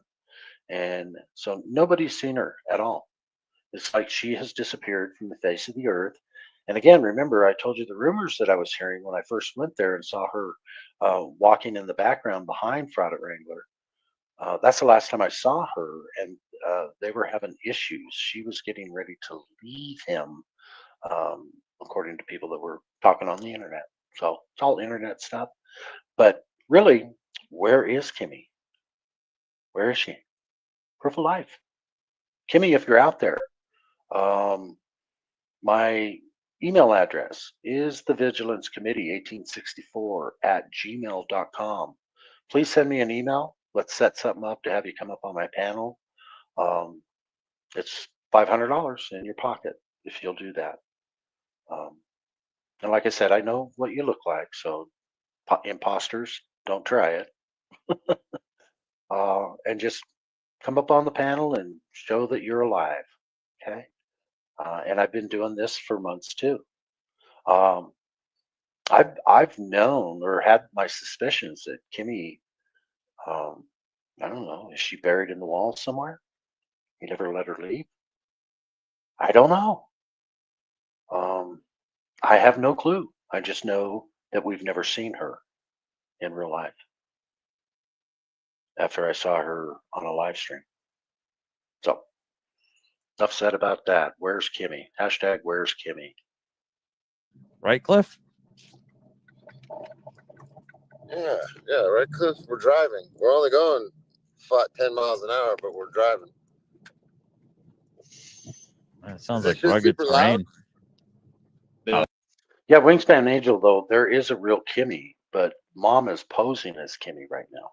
And so nobody's seen her at all. It's like she has disappeared from the face of the earth. And again, remember, I told you the rumors that I was hearing when I first went there and saw her walking in the background behind Fraud Wrangler. That's the last time I saw her, and they were having issues. She was getting ready to leave him, according to people that were talking on the internet. So it's all internet stuff. But really, where is Kimmie? Where is she? Proof of life. Kimmie, if you're out there, my email address is thevigilancecommittee1864@gmail.com. Please send me an email. Let's set something up to have you come up on my panel. It's $500 in your pocket if you'll do that. And like I said, I know what you look like, so imposters, don't try it. And just come up on the panel and show that you're alive. Okay. And I've been doing this for months too. I've known or had my suspicions that Kimmy, I don't know, is she buried in the wall somewhere? He never let her leave. I don't know. I have no clue. I just know that we've never seen her in real life after I saw her on a live stream. So enough said about that. Where's Kimmy? Hashtag where's Kimmy? Right, Cliff? Yeah, right, Cliff. We're driving. We're only going 10 miles an hour, but we're driving. It sounds That like shit rugged super loud? terrain. Yeah, Wingspan Angel, though, there is a real Kimmy, but Mom is posing as Kimmy right now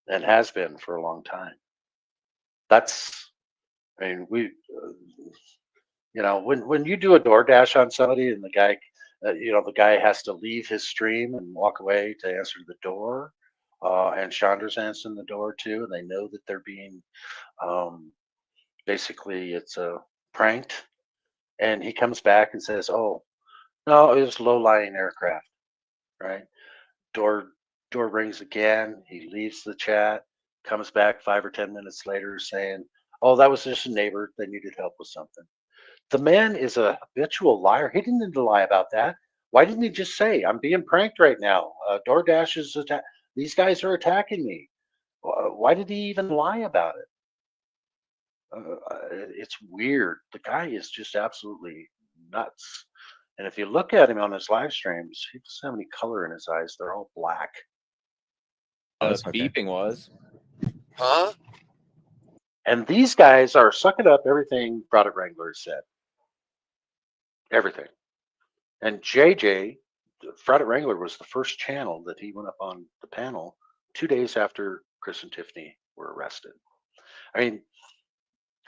and has been for a long time. That's, I mean, when you do a DoorDash on somebody and the guy, the guy has to leave his stream and walk away to answer the door, and Chandra's answering the door too, and they know that they're being, basically, it's pranked. And he comes back and says, "Oh, no, it was low-lying aircraft." Right? Door rings again. He leaves the chat, comes back 5 or 10 minutes later saying, "Oh, that was just a neighbor. They needed help with something." The man is a habitual liar. He didn't need to lie about that. Why didn't he just say, "I'm being pranked right now. DoorDash is these guys are attacking me"? Why did he even lie about it? It's weird. The guy is just absolutely nuts. And if you look at him on his live streams, he doesn't have any color in his eyes. They're all black. Beeping was. Huh? And these guys are sucking up everything Product Wrangler said. Everything. And JJ, Product Wrangler, was the first channel that he went up on the panel 2 days after Chris and Tiffany were arrested. I mean,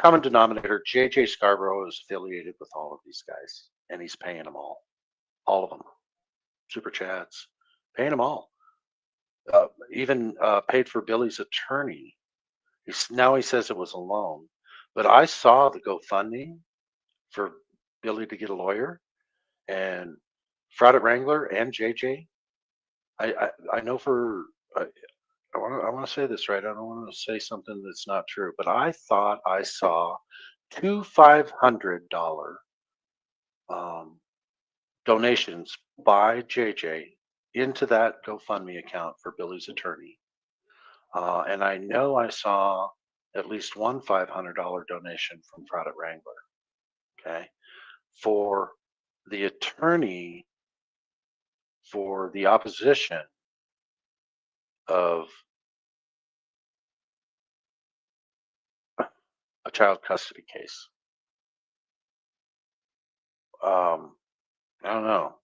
common denominator, JJ Scarborough is affiliated with all of these guys, and he's paying them all of them. Super chats, paying them all. Even paid for Billy's attorney. Now he says it was a loan, but I saw the GoFundMe for Billy to get a lawyer, and Product Wrangler and JJ. I know for I want to say this right. I don't want to say something that's not true, but I thought I saw two $500 donations by JJ into that GoFundMe account for Billy's attorney. And I know I saw at least one $500 donation from Product Wrangler. Okay. For the attorney for the opposition of a child custody case. I don't know.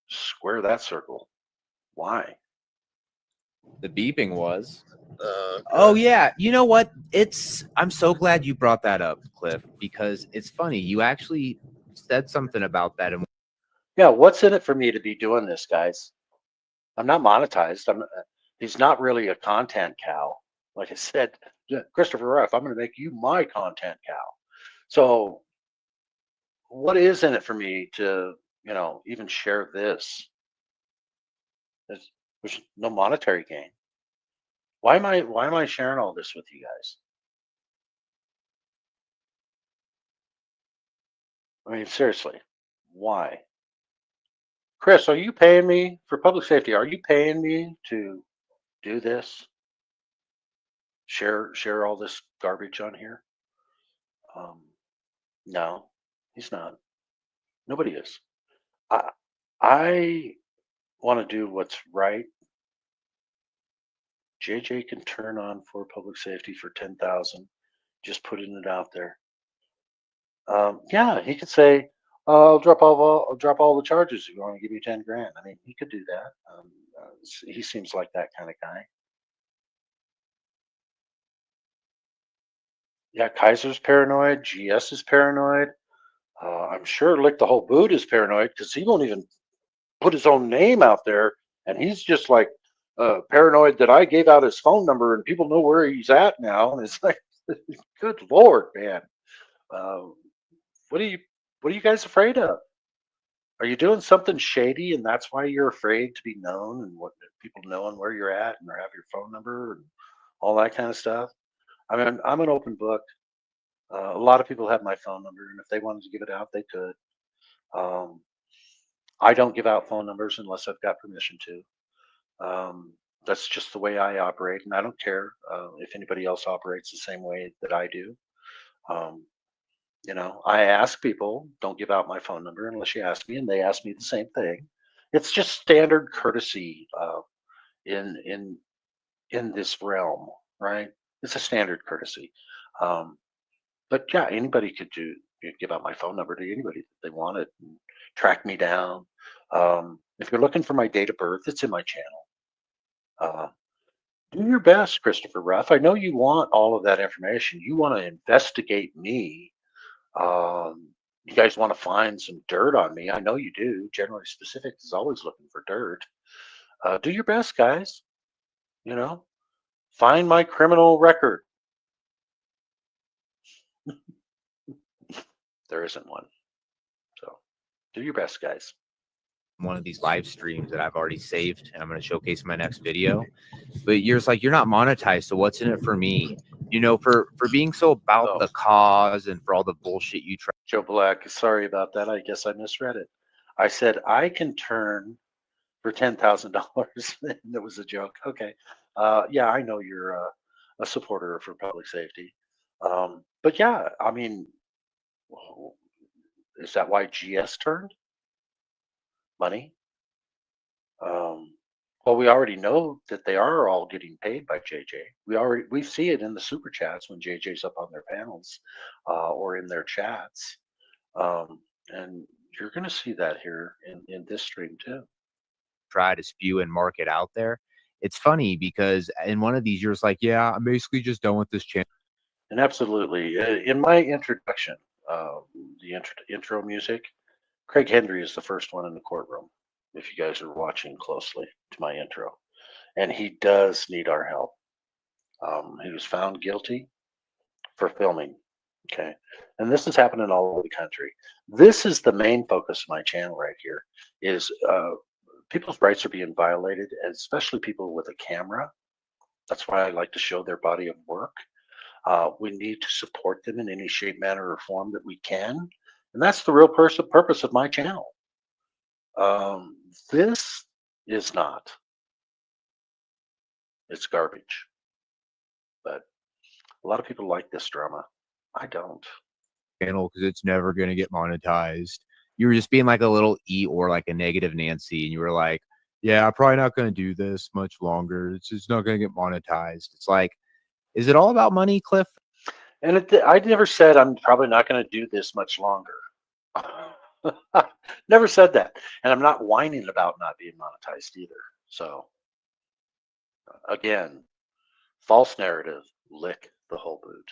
Square that circle. Why? The beeping was. Okay. Oh yeah, you know what? I'm so glad you brought that up, Cliff, because it's funny. You actually said something about that. And Yeah, what's in it for me to be doing this, guys? I'm not monetized. He's not really a content cow. Like I said, Christopher F., I'm going to make you my content cow. So what is in it for me to, even share this? There's no monetary gain. Why am I sharing all this with you guys? I mean, seriously, why? Chris, are you paying me for public safety? Are you paying me to do this? Share all this garbage on here? No, he's not. Nobody is. I want to do what's right. JJ can turn on for public safety for 10,000, just putting it out there. Yeah, he could say, I'll drop all the charges if you want to give me 10 grand. I mean, he could do that. He seems like that kind of guy. Yeah, Kaiser's paranoid. GS is paranoid. I'm sure Lick the Whole Boot is paranoid because he won't even put his own name out there. And he's just like paranoid that I gave out his phone number and people know where he's at now. And it's like, good Lord, man. What are you guys afraid of? Are you doing something shady and that's why you're afraid to be known and what people knowing where you're at and have your phone number and all that kind of stuff? I mean, I'm an open book. A lot of people have my phone number, and if they wanted to give it out, they could. I don't give out phone numbers unless I've got permission to. That's just the way I operate, and I don't care if anybody else operates the same way that I do. You know, I ask people, don't give out my phone number unless you ask me, and they ask me the same thing. It's just standard courtesy in this realm, right? It's a standard courtesy. But yeah, anybody could give out my phone number to anybody that they wanted and track me down. If you're looking for my date of birth, it's in my channel. Do your best, Christopher Ruff. I know you want all of that information. You want to investigate me. You guys want to find some dirt on me. I know you do. Generally Specific is always looking for dirt. Do your best, guys. You know, find my criminal record. There isn't one. So do your best, guys. One of these live streams that I've already saved and I'm going to showcase in my next video. But you're just like, you're not monetized, so what's in it for me? You know, for being so about the cause and for all the bullshit you try. Joe Black, sorry about that. I guess I misread it. I said I can turn for $10,000. That was a joke. Okay. Yeah, I know you're a supporter for public safety. But yeah, I mean, is that why GS turned? Money? Well, we already know that they are all getting paid by JJ. We see it in the super chats when JJ's up on their panels or in their chats. And you're going to see that here in this stream too. Try to spew and market out there. It's funny because in one of these, you're just like, yeah, I'm basically just done with this channel. And absolutely. In my introduction, the intro music, Craig Henry is the first one in the courtroom, if you guys are watching closely to my intro. And he does need our help. He was found guilty for filming. Okay. And this is happening all over the country. This is the main focus of my channel right here is people's rights are being violated, and especially people with a camera. That's why I like to show their body of work. We need to support them in any shape, manner, or form that we can. And that's the real purpose of my channel. This is not. It's garbage. But a lot of people like this drama. I don't. Channel because it's never going to get monetized. You were just being like a little or like a negative Nancy, and you were like, yeah, I'm probably not going to do this much longer. It's just not going to get monetized. It's like, is it all about money, Cliff? And I never said I'm probably not going to do this much longer. Never said that. And I'm not whining about not being monetized either. So, again, false narrative, lick the whole boot.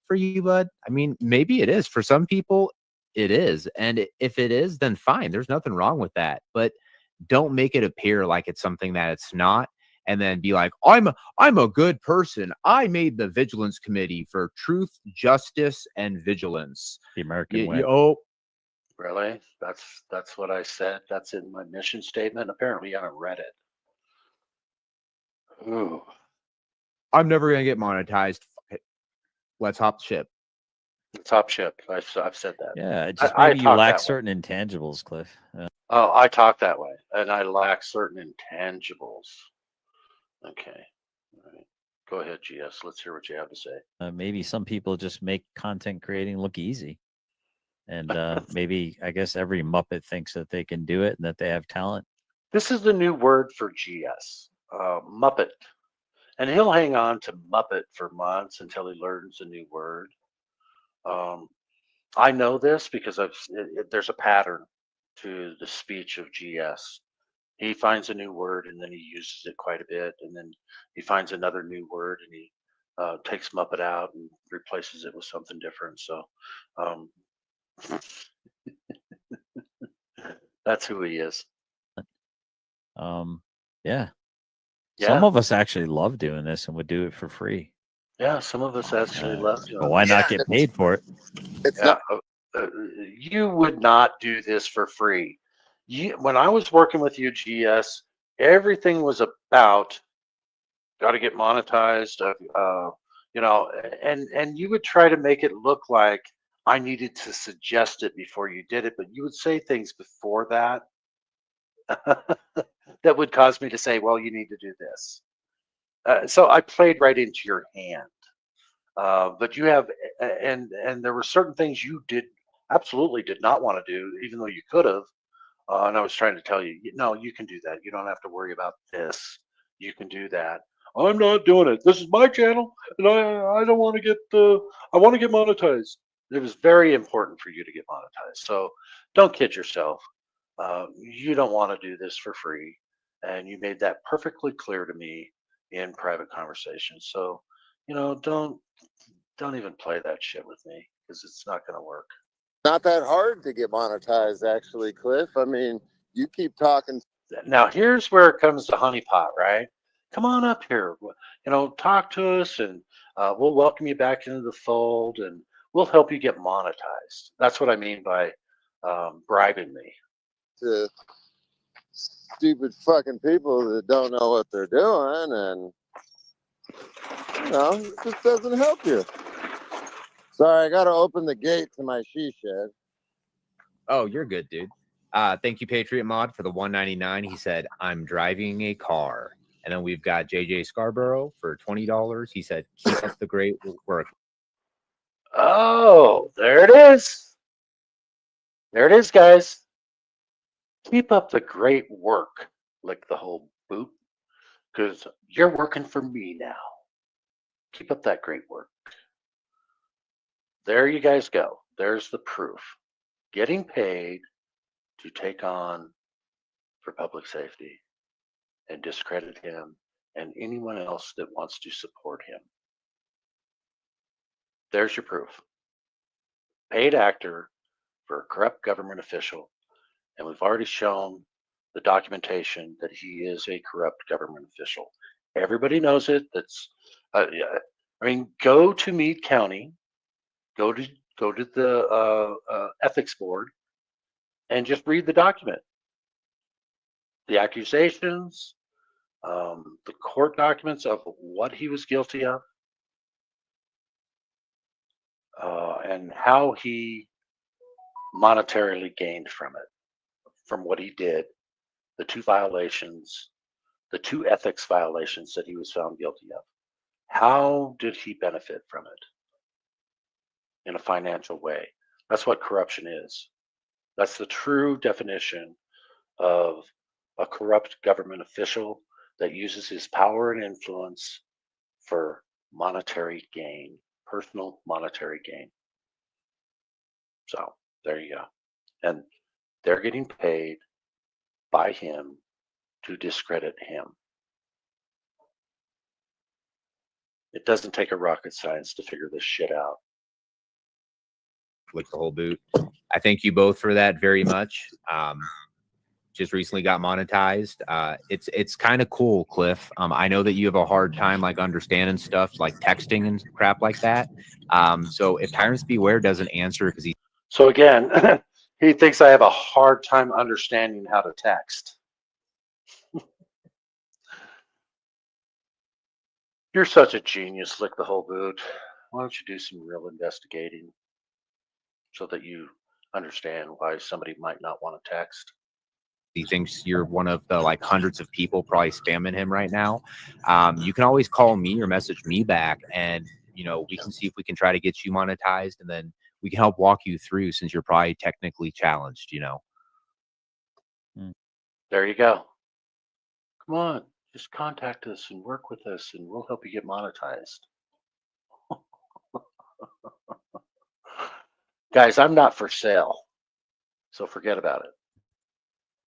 For you, bud? I mean, maybe it is. For some people, it is. And if it is, then fine. There's nothing wrong with that. But don't make it appear like it's something that it's not. And then be like, I'm a good person. I made the Vigilance Committee for Truth, Justice, and Vigilance. The American way. Really? That's what I said. That's in my mission statement. Apparently, I haven't read it. Ooh. I'm never gonna get monetized. Let's hop the ship. Let's hop ship. I've said that. Yeah, just maybe you lack certain intangibles, Cliff. Oh, I talk that way, and I lack certain intangibles. Okay. All right. Go ahead, GS. Let's hear what you have to say. Maybe some people just make content creating look easy. And maybe, I guess, every Muppet thinks that they can do it and that they have talent. This is the new word for GS, Muppet. And he'll hang on to Muppet for months until he learns a new word. I know this because there's a pattern to the speech of GS. He finds a new word and then he uses it quite a bit, and then he finds another new word and he takes Muppet out and replaces it with something different. So that's who he is. Yeah. Some of us actually love doing this and would do it for free. Yeah, some of us actually love doing Why not get paid for it? It's you would not do this for free. When I was working with UGS, everything was about got to get monetized, and you would try to make it look like I needed to suggest it before you did it, but you would say things before that that would cause me to say, well, you need to do this. So I played right into your hand. But you have, and there were certain things you absolutely did not want to do, even though you could have. And I was trying to tell you, no, you can do that. You don't have to worry about this. You can do that. I'm not doing it. This is my channel, and I don't want to get I want to get monetized. It was very important for you to get monetized. So don't kid yourself. You don't want to do this for free, and you made that perfectly clear to me in private conversations. So don't even play that shit with me because it's not going to work. Not that hard to get monetized, actually, Cliff. I mean, you keep talking. Now here's where it comes to honeypot, right? Come on up here, talk to us, and we'll welcome you back into the fold, and we'll help you get monetized. That's what I mean by bribing me. To stupid fucking people that don't know what they're doing, and it just doesn't help you. Sorry, I gotta open the gate to my she shed. Oh, you're good, dude. Thank you, Patriot Mod, for the $1.99. He said, I'm driving a car. And then we've got JJ Scarborough for $20. He said, keep up the great work. Oh, there it is. There it is, guys. Keep up the great work, lick the whole boot, because you're working for me now. Keep up that great work. There you guys go. There's the proof. Getting paid to take on for public safety and discredit him and anyone else that wants to support him. There's your proof. Paid actor for a corrupt government official. And we've already shown the documentation that he is a corrupt government official. Everybody knows it. Go to Meade County, go to the ethics board, and just read the document. The accusations, the court documents of what he was guilty of, and how he monetarily gained from it, from what he did, the two ethics violations that he was found guilty of. How did he benefit from it in a financial way? That's what corruption is. That's the true definition of a corrupt government official that uses his power and influence for monetary gain, personal monetary gain. So there you go. And they're getting paid by him to discredit him. It doesn't take a rocket science to figure this shit out. Lick the whole boot. I thank you both for that very much. Just recently got monetized. It's kind of cool, Cliff. I know that you have a hard time like understanding stuff like texting and crap like that. So if Tyrants Beware doesn't answer because he So again, he thinks I have a hard time understanding how to text. You're such a genius, lick the whole boot. Why don't you do some real investigating so that you understand why somebody might not want to text? he thinks you're one of the like hundreds of people probably spamming him right now. You can always call me or message me back, and we can see if we can try to get you monetized, and then we can help walk you through since you're probably technically challenged. There you go. Come on, just contact us and work with us, and we'll help you get monetized. Guys, I'm not for sale, so forget about it.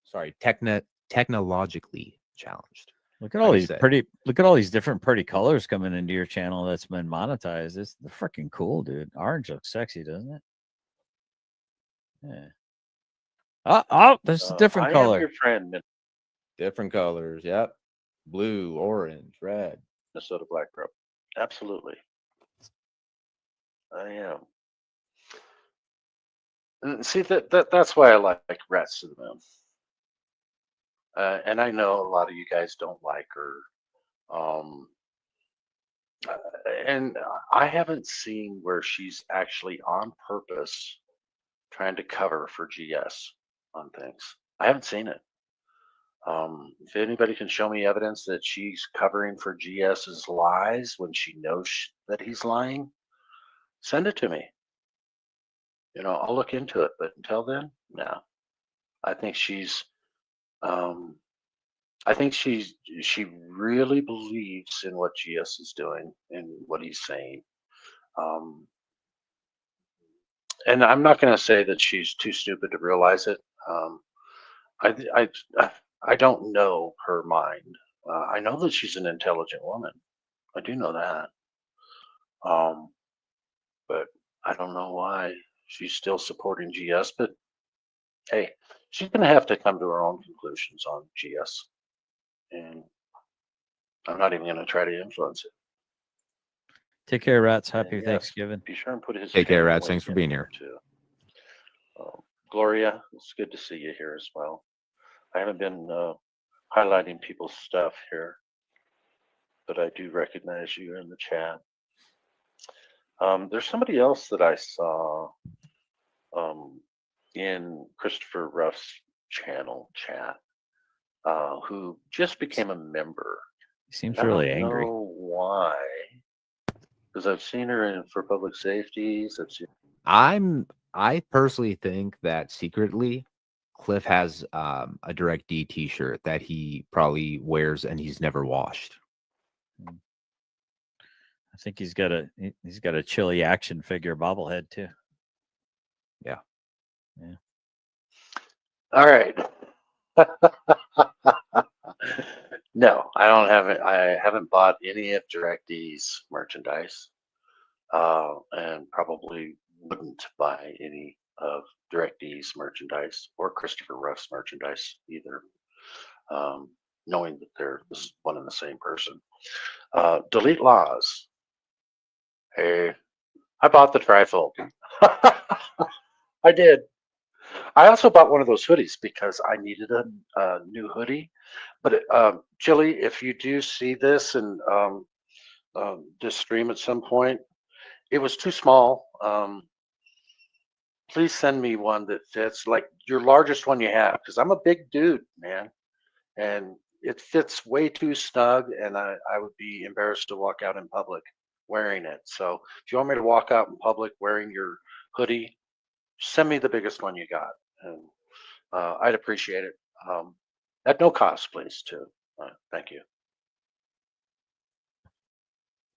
Sorry, technologically challenged. Look at all these different pretty colors coming into your channel that's been monetized. It's freaking cool, dude. Orange looks sexy, doesn't it? Yeah. Oh, there's a different color. I am your friend. Different colors. Yep. Blue, orange, red. Minnesota Black Rope. Absolutely. I am. And see that's why I like Rats to the Moon. And I know a lot of you guys don't like her. Um, and I haven't seen where she's actually on purpose trying to cover for GS on things. I haven't seen it. If anybody can show me evidence that she's covering for GS's lies when she knows that he's lying, send it to me. I'll look into it. But until then, no. I think she's she really believes in what GS is doing and what he's saying. And I'm not going to say that she's too stupid to realize it. I don't know her mind. I know that she's an intelligent woman. I do know that. But I don't know why she's still supporting GS. But hey, she's going to have to come to her own conclusions on GS. And I'm not even going to try to influence it. Take care, Rats. Happy Yes, Thanksgiving. be sure and put his Take care, channel Rats. link Thanks for in being there, here. too. Gloria, it's good to see you here as well. I haven't been highlighting people's stuff here, but I do recognize you in the chat. There's somebody else that I saw in Christopher Ruff's channel chat who just became a member. He seems I really don't angry. know why, because I've seen her in for public safeties. I've seen. I personally think that secretly Cliff has a Direct D t-shirt that he probably wears and he's never washed. I think he's got a Chili action figure bobblehead too. Yeah. Yeah. All right. No, I don't have it. I haven't bought any of DirectD's merchandise, and probably wouldn't buy any of DirectD's merchandise or Christopher Ruff's merchandise either, knowing that they're one and the same person. Delete Laws. Hey, I bought the trifold. I did. I also bought one of those hoodies because I needed a new hoodie. But Chili, if you do see this and this stream at some point, it was too small. Please send me one that fits, like your largest one you have, because I'm a big dude, man, and it fits way too snug, and I would be embarrassed to walk out in public wearing it. So if you want me to walk out in public wearing your hoodie, send me the biggest one you got, and I'd appreciate it. At no cost, please, too. Thank you.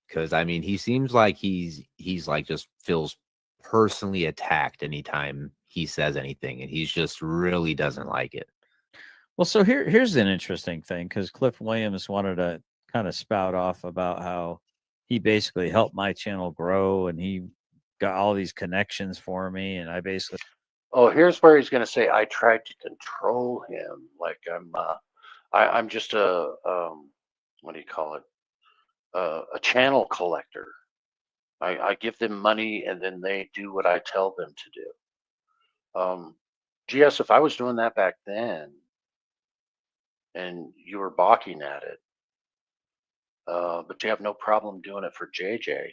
Because I mean, he seems like he's like just feels personally attacked anytime he says anything, and he's just really doesn't like it. Well, so here's an interesting thing, because Cliff Williams wanted to kind of spout off about how he basically helped my channel grow, and he got all these connections for me, and I basically. Oh, here's where he's going to say I tried to control him, like I'm just a what do you call it? A channel collector. I give them money and then they do what I tell them to do. GS, if I was doing that back then and you were balking at it, but you have no problem doing it for JJ,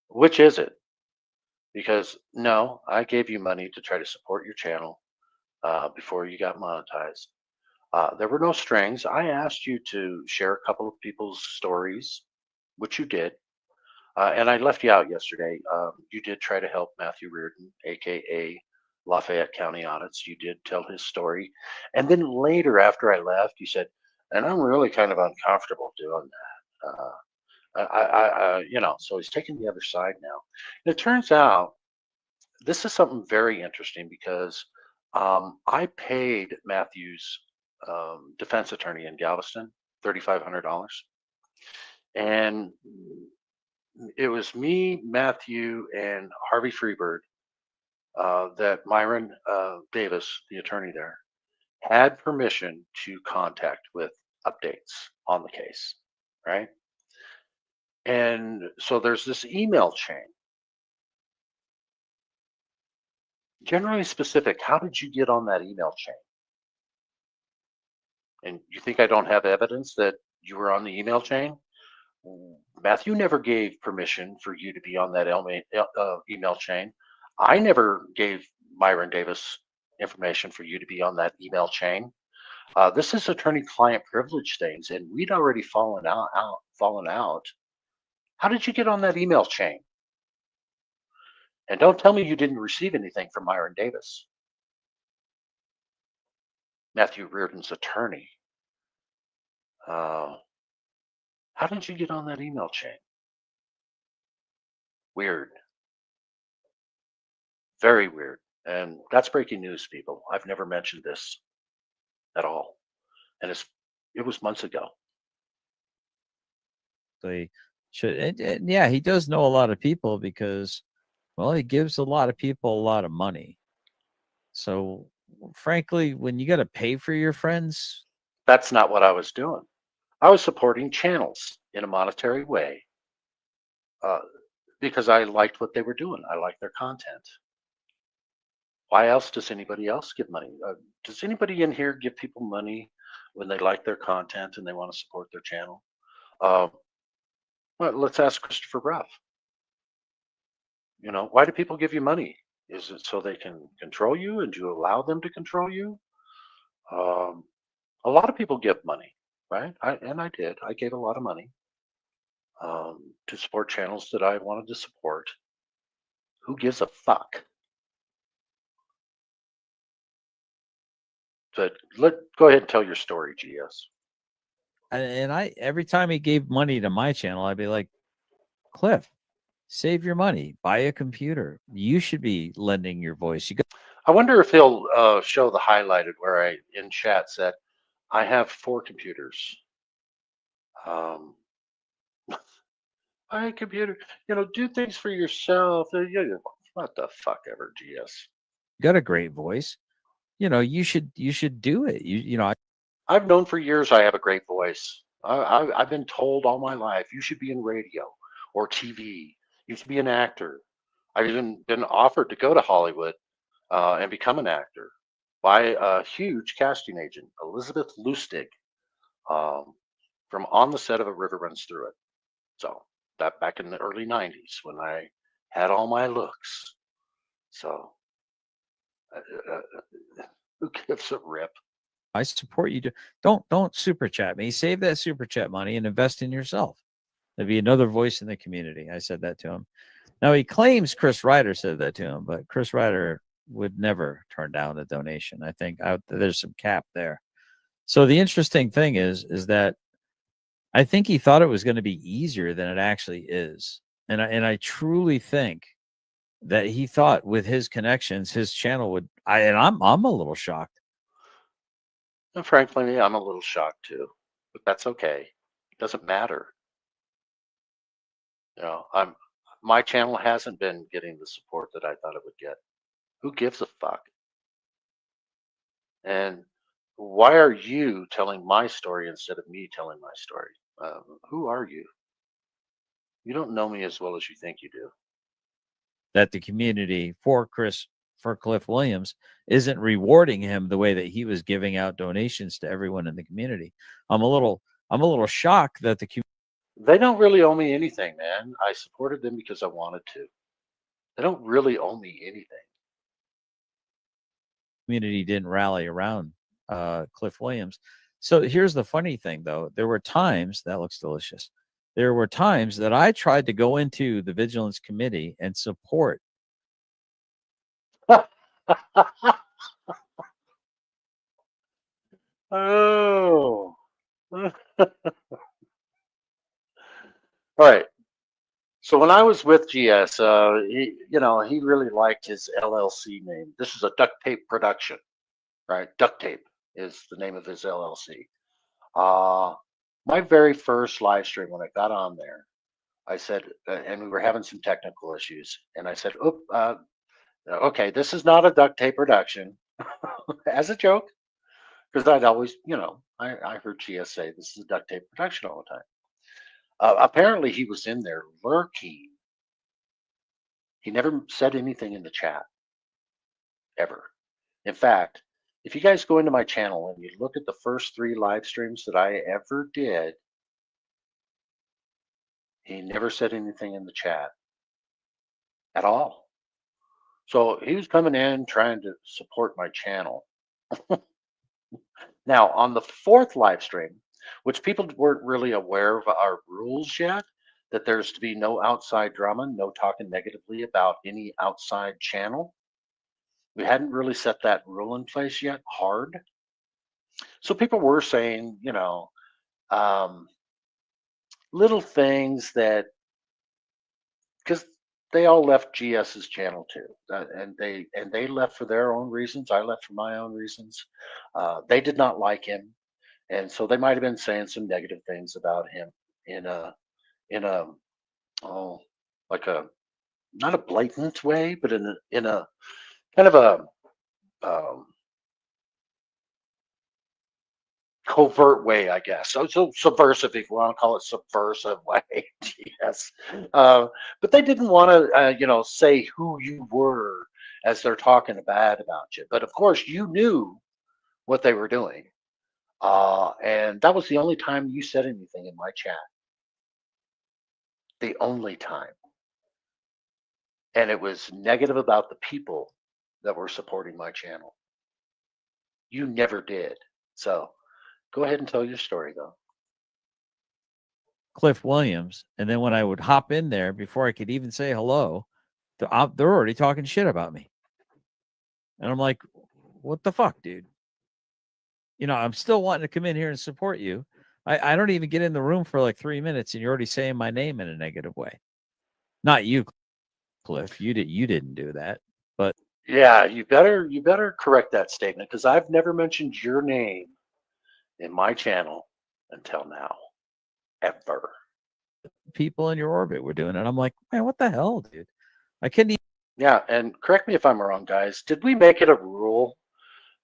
which is it? Because no, I gave you money to try to support your channel before you got monetized. There were no strings. I asked you to share a couple of people's stories, which you did. And I left you out yesterday. You did try to help Matthew Reardon, aka Lafayette County Audits. You did tell his story. And then later, after I left, you said, and I'm really kind of uncomfortable doing that. So he's taking the other side now. And it turns out this is something very interesting because I paid Matthew's defense attorney in Galveston $3,500, and it was me, Matthew, and Harvey Freebird that Myron Davis, the attorney there, had permission to contact with updates on the case, right? And so there's this email chain Generally specific, how did you get on that email chain? And you think I don't have evidence that you were on the email chain? Matthew never gave permission for you to be on that email chain. I never gave Myron Davis information for you to be on that email chain. This is attorney-client privilege things, and we'd already fallen out. How did you get on that email chain? And don't tell me you didn't receive anything from Myron Davis, Matthew Reardon's attorney. How did you get on that email chain? Weird. Very weird. And that's breaking news, people. I've never mentioned this at all. And it was months ago. They should, and yeah, he does know a lot of people because, well, he gives a lot of people a lot of money. So, frankly, when you got to pay for your friends, That's not what I was doing. I was supporting channels in a monetary way because I liked what they were doing. I liked their content. Why else does anybody else give money? Does anybody in here give people money when they like their content and they want to support their channel? Well, let's ask Christopher Ruff. You know, why do people give you money? Is it so they can control you and you allow them to control you? A lot of people give money, right? I did. I gave a lot of money to support channels that I wanted to support. Who gives a fuck? But go ahead and tell your story, GS. and I every time he gave money to my channel, I'd be like, Cliff, save your money, buy a computer. You should be lending your voice. I wonder if he'll show the highlighted where I in chat said, I have 4 computers. Buy a computer, do things for yourself. What the fuck ever, GS. got a great voice. You should do it. I've known for years I have a great voice. I've been told all my life, you should be in radio or TV. You should be an actor. I've even been offered to go to Hollywood and become an actor by a huge casting agent, Elizabeth Lustig, from On the Set of A River Runs Through It. So that back in the early 90s when I had all my looks. So who gives a rip? I support you. Don't super chat me. Save that super chat money and invest in yourself. There'd be another voice in the community. I said that to him. Now he claims Chris Ryder said that to him, but Chris Ryder would never turn down a donation. I think there's some cap there. So the interesting thing is that I think he thought it was going to be easier than it actually is, and I truly think that he thought with his connections, his channel would. I'm a little shocked. And frankly, I'm a little shocked too, but that's okay. It doesn't matter. My channel hasn't been getting the support that I thought it would get. Who gives a fuck? And why are you telling my story instead of me telling my story? Who are you? You don't know me as well as you think you do. That the community for Cliff Williams isn't rewarding him the way that he was giving out donations to everyone in the community. I'm a little shocked that they don't really owe me anything, man. I supported them because I wanted to. They don't really owe me anything. Community didn't rally around Cliff Williams. So here's the funny thing, though. There were times that looks delicious. There were times that I tried to go into the Vigilance Committee and support. Oh. All right. So when I was with GS, he really liked his LLC name. This is a duct tape production, right? Duct tape is the name of his LLC. My very first live stream when I got on there, I said, and we were having some technical issues, and I said, okay, this is not a duct tape production, as a joke, because I'd always, I heard GS say this is a duct tape production all the time. Apparently he was in there lurking. He never said anything in the chat. ever. In fact, if you guys go into my channel and you look at the first 3 live streams that I ever did, he never said anything in the chat at all. So he was coming in trying to support my channel. Now, on the 4th live stream, which people weren't really aware of our rules yet, that there's to be no outside drama, no talking negatively about any outside channel. We hadn't really set that rule in place yet hard. So people were saying, you know, little things that, because they all left GS's channel too, and they left for their own reasons. I left for my own reasons. They did not like him, and so they might have been saying some negative things about him in a like a, not a blatant way, but in a kind of a covert way, I guess. So subversive, if you want to call it subversive way. Yes. But they didn't want to, you know, say who you were as they're talking bad about you. But of course, you knew what they were doing. And that was the only time you said anything in my chat. The only time. And it was negative about the people that were supporting my channel. You never did. So go ahead and tell your story, though. Cliff Williams. And then when I would hop in there, before I could even say hello, they're already talking shit about me. And I'm like, what the fuck, dude? You know, I'm still wanting to come in here and support you. I don't even get in the room for like 3 minutes and you're already saying my name in a negative way. Not you, Cliff. You didn't do that. But yeah, you better correct that statement, because I've never mentioned your name in my channel until now, ever. People in your orbit were doing it. I'm like, man, what the hell, dude? I couldn't even. Yeah, and correct me if I'm wrong, guys. Did we make it a rule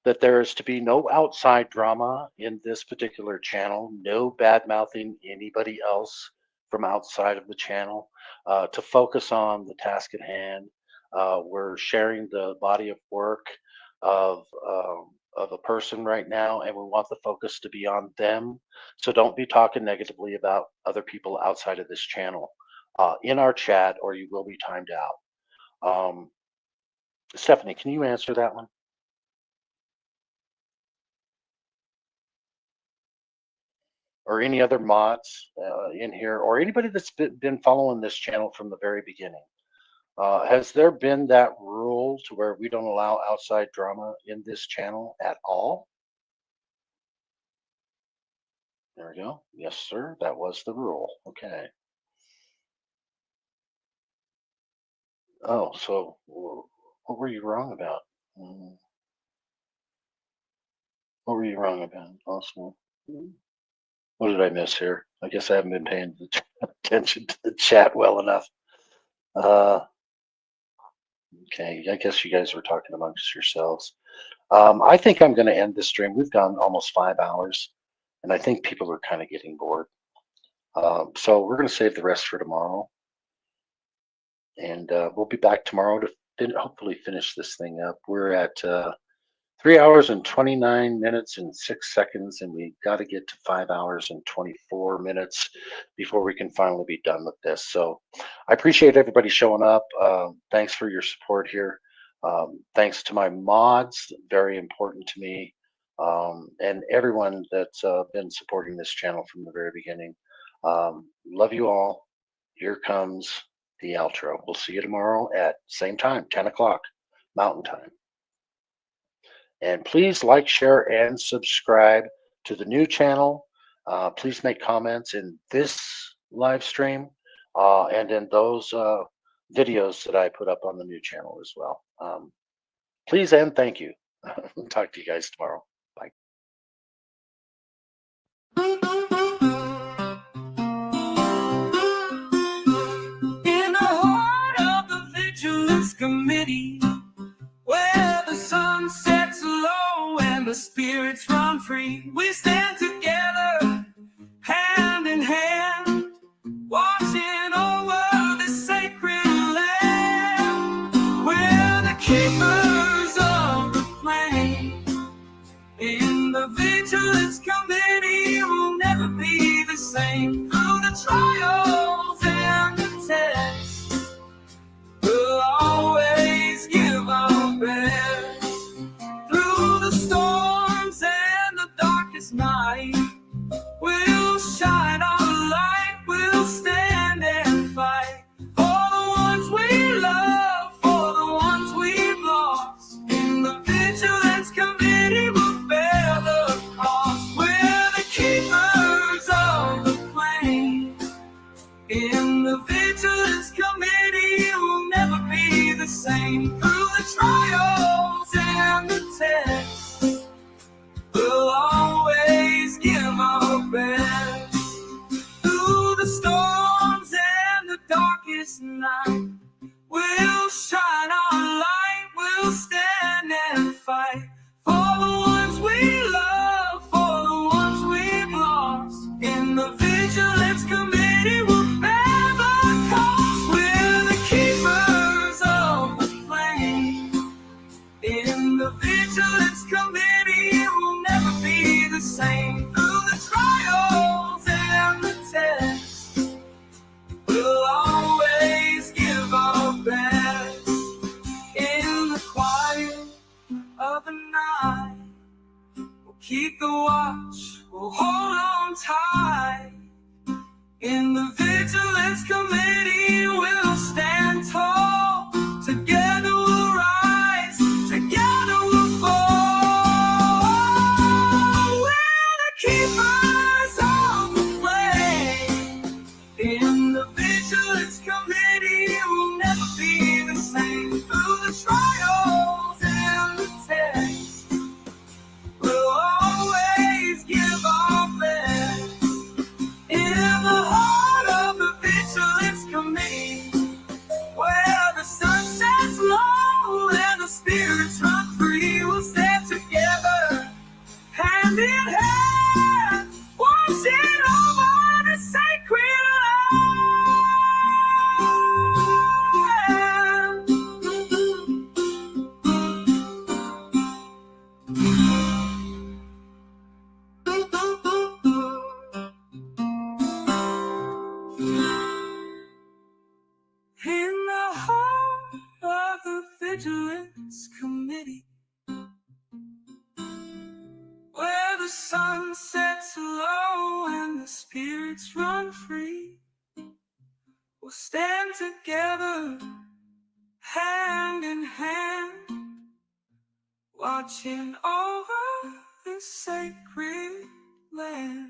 that there is to be no outside drama in this particular channel, no bad mouthing anybody else from outside of the channel, to focus on the task at hand? We're sharing the body of work of a person right now, and we want the focus to be on them. So don't be talking negatively about other people outside of this channel in our chat, or you will be timed out. Stephanie, can you answer that one? Or any other mods in here, or anybody that's been following this channel from the very beginning. Has there been that rule to where we don't allow outside drama in this channel at all? There we go. Yes, sir. That was the rule. Okay. Oh, so what were you wrong about? What were you wrong about? Awesome. What did I miss here? I guess I haven't been paying attention to the chat well enough. Okay, I guess you guys were talking amongst yourselves. I think I'm going to end this stream. We've gone almost 5 hours, and I think people are kind of getting bored. So we're going to save the rest for tomorrow. And we'll be back tomorrow to hopefully finish this thing up. We're at 3 hours and 29 minutes and 6 seconds, and we got to get to 5 hours and 24 minutes before we can finally be done with this. So I appreciate everybody showing up. Thanks for your support here. Thanks to my mods, very important to me, and everyone that's been supporting this channel from the very beginning. Love you all. Here comes the outro. We'll see you tomorrow at same time, 10 o'clock Mountain Time. And please like, share, and subscribe to the new channel. Please make comments in this live stream and in those videos that I put up on the new channel as well. Please and thank you. Talk to you guys tomorrow. Bye. In the heart of the Vigilance Committee, where the sun sets low and the spirits run free, we stand together, hand in hand, watching over the sacred land. We're the keepers of vigilance committee will never be the same. Through the trials and the tests, we'll always give our best. Through the storms and the darkest night, we'll shine our light, we'll stand and fight. For the ones we love, for the ones we've lost. In the vigilance committee we'll bear the cost. We're the keepers of the flame. In the vigilance committee we'll never be the same. Through the trials and the tests, we'll always give our best. Through the storms and the darkest night, we'll shine our light, we'll stand and fight. For the ones we love, for the ones we've lost. In the vigilance committee we'll bear the cost. We're the keepers of the flame. In the vigilance committee we'll never be the same. Through the trials and the tests, we'll always give our best. In the quiet of the night, we'll keep the watch, we'll hold on tight. In the vigilance committee we'll stand tall. Together we'll rise, together we'll fall. We're the keepers of the flame. In the vigilance committee we'll never be the same. Through the trials and the tests, we'll always give our best. In the heart of the vigilance committee, where the sun sets low and the spirits run free, we'll stand together, hand in hand, watching over the sacred in the heart of the vigilance committee, where the sun sets low and the spirits run free, we'll stand together, hand in hand, watching over this sacred land.